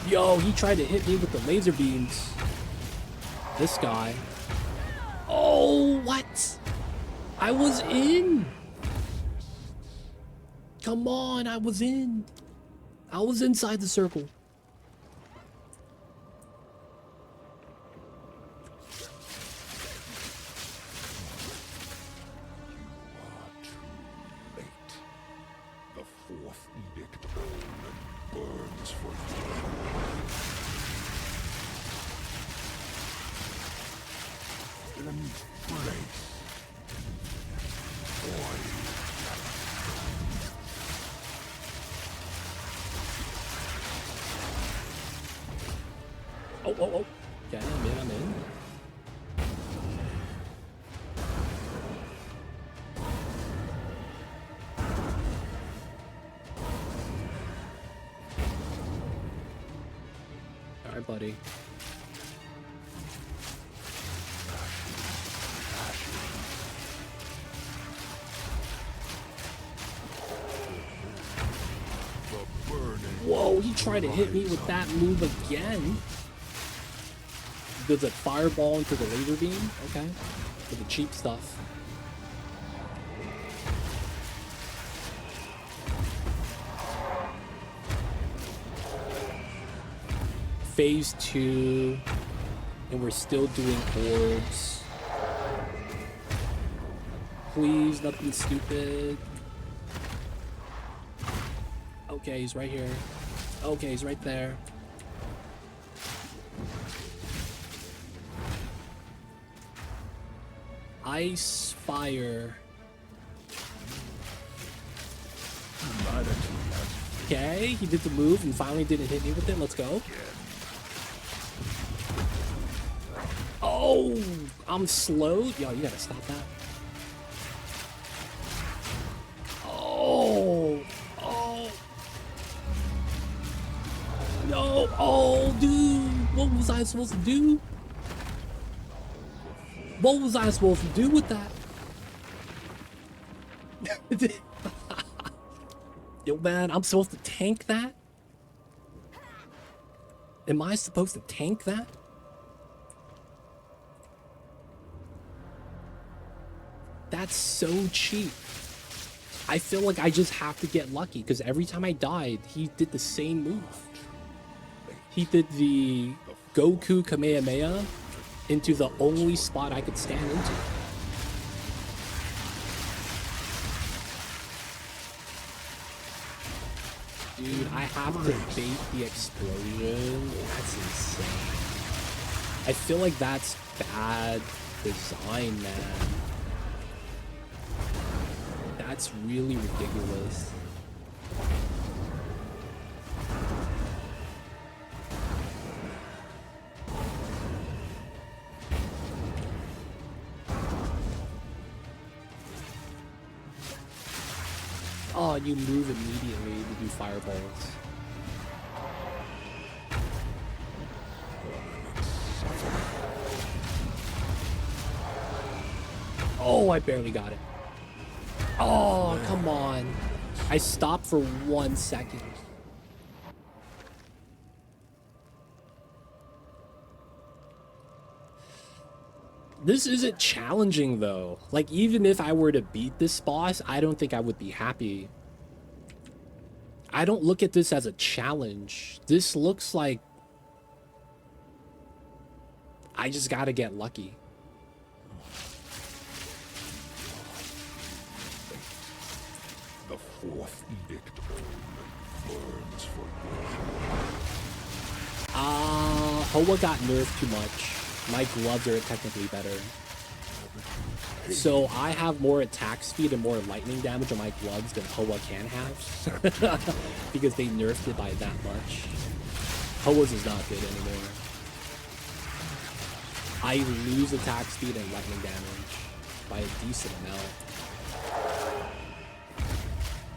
Yo, he tried to hit me with the laser beams. This guy. Oh, what? I was in. Come on, I was in. I was inside the circle. the fourth edict already burns for embrace. Oh, oh, oh. Okay, I'm in. Alright, buddy. Whoa, he tried to hit me with that move again. Does it fireball into the laser beam? Okay. For the cheap stuff. Phase 2. And we're still doing orbs. Please, nothing stupid. Okay, he's right here. Okay, he's right there. Ice fire. Okay, he did the move and finally didn't hit me with it. Let's go. Oh, I'm slowed. Yo, you gotta stop that. Oh, oh. No, oh, dude. What was I supposed to do? What was I supposed to do with that? Yo, man, I'm supposed to tank that? Am I supposed to tank that? That's so cheap. I feel like I just have to get lucky because every time I died, he did the same move. He did the Goku Kamehameha into the only spot I could stand into. Dude, I have to bait the explosion. That's insane. I feel like that's bad design, man. That's really ridiculous. Oh, you move immediately. do fireballs. Oh, I barely got it. Oh, come on. I stopped for 1 second. This isn't challenging though. Like, even if I were to beat this boss, I don't think I would be happy. I don't look at this as a challenge. This looks like I just gotta get lucky. The fourth edict only burns for Rhoa got nerfed too much. My gloves are technically better. So I have more attack speed and more lightning damage on my gloves than Rhoa can have. Because they nerfed it by that much. Rhoa's is not good anymore. I lose attack speed and lightning damage by a decent amount.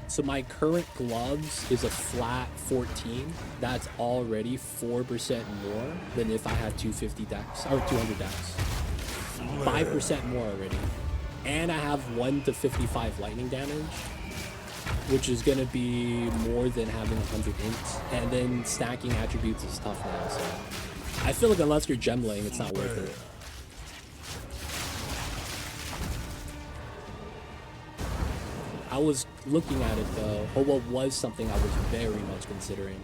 So my current gloves is a flat 14. That's already 4% more than if I had 250 dex, or 200 dex. 5% more already. And I have 1 to 55 lightning damage, which is gonna be more than having 100 int. And then stacking attributes is tough now, so I feel like unless you're gem laying, it's not worth it. I was looking at it though. Rhoa was something I was very much considering.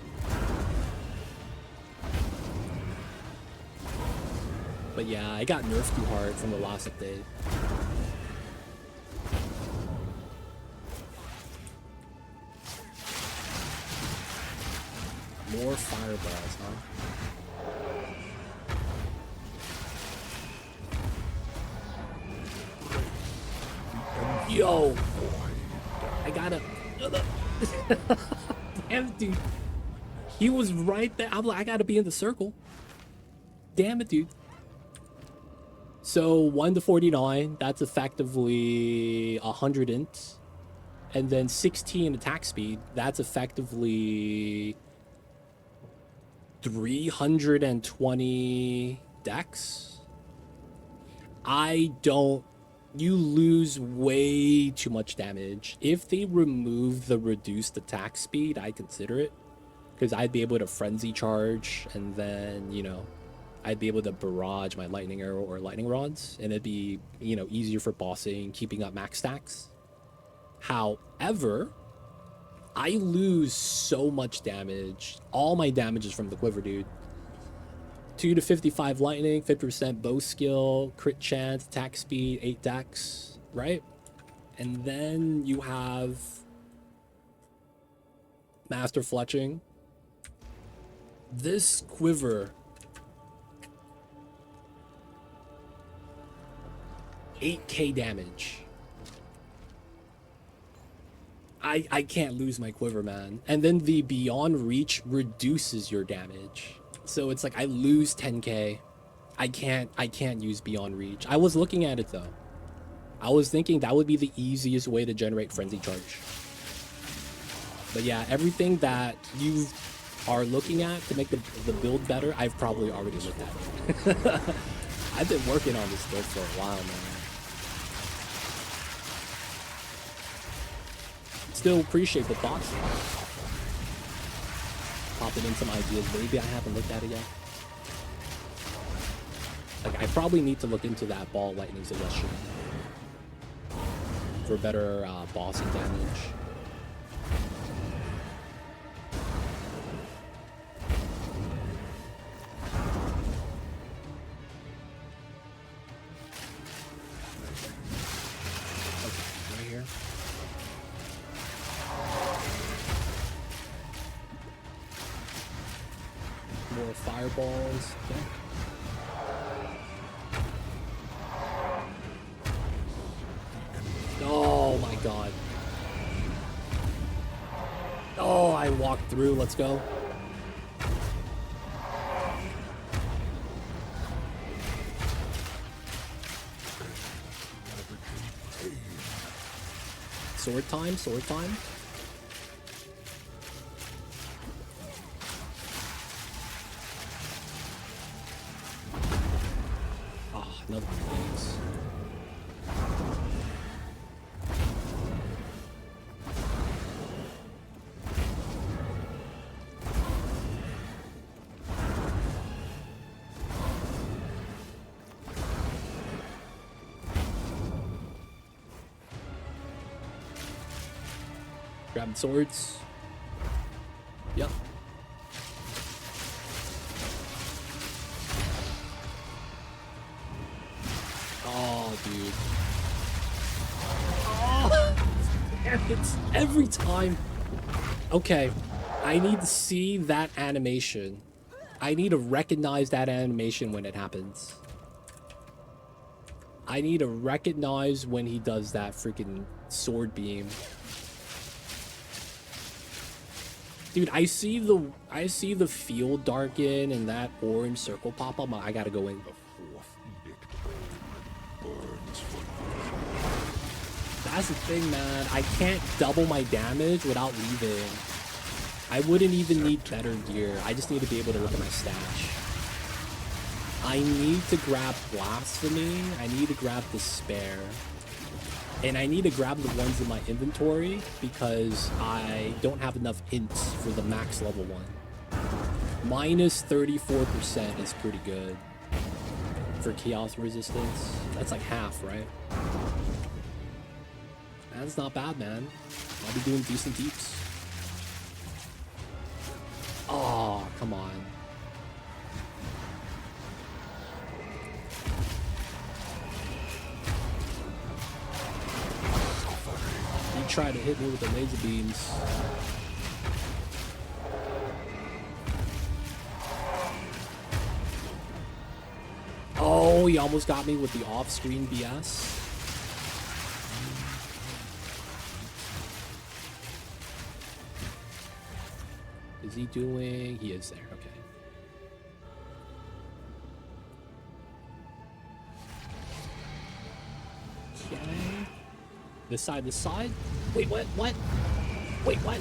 But yeah, I got nerfed too hard from the last update. More fireballs, huh? Yo! I gotta... Damn it, dude. He was right there. I'm like, I gotta be in the circle. Damn it, dude. So 1 to 49, that's effectively 100 int. And then 16 attack speed, that's effectively 320 dex. You lose way too much damage. If they remove the reduced attack speed, I consider it. Because I'd be able to frenzy charge, and then, you know, I'd be able to barrage my lightning arrow or lightning rods, and it'd be, you know, easier for bossing, keeping up max stacks. However, I lose so much damage. All my damage is from the quiver, dude. 2 to 55 lightning, 50% bow skill, crit chance, attack speed, 8 dex, right? And then you have master fletching. This quiver, 8k damage. I can't lose my quiver, man. And then the beyond reach reduces your damage. So it's like I lose 10k. I can't use beyond reach. I was looking at it though. I was thinking that would be the easiest way to generate frenzy charge. But yeah, everything that you are looking at to make the build better, I've probably already looked at it. I've been working on this build for a while, man. Still appreciate the thoughts. Popping in some ideas. Maybe I haven't looked at it yet. Like, I probably need to look into that ball lightning suggestion for better bossing damage. Okay, right here. More fireballs. Okay. Oh my god. Oh, I walked through. Let's go. Sword time, sword time. Another one of these. Grabbing swords. Yep. Oh, dude. Oh, damn it. Every time. Okay. I need to see that animation. I need to recognize that animation when it happens. I need to recognize when he does that freaking sword beam. Dude, I see the field darken and that orange circle pop up. I gotta go in. That's the thing, man. I can't double my damage without leaving. I wouldn't even need better gear. I just need to be able to look at my stash. I need to grab Blasphemy. I need to grab Despair. And I need to grab the ones in my inventory because I don't have enough ints for the max level one. Minus 34% is pretty good for chaos resistance. That's like half, right? That's not bad, man. I'll be doing decent deeps. Oh, come on. You try to hit me with the laser beams. Oh, he almost got me with the off-screen BS. Is he doing? He is there. Okay. Okay. This side, this side. Wait, what? What? Wait, what?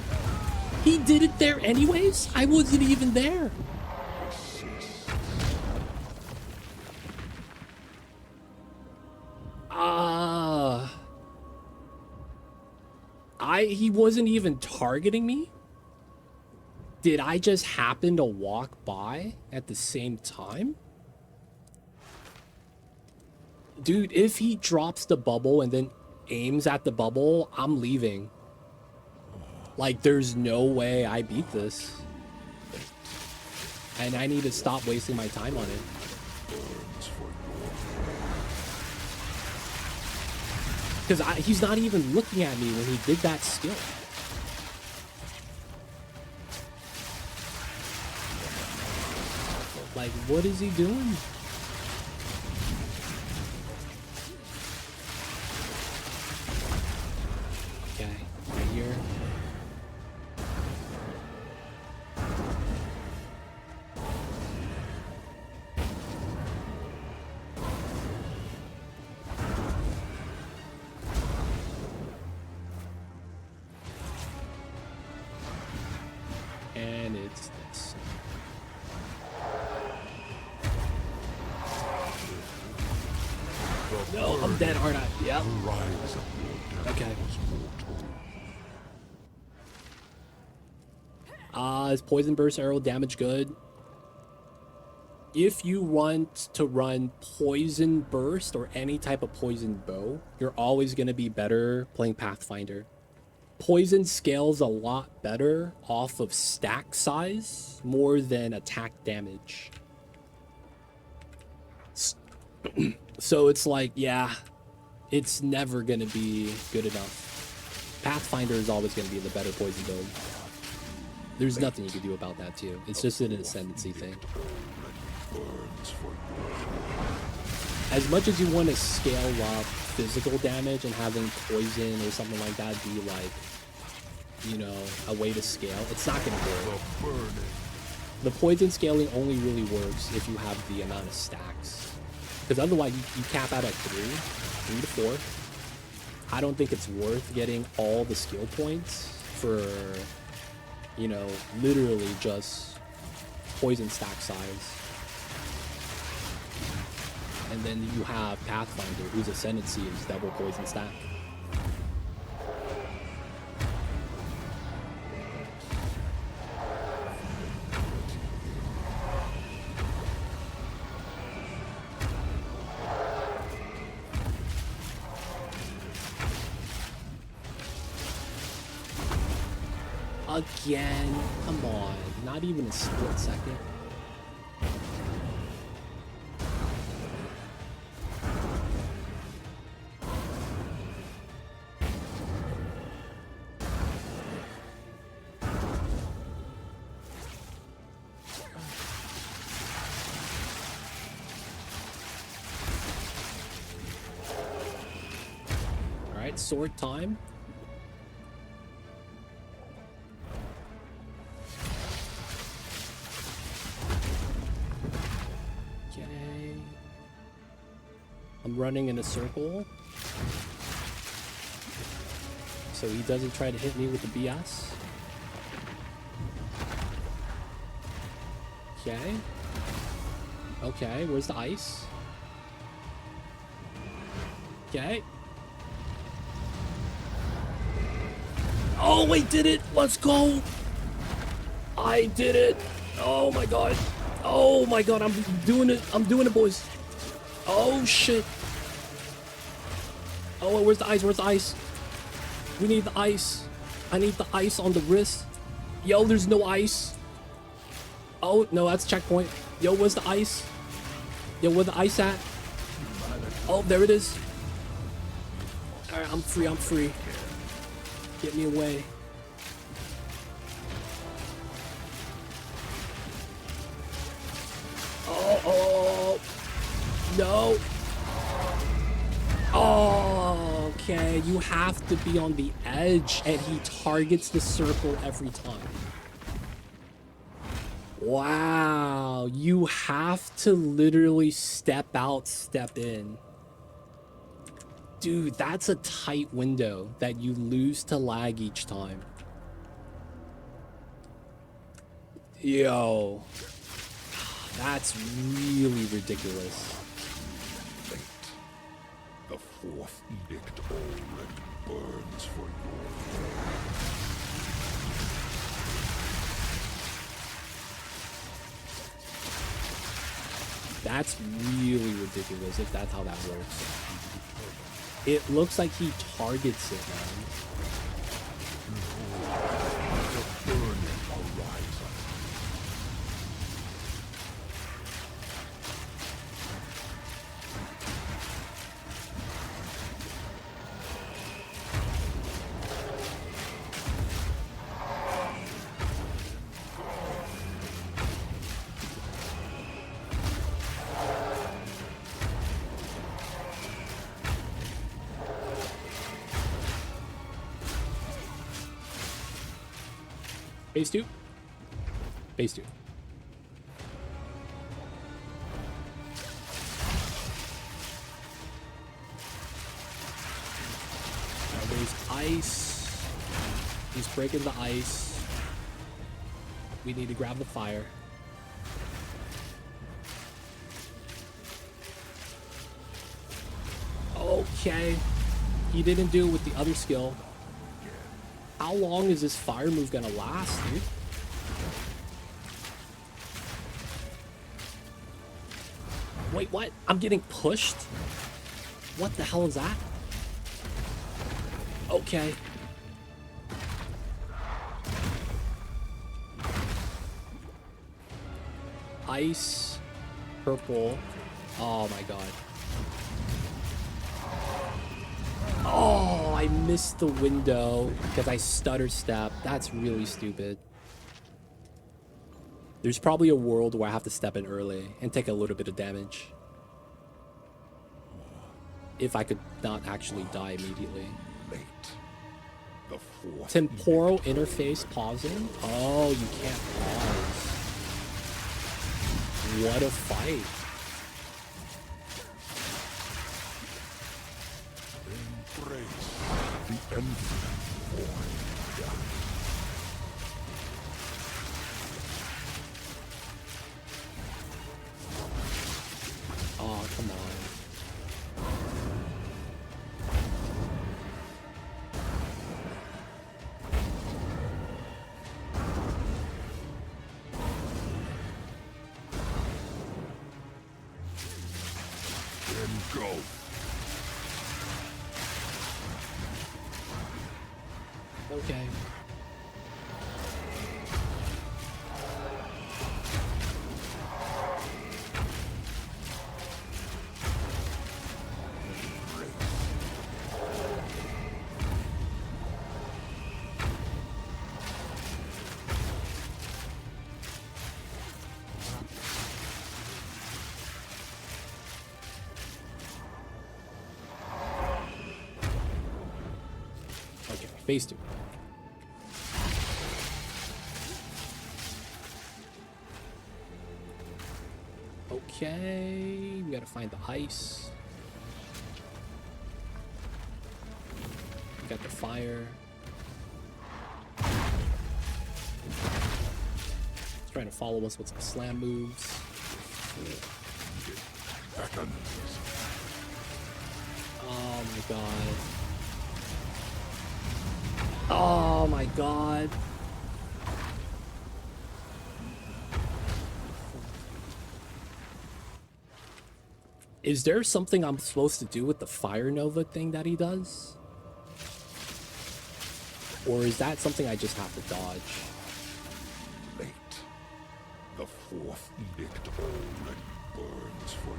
He did it there anyways? I wasn't even there. He wasn't even targeting me? Did I just happen to walk by at the same time? Dude, if he drops the bubble and then aims at the bubble, I'm leaving. Like, there's no way I beat this. And I need to stop wasting my time on it. Because he's not even looking at me when he did that skill. Like, what is he doing? Okay, right here. And it's this. No, I'm dead, aren't I? Yep. Okay. Is Poison Burst arrow damage good? If you want to run Poison Burst or any type of Poison Bow, you're always going to be better playing Pathfinder. Poison scales a lot better off of stack size more than attack damage. So it's like, yeah, it's never going to be good enough. Pathfinder is always going to be the better poison build. There's nothing you can do about that too. It's just an ascendancy thing. As much as you want to scale up physical damage and having poison or something like that be like, you know, a way to scale, it's not going to work. The poison scaling only really works if you have the amount of stacks. Because otherwise you cap out at 3 to 4. I don't think it's worth getting all the skill points for, you know, literally just poison stack size. And then you have Pathfinder, whose ascendancy is double poison stack. Again, come on, not even a split second. All right, sword time. I'm running in a circle, so he doesn't try to hit me with the BS. Okay. Okay, where's the ice? Okay. Oh, wait, did it! Let's go! I did it! Oh my god. Oh my god, I'm doing it. I'm doing it, boys. Oh, shit. Oh, where's the ice? Where's the ice? We need the ice. I need the ice on the wrist. Yo, there's no ice. Oh, no, that's checkpoint. Yo, where's the ice? Yo, where the ice at? Oh, there it is. All right, I'm free. I'm free. Get me away. Oh, no. Oh, okay. You have to be on the edge, and he targets the circle every time. Wow. You have to literally step out, step in. Dude, that's a tight window that you lose to lag each time. Yo. That's really ridiculous. Fate. The fourth edict already burns for your That's really ridiculous if that's how that works. It looks like he targets it, man. the burning horizon. Base 2. Base 2. Now there's ice. He's breaking the ice. We need to grab the fire. Okay. He didn't do it with the other skill. How long is this fire move gonna last, dude? Wait, what? I'm getting pushed? What the hell is that? Okay. Ice. Purple. Oh my god. Oh, I missed the window because I stutter step. That's really stupid. There's probably a world where I have to step in early and take a little bit of damage. If I could not actually die immediately. Late. The fourth Temporal interface pausing? Oh, you can't pause. What a fight. embrace the infinite void. Oh, come on. Go. Okay. Okay, phase 2. Okay, we gotta find the ice. We got the fire. It's trying to follow us with some slam moves. Oh my god. Oh my god. Is there something I'm supposed to do with the fire nova thing that he does? Or is that something I just have to dodge? Late. The fourth edict already burns for you.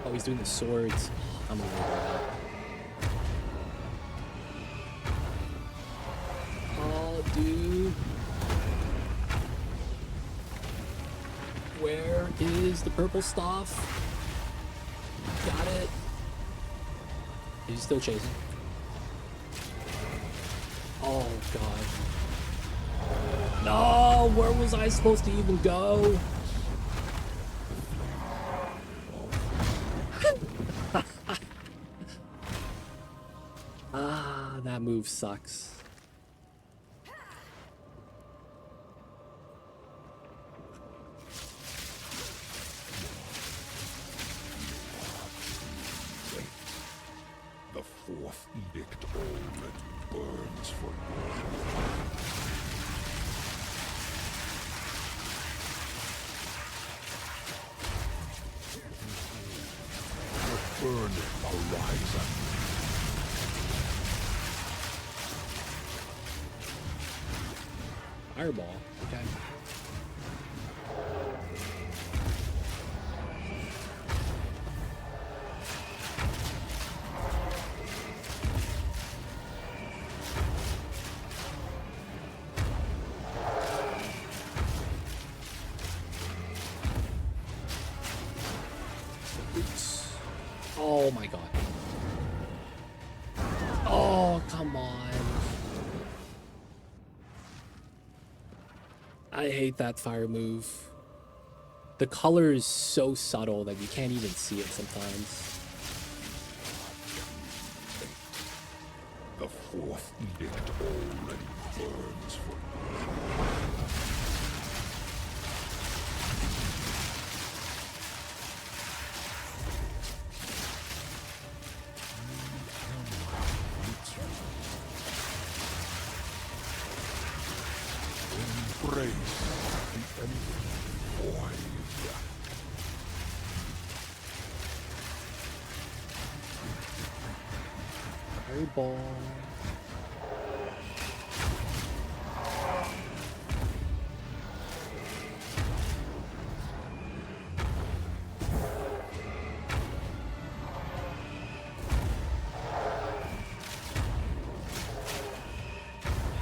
Oh, he's doing the swords. I'm gonna worry about that. Oh, dude. Where is the purple stuff? Got it. He's still chasing. Oh, God. No, where was I supposed to even go? That move sucks. The fourth edict already burns for you. The burning horizon. Fireball. Okay. Oops. Oh my god. Oh, come on. I hate that fire move. The color is so subtle that you can't even see it sometimes. The fourth edict already burns for you. Embrace the ending void. Fireball.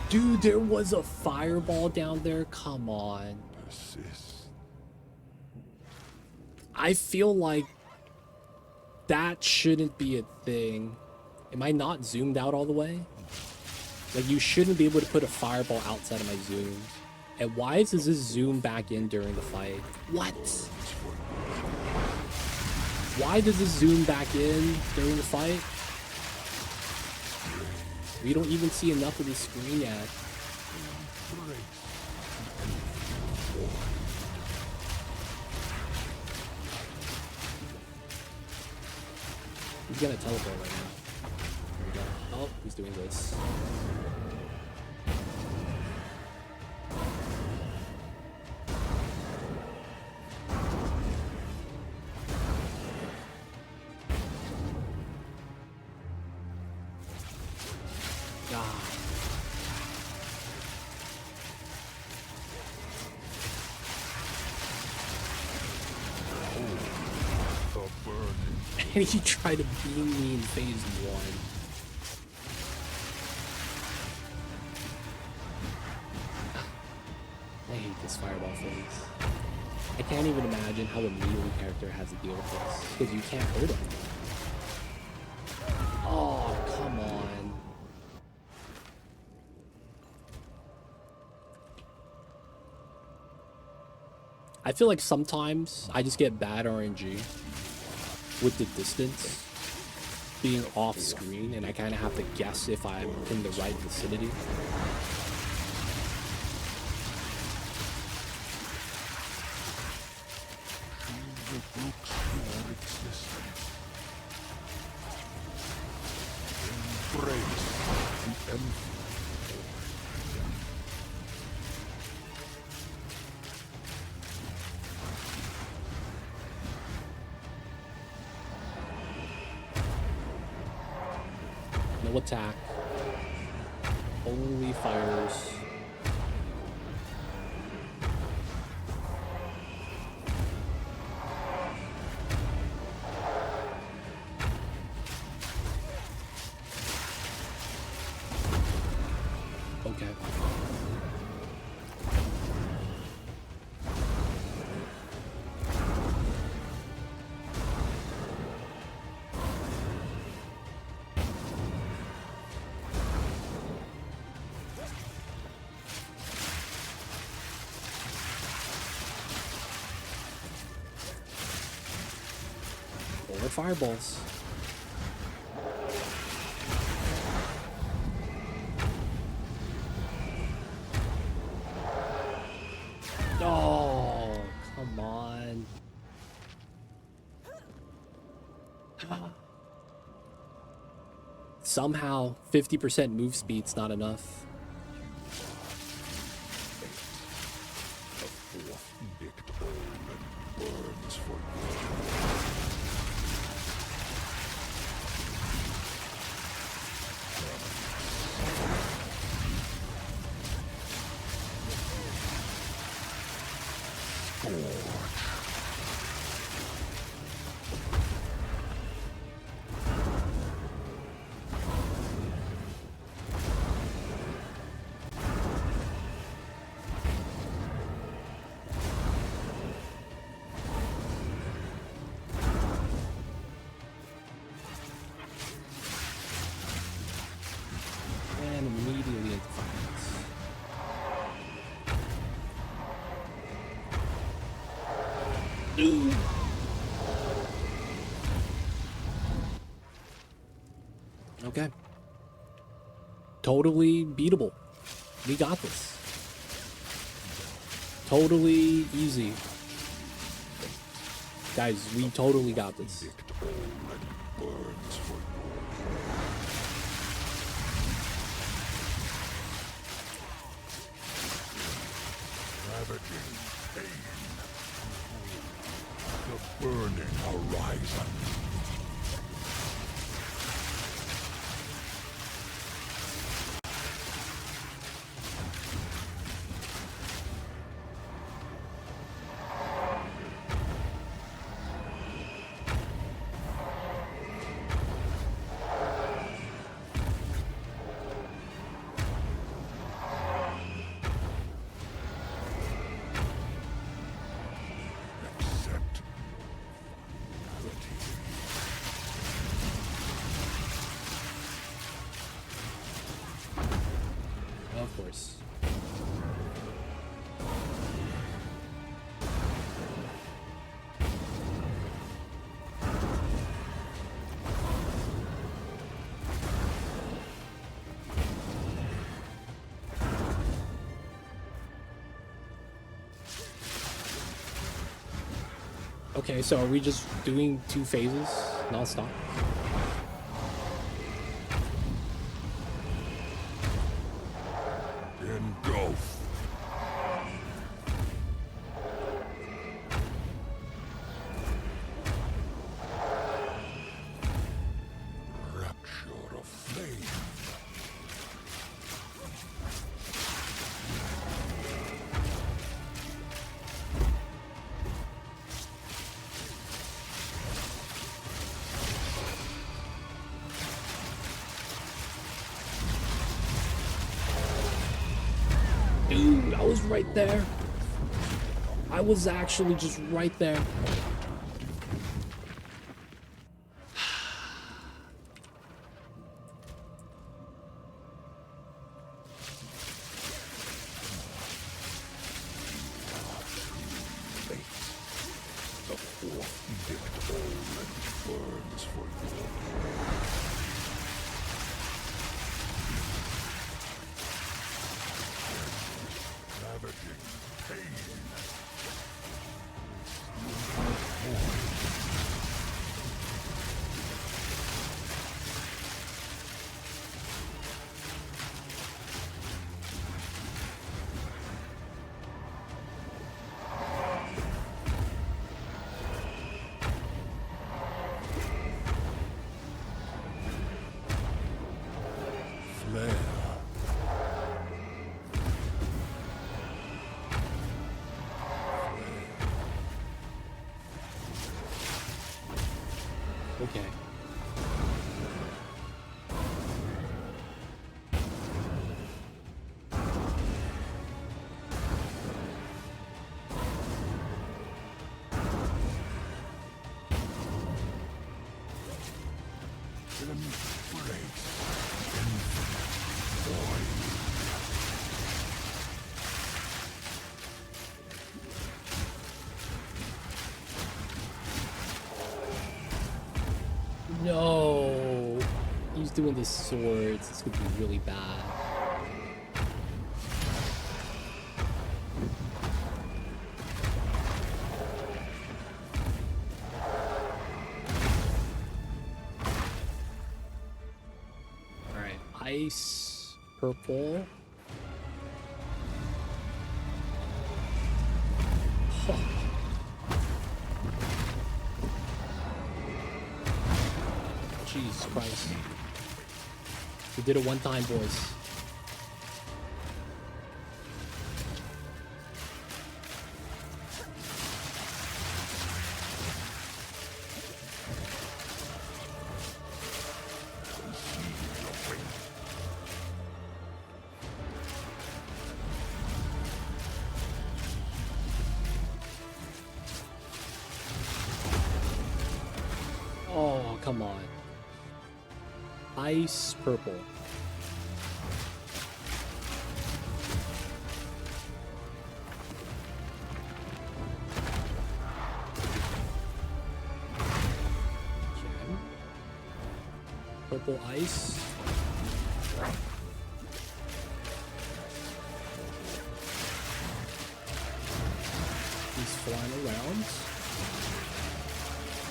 Dude, there was a fireball down there. Come on. Persist. I feel like that shouldn't be a thing. Am I not zoomed out all the way? Like, you shouldn't be able to put a fireball outside of my zoom. And why does this zoom back in during the fight? What? Why does this zoom back in during the fight? We don't even see enough of the screen yet. He's gonna teleport right now. Here we go. Oh, he's doing this. And he tried to beam me in phase 1. I hate this fireball phase. I can't even imagine how a melee character has to deal with this, because you can't hurt him. Oh, come on. I feel like sometimes I just get bad RNG with the distance being off screen, and I kind of have to guess if I'm in the right vicinity. No attack. Only fires. Okay. More fireballs. Oh, come on. Somehow 50% move speed's not enough. Burns for And immediately into fires. Ooh. Okay. Totally beatable. We got this. Totally easy. Guys, we totally got this. burns for ravaging pain. The burning horizon. Accept finality. course. Okay, so are we just doing 2 phases non-stop? Engulf. Rapture of flame. Dude, I was right there. I was actually just right there. The fourth edict already burns for you. Ravaging pain. Flare. Okay. Embrace infinite void. No. He's doing the swords. It's gonna be really bad. Alright, ice, purple. Jesus Christ. We did it one time, boys. Oh, come on. Ice purple. Okay. Purple ice. He's flying around.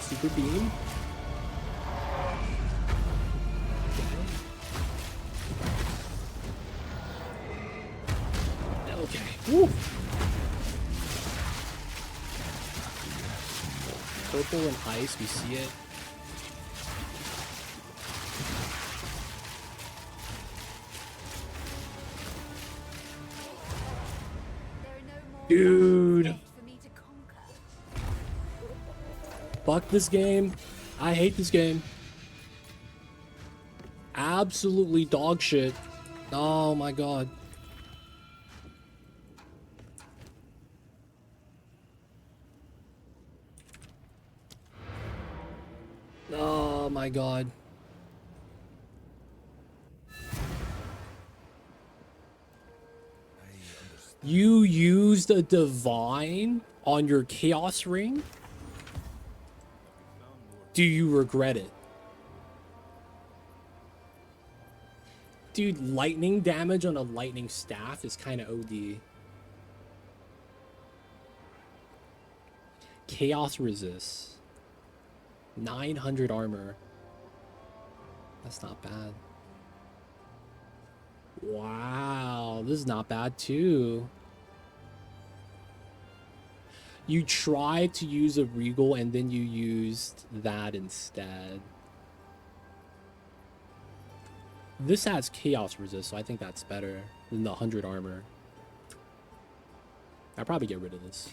Super beam. Okay. Woo. Purple and ice, we see it. There are no more Dude. left for me to conquer. Fuck this game. I hate this game. Absolutely dog shit. Oh my god. Oh my god. You used a divine on your chaos ring? Do you regret it? Dude, lightning damage on a lightning staff is kind of OD. Chaos resist. 900 armor. That's not bad. Wow, this is not bad too. You tried to use a regal and then you used that instead. This has chaos resist, so I think that's better than the 100 armor. I'll probably get rid of this.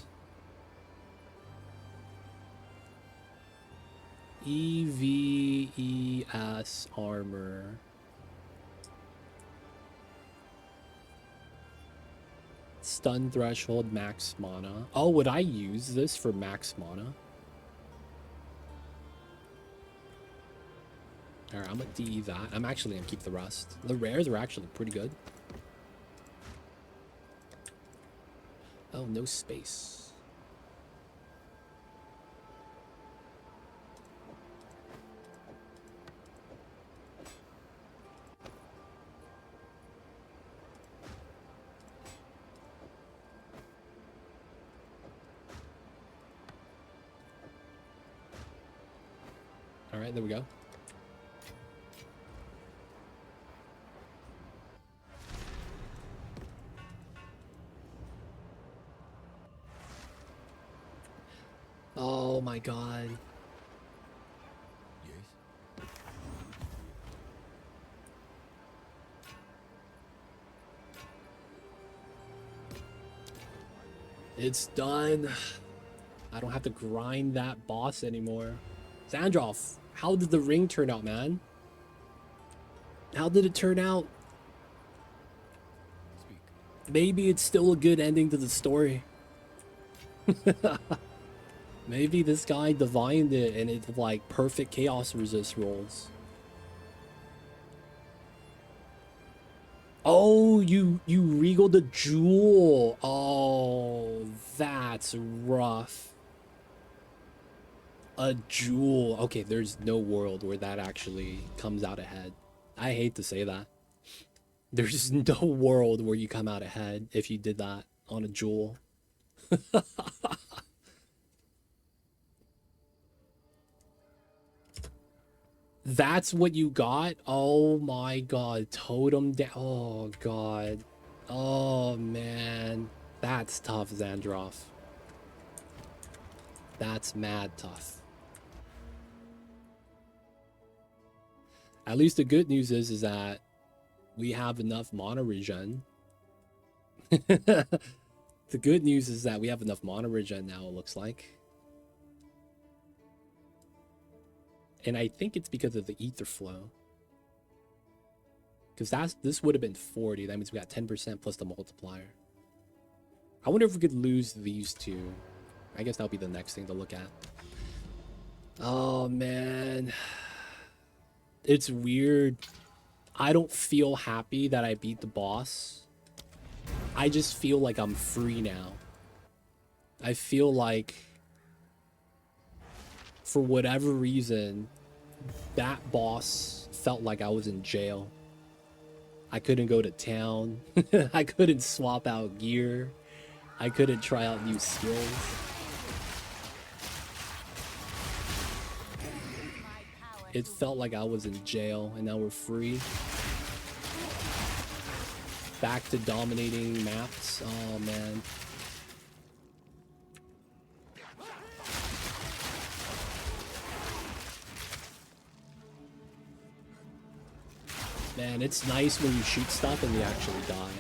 EVES armor. Stun threshold, max mana. Oh, would I use this for max mana? Alright, I'm gonna DE that. I'm actually gonna keep the rest. The rares are actually pretty good. Oh, no space. Alright, there we go. Oh my god. Yes. It's done. I don't have to grind that boss anymore. Zandroff, how did the ring turn out, man? How did it turn out? Speak. Maybe it's still a good ending to the story. Maybe this guy divined it and it's like perfect chaos resist rolls. Oh, you regaled the jewel. Oh, that's rough. A jewel. Okay, there's no world where that actually comes out ahead. I hate to say that. There's no world where you come out ahead if you did that on a jewel. That's what you got? Oh my god. Totem down. Oh god. Oh man. That's tough, Zandroff. That's mad tough. At least the good news is that we have enough mana regen. The good news is that we have enough mana regen now, it looks like. And I think it's because of the ether flow. Because this would have been 40. That means we got 10% plus the multiplier. I wonder if we could lose these two. I guess that'll be the next thing to look at. Oh, man. It's weird. I don't feel happy that I beat the boss. I just feel like I'm free now. I feel like, for whatever reason, that boss felt like I was in jail. I couldn't go to town. I couldn't swap out gear. I couldn't try out new skills. It felt like I was in jail, and now we're free. Back to dominating maps. Oh, man. Man, it's nice when you shoot stuff and you actually die.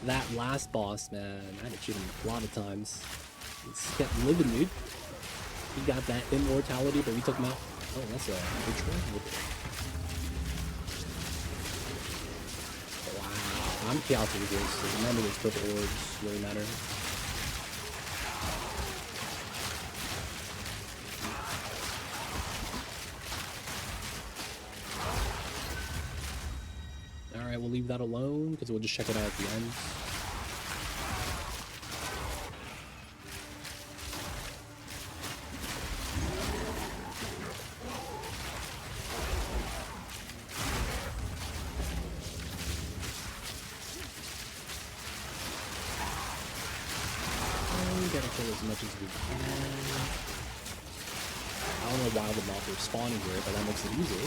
That last boss, man, I had to shoot him a lot of times. He's kept living, dude. He got that immortality, but we took him out. Oh, that's a which one? Wow, I'm chaos resist, so remember those purple orbs really matter. Alright, well, leave that alone because we'll just check it out at the end. We gotta kill as much as we can. I don't know why the mobs are spawning here, but that makes it easy.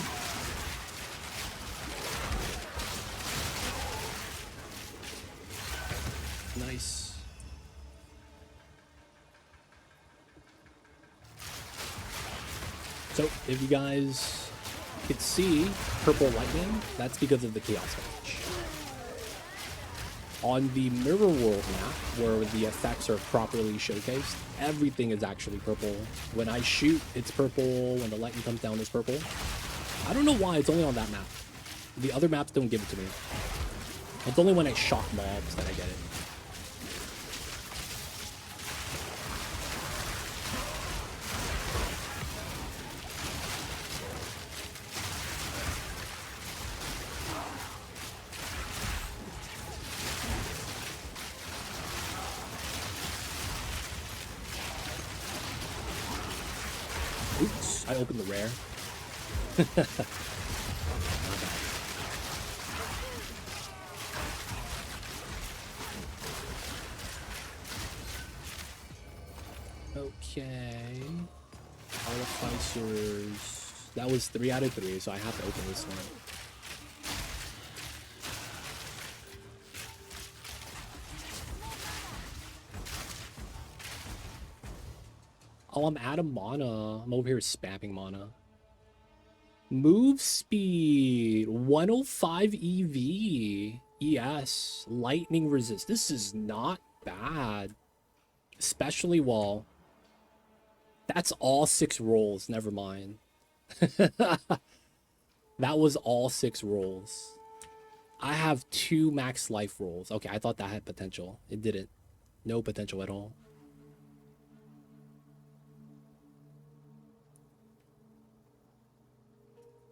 Nice. So, if you guys could see purple lightning, that's because of the Chaos Match. On the Mirror World map, where the effects are properly showcased, everything is actually purple. When I shoot, it's purple. When the lightning comes down, it's purple. I don't know why it's only on that map. The other maps don't give it to me. It's only when I shock mobs that I get it. Oops, I opened the rare. Not bad. Okay. Artificers. That was 3 out of 3, so I have to open this one. Oh, I'm out of mana. I'm over here spamming mana. Move speed. 105 EV. ES. Lightning resist. This is not bad. Especially while... That's all 6 rolls. Never mind. That was all 6 rolls. I have 2 max life rolls. Okay, I thought that had potential. It didn't. No potential at all.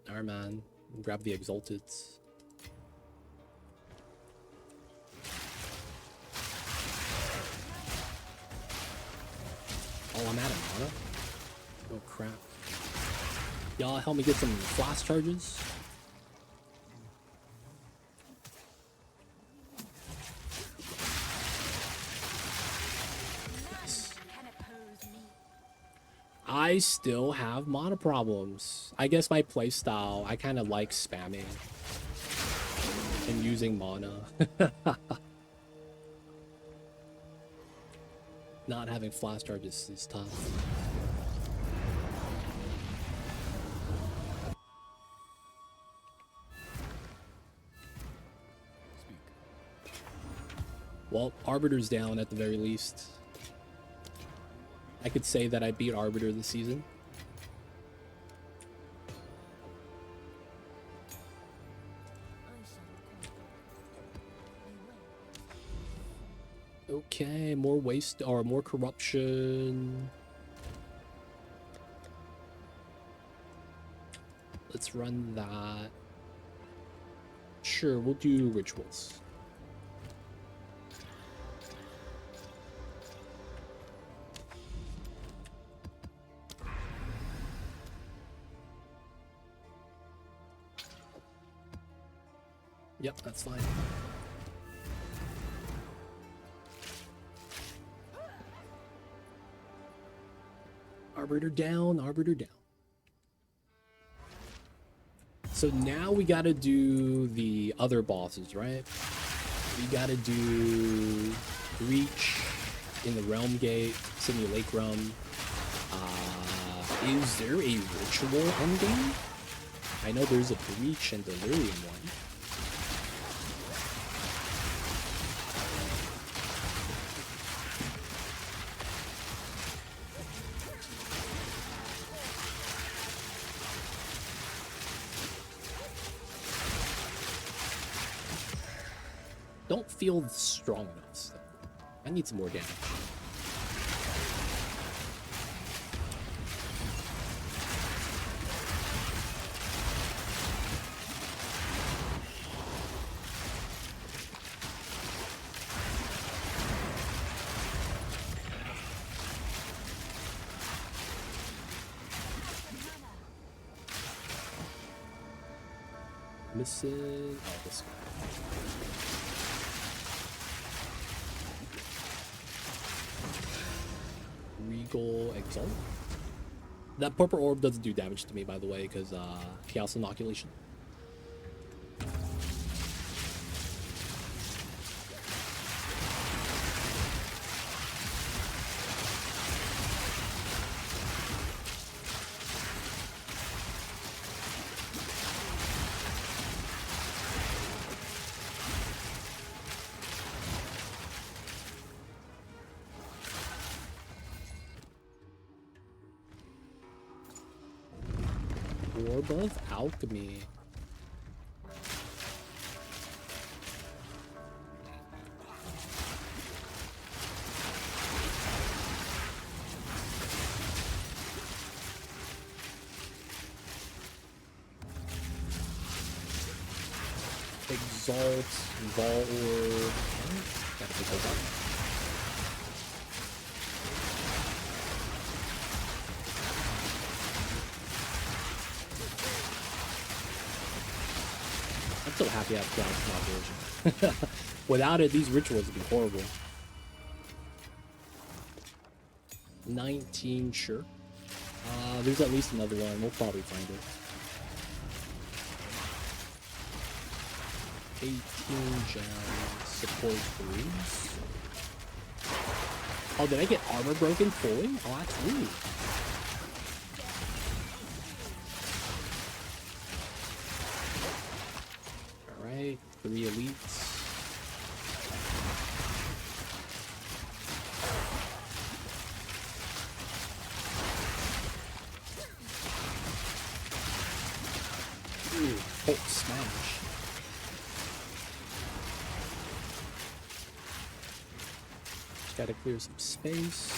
Alright, man. Grab the Exalted. Oh, I'm out of mana. Oh, crap. Y'all help me get some flash charges? Nice. I still have mana problems. I guess my playstyle, I kind of like spamming and using mana. Not having flash charges is tough. Well, Arbiter's down at the very least. I could say that I beat Arbiter this season. Okay, more waste or more corruption. Let's run that. Sure, we'll do rituals. Yep, that's fine. Arbiter down, Arbiter down. So now we gotta do the other bosses, right? We gotta do Reach in the Realm Gate, Sydney Lake Realm. Is there a ritual endgame? I know there's a Breach and Delirium one. Don't feel strong enough still. I need some more damage. Missing. Oh, this guy. Regal Exalt. That purple orb doesn't do damage to me, by the way, because Chaos Inoculation. Orb of Alchemy. Exalt, Vol Orb. Gotta pick those up. I'm so happy I have Chaos Inoculation. Without it, these rituals would be horrible. 19, sure. There's at least another one. We'll probably find it. 18 gems. Support 3s. Oh, did I get armor broken fully? Oh, that's rude. Alright, 3 elites. Ooh, Hulk smash. Just gotta clear some space.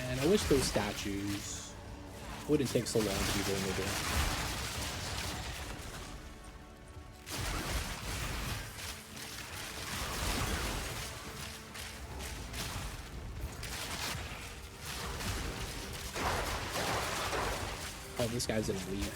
And I wish those statues wouldn't take so long to be vulnerable. Oh, this guy's an elite.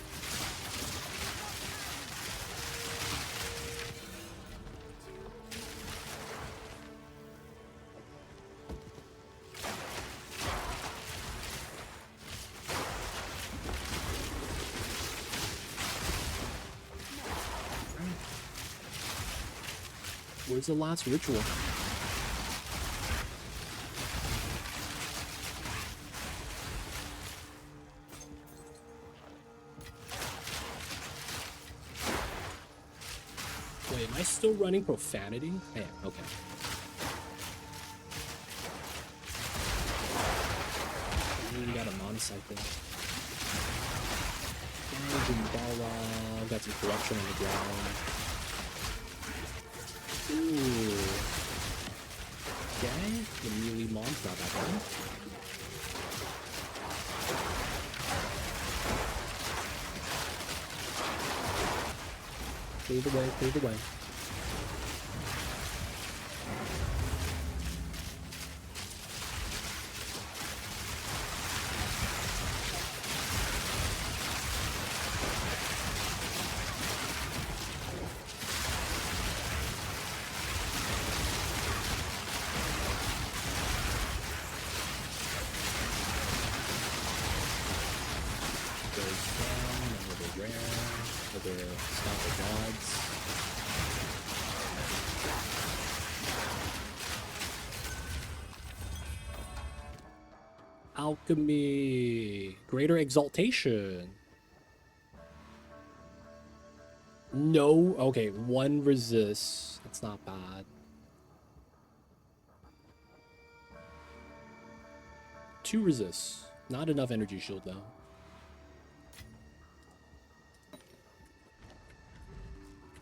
Where's the last ritual? Wait, am I still running profanity? Yeah, okay. We got a monocycle. Jimbala. Got some corruption on the ground. Ooh. Okay, the melee mom's not that bad. Clear the way, clear the way. Alchemy. Greater exaltation. No. Okay, 1 resist. That's not bad. 2 resists. Not enough energy shield though.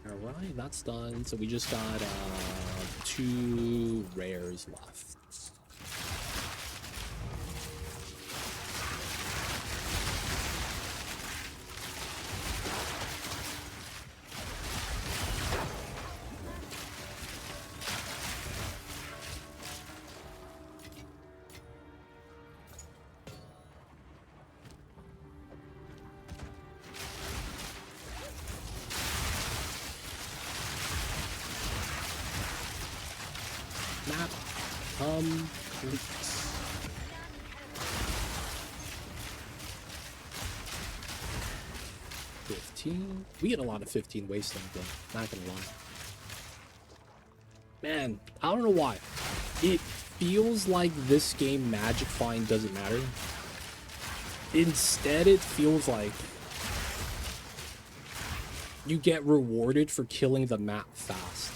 Alright, that's done. So we just got 2 rares left. Map complete. 15. We get a lot of 15 wasteland, though. Not gonna lie. Man, I don't know why. It feels like this game Magic Find doesn't matter. Instead, it feels like you get rewarded for killing the map fast.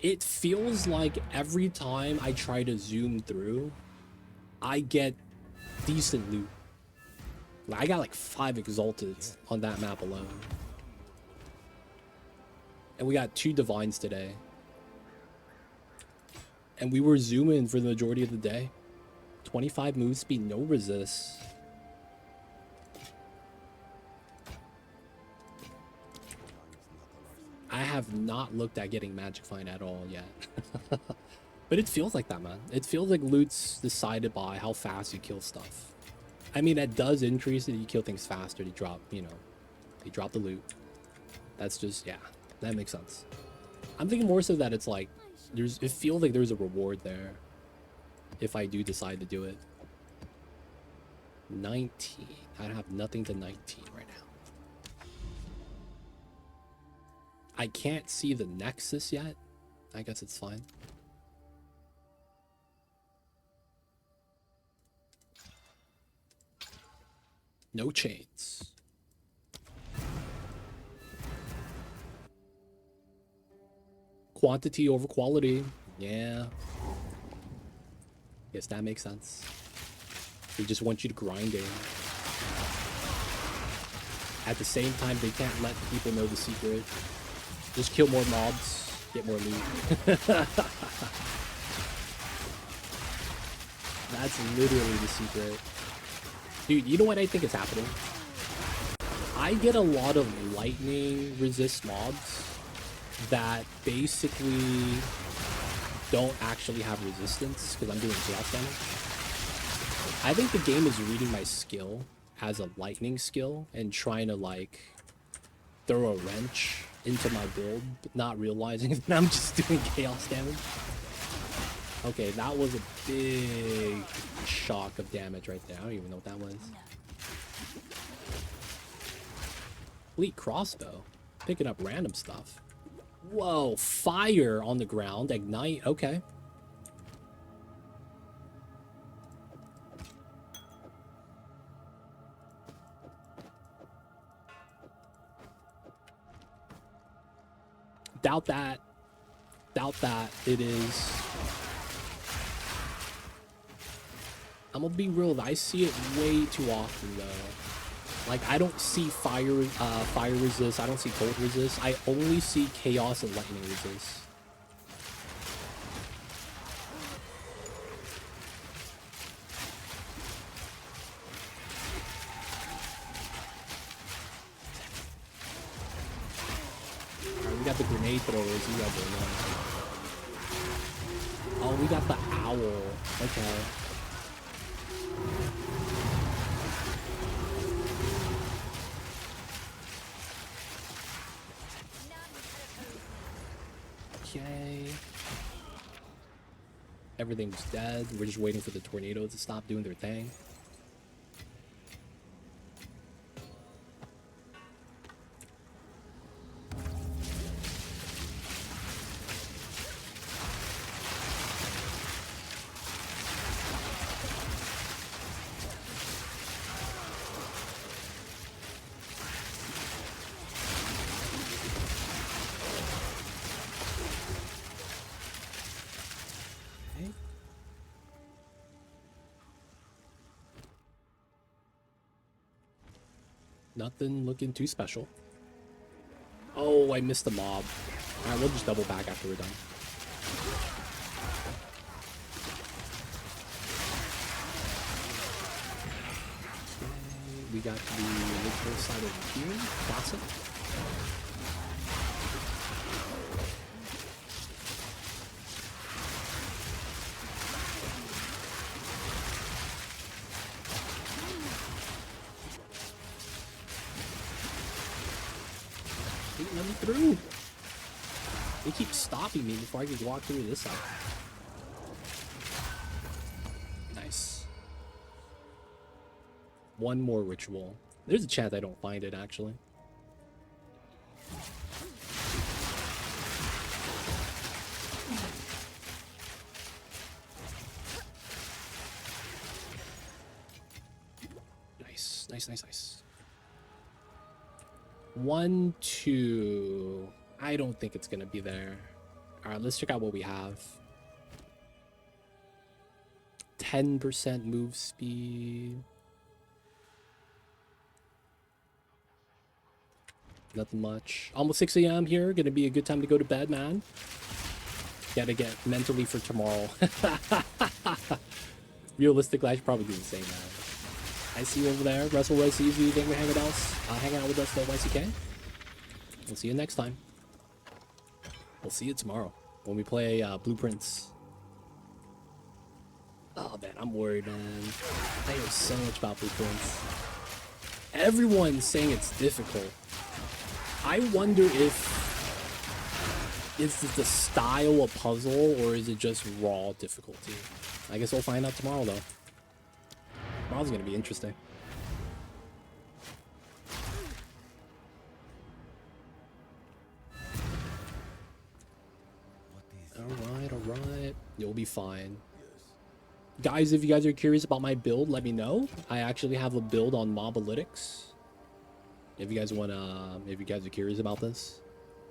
It feels like every time I try to zoom through, I get decent loot. I got like 5 Exalteds on that map alone. And we got 2 Divines today. And we were zooming for the majority of the day. 25 move speed, no resist. I have not looked at getting Magic Find at all yet. But it feels like that, man. It feels like loot's decided by how fast you kill stuff. I mean, that does increase it. You kill things faster. They drop, you know, they drop the loot. That's just, yeah, that makes sense. I'm thinking more so that it's like, it feels like there's a reward there if I do decide to do it. 19. I have nothing to 19 right now. I can't see the Nexus yet. I guess it's fine. No chains. Quantity over quality. Yeah. Guess that makes sense. They just want you to grind it. At the same time, they can't let people know the secret. Just kill more mobs, get more loot. That's literally the secret. Dude, you know what I think is happening? I get a lot of lightning resist mobs that basically don't actually have resistance because I'm doing chaos damage. I think the game is reading my skill as a lightning skill and trying to like throw a wrench into my build, but not realizing that I'm just doing chaos damage. Okay, that was a big shock of damage right there. I don't even know what that was. Elite crossbow. Picking up random stuff. Whoa, fire on the ground. Ignite. Okay. Doubt that. Doubt that it is. I'm gonna be real, I see it way too often though. Like I don't see fire resist, I don't see cold resist. I only see chaos and lightning resist. Alright, we got the grenade throwers, you guys are annoying. Oh, we got the owl. Okay. Okay. Everything's dead. We're just waiting for the tornadoes to stop doing their thing. Nothing looking too special. Oh, I missed the mob. Alright, we'll just double back after we're done. Okay, we got the literal side over here. Classic. Let me through. They keep stopping me before I can walk through this side. Nice. One more ritual. There's a chance I don't find it, actually. Nice, nice, nice, nice. 1, 2. I don't think it's gonna be there. All right, let's check out what we have. 10% move speed. Nothing much. Almost 6 a.m. here. Gonna be a good time to go to bed, man. Gotta get mentally for tomorrow. Realistically, I should probably do the same, man. I see you over there. Russell Roy sees you. Thank you for hanging out with us, though, YCK. We'll see you next time. We'll see you tomorrow when we play Blueprints. Oh, man, I'm worried, man. I hear so much about Blueprints. Everyone's saying it's difficult. I wonder if it's the style of puzzle or is it just raw difficulty. I guess we'll find out tomorrow, though. Tomorrow's gonna be interesting. Alright, alright. You'll be fine. Guys, if you guys are curious about my build, let me know. I actually have a build on Mobalytics. If you guys are curious about this.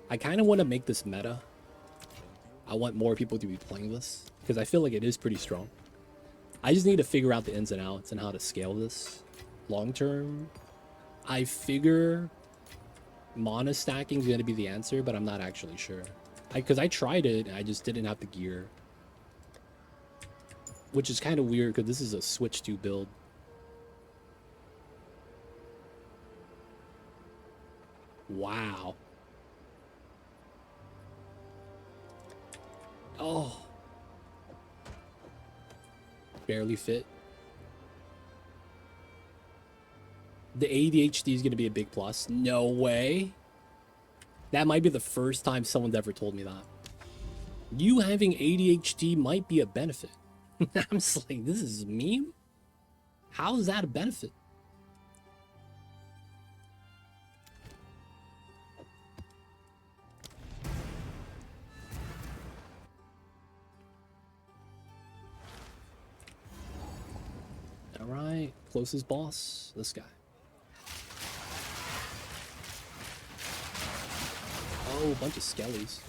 I kind of want to make this meta. I want more people to be playing this because I feel like it is pretty strong. I just need to figure out the ins and outs and how to scale this long term. I figure mana stacking is going to be the answer, but I'm not actually sure. Because I tried it and I just didn't have the gear. Which is kind of weird because this is a Switch 2 build. Wow. Oh. Barely fit. The ADHD is going to be a big plus. No way. That might be the first time someone's ever told me that. You having ADHD might be a benefit. I'm just like, this is a meme? How is that a benefit? Alright, closest boss, this guy. Oh, a bunch of skellies.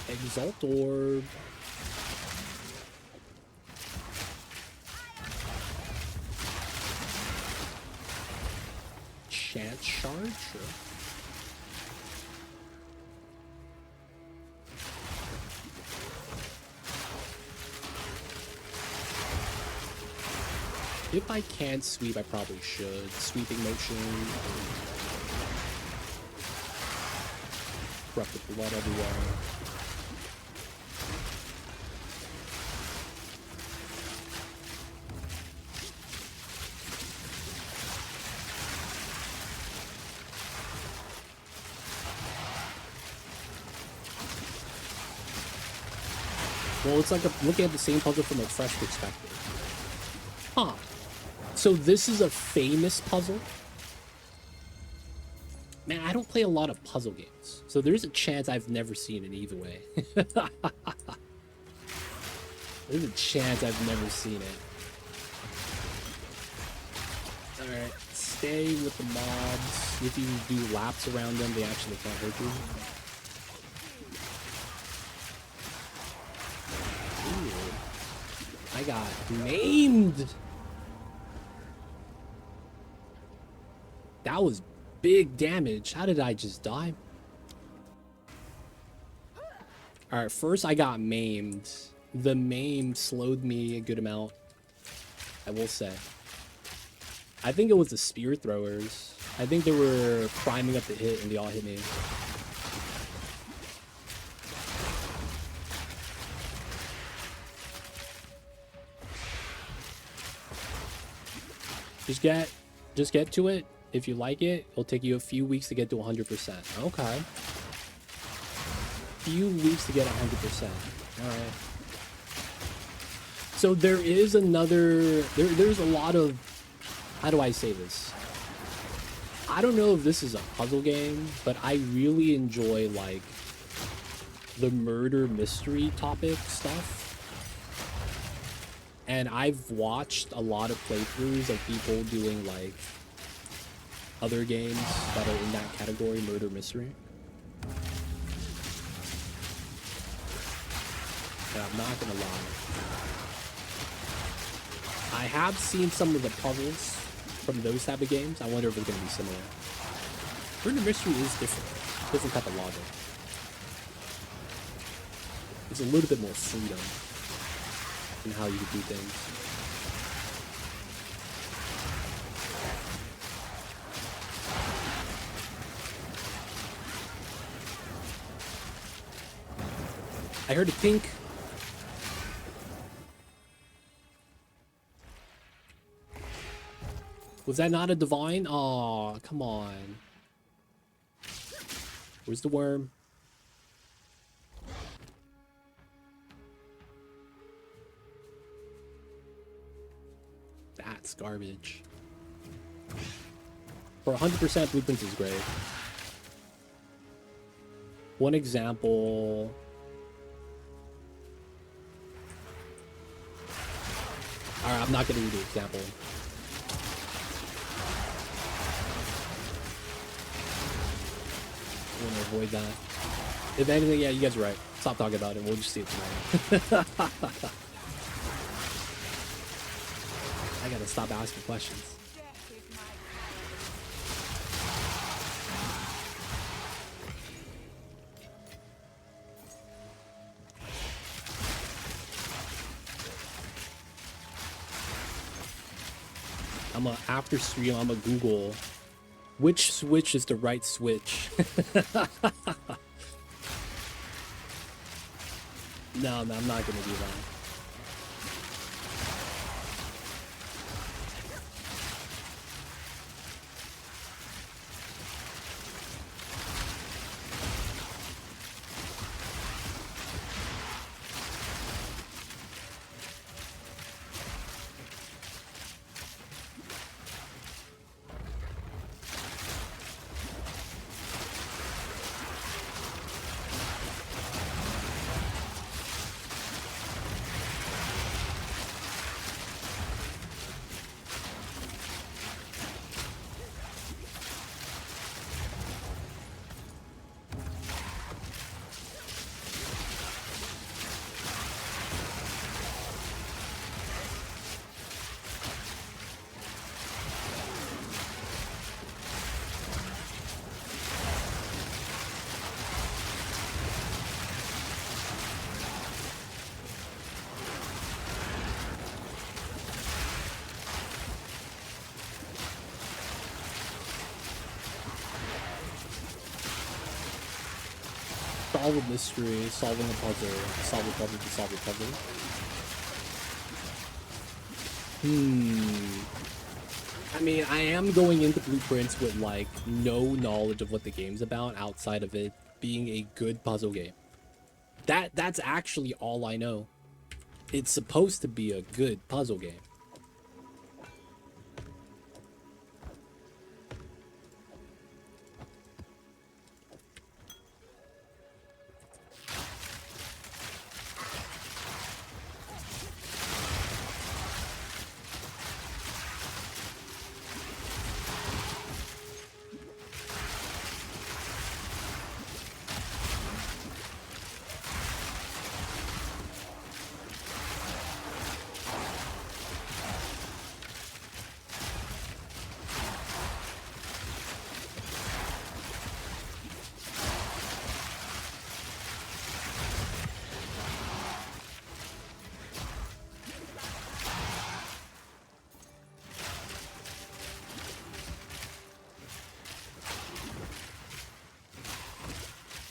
Exalt Orb. Chance Shard? Sure. If I can't sweep, I probably should. Sweeping motion. Corrupted blood everywhere. Well, it's like looking at the same puzzle from a fresh perspective. Huh. So this is a famous puzzle? Man, I don't play a lot of puzzle games. So there's a chance I've never seen it either way. There's a chance I've never seen it. Alright, stay with the mobs. If you do laps around them, they actually can't hurt you. Ooh. I got maimed. That was big damage. How did I just die? Alright, first I got maimed. The maim slowed me a good amount, I will say. I think it was the spear throwers. I think they were priming up the hit and they all hit me. Just get to it. If you like it, it'll take you a few weeks to get to 100%. Okay. Few weeks to get 100%. All right. So there is another... There's a lot of... How do I say this? I don't know if this is a puzzle game, but I really enjoy, like, the murder mystery topic stuff. And I've watched a lot of playthroughs of people doing, like, other games that are in that category, murder mystery. And I'm not gonna lie. I have seen some of the puzzles from those type of games. I wonder if it's gonna be similar. Murder mystery is different. Different type of logic. There's a little bit more freedom in how you do things. I heard a pink. Was that not a divine? Aw, come on. Where's the worm? That's garbage. For 100%, Blueprints is great. One example... Alright, I'm not gonna do the example. I want to avoid that. If anything, yeah, you guys are right. Stop talking about it. We'll just see it tonight. I gotta stop asking questions. After stream, I'm gonna Google which switch is the right switch. No, I'm not gonna do that. Solve a mystery, solving a puzzle, solve a puzzle to solve a puzzle. I mean, I am going into Blueprints with, like, no knowledge of what the game's about outside of it being a good puzzle game. That's actually all I know. It's supposed to be a good puzzle game.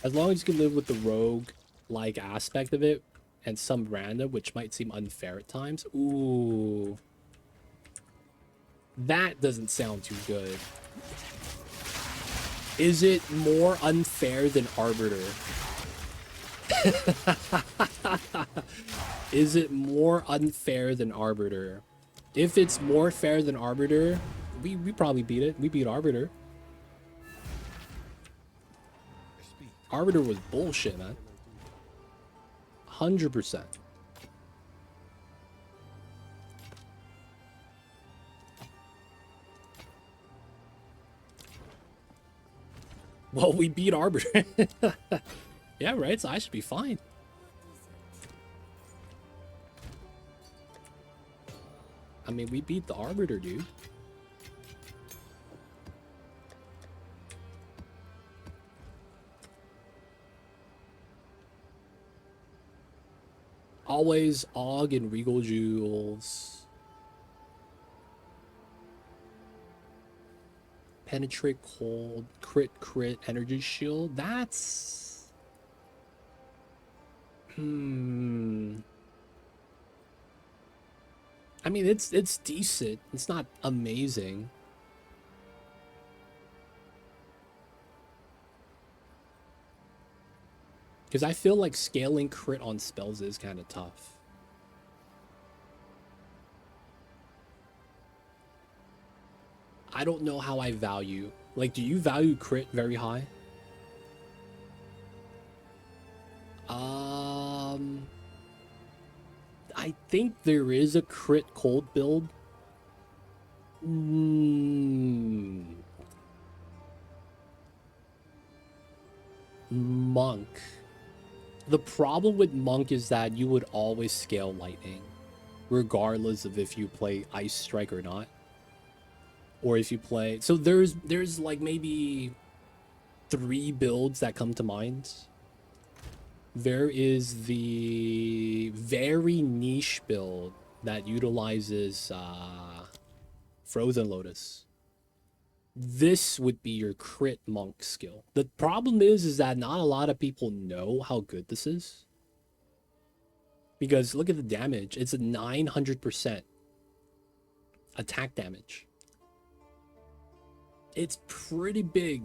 As long as you can live with the rogue-like aspect of it and some random, which might seem unfair at times. Ooh. That doesn't sound too good. Is it more unfair than Arbiter? Is it more unfair than Arbiter? If it's more fair than Arbiter, we probably beat it. We beat Arbiter. Arbiter was bullshit, man. 100%. Well, we beat Arbiter. Yeah, right? So I should be fine. I mean, we beat the Arbiter, dude. Always Og and Regal Jewels. Penetrate cold, crit, energy shield. That's... I mean, it's decent. It's not amazing. Because I feel like scaling crit on spells is kind of tough. I don't know how I value. Like, do you value crit very high? I think there is a crit cold build. Monk. The problem with Monk is that you would always scale lightning, regardless of if you play Ice Strike or not. Or if you play... So there's like maybe 3 builds that come to mind. There is the very niche build that utilizes Frozen Lotus. This would be your crit monk skill. The problem is that not a lot of people know how good this is. Because look at the damage. It's a 900% attack damage. It's pretty big.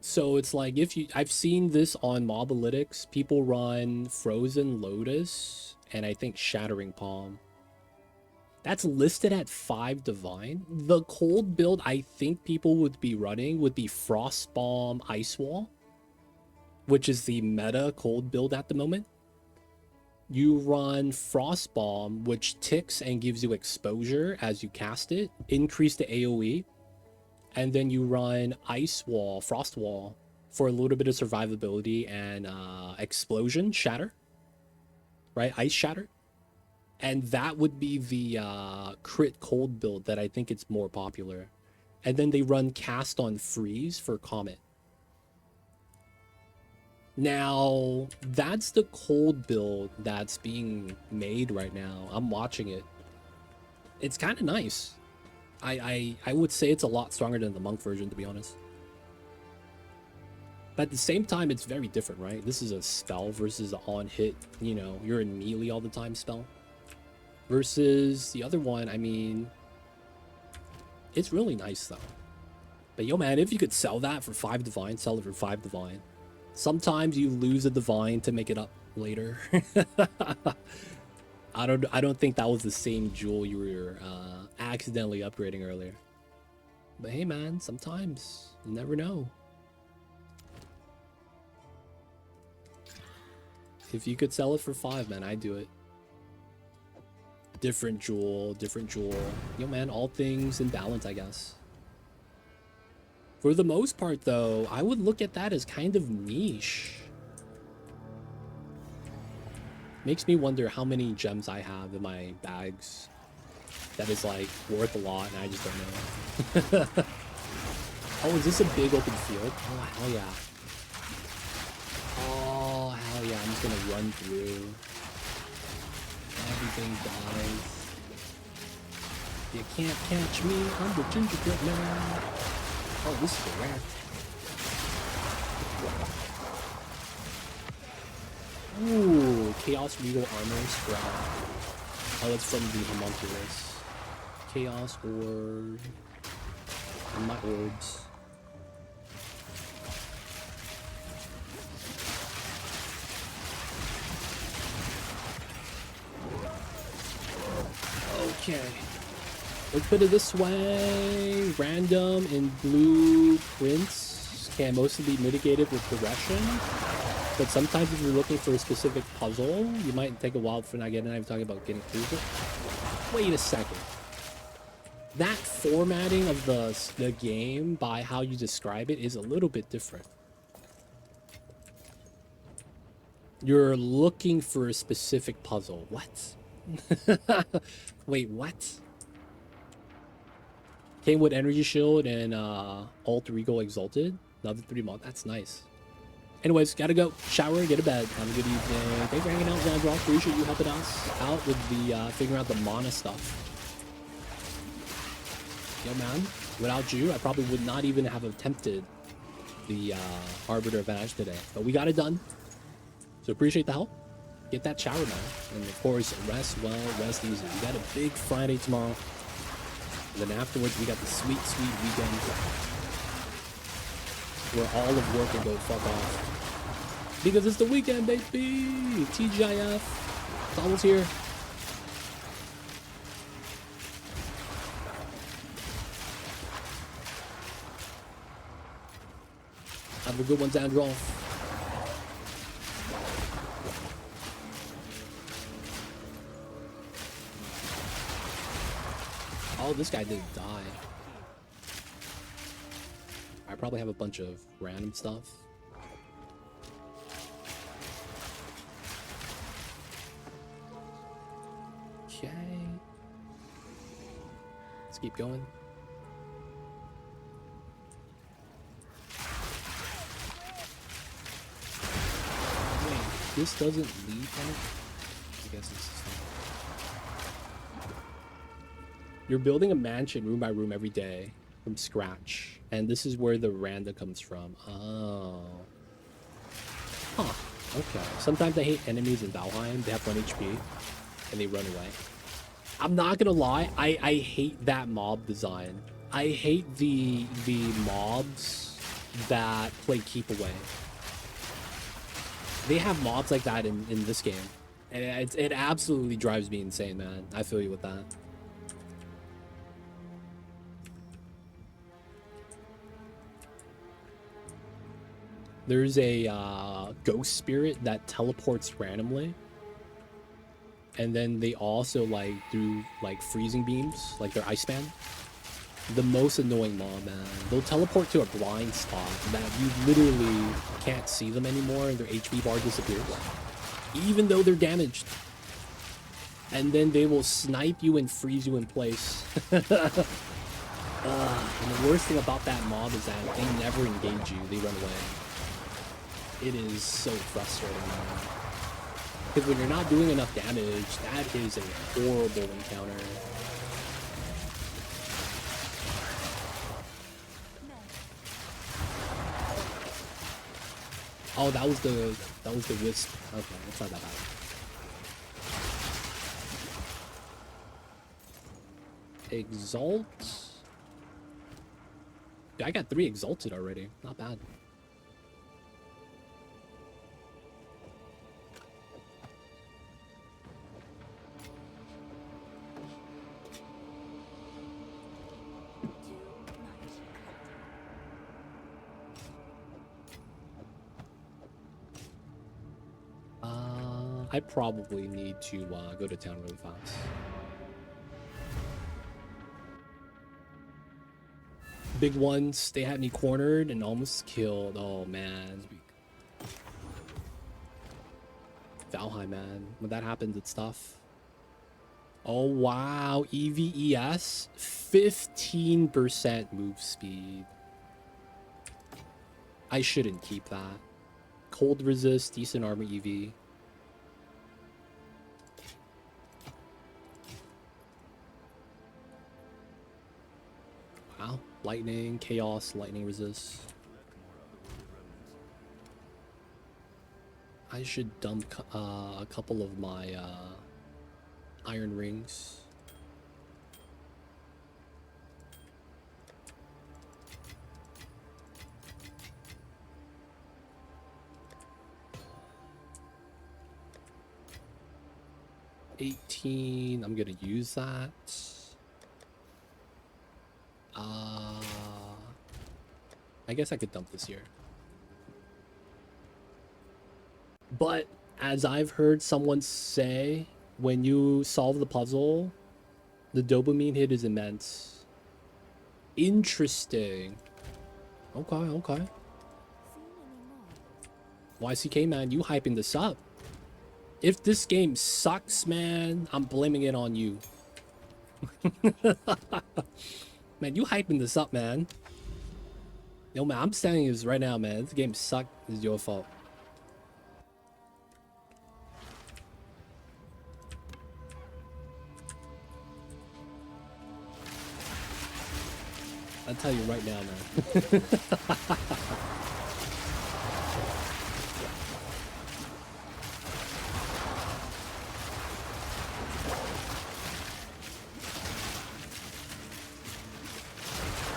So it's like I've seen this on Mobalytics. People run Frozen Lotus and I think Shattering Palm. That's listed at 5 divine. The cold build I think people would be running would be Frost Bomb Ice Wall, which is the meta cold build at the moment. You run Frost Bomb, which ticks and gives you exposure as you cast it, increase the AoE. And then you run Ice Wall, Frost Wall, for a little bit of survivability and Explosion, Shatter. Right? Ice Shatter. And that would be the crit cold build that I think it's more popular. And then they run Cast on Freeze for Comet. Now, that's the cold build that's being made right now. I'm watching it. It's kind of nice. I would say it's a lot stronger than the monk version, to be honest. But at the same time, it's very different, right? This is a spell versus an on-hit, you know, you're in melee all the time spell. Versus the other one, I mean, it's really nice, though. But yo, man, if you could sell that for 5 divine, sell it for 5 divine. Sometimes you lose a divine to make it up later. I don't think that was the same jewel you were accidentally upgrading earlier. But hey, man, sometimes you never know. If you could sell it for 5, man, I'd do it. Different jewel, different jewel. Yo, man, all things in balance, I guess. For the most part, though, I would look at that as kind of niche. Makes me wonder how many gems I have in my bags that is, like, worth a lot, and I just don't know. Oh, is this a big open field? Oh, hell yeah. Oh, hell yeah. I'm just gonna run through. Everything dies. You can't catch me. I'm the gingerbread man. Oh, this is a rare. Ooh, Chaos Regal Armor Sprout. Oh, it's from the Homunculus. chaos orb. And my orbs. Okay. Let's put it this way. Random and blueprints can mostly be mitigated with progression. But sometimes if you're looking for a specific puzzle, you might take a while for not getting it. I'm talking about getting through it. Wait a second. That formatting of the game by how you describe it is a little bit different. You're looking for a specific puzzle. What? Wait, what? Came with Energy Shield and Alter Ego Exalted. Another 3 months. That's nice. Anyways, gotta go. Shower, get to bed. Have a good evening. Thanks for hanging out, Zandra. Appreciate you helping us out with the figuring out the mana stuff. Yo, man. Without you, I probably would not even have attempted the Arbiter Advantage today. But we got it done. So appreciate the help. Get that shower, man. And of course, rest well, rest easy. We got a big Friday tomorrow. And then afterwards, we got the sweet, sweet weekend where all of work can go fuck off. Because it's the weekend, baby! TGIF. It's almost here. Have a good one, Zandrolf. Oh, this guy didn't die. I probably have a bunch of random stuff. Okay. Let's keep going. Wait, this doesn't lead on it? I guess it's just You're building a mansion room by room every day from scratch. And this is where the randa comes from. Oh. Huh. Okay. Sometimes I hate enemies in Valheim. They have 1 HP and they run away. I'm not gonna lie, I hate that mob design. I hate the mobs that play keep away. They have mobs like that in this game. And it absolutely drives me insane, man. I feel you with that. There's a ghost spirit that teleports randomly. And then they also like do like freezing beams, like their ice span. The most annoying mob, man. They'll teleport to a blind spot that you literally can't see them anymore and their HP bar disappears. Even though they're damaged. And then they will snipe you and freeze you in place. And the worst thing about that mob is that they never engage you, they run away. It is so frustrating, man. Because when you're not doing enough damage, that is a horrible encounter. Oh, that was the wisp. Okay, that's not that bad. Exalt. Dude, I got 3 exalted already. Not bad. I probably need to go to town really fast. Big ones, they had me cornered and almost killed. Oh man. Valheim, man. When that happens, it's tough. Oh wow, EVES, 15% move speed. I shouldn't keep that. Cold resist, decent armor EV. Wow, lightning, chaos, lightning resist. I should dump a couple of my iron rings. 18. I'm gonna use that. I guess I could dump this here. But as I've heard someone say, when you solve the puzzle, the dopamine hit is immense. Interesting. Okay, okay. Seen any more? YCK, man, you hyping this up. If this game sucks, man, I'm blaming it on you. Man, you hyping this up, man. Yo, man, I'm saying this right now, man. This game sucked. It's your fault. I'll tell you right now, man.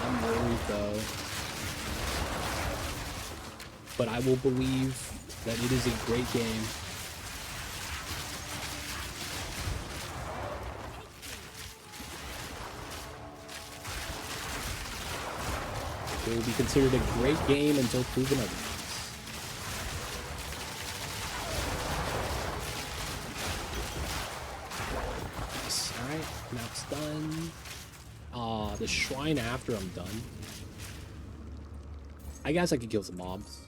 I'm worried though. But I will believe that it is a great game. It will be considered a great game until proven otherwise. Alright, map's done. The shrine after I'm done. I guess I could kill some mobs.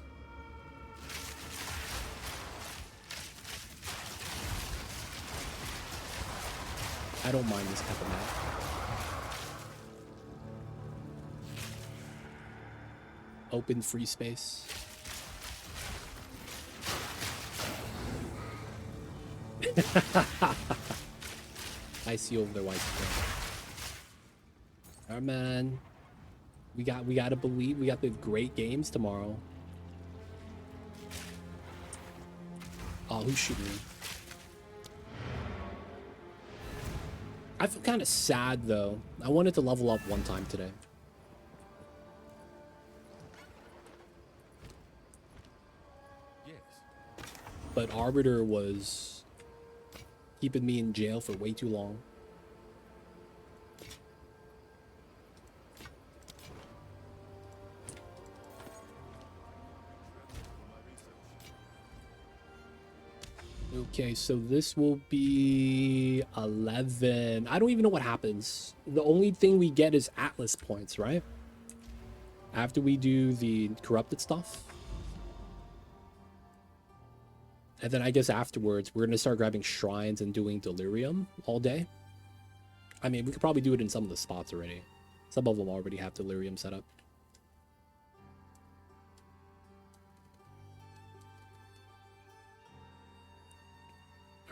I don't mind this type of map. Open free space. I see over there white square. Alright, man. We gotta believe we got the great games tomorrow. Oh, who's shooting me? I feel kind of sad though. I wanted to level up one time today. But Arbiter was keeping me in jail for way too long. Okay, so this will be 11. I don't even know what happens. The only thing we get is Atlas points, right? After we do the corrupted stuff. And then I guess afterwards, we're going to start grabbing shrines and doing delirium all day. I mean, we could probably do it in some of the spots already. Some of them already have delirium set up.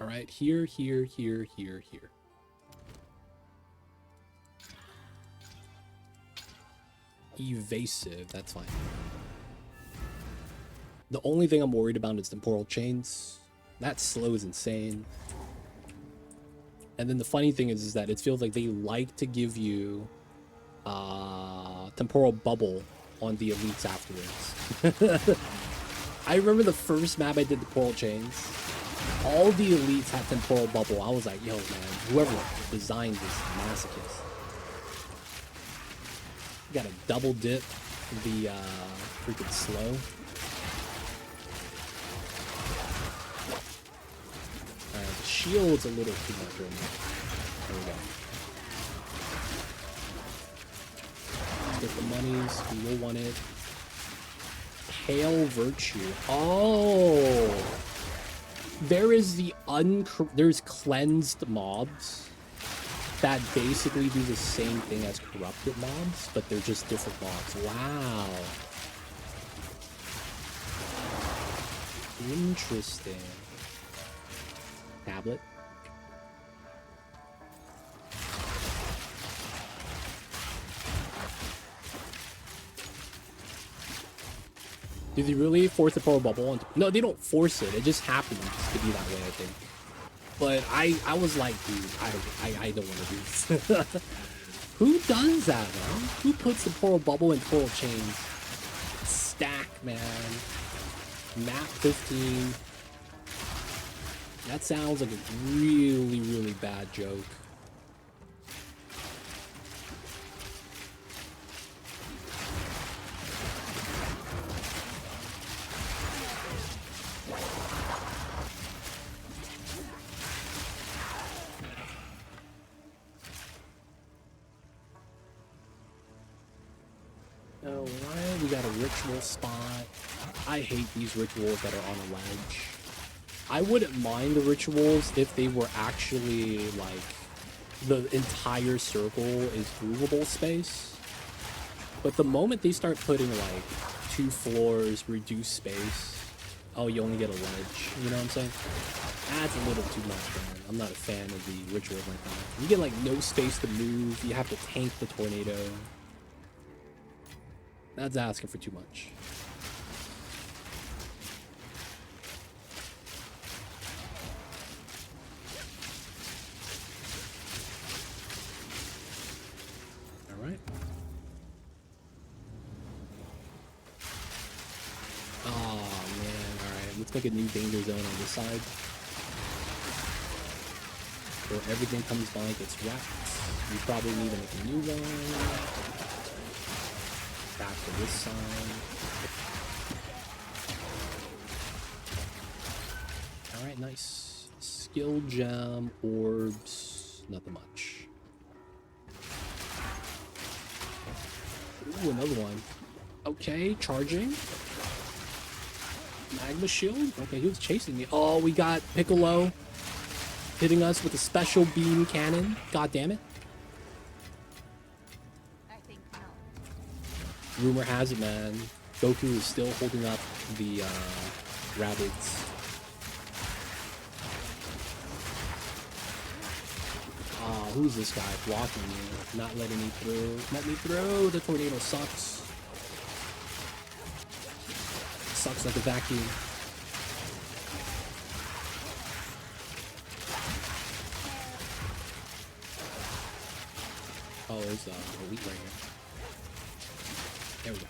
All right, here. Evasive, that's fine. The only thing I'm worried about is temporal chains. That slow is insane. And then the funny thing is that it feels like they like to give you temporal bubble on the elites afterwards. I remember the first map I did temporal chains. All the elites had temporal bubble. I was like, yo, man, whoever designed this masochist. You gotta double dip the freaking slow. The shield's a little too much right now. There we go. Let's get the monies. We will want it. Pale Virtue. Oh! There is there's cleansed mobs that basically do the same thing as corrupted mobs, but they're just different mobs. Wow. Interesting. Tablet. Do they really force the power bubble on? No, they don't force it. It just happens to be that way, I think. But I was like, dude, I don't want to do this. Who does that, man? Who puts the coral bubble in coral chains? Stack, man. Map 15. That sounds like a really, really bad joke. Alright, we got a ritual spot. I hate these rituals that are on a ledge. I wouldn't mind the rituals if they were actually like the entire circle is movable space. But the moment they start putting like 2 floors, reduced space, oh, you only get a ledge, you know what I'm saying? That's a little too much, man. I'm not a fan of the rituals like that. You get like no space to move, you have to tank the tornado. That's asking for too much. Alright. Oh man, alright. Let's make a new danger zone on this side. Where everything comes by and gets wrecked. We probably need to make a new one. Back to this side. Alright, nice. Skill gem, orbs, nothing much. Ooh, another one. Okay, charging. Magma shield? Okay, he was chasing me. Oh, we got Piccolo hitting us with a special beam cannon. God damn it. Rumor has it, man, Goku is still holding up the rabbits. Ah, who's this guy blocking me? Not letting me through. Let me through! The tornado sucks. Sucks like a vacuum. Oh, there's a wheat right here. There we go.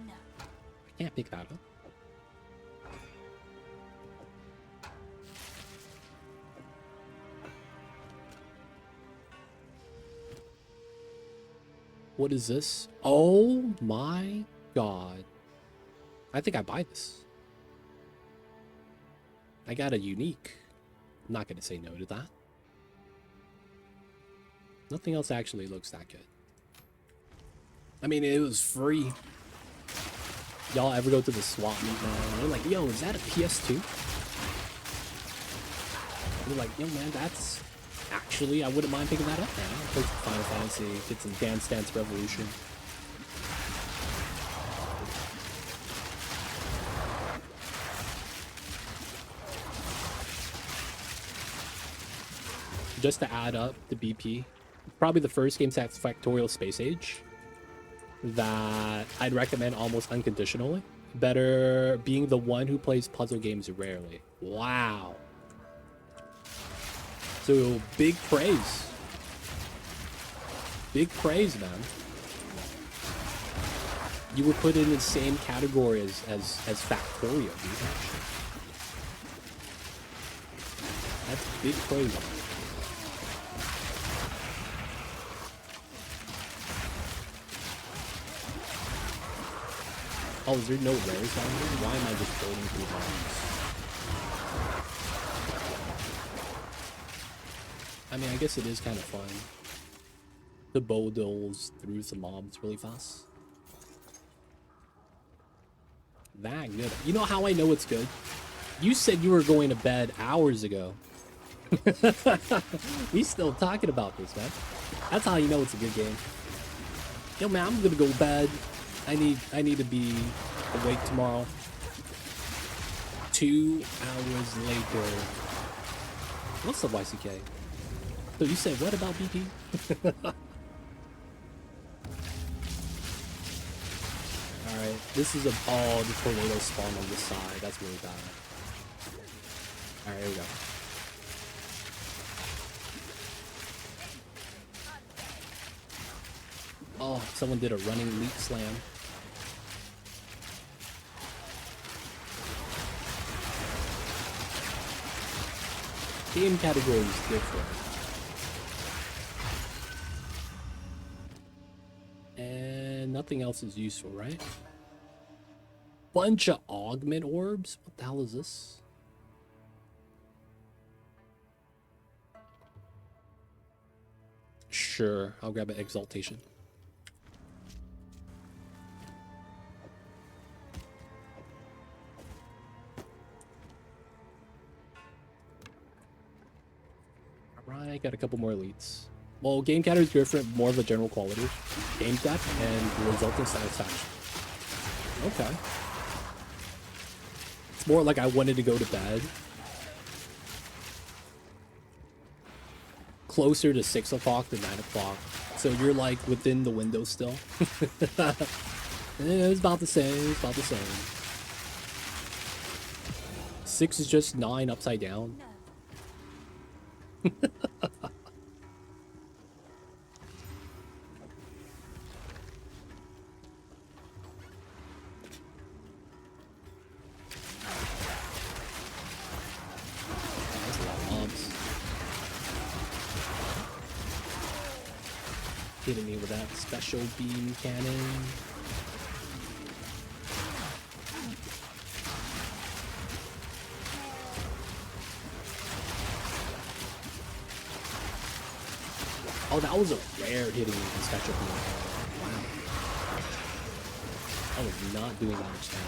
No. I can't pick that up. What is this? Oh my god. I think I buy this. I got a unique. I'm not going to say no to that. Nothing else actually looks that good. I mean, it was free. Y'all ever go to the swap meet, man? They're like, yo, is that a PS2? They're like, yo, man, that's... Actually, I wouldn't mind picking that up, man. I'll play some Final Fantasy, get some Dance Dance Revolution. Just to add up the BP, probably the first game Satisfactorial Space Age that I'd recommend almost unconditionally. Better being the one who plays puzzle games rarely. Wow. So big praise. Big praise, man. You were put in the same category as Factorio, dude. That's big praise, man. Oh, is there no rares down here? Why am I just building through bombs? I mean, I guess it is kind of fun to bulldoze through some mobs really fast. That good. You know how I know it's good? You said you were going to bed hours ago. We still talking about this, man. That's how you know it's a good game. Yo, man, I'm gonna go to bed. I need to be awake tomorrow. 2 hours later. What's up, YCK? So you said what about BP? Alright, this is the tornado spawn on this side. That's really bad. Alright, here we go. Oh, someone did a running leap slam. game category is different. And nothing else is useful, right? Bunch of augment orbs? What the hell is this? Sure, I'll grab an exaltation. Alright, got a couple more elites. Well, game category is different, more of a general quality. Game depth and resulting satisfaction. Okay. It's more like I wanted to go to bed. Closer to 6 o'clock than 9 o'clock. So you're like within the window still. It's about the same, it's about the same. 6 is just 9 upside down. That's a lot of mobs. Hitting me with that special beam cannon. Oh, that was a rare hitting me with special beam. Wow. I was not doing that much damage.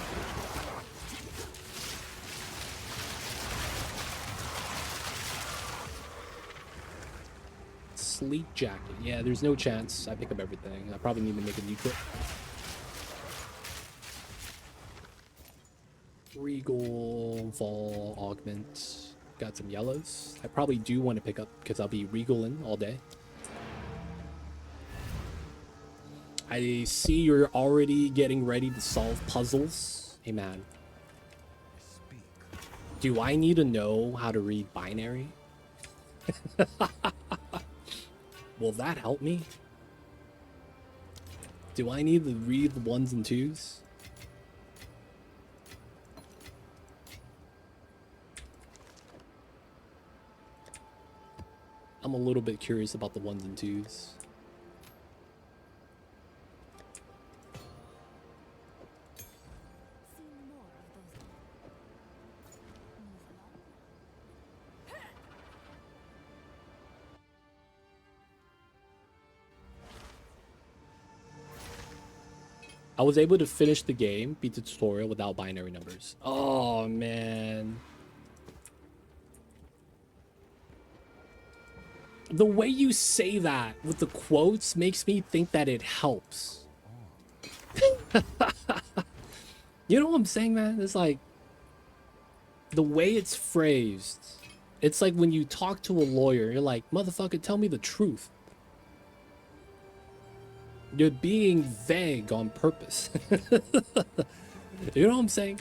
Sleep jacket. Yeah, there's no chance I pick up everything. I probably need to make a new kit. Regal, Vol, Augment. Got some yellows. I probably do want to pick up because I'll be regaling all day. I see you're already getting ready to solve puzzles. Hey man. Do I need to know how to read binary? Will that help me? Do I need to read the 1s and 2s? I'm a little bit curious about the 1s and 2s. I was able to finish the game, beat the tutorial without binary numbers. Oh, man. The way you say that with the quotes makes me think that it helps. You know what I'm saying, man? It's like, the way it's phrased, it's like when you talk to a lawyer, you're like, motherfucker, tell me the truth. You're being vague on purpose. You know what I'm saying?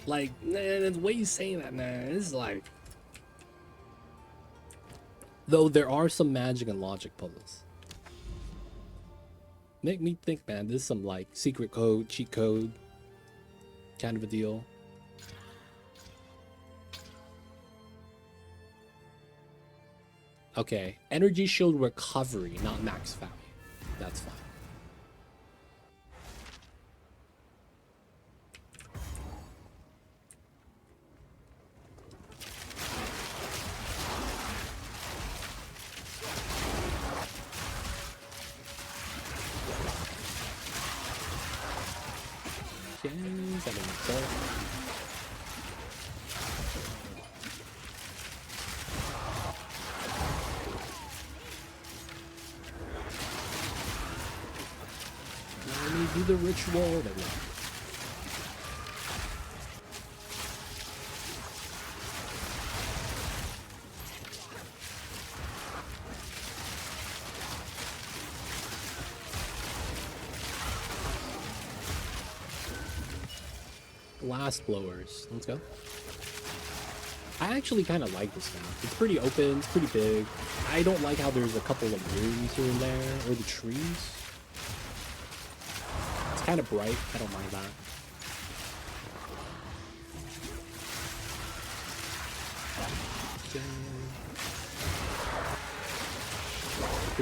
Like, man, the way you say that, man, it's like... Though there are some magic and logic puzzles. Make me think, man, this is some, like, secret code, cheat code kind of a deal. Okay, energy shield recovery, not max value. That's fine. That didn't go. Let me do the ritual. There we go. Blast blowers. Let's go. I actually kind of like this map. It's pretty open. It's pretty big. I don't like how there's a couple of rooms here and there, or the trees. It's kind of bright. I don't mind that. Okay.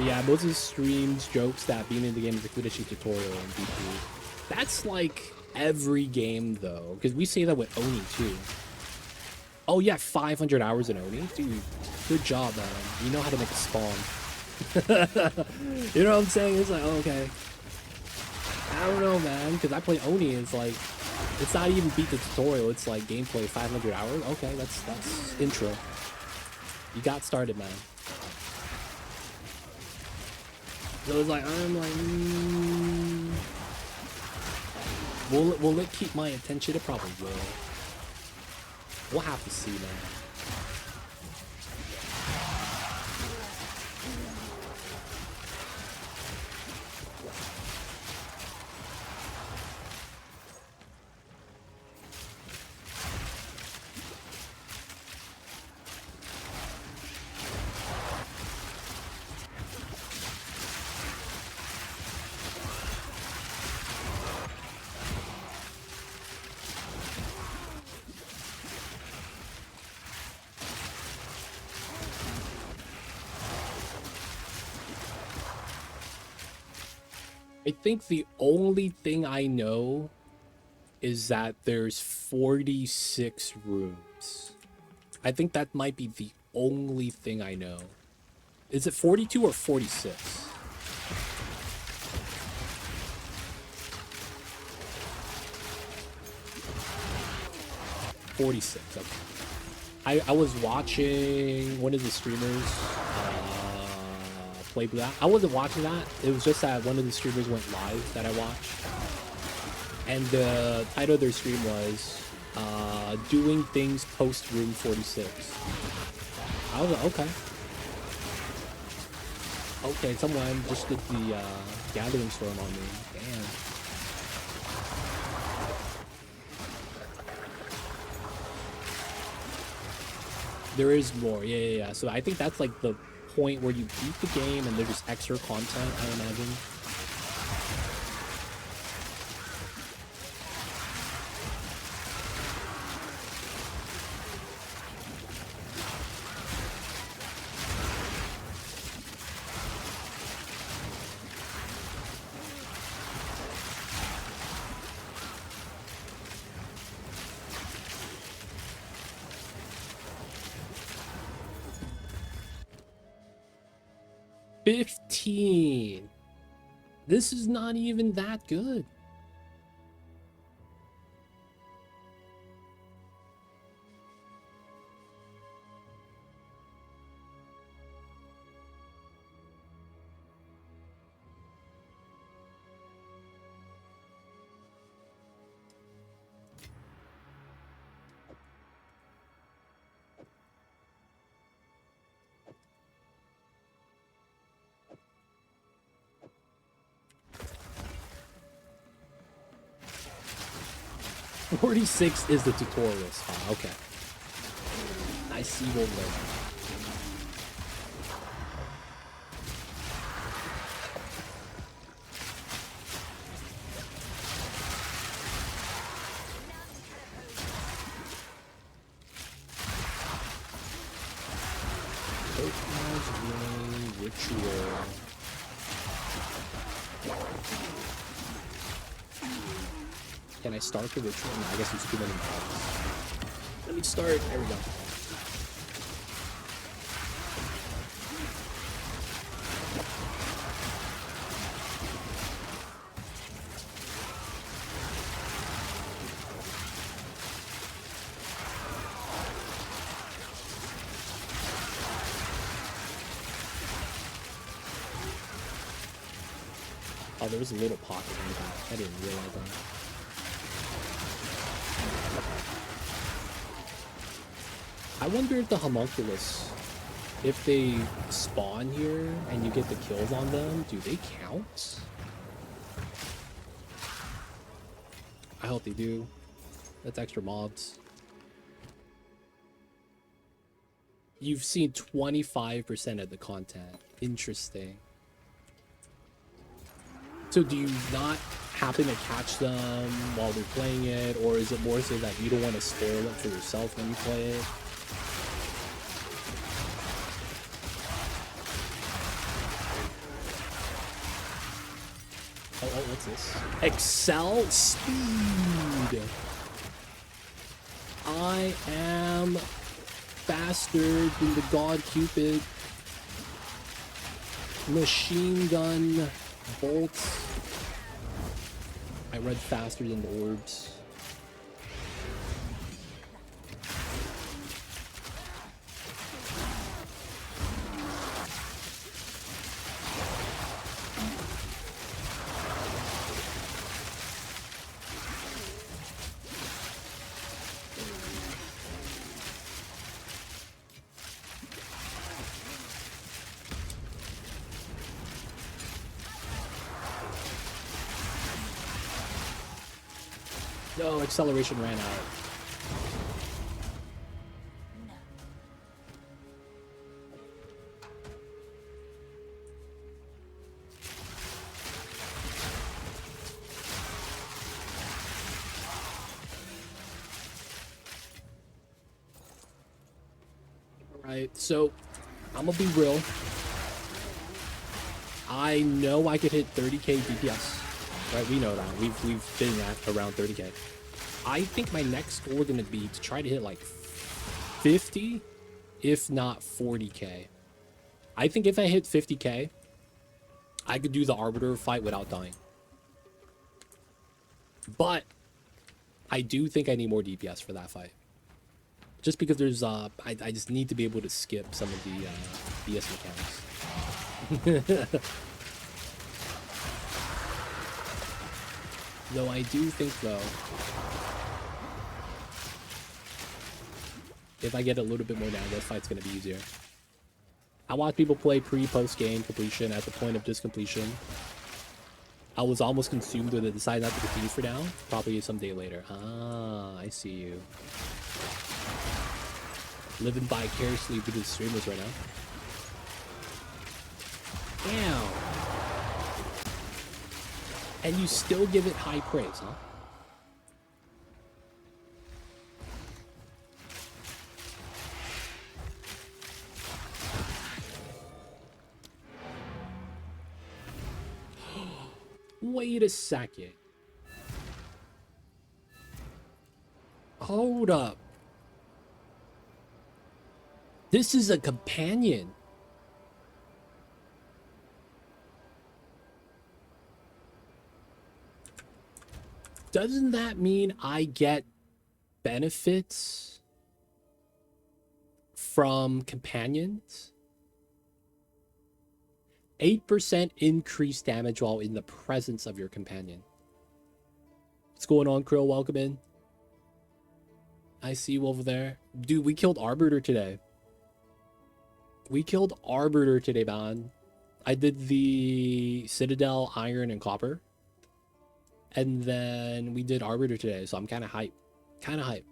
But yeah, Moses streams jokes that being in the game is a finishing tutorial in VP. That's like every game though, because we say that with Oni too. Oh yeah, 500 hours in Oni? Dude, good job, man. You know how to make a spawn. You know what I'm saying? It's like, okay. I don't know, man, because I play Oni, it's like, it's not even beat the tutorial, it's like gameplay 500 hours. Okay, that's intro. You got started, man. So it's like, I'm like, will it keep my attention? It probably will. We'll have to see, man. I think the only thing I know is that there's 46 rooms. I think that might be the only thing I know. Is it 42 or 46? 46. Okay. I was watching one of the streamers play that. I wasn't watching that. It was just that one of the streamers went live that I watched. And the title of their stream was doing things post room 46. I was like, okay. Okay, someone just did the gathering storm on me. Damn. There is more. Yeah. So I think that's like the point where you beat the game and there's just extra content, I imagine. $15. This is not even that good. $46 is the tutorial spot. Okay. I see what we're doing. Ritual. Can I start the ritual? No, I guess it's too many mobs. Let me start. There we go. Oh, there was a little pocket in the back. I didn't realize that. I wonder if the homunculus, if they spawn here and you get the kills on them, do they count? I hope they do. That's extra mobs. You've seen 25% of the content. Interesting. So do you not happen to catch them while they're playing it, or is it more so that you don't want to spoil it for yourself when you play it? What's this? Excel speed. I am faster than the god Cupid. Machine gun bolts. I read faster than the orbs. No, acceleration ran out. Alright, so I'm gonna be real. I know I could hit 30k DPS. Right, we know that. We've been at around 30k. I think my next goal is gonna be to try to hit like 50, if not 40k. I think if I hit 50k, I could do the Arbiter fight without dying. But I do think I need more DPS for that fight. Just because there's I just need to be able to skip some of the BS mechanics. Though I do think, though, if I get a little bit more down, this fight's going to be easier. I watch people play pre-post game completion at the point of just completion. I was almost consumed with it, decided not to continue for now. Probably someday later. Ah, I see you. Living vicariously through the streamers right now. Damn. And you still give it high praise, huh? Wait a second. Hold up. This is a companion. Doesn't that mean I get benefits from companions? 8% increased damage while in the presence of your companion. What's going on, Krill? Welcome in. I see you over there. Dude, we killed Arbiter today. We killed Arbiter today, man. I did the Citadel, Iron, and Copper. And then we did Arbiter today, so I'm kind of hyped. Kind of hyped.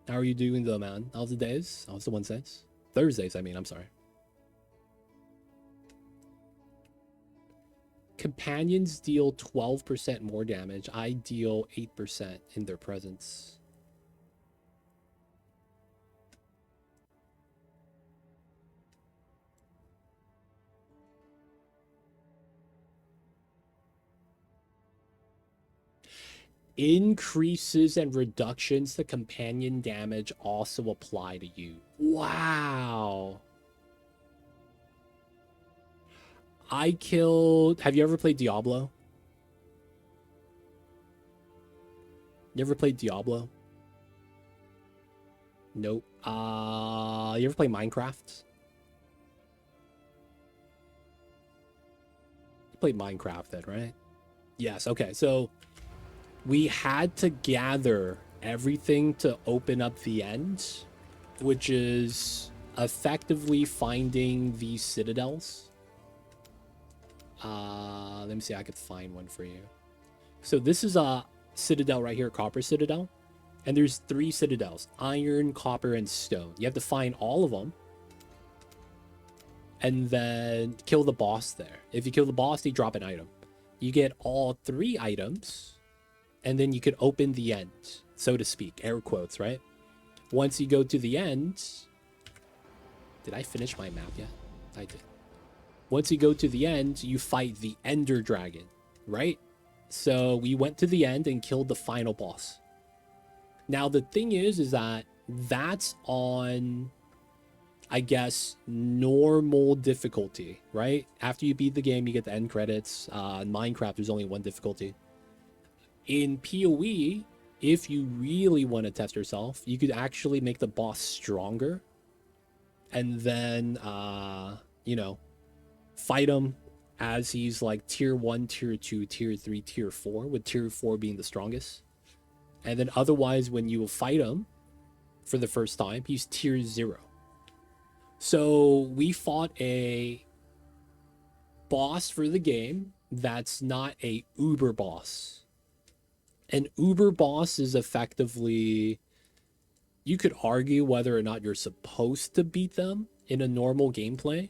How are you doing, though, man? How's the days? How's the Wednesdays? Thursdays, I mean, I'm sorry. Companions deal 12% more damage. I deal 8% in their presence. Increases and reductions to companion damage also apply to you. Wow. I killed... Have you ever played Diablo? You ever played Diablo? Nope. You ever play Minecraft? You played Minecraft then, right? Yes, okay. So we had to gather everything to open up the end, which is effectively finding these citadels. Let me see, I could find one for you. So this is a citadel right here, Copper Citadel. And there's 3 citadels, Iron, Copper, and Stone. You have to find all of them. And then kill the boss there. If you kill the boss, they drop an item. You get all 3 items. And then you could open the end, so to speak. Air quotes, right? Once you go to the end... Did I finish my map yet? I did. Once you go to the end, you fight the Ender Dragon. right? So we went to the end and killed the final boss. Now the thing is that that's on, I guess, normal difficulty, right? After you beat the game, you get the end credits. In Minecraft, there's only one difficulty. In PoE, if you really want to test yourself, you could actually make the boss stronger. And then, you know, fight him as he's like tier 1, tier 2, tier 3, tier 4, with tier 4 being the strongest. And then otherwise, when you fight him for the first time, he's tier 0. So we fought a boss for the game that's not a uber boss. An uber boss is effectively, you could argue whether or not you're supposed to beat them in a normal gameplay,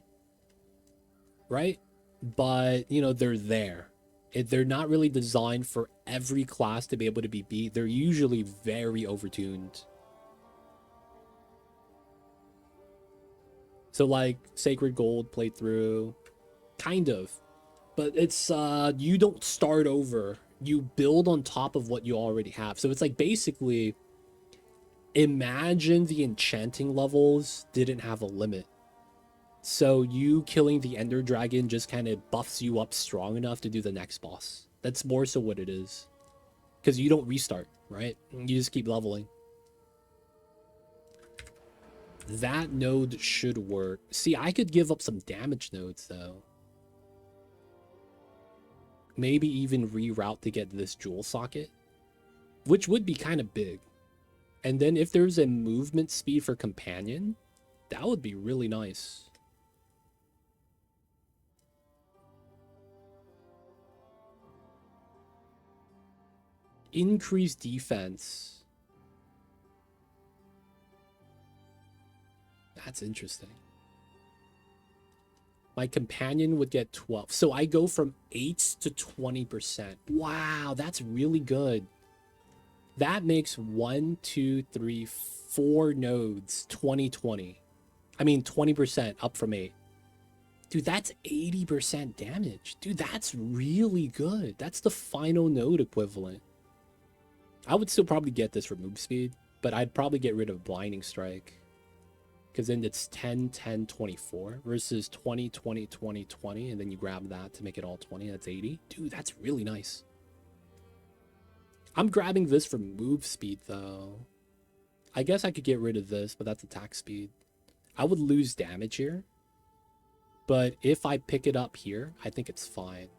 right? But, you know, they're there. They're not really designed for every class to be able to be beat. They're usually very overtuned. So like Sacred Gold playthrough, kind of. But it's, you don't start over. You build on top of what you already have. So it's like basically, imagine the enchanting levels didn't have a limit. So you killing the Ender Dragon just kind of buffs you up strong enough to do the next boss. That's more so what it is. Because you don't restart, right? You just keep leveling. That node should work. See, I could give up some damage nodes, though. Maybe even reroute to get this jewel socket, which would be kind of big. And then if there's a movement speed for companion, that would be really nice. Increased defense. That's interesting. My companion would get 12. So I go from 8 to 20%. Wow, that's really good. That makes 1, 2, 3, 4 nodes 20-20. I mean 20% up from 8. Dude, that's 80% damage. Dude, that's really good. That's the final node equivalent. I would still probably get this for move speed, but I'd probably get rid of Blinding Strike. Because then it's 10, 10, 24 versus 20, 20, 20, 20. And then you grab that to make it all 20. That's 80. Dude, that's really nice. I'm grabbing this for move speed, though. I guess I could get rid of this, but that's attack speed. I would lose damage here. But if I pick it up here, I think it's fine.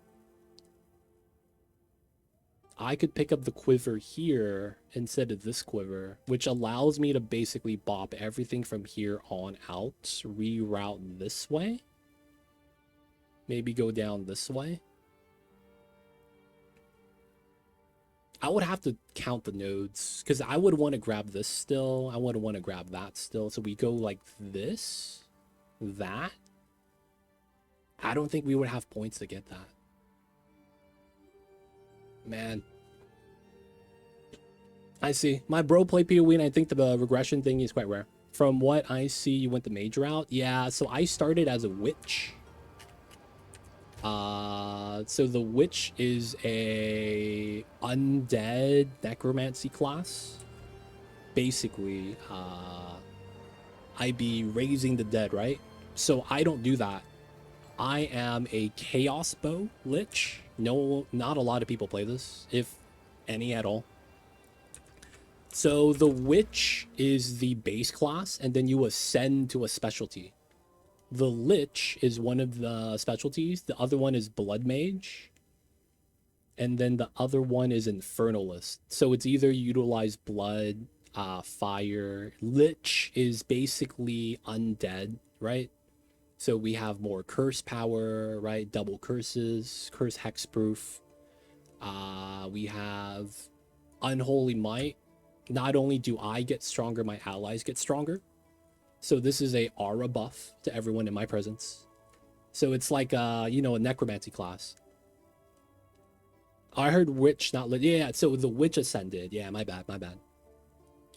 I could pick up the quiver here instead of this quiver, which allows me to basically bop everything from here on out, reroute this way. Maybe go down this way. I would have to count the nodes because I would want to grab this still. I would want to grab that still. So we go like this, that. I don't think we would have points to get that. Man. I see. My bro played PoE and I think the regression thing is quite rare. From what I see, you went the mage route. Yeah, so I started as a witch. So the witch is a undead necromancy class. Basically, I be raising the dead, right? So I don't do that. I am a chaos bow lich. No, not a lot of people play this, if any at all. So the witch is the base class, and then you ascend to a specialty. The lich is one of the specialties. The other one is blood mage. And then the other one is infernalist. So it's either utilize blood, fire. Lich is basically undead, right? So we have more curse power, right? Double curses, curse hexproof. We have unholy might. Not only do I get stronger, my allies get stronger. So this is a aura buff to everyone in my presence. So it's like, you know, a necromancy class. I heard witch, not lit. Yeah, so the witch ascended. Yeah, my bad, my bad.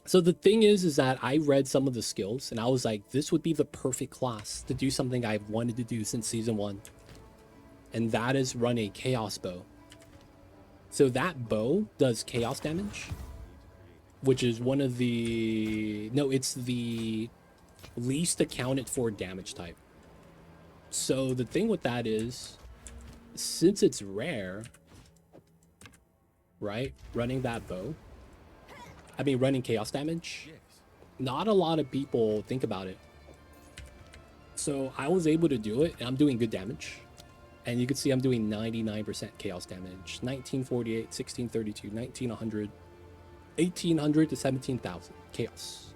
So the thing is that I read some of the skills and I was like, this would be the perfect class to do something I've wanted to do since season 1. And that is run a chaos bow. So that bow does chaos damage, which is one of the... No, it's the least accounted for damage type. So the thing with that is, since it's rare, right? Running that bow, I mean, running chaos damage, not a lot of people think about it. So I was able to do it, and I'm doing good damage. And you can see I'm doing 99% chaos damage. 1948, 1632, 1900, 1800 to 17,000 chaos.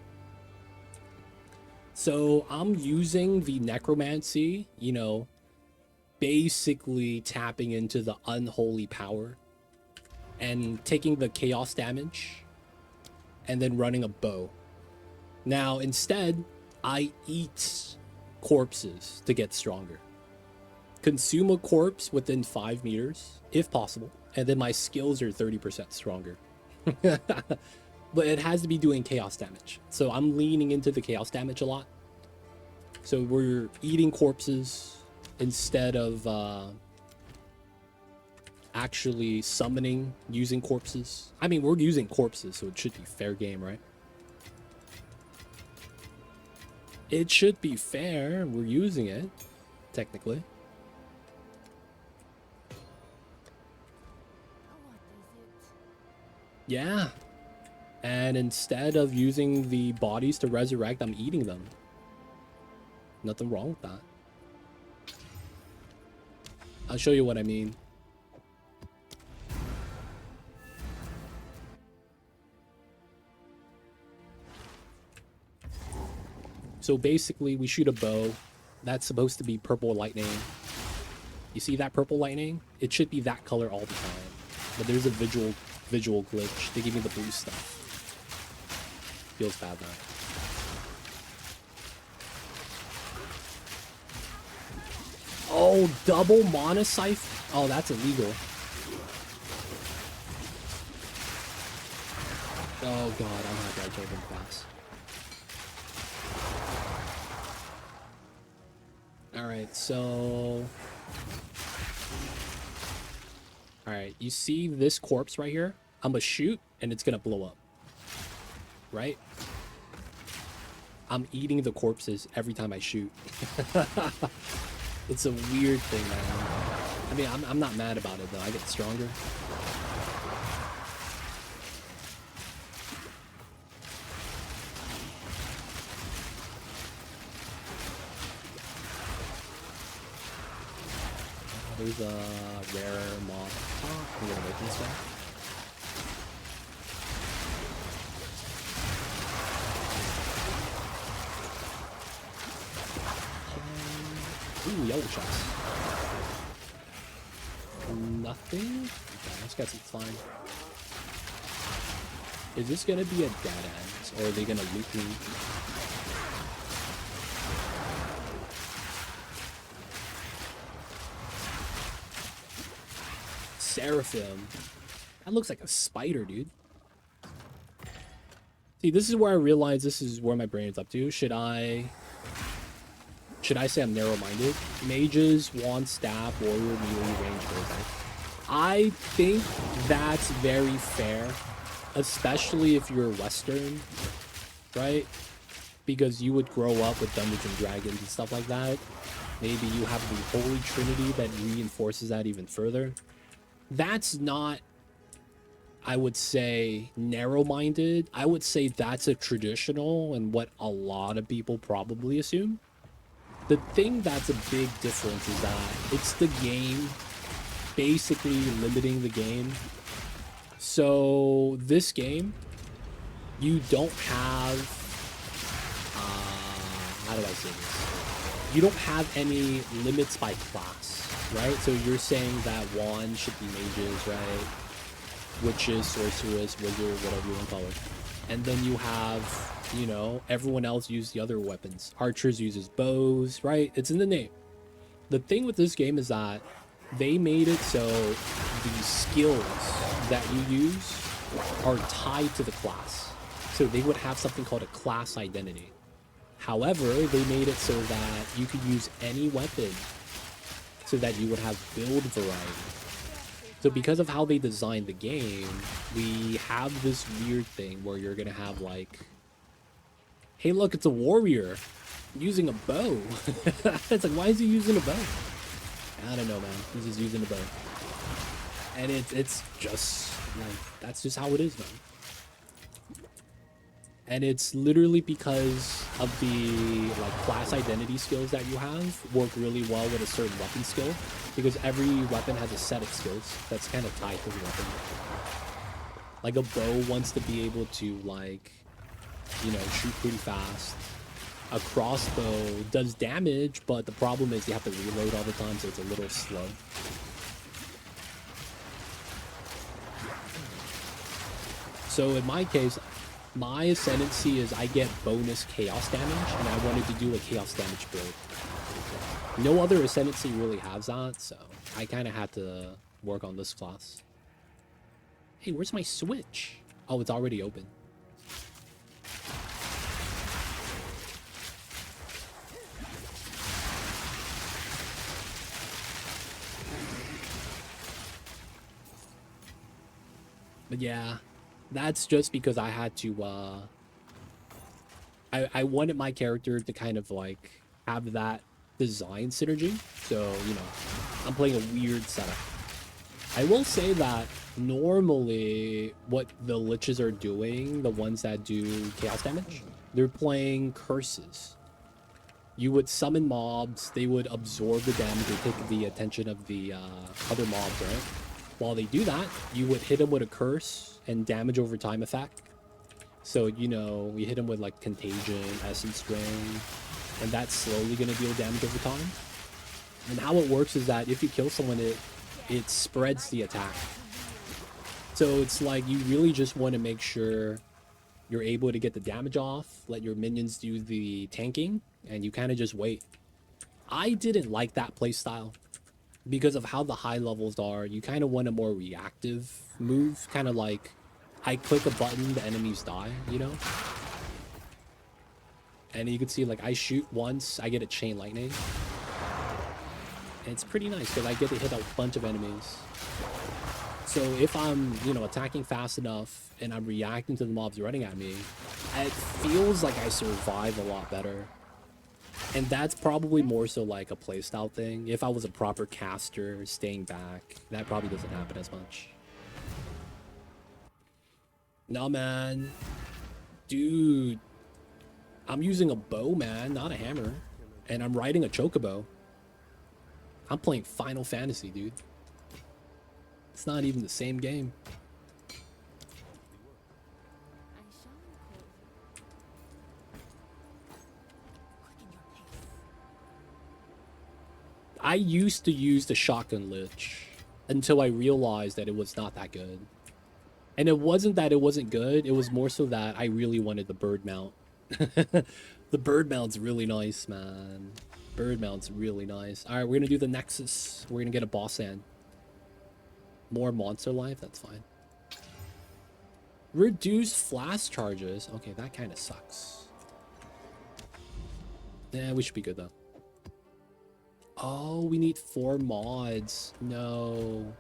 So I'm using the necromancy, you know, basically tapping into the unholy power and taking the chaos damage and then running a bow. Now, instead, I eat corpses to get stronger. Consume a corpse within 5 meters, if possible, and then my skills are 30% stronger. But it has to be doing chaos damage. So I'm leaning into the chaos damage a lot. So we're eating corpses instead of actually summoning using corpses. I mean, we're using corpses, so it should be fair game, right? It should be fair. We're using it, technically. Yeah. And instead of using the bodies to resurrect, I'm eating them. Nothing wrong with that. I'll show you what I mean. So basically, we shoot a bow. That's supposed to be purple lightning. You see that purple lightning? It should be that color all the time. But there's a visual glitch. They give me the blue stuff. Feels bad now. Oh, double monocyph? Oh, that's illegal. Oh god, I'm happy I killed him fast. Alright, so... Alright, you see this corpse right here? I'm gonna shoot, and it's gonna blow up. Right? I'm eating the corpses every time I shoot. It's a weird thing, man. I mean, I'm not mad about it, though. I get stronger. There's a rare moth. I'm gonna make this guy. Ooh, yellow shots. Nothing? Okay, let's get some fine. Is this gonna be a dead end? Or are they gonna loot me? Seraphim. That looks like a spider, dude. See, this is where I realize this is where my brain is up to. Should I say I'm narrow-minded? Mages, wand, staff, warrior, melee, range, both. I think that's very fair, especially if you're Western, right? Because you would grow up with Dungeons and Dragons and stuff like that. Maybe you have the Holy Trinity that reinforces that even further. That's not, I would say, narrow-minded. I would say that's a traditional and what a lot of people probably assume. The thing that's a big difference is that it's the game, basically limiting the game. So this game, you don't have, how do I say this? You don't have any limits by class, right? So you're saying that wand should be mages, right? Witches, sorceress, wizard, whatever you want to call it. And then you have, you know, everyone else use the other weapons. Archers uses bows, right? It's in the name. The thing with this game is that they made it so the skills that you use are tied to the class. So they would have something called a class identity. However, they made it so that you could use any weapon so that you would have build variety. So because of how they designed the game, we have this weird thing where you're gonna have like, hey look, it's a warrior using a bow. It's like, why is he using a bow? I don't know, man. He's just using a bow. And it's just like, that's just how it is, man. And it's literally because of the like class identity skills that you have work really well with a certain weapon skill, because every weapon has a set of skills that's kind of tied to the weapon. Like a bow wants to be able to like, you know, shoot pretty fast. A crossbow does damage, but the problem is you have to reload all the time, so it's a little slow. So in my case, my ascendancy is I get bonus chaos damage, and I wanted to do a chaos damage build. No other ascendancy really has that, so I kind of had to work on this class. Hey, where's my switch? Oh, it's already open. But yeah, that's just because I had to, I wanted my character to kind of like have that design synergy. So, you know, I'm playing a weird setup. I will say that normally what the Liches are doing, the ones that do chaos damage, they're playing curses. You would summon mobs, they would absorb the damage or take the attention of the other mobs, right? While they do that, you would hit them with a curse and damage over time effect. So, you know, you hit them with like Contagion, Essence Ring, and that's slowly going to deal damage over time. And how it works is that if you kill someone, it spreads the attack. So it's like you really just want to make sure you're able to get the damage off, let your minions do the tanking, and you kind of just wait. I didn't like that playstyle because of how the high levels are. You kind of want a more reactive move, kind of like I click a button, the enemies die, you know? And you can see like I shoot once, I get a chain lightning. And it's pretty nice because I get to hit a bunch of enemies. So if I'm, you know, attacking fast enough and I'm reacting to the mobs running at me, it feels like I survive a lot better. And that's probably more so like a playstyle thing. If I was a proper caster, staying back, that probably doesn't happen as much. No, man. Dude. I'm using a bow, man, not a hammer. And I'm riding a chocobo. I'm playing Final Fantasy, dude. It's not even the same game. I used to use the shotgun Lich until I realized that it was not that good. And it wasn't that it wasn't good, it was more so that I really wanted the bird mount. The bird mount's really nice, man. Bird mount's really nice. Alright, we're gonna do the Nexus. We're gonna get a boss in. More monster life, that's fine. Reduce flash charges. Okay, that kind of sucks. Yeah, we should be good though. Oh, we need 4 mods. No.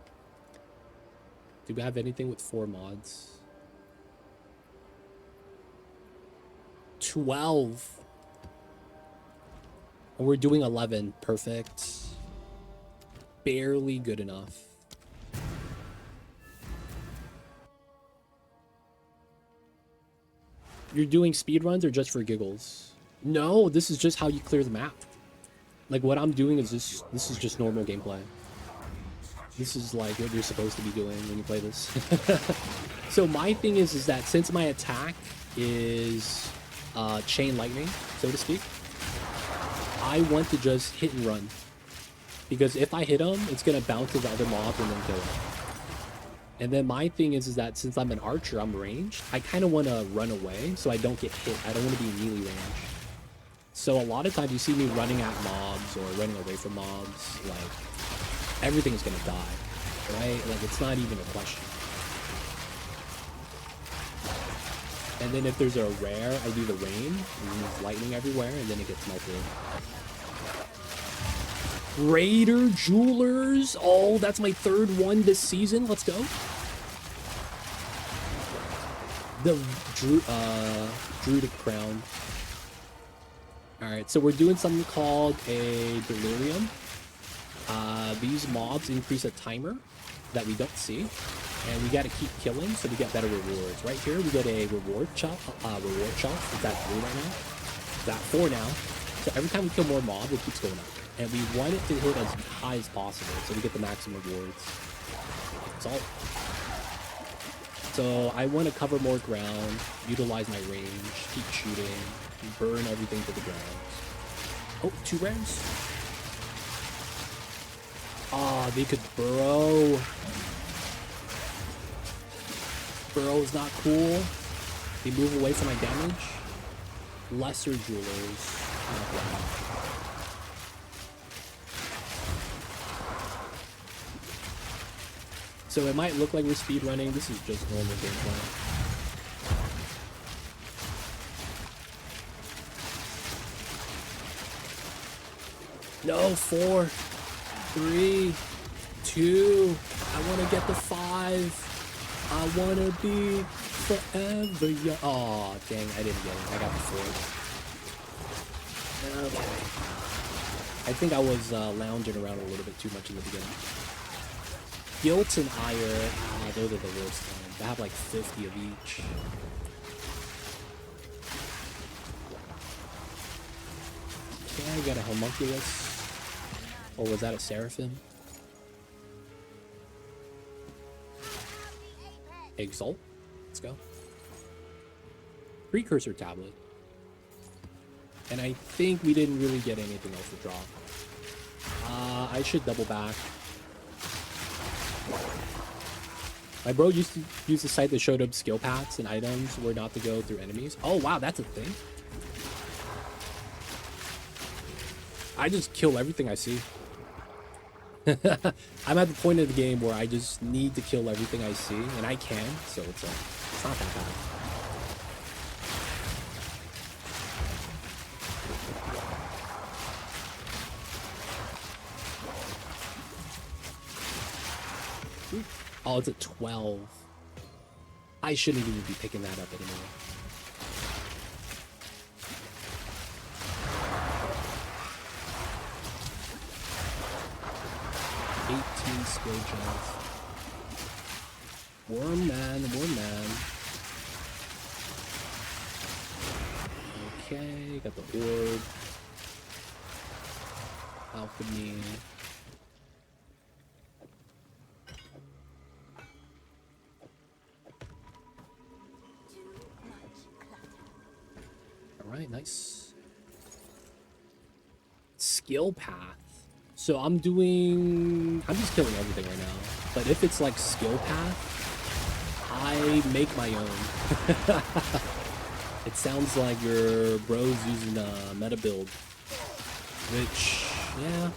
Do we have anything with 4 mods? 12. And we're doing 11. Perfect. Barely good enough. You're doing speedruns or just for giggles? No, this is just how you clear the map. Like what I'm doing is this is just normal gameplay. This is like what you're supposed to be doing when you play this. So my thing is that since my attack is chain lightning, so to speak, I want to just hit and run. Because if I hit him, it's gonna bounce to the other mobs and then kill him. And then my thing is that since I'm an archer, I'm ranged, I kind of want to run away so I don't get hit. I don't want to be melee range. So a lot of times you see me running at mobs or running away from mobs, like everything is gonna die, right? Like it's not even a question. And then if there's a rare, I do the rain, and there's lightning everywhere, and then it gets melted. Raider Jewelers. Oh, that's my third one this season. Let's go. The Druidic Crown. Alright, so we're doing something called a Delirium. These mobs increase a timer that we don't see. And we gotta keep killing so we get better rewards. Right here, we get a reward shelf. It's at 3 right now. It's at 4 now. So every time we kill more mobs, it keeps going up. And we want it to hit as high as possible so we get the maximum rewards. That's all. So I want to cover more ground, utilize my range, keep shooting, burn everything to the ground. Oh, 2 rounds. Ah, they could burrow. Burrow is not cool. They move away from my damage. Lesser jewelers. Not bad. So it might look like we're speedrunning. This is just normal gameplay. No, 4, 3, 2. I want to get the 5. I want to be forever young. Oh, dang, I didn't get it. I got the 4. Okay. I think I was lounging around a little bit too much in the beginning. Guilt and Ire, those are the worst ones. They have like 50 of each. Okay, I got a homunculus. Or was that a seraphim? Exile. Let's go. Precursor tablet. And I think we didn't really get anything else to drop. I should double back. My bro used to use a site that showed up skill paths and items where not to go through enemies. Oh wow, that's a thing. I just kill everything I see. I'm at the point of the game where I just need to kill everything I see, and I can, so it's not that bad. Oh, it's a 12. I shouldn't even be picking that up anymore. Skill jumps. Worm man. Okay, got the orb. Alchemy. Alright, nice. Skill path. So I'm just killing everything right now. But if it's like skill path, I make my own. It sounds like your bro's using a meta build. Which, yeah,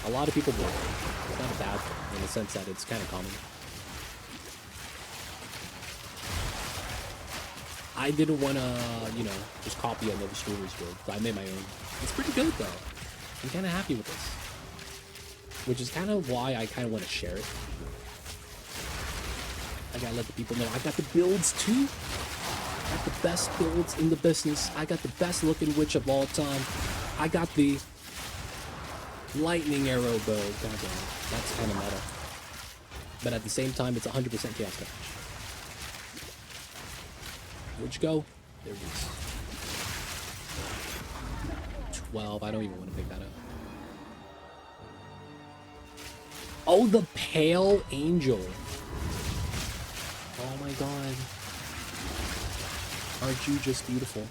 a lot of people do. It's not a bad thing in the sense that it's kind of common. I didn't want to, just copy another streamer's build. So I made my own. It's pretty good though. I'm kind of happy with this. Which is kind of why I kind of want to share it. I gotta let the people know I got the builds too. I got the best builds in the business. I got the best looking witch of all time. I got the lightning arrow build. God damn it. That's kind of meta. But at the same time, it's 100% chaos damage. Where'd you go? There it is. 12. I don't even want to pick that up. Oh, the pale angel. Oh my god. Aren't you just beautiful?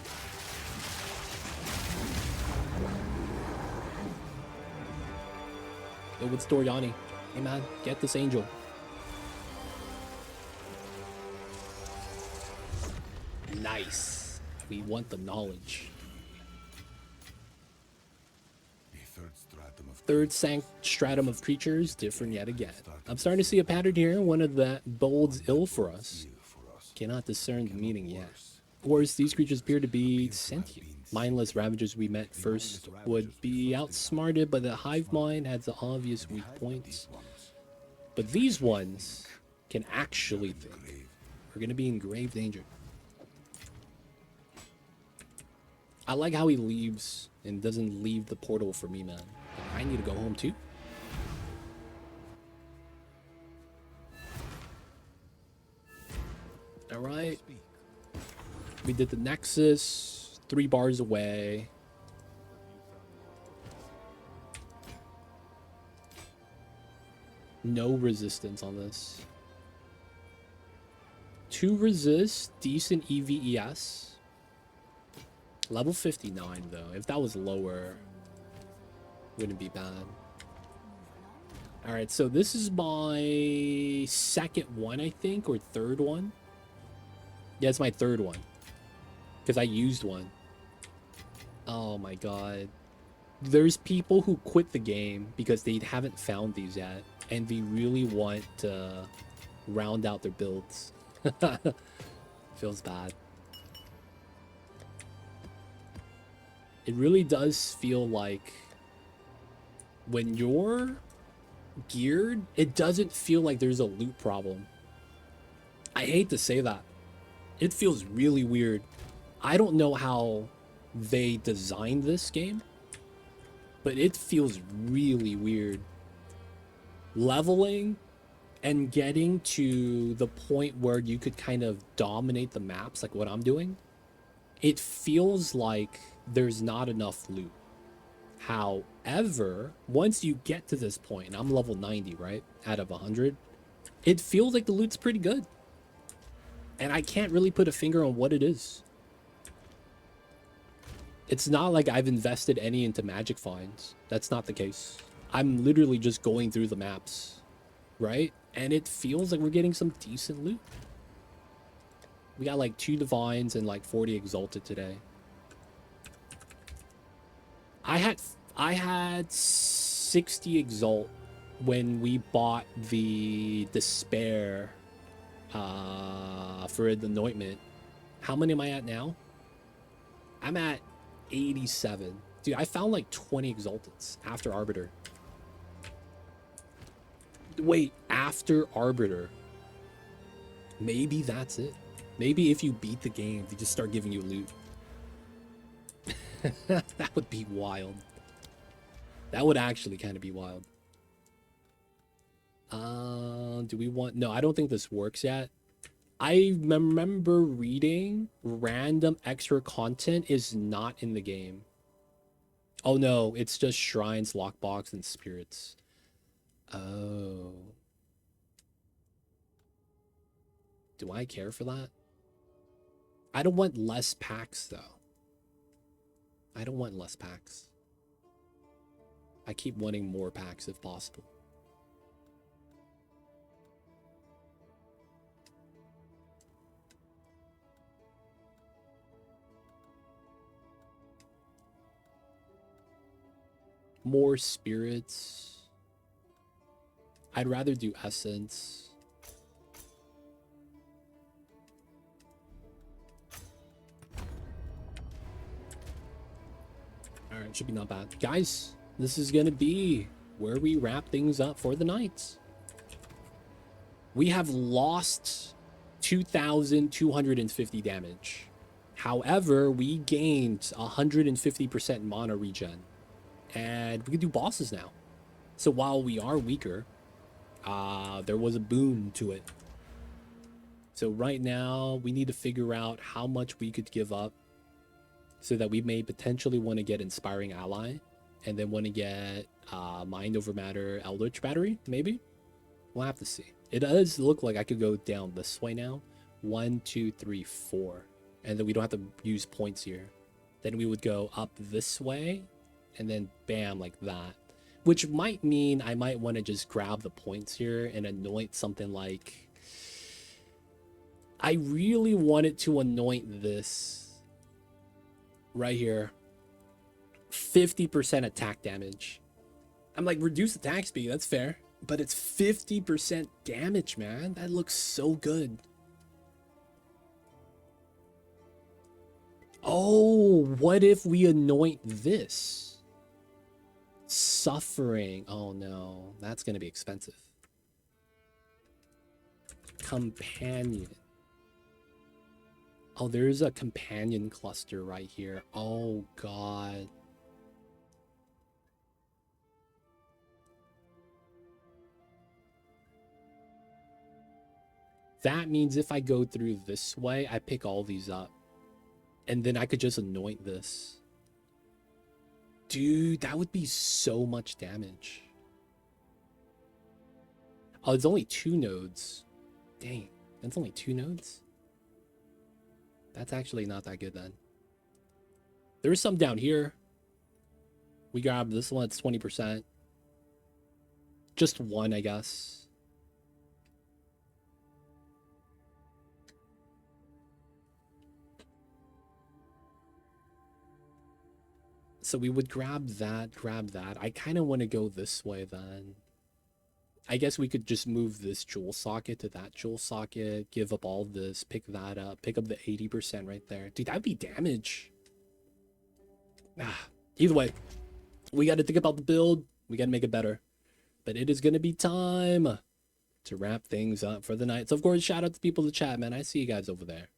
Yo, what's Doriani? Hey man, get this angel. Nice. We want the knowledge. Third stratum of creatures, different yet again. I'm starting to see a pattern here. One of the bolds ill for us. Cannot discern the meaning yet. Or these creatures appear to be sentient. mindless ravagers we met first would be outsmarted, but the hive mind has the obvious weak points. But these ones can actually think. We're gonna be in grave danger. I like how he leaves and doesn't leave the portal for me, man. I need to go home too. All right. We did the Nexus, 3 bars away. No resistance on this. 2 resist, decent EVES. Level 59 though. If that was lower, wouldn't be bad. Alright, so this is my second one, I think, or third one. Yeah, it's my third one. Because I used one. Oh my god. There's people who quit the game because they haven't found these yet. And they really want to round out their builds. Feels bad. It really does feel like when you're geared, it doesn't feel like there's a loot problem. I hate to say that. It feels really weird. I don't know how they designed this game, but it feels really weird. Leveling and getting to the point where you could kind of dominate the maps like what I'm doing, it feels like there's not enough loot. However, once you get to this point, and I'm level 90, right, out of 100, it feels like the loot's pretty good. And I can't really put a finger on what it is. It's not like I've invested any into magic finds. That's not the case. I'm literally just going through the maps, right? And it feels like we're getting some decent loot. We got like 2 divines and like 40 exalted today. I had 60 exalt when we bought the despair for the anointment. How many am I at now? I'm at 87. Dude, I found like 20 exaltants after Arbiter. Wait, after Arbiter. Maybe that's it. Maybe if you beat the game, they just start giving you loot. That would be wild. That would actually kind of be wild. Do we want... No, I don't think this works yet. I remember reading random extra content is not in the game. Oh no, it's just shrines, lockbox, and spirits. Oh. Do I care for that? I don't want less packs though. I don't want less packs. I keep wanting more packs if possible. More spirits. I'd rather do essence. Alright, should be not bad. Guys, this is gonna be where we wrap things up for the night. We have lost 2,250 damage. However, we gained 150% mana regen. And we can do bosses now. So while we are weaker, there was a boom to it. So right now, we need to figure out how much we could give up so that we may potentially want to get Inspiring Ally and then want to get Mind Over Matter Eldritch Battery, maybe? We'll have to see. It does look like I could go down this way now. 1, 2, 3, 4. And then we don't have to use points here. Then we would go up this way and then bam, like that. Which might mean I might want to just grab the points here and anoint something like... I really wanted to anoint this right here. 50% attack damage. I'm like, reduce attack speed, that's fair. But it's 50% damage, man. That looks so good. Oh, what if we anoint this? Suffering. Oh no, that's gonna be expensive. Companion. Oh, there's a companion cluster right here. Oh god. That means if I go through this way, I pick all these up. And then I could just anoint this. Dude, that would be so much damage. Oh, it's only 2 nodes. Dang, that's only 2 nodes? That's actually not that good then. There's some down here. We grab this one, it's 20%. Just one, I guess. So we would grab that, grab that. I kind of want to go this way then. I guess we could just move this jewel socket to that jewel socket, give up all this, pick that up, pick up the 80% right there. Dude, that'd be damage. Either way, we got to think about the build. We got to make it better. But it is going to be time to wrap things up for the night. So, of course, shout out to people in the chat, man. I see you guys over there.